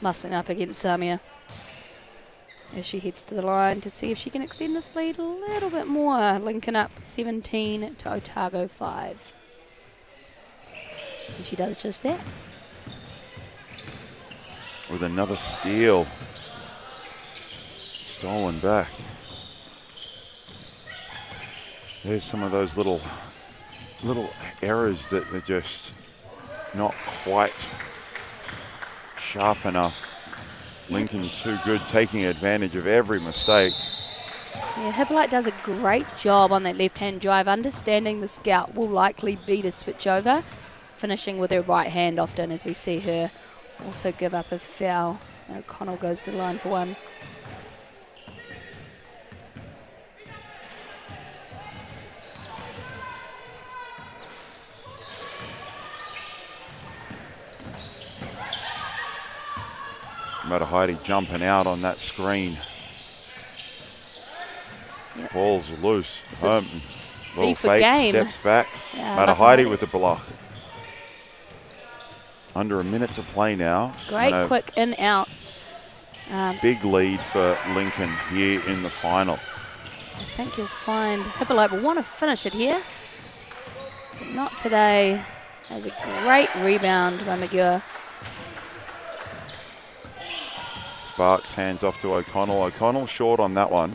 muscling up against Samia. As she heads to the line to see if she can extend this lead a little bit more. Lincoln up 17 to Otago 5. And she does just that. With another steal. Stolen back. There's some of those little errors that are just not quite sharp enough. Lincoln too good, taking advantage of every mistake. Yeah, Hippolyte does a great job on that left-hand drive, understanding the scout will likely be to switch over, finishing with her right hand often, as we see her also give up a foul. O'Connell goes to the line for one. Matahari jumping out on that screen. Yep. Ball's loose. Little for fake, game. steps back. Yeah, Matahari with the block. Under a minute to play now. Great quick in-outs. Big lead for Lincoln here in the final. I think you'll find Hippolyte will want to finish it here, but not today. There's a great rebound by McGeour. Sparks hands off to O'Connell. O'Connell short on that one.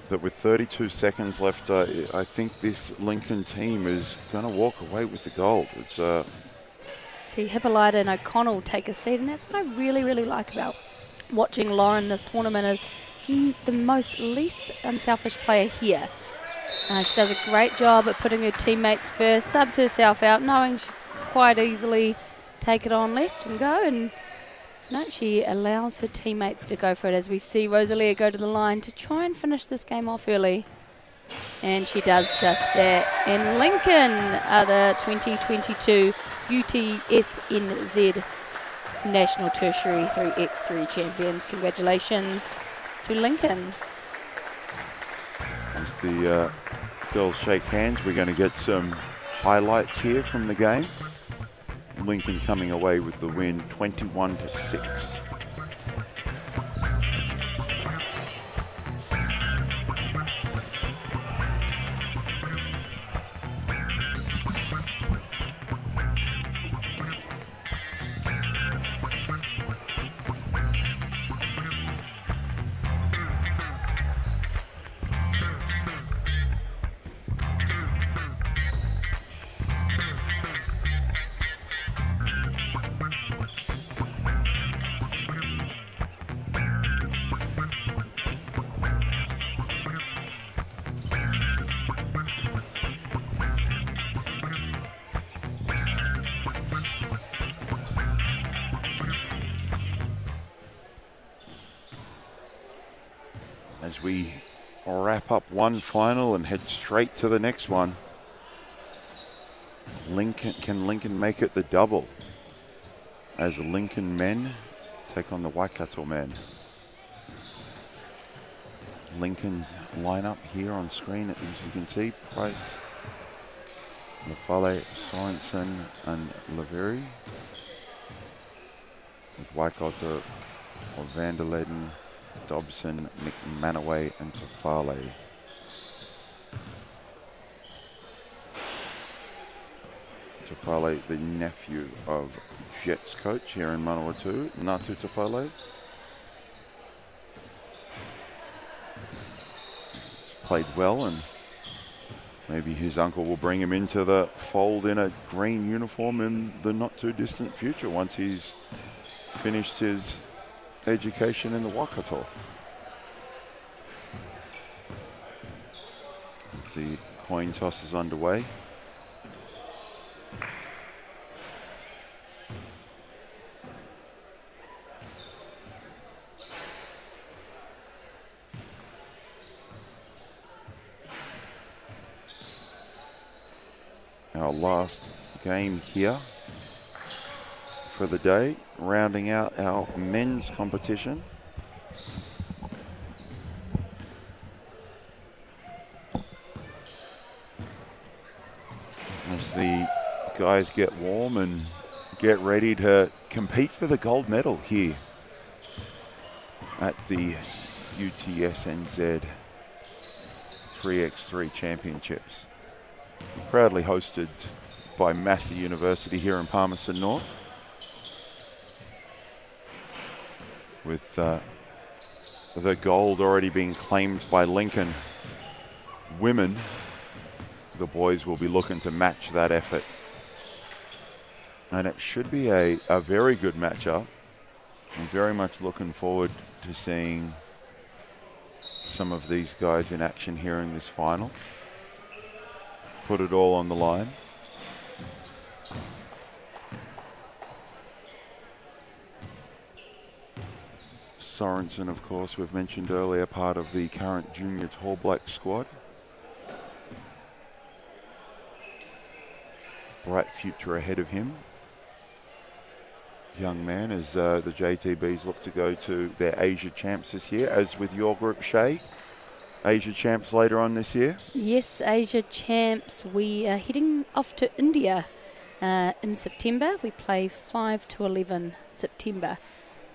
But with 32 seconds left, I think this Lincoln team is going to walk away with the gold. It's See Hippolyte and O'Connell take a seat, and that's what I really, really like about watching Lauren this tournament is the least unselfish player here. She does a great job at putting her teammates first, subs herself out, knowing she quite easily take it on left and go, and no, she allows her teammates to go for it, as we see Rosalia go to the line to try and finish this game off early. And she does just that. And Lincoln are the 2022 UTSNZ National Tertiary 3x3 champions. Congratulations to Lincoln. As the girls shake hands, we're going to get some highlights here from the game. Lincoln coming away with the win, 21-6. As we wrap up one final and head straight to the next one. Can Lincoln make it the double? as the Lincoln men take on the Waikato men. Lincoln's lineup here on screen, as you can see, Price, Lafale, Sorensen and Laveri. With Waikato or Vanderleden, Dobson, McManaway and Tafale. Tafale, the nephew of Jets coach here in Manawatu, Ngātu Tafale. He's played well, and maybe his uncle will bring him into the fold in a green uniform in the not too distant future once he's finished his education in the Waikato. As the coin toss is underway. Our last game here for the day, rounding out our men's competition. As the guys get warm and get ready to compete for the gold medal here at the UTSNZ 3x3 Championships. Proudly hosted by Massey University here in Palmerston North. With the gold already being claimed by Lincoln women, the boys will be looking to match that effort. And it should be a very good matchup. I'm very much looking forward to seeing some of these guys in action here in this final. Put it all on the line. Sorensen, of course, we've mentioned earlier, part of the current junior Tall Black squad. Bright future ahead of him. Young man, as the JTBs look to go to their Asia Champs this year, as with your group, Shay. Asia Champs later on this year? Yes, Asia Champs. We are heading off to India in September. We play 5 to 11 September.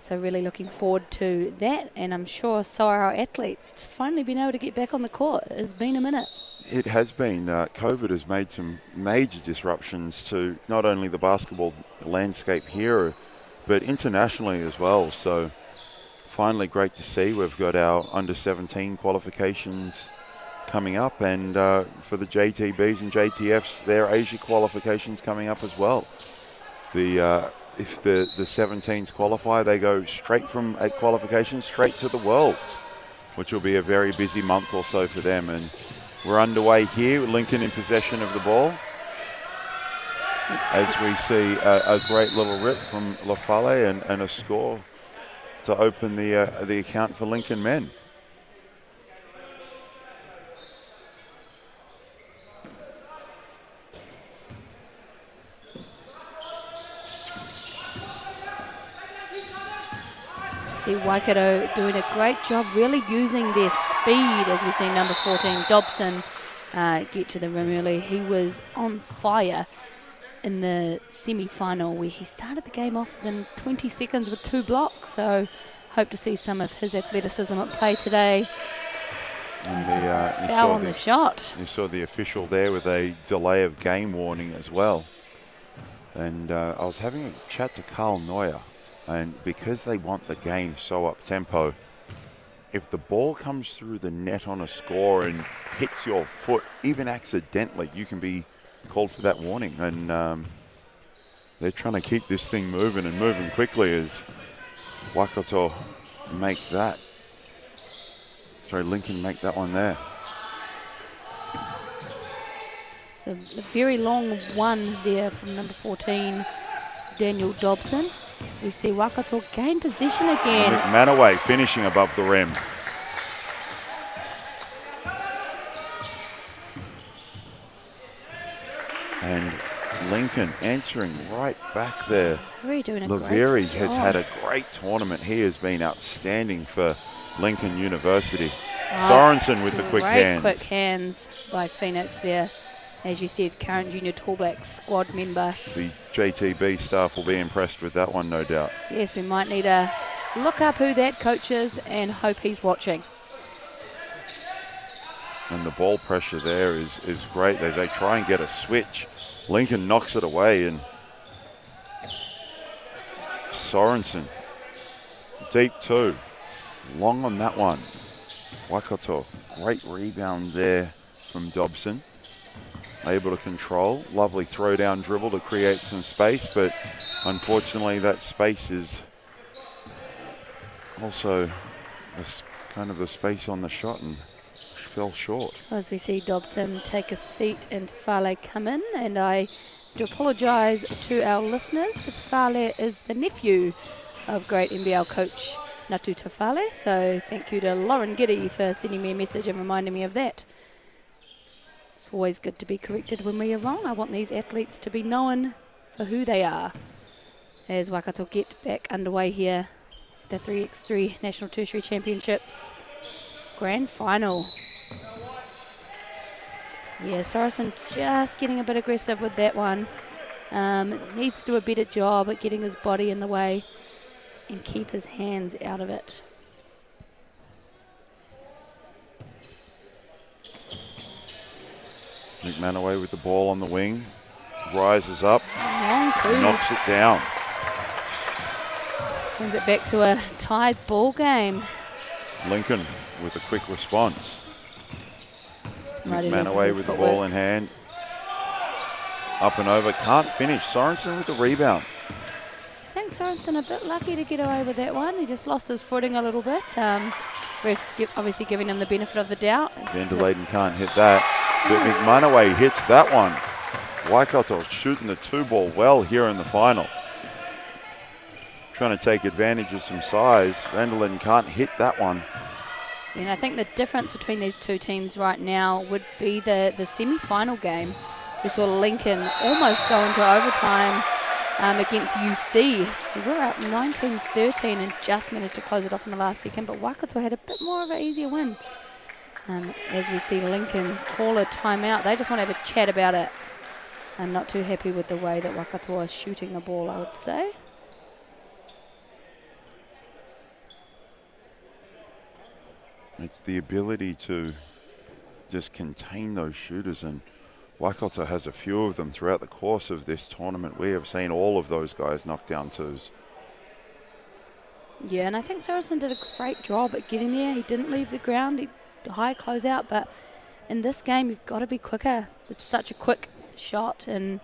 So really looking forward to that, and I'm sure so are our athletes. Just finally being able to get back on the court. It's been a minute. It has been. COVID has made some major disruptions to not only the basketball landscape here, but internationally as well. So finally great to see. We've got our under-17 qualifications coming up, and for the JTBs and JTFs, their Asia qualifications coming up as well. If the 17s qualify, they go straight from a qualification straight to the Worlds, which will be a very busy month or so for them. And we're underway here, Lincoln in possession of the ball, as we see a great little rip from Lafale and a score to open the account for Lincoln men. See Waikato doing a great job really using their speed, as we see number 14 Dobson get to the rim early. He was on fire in the semi-final where he started the game off within 20 seconds with 2 blocks, so hope to see some of his athleticism at play today. And foul on the shot. You saw the official there with a delay of game warning as well. And I was having a chat to Carl Neuer. And because they want the game so up-tempo, if the ball comes through the net on a score and hits your foot, even accidentally, you can be called for that warning. And they're trying to keep this thing moving and moving quickly as Waikato make that. Sorry, Lincoln make that one there. So a very long one there from number 14, Daniel Dobson. So we see Waikato gain possession again. McManaway finishing above the rim. And Lincoln answering right back there. Really doing a Laveri great has job. had a great tournament. He has been outstanding for Lincoln University. Sorensen with the quick hands. Great quick hands by Phoenix there. As you said, current junior Tall Black squad member. The JTB staff will be impressed with that one, no doubt. Yes, we might need to look up who that coach is and hope he's watching. And the ball pressure there is great. They try and get a switch. Lincoln knocks it away, and Sorensen, deep two, long on that one. Waikato, great rebound there from Dobson. Able to control, lovely throw down dribble to create some space, but unfortunately that space is also kind of the space on the shot and fell short. As we see Dobson take a seat and Tafale come in, and I do apologise to our listeners. Tafale is the nephew of great NBL coach Natu Tafale, so thank you to Lauren Giddy for sending me a message and reminding me of that. It's always good to be corrected when we are wrong. I want these athletes to be known for who they are. As Waikato get back underway here, the 3x3 National Tertiary Championships Grand Final. Yeah, Sorensen just getting a bit aggressive with that one. Needs to do a better job at getting his body in the way and keep his hands out of it. McManaway with the ball on the wing, rises up, Long two. knocks it down. Brings it back to a tied ball game. Lincoln with a quick response. Right, McManaway with the ball in hand. Up and over, can't finish. Sorensen with the rebound. I think Sorensen a bit lucky to get away with that one. He just lost his footing a little bit. Refs obviously giving him the benefit of the doubt. Vanderleyden can't hit that. But McManaway hits that one. Waikato shooting the two ball well here in the final. Trying to take advantage of some size. Vanderleyden can't hit that one. And I think the difference between these two teams right now would be the semi-final game. We saw Lincoln almost go into overtime against UC. They were up 19-13 and just managed to close it off in the last second, but Waikato had a bit more of an easier win. As we see Lincoln call a timeout, they just want to have a chat about it. I'm not too happy with the way that Waikato is shooting the ball, I would say. It's the ability to just contain those shooters, and Waikato has a few of them throughout the course of this tournament. We have seen all of those guys knock down twos. Yeah, and I think Sorensen did a great job at getting there. He didn't leave the ground, he high closeout, but in this game you've got to be quicker. It's such a quick shot, and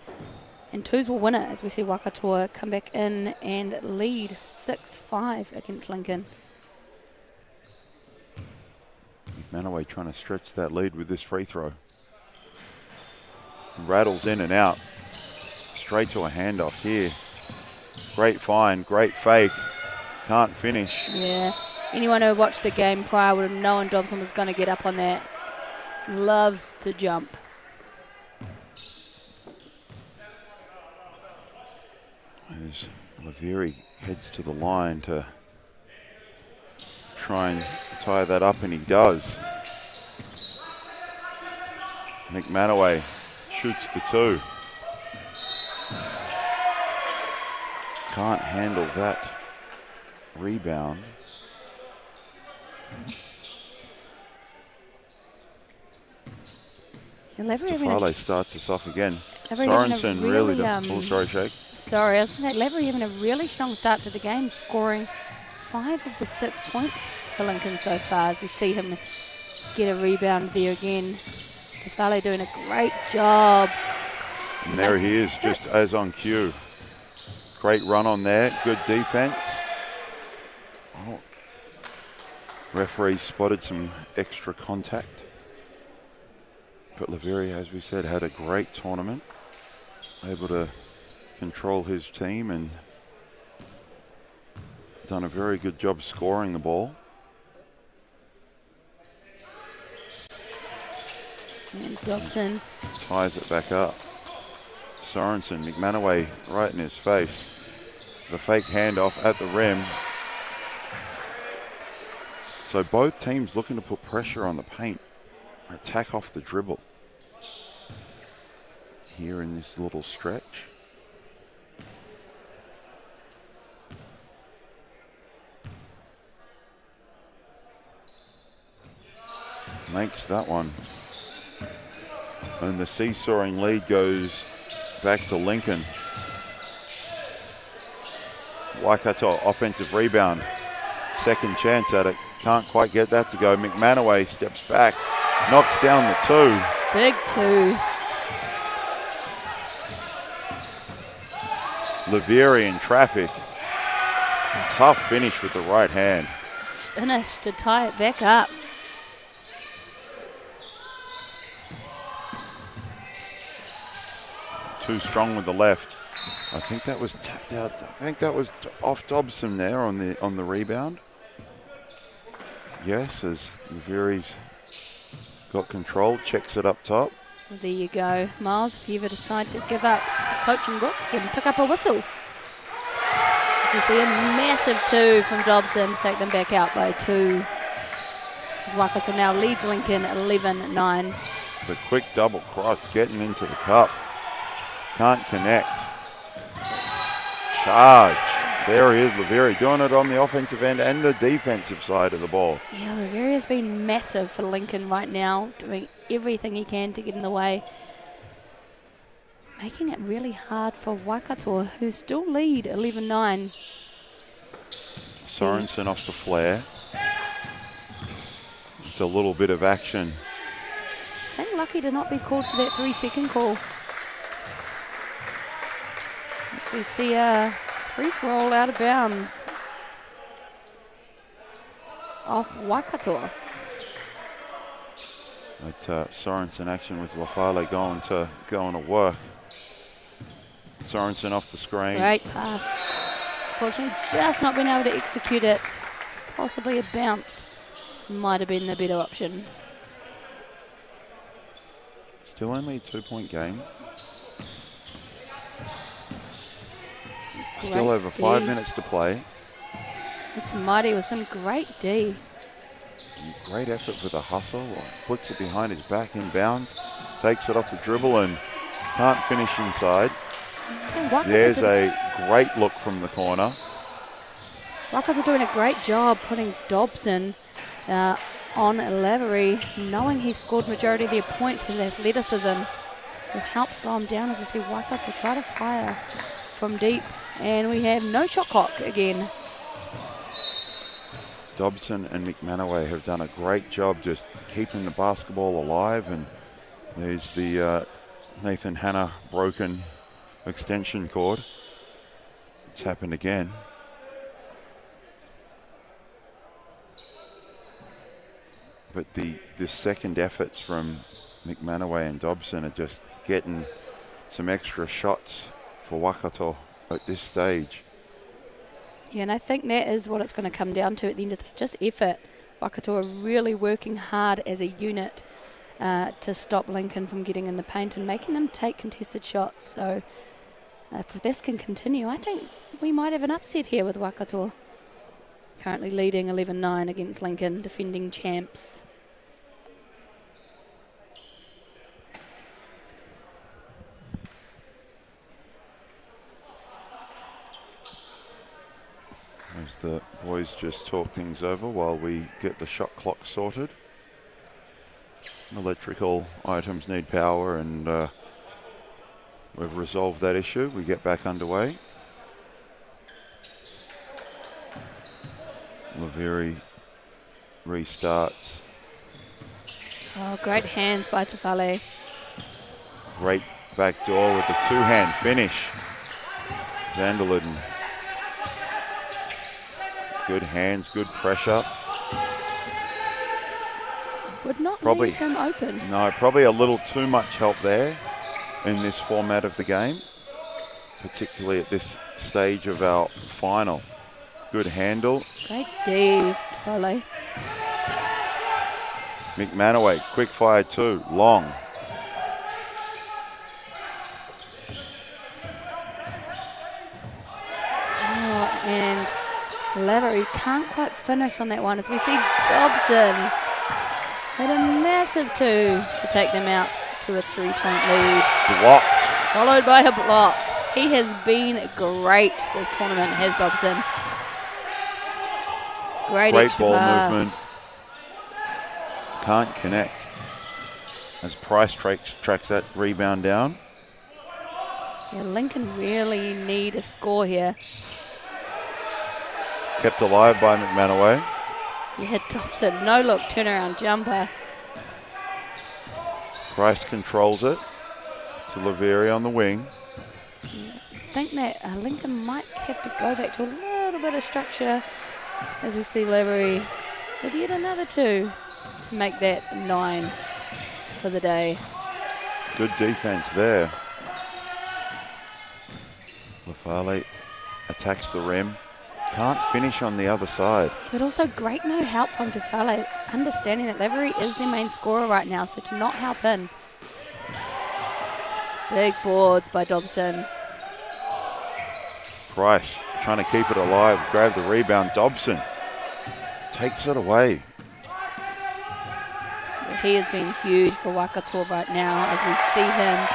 twos will win it as we see Waikato come back in and lead 6-5 against Lincoln. Manaway trying to stretch that lead with this free throw. Rattles in and out. Straight to a handoff here. Great find, great fake. Can't finish. Yeah, anyone who watched the game prior would have known Dobson was going to get up on that. Loves to jump. As Laveri heads to the line to try and tie that up, and he does. McManaway shoots the two. Can't handle that rebound. Tafale starts us off again. Sorensen really does. Sorry, Shake. Sorry, I was saying that Lavery having a really strong start to the game, scoring 5 of the 6 points for Lincoln so far, as we see him get a rebound there again. Tafale doing a great job. And there he is, just as on cue. Great run on there, good defense. Oh. Referee spotted some extra contact. But Laveri, as we said, had a great tournament. Able to control his team and done a very good job scoring the ball. And Dobson ties it back up. Sorensen, McManaway right in his face. The fake handoff at the rim. So both teams looking to put pressure on the paint. Attack off the dribble. Here in this little stretch. Makes that one. And the seesawing lead goes back to Lincoln. Waikato offensive rebound. Second chance at it. Can't quite get that to go. McManaway steps back. Knocks down the two. Big two. Leveri in traffic. Tough finish with the right hand. Finish to tie it back up. Too strong with the left. I think that was tapped out. I think that was off Dobson there on the rebound. Yes, as Leveri's got control, checks it up top. Well, there you go. Miles, if you ever decide to give up a coaching book, you can pick up a whistle. As you see a massive two from Dobson to take them back out by 2. Waikato now leads Lincoln 11-9. The quick double cross getting into the cup. Can't connect. Charge. There he is, Leveri, doing it on the offensive end and the defensive side of the ball. Yeah, Leveri has been massive for Lincoln right now, doing everything he can to get in the way. Making it really hard for Waikato, who still lead 11-9. Sorensen off the flare. It's a little bit of action. I think lucky to not be called for that 3-second call. As we see a free-for-all out of bounds off Waikato. But Sorensen action with Lafale going to work. Sorensen off the screen. Great pass. Unfortunately, just not being able to execute it. Possibly a bounce might have been the better option. Still only a 2-point game. Still Great over 5 minutes to play. It's Mighty with some great D. Great effort with the hustle. Puts it behind his back in bounds. Takes it off the dribble and can't finish inside. There's a great look from the corner. Waikato doing a great job putting Dobson on Lavery, knowing he scored majority of their points with athleticism. Will help slow him down as we see Waikato try to fire from deep. And we have no shot clock again. Dobson and McManaway have done a great job just keeping the basketball alive. And there's the Nathan Hanna broken extension cord. It's happened again. But the second efforts from McManaway and Dobson are just getting some extra shots for Waikato at this stage. Yeah, and I think that is what it's going to come down to at the end of this, just effort. Waikato are really working hard as a unit to stop Lincoln from getting in the paint and making them take contested shots. So if this can continue, I think we might have an upset here with Waikato. Currently leading 11-9 against Lincoln, defending champs. As the boys just talk things over while we get the shot clock sorted. Electrical items need power, and we've resolved that issue. We get back underway. Leveri restarts. Oh, great hands by Tafale. Great back door with the two-hand finish. Vanderluden. Good hands, good pressure. Would not Probably leave him open. No, probably a little too much help there in this format of the game, particularly at this stage of our final. Good handle. Great D, Tafale. McManaway, quick fire two, long. Lavery can't quite finish on that one as we see Dobson had a massive 2 to take them out to a 3-point lead. Blocked. Followed by a block. He has been great this tournament, has Dobson. Great extra ball pass. movement. Can't connect. As Price tracks that rebound down. Yeah, Lincoln really need a score here. Kept alive by McManaway. Yeah, Dobson, no look, turnaround jumper. Price controls it to Laveri on the wing. I think that Lincoln might have to go back to a little bit of structure as we see Lavery with yet another 2 to make that 9 for the day. Good defense there. Lafale attacks the rim. Can't finish on the other side. But also great no help from Tufale, understanding that Lavery is their main scorer right now, so to not help in. Big boards by Dobson. Price trying to keep it alive, grab the rebound. Dobson takes it away. He has been huge for Waikato right now as we see him.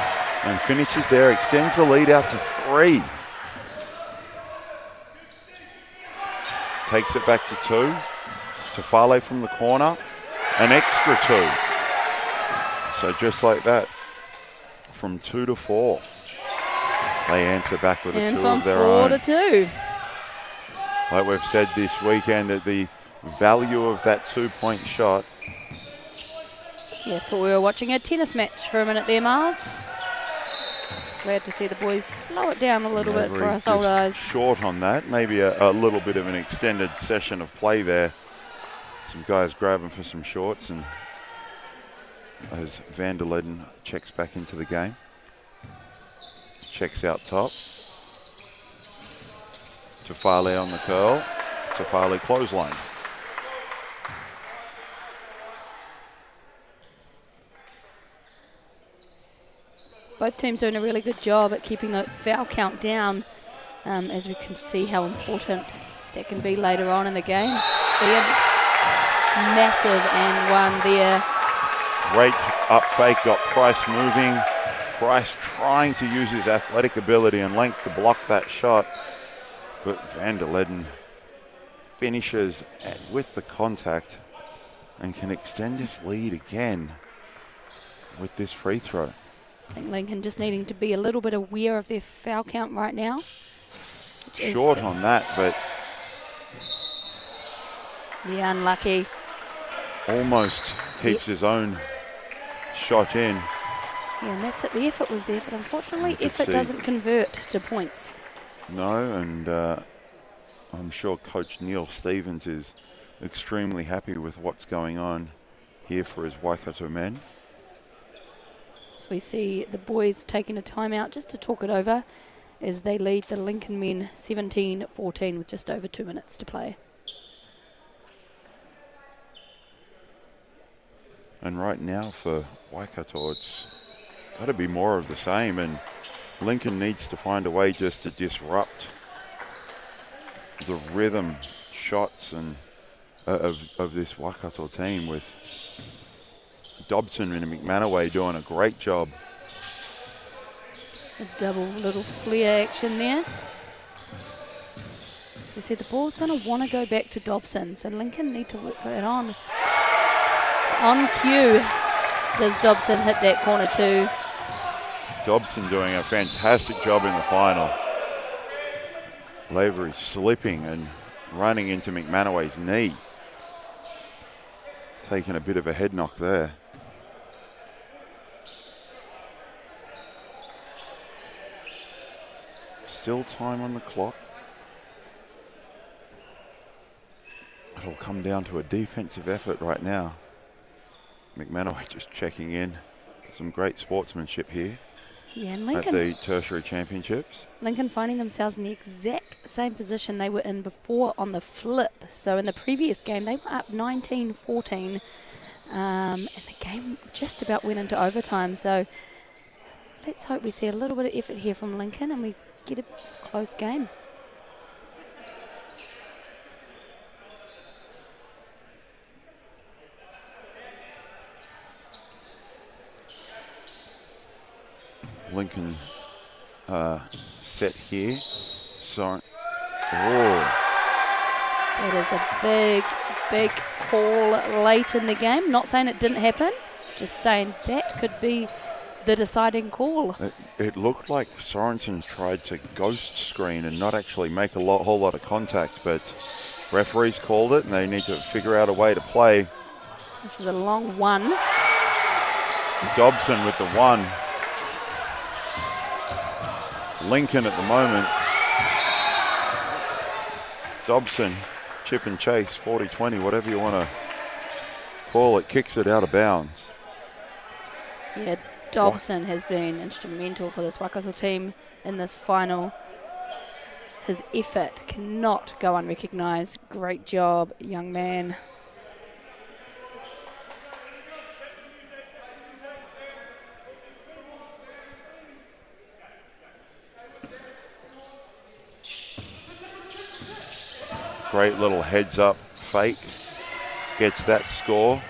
And finishes there, extends the lead out to 3. Takes it back to 2. Tufale from the corner, an extra 2. So just like that, from 2 to 4. They answer back with a 2 of their own. And from 4 to 2. Like we've said this weekend, that the value of that 2-point shot. Yeah, thought we were watching a tennis match for a minute there, Mars. Glad to see the boys slow it down a little bit for us old eyes. Short on that, maybe a little bit of an extended session of play there. Some guys grabbing for some shorts, and as Van der Leden checks back into the game. Checks out top. Tufale on the curl. Tufale clothesline. Both teams doing a really good job at keeping the foul count down, as we can see how important that can be later on in the game. See a massive and 1 there. Great up fake, got Price moving. Price trying to use his athletic ability and length to block that shot. But Van der Leden finishes with the contact and can extend his lead again with this free throw. I think Lincoln just needing to be a little bit aware of their foul count right now. Short on that, but yeah, unlucky. Almost keeps his own shot in. Yeah, and that's it. The effort was there, but unfortunately, effort doesn't convert to points. No, and I'm sure Coach Neil Stevens is extremely happy with what's going on here for his Waikato men. So we see the boys taking a timeout just to talk it over as they lead the Lincoln men 17-14 with just over 2 minutes to play. And right now for Waikato, it's got to be more of the same, and Lincoln needs to find a way just to disrupt the rhythm shots and of this Waikato team, with Dobson and McManaway doing a great job. A double little flare action there. You see the ball's going to want to go back to Dobson, so Lincoln need to work that on. On cue, does Dobson hit that corner 2. Dobson doing a fantastic job in the final. Lavery slipping and running into McManaway's knee. Taking a bit of a head knock there. Still time on the clock. It'll come down to a defensive effort right now. McManaway just checking in. Some great sportsmanship here. Yeah, and Lincoln, at the Tertiary Championships. Lincoln finding themselves in the exact same position they were in before on the flip. So in the previous game, they were up 19-14. And the game just about went into overtime. So let's hope we see a little bit of effort here from Lincoln and we get a close game. Lincoln set here. So, That is a big call late in the game. Not saying it didn't happen, just saying that could be the deciding call. It looked like Sorensen tried to ghost screen and not actually make a whole lot of contact, but referees called it and they need to figure out a way to play. This is a long one. Dobson with the one. Lincoln at the moment. Dobson, chip and chase, 40-20, whatever you want to call it, kicks it out of bounds. Yeah, Dobson has been instrumental for this Waikato team in this final. His effort cannot go unrecognised. Great job, young man. Great little heads up fake. Gets that score.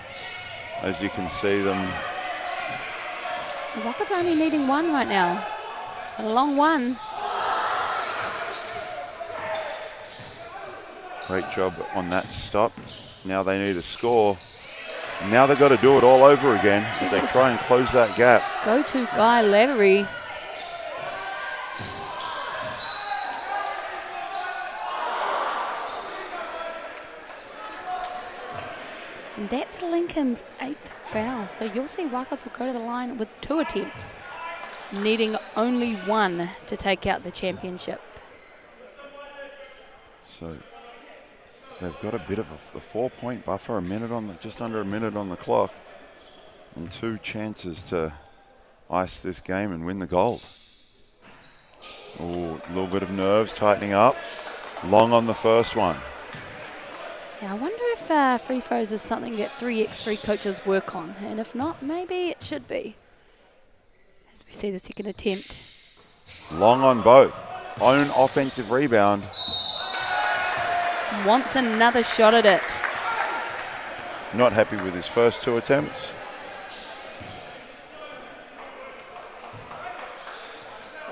As you can see them. Waikato only needing one right now. A long one. Great job on that stop. Now they need a score. Now they've got to do it all over again as they try and close that gap. Go to Guy Lavery. And that's Lincoln's 8th foul. So you'll see Waikato go to the line with 2 attempts, needing only 1 to take out the championship. So they've got a bit of a 4-point buffer, just under a minute on the clock, and 2 chances to ice this game and win the gold. Oh, a little bit of nerves tightening up. Long on the first one. Yeah, I wonder if free throws is something that 3x3 coaches work on, and if not, maybe it should be. As we see the second attempt. Long on both. Own offensive rebound. Wants another shot at it. Not happy with his first 2 attempts.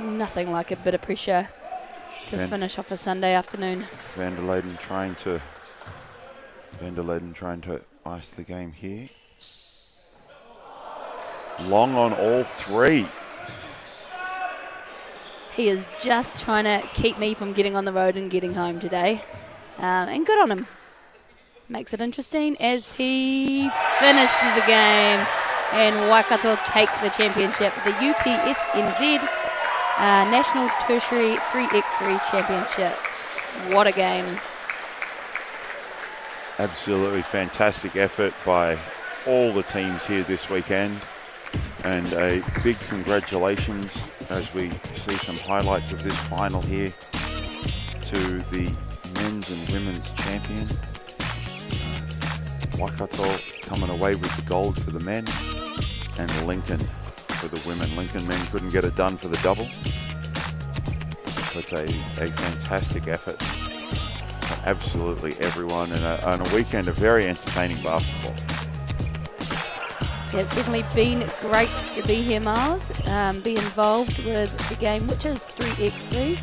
Nothing like a bit of pressure to finish off a Sunday afternoon. Van der Leyden trying to ice the game here. Long on all 3. He is just trying to keep me from getting on the road and getting home today. And good on him. Makes it interesting as he finishes the game. And Waikato take the championship. The UTSNZ National Tertiary 3x3 Championship. What a game. Absolutely fantastic effort by all the teams here this weekend. And a big congratulations as we see some highlights of this final here to the men's and women's champion. Waikato coming away with the gold for the men and Lincoln for the women. Lincoln men couldn't get it done for the double. But a fantastic effort. Absolutely everyone, and on a weekend of very entertaining basketball. Yeah, it's definitely been great to be here, Miles, be involved with the game, which is 3x3,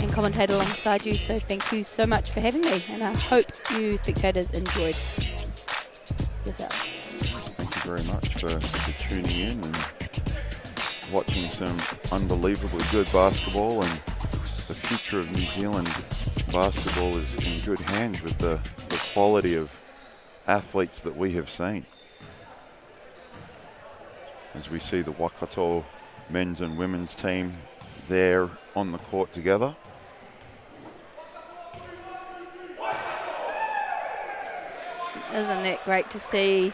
and commentate alongside you, so thank you so much for having me, and I hope you spectators enjoyed yourselves. Thank you very much for tuning in and watching some unbelievably good basketball, and the future of New Zealand basketball is in good hands with the quality of athletes that we have seen. As we see the Waikato men's and women's team there on the court together. Isn't it great to see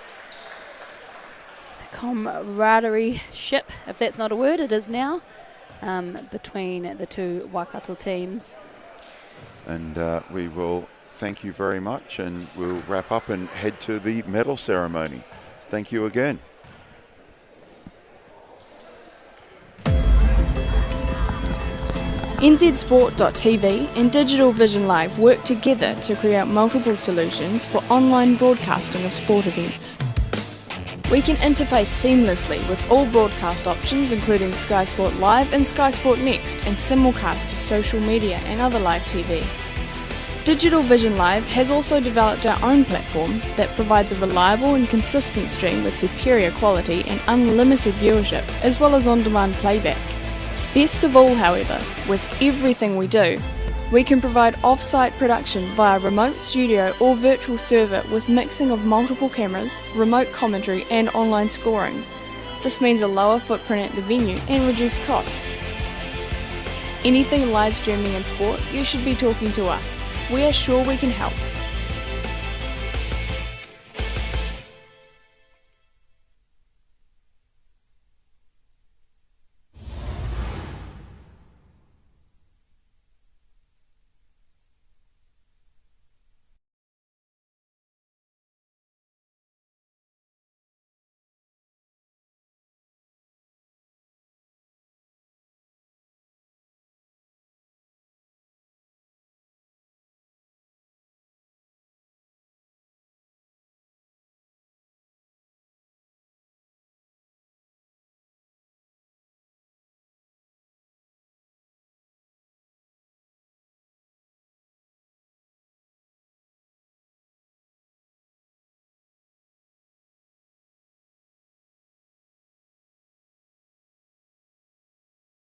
the camaraderie ship, if that's not a word, it is now, between the 2 Waikato teams. And we will thank you very much, and we'll wrap up and head to the medal ceremony. Thank you again. NZsport.tv and Digital Vision Live work together to create multiple solutions for online broadcasting of sport events. We can interface seamlessly with all broadcast options including Sky Sport Live and Sky Sport Next, and simulcast to social media and other live TV. Digital Vision Live has also developed our own platform that provides a reliable and consistent stream with superior quality and unlimited viewership, as well as on-demand playback. Best of all, however, with everything we do, we can provide off-site production via remote studio or virtual server with mixing of multiple cameras, remote commentary and online scoring. This means a lower footprint at the venue and reduced costs. Anything live streaming in sport, you should be talking to us. We are sure we can help.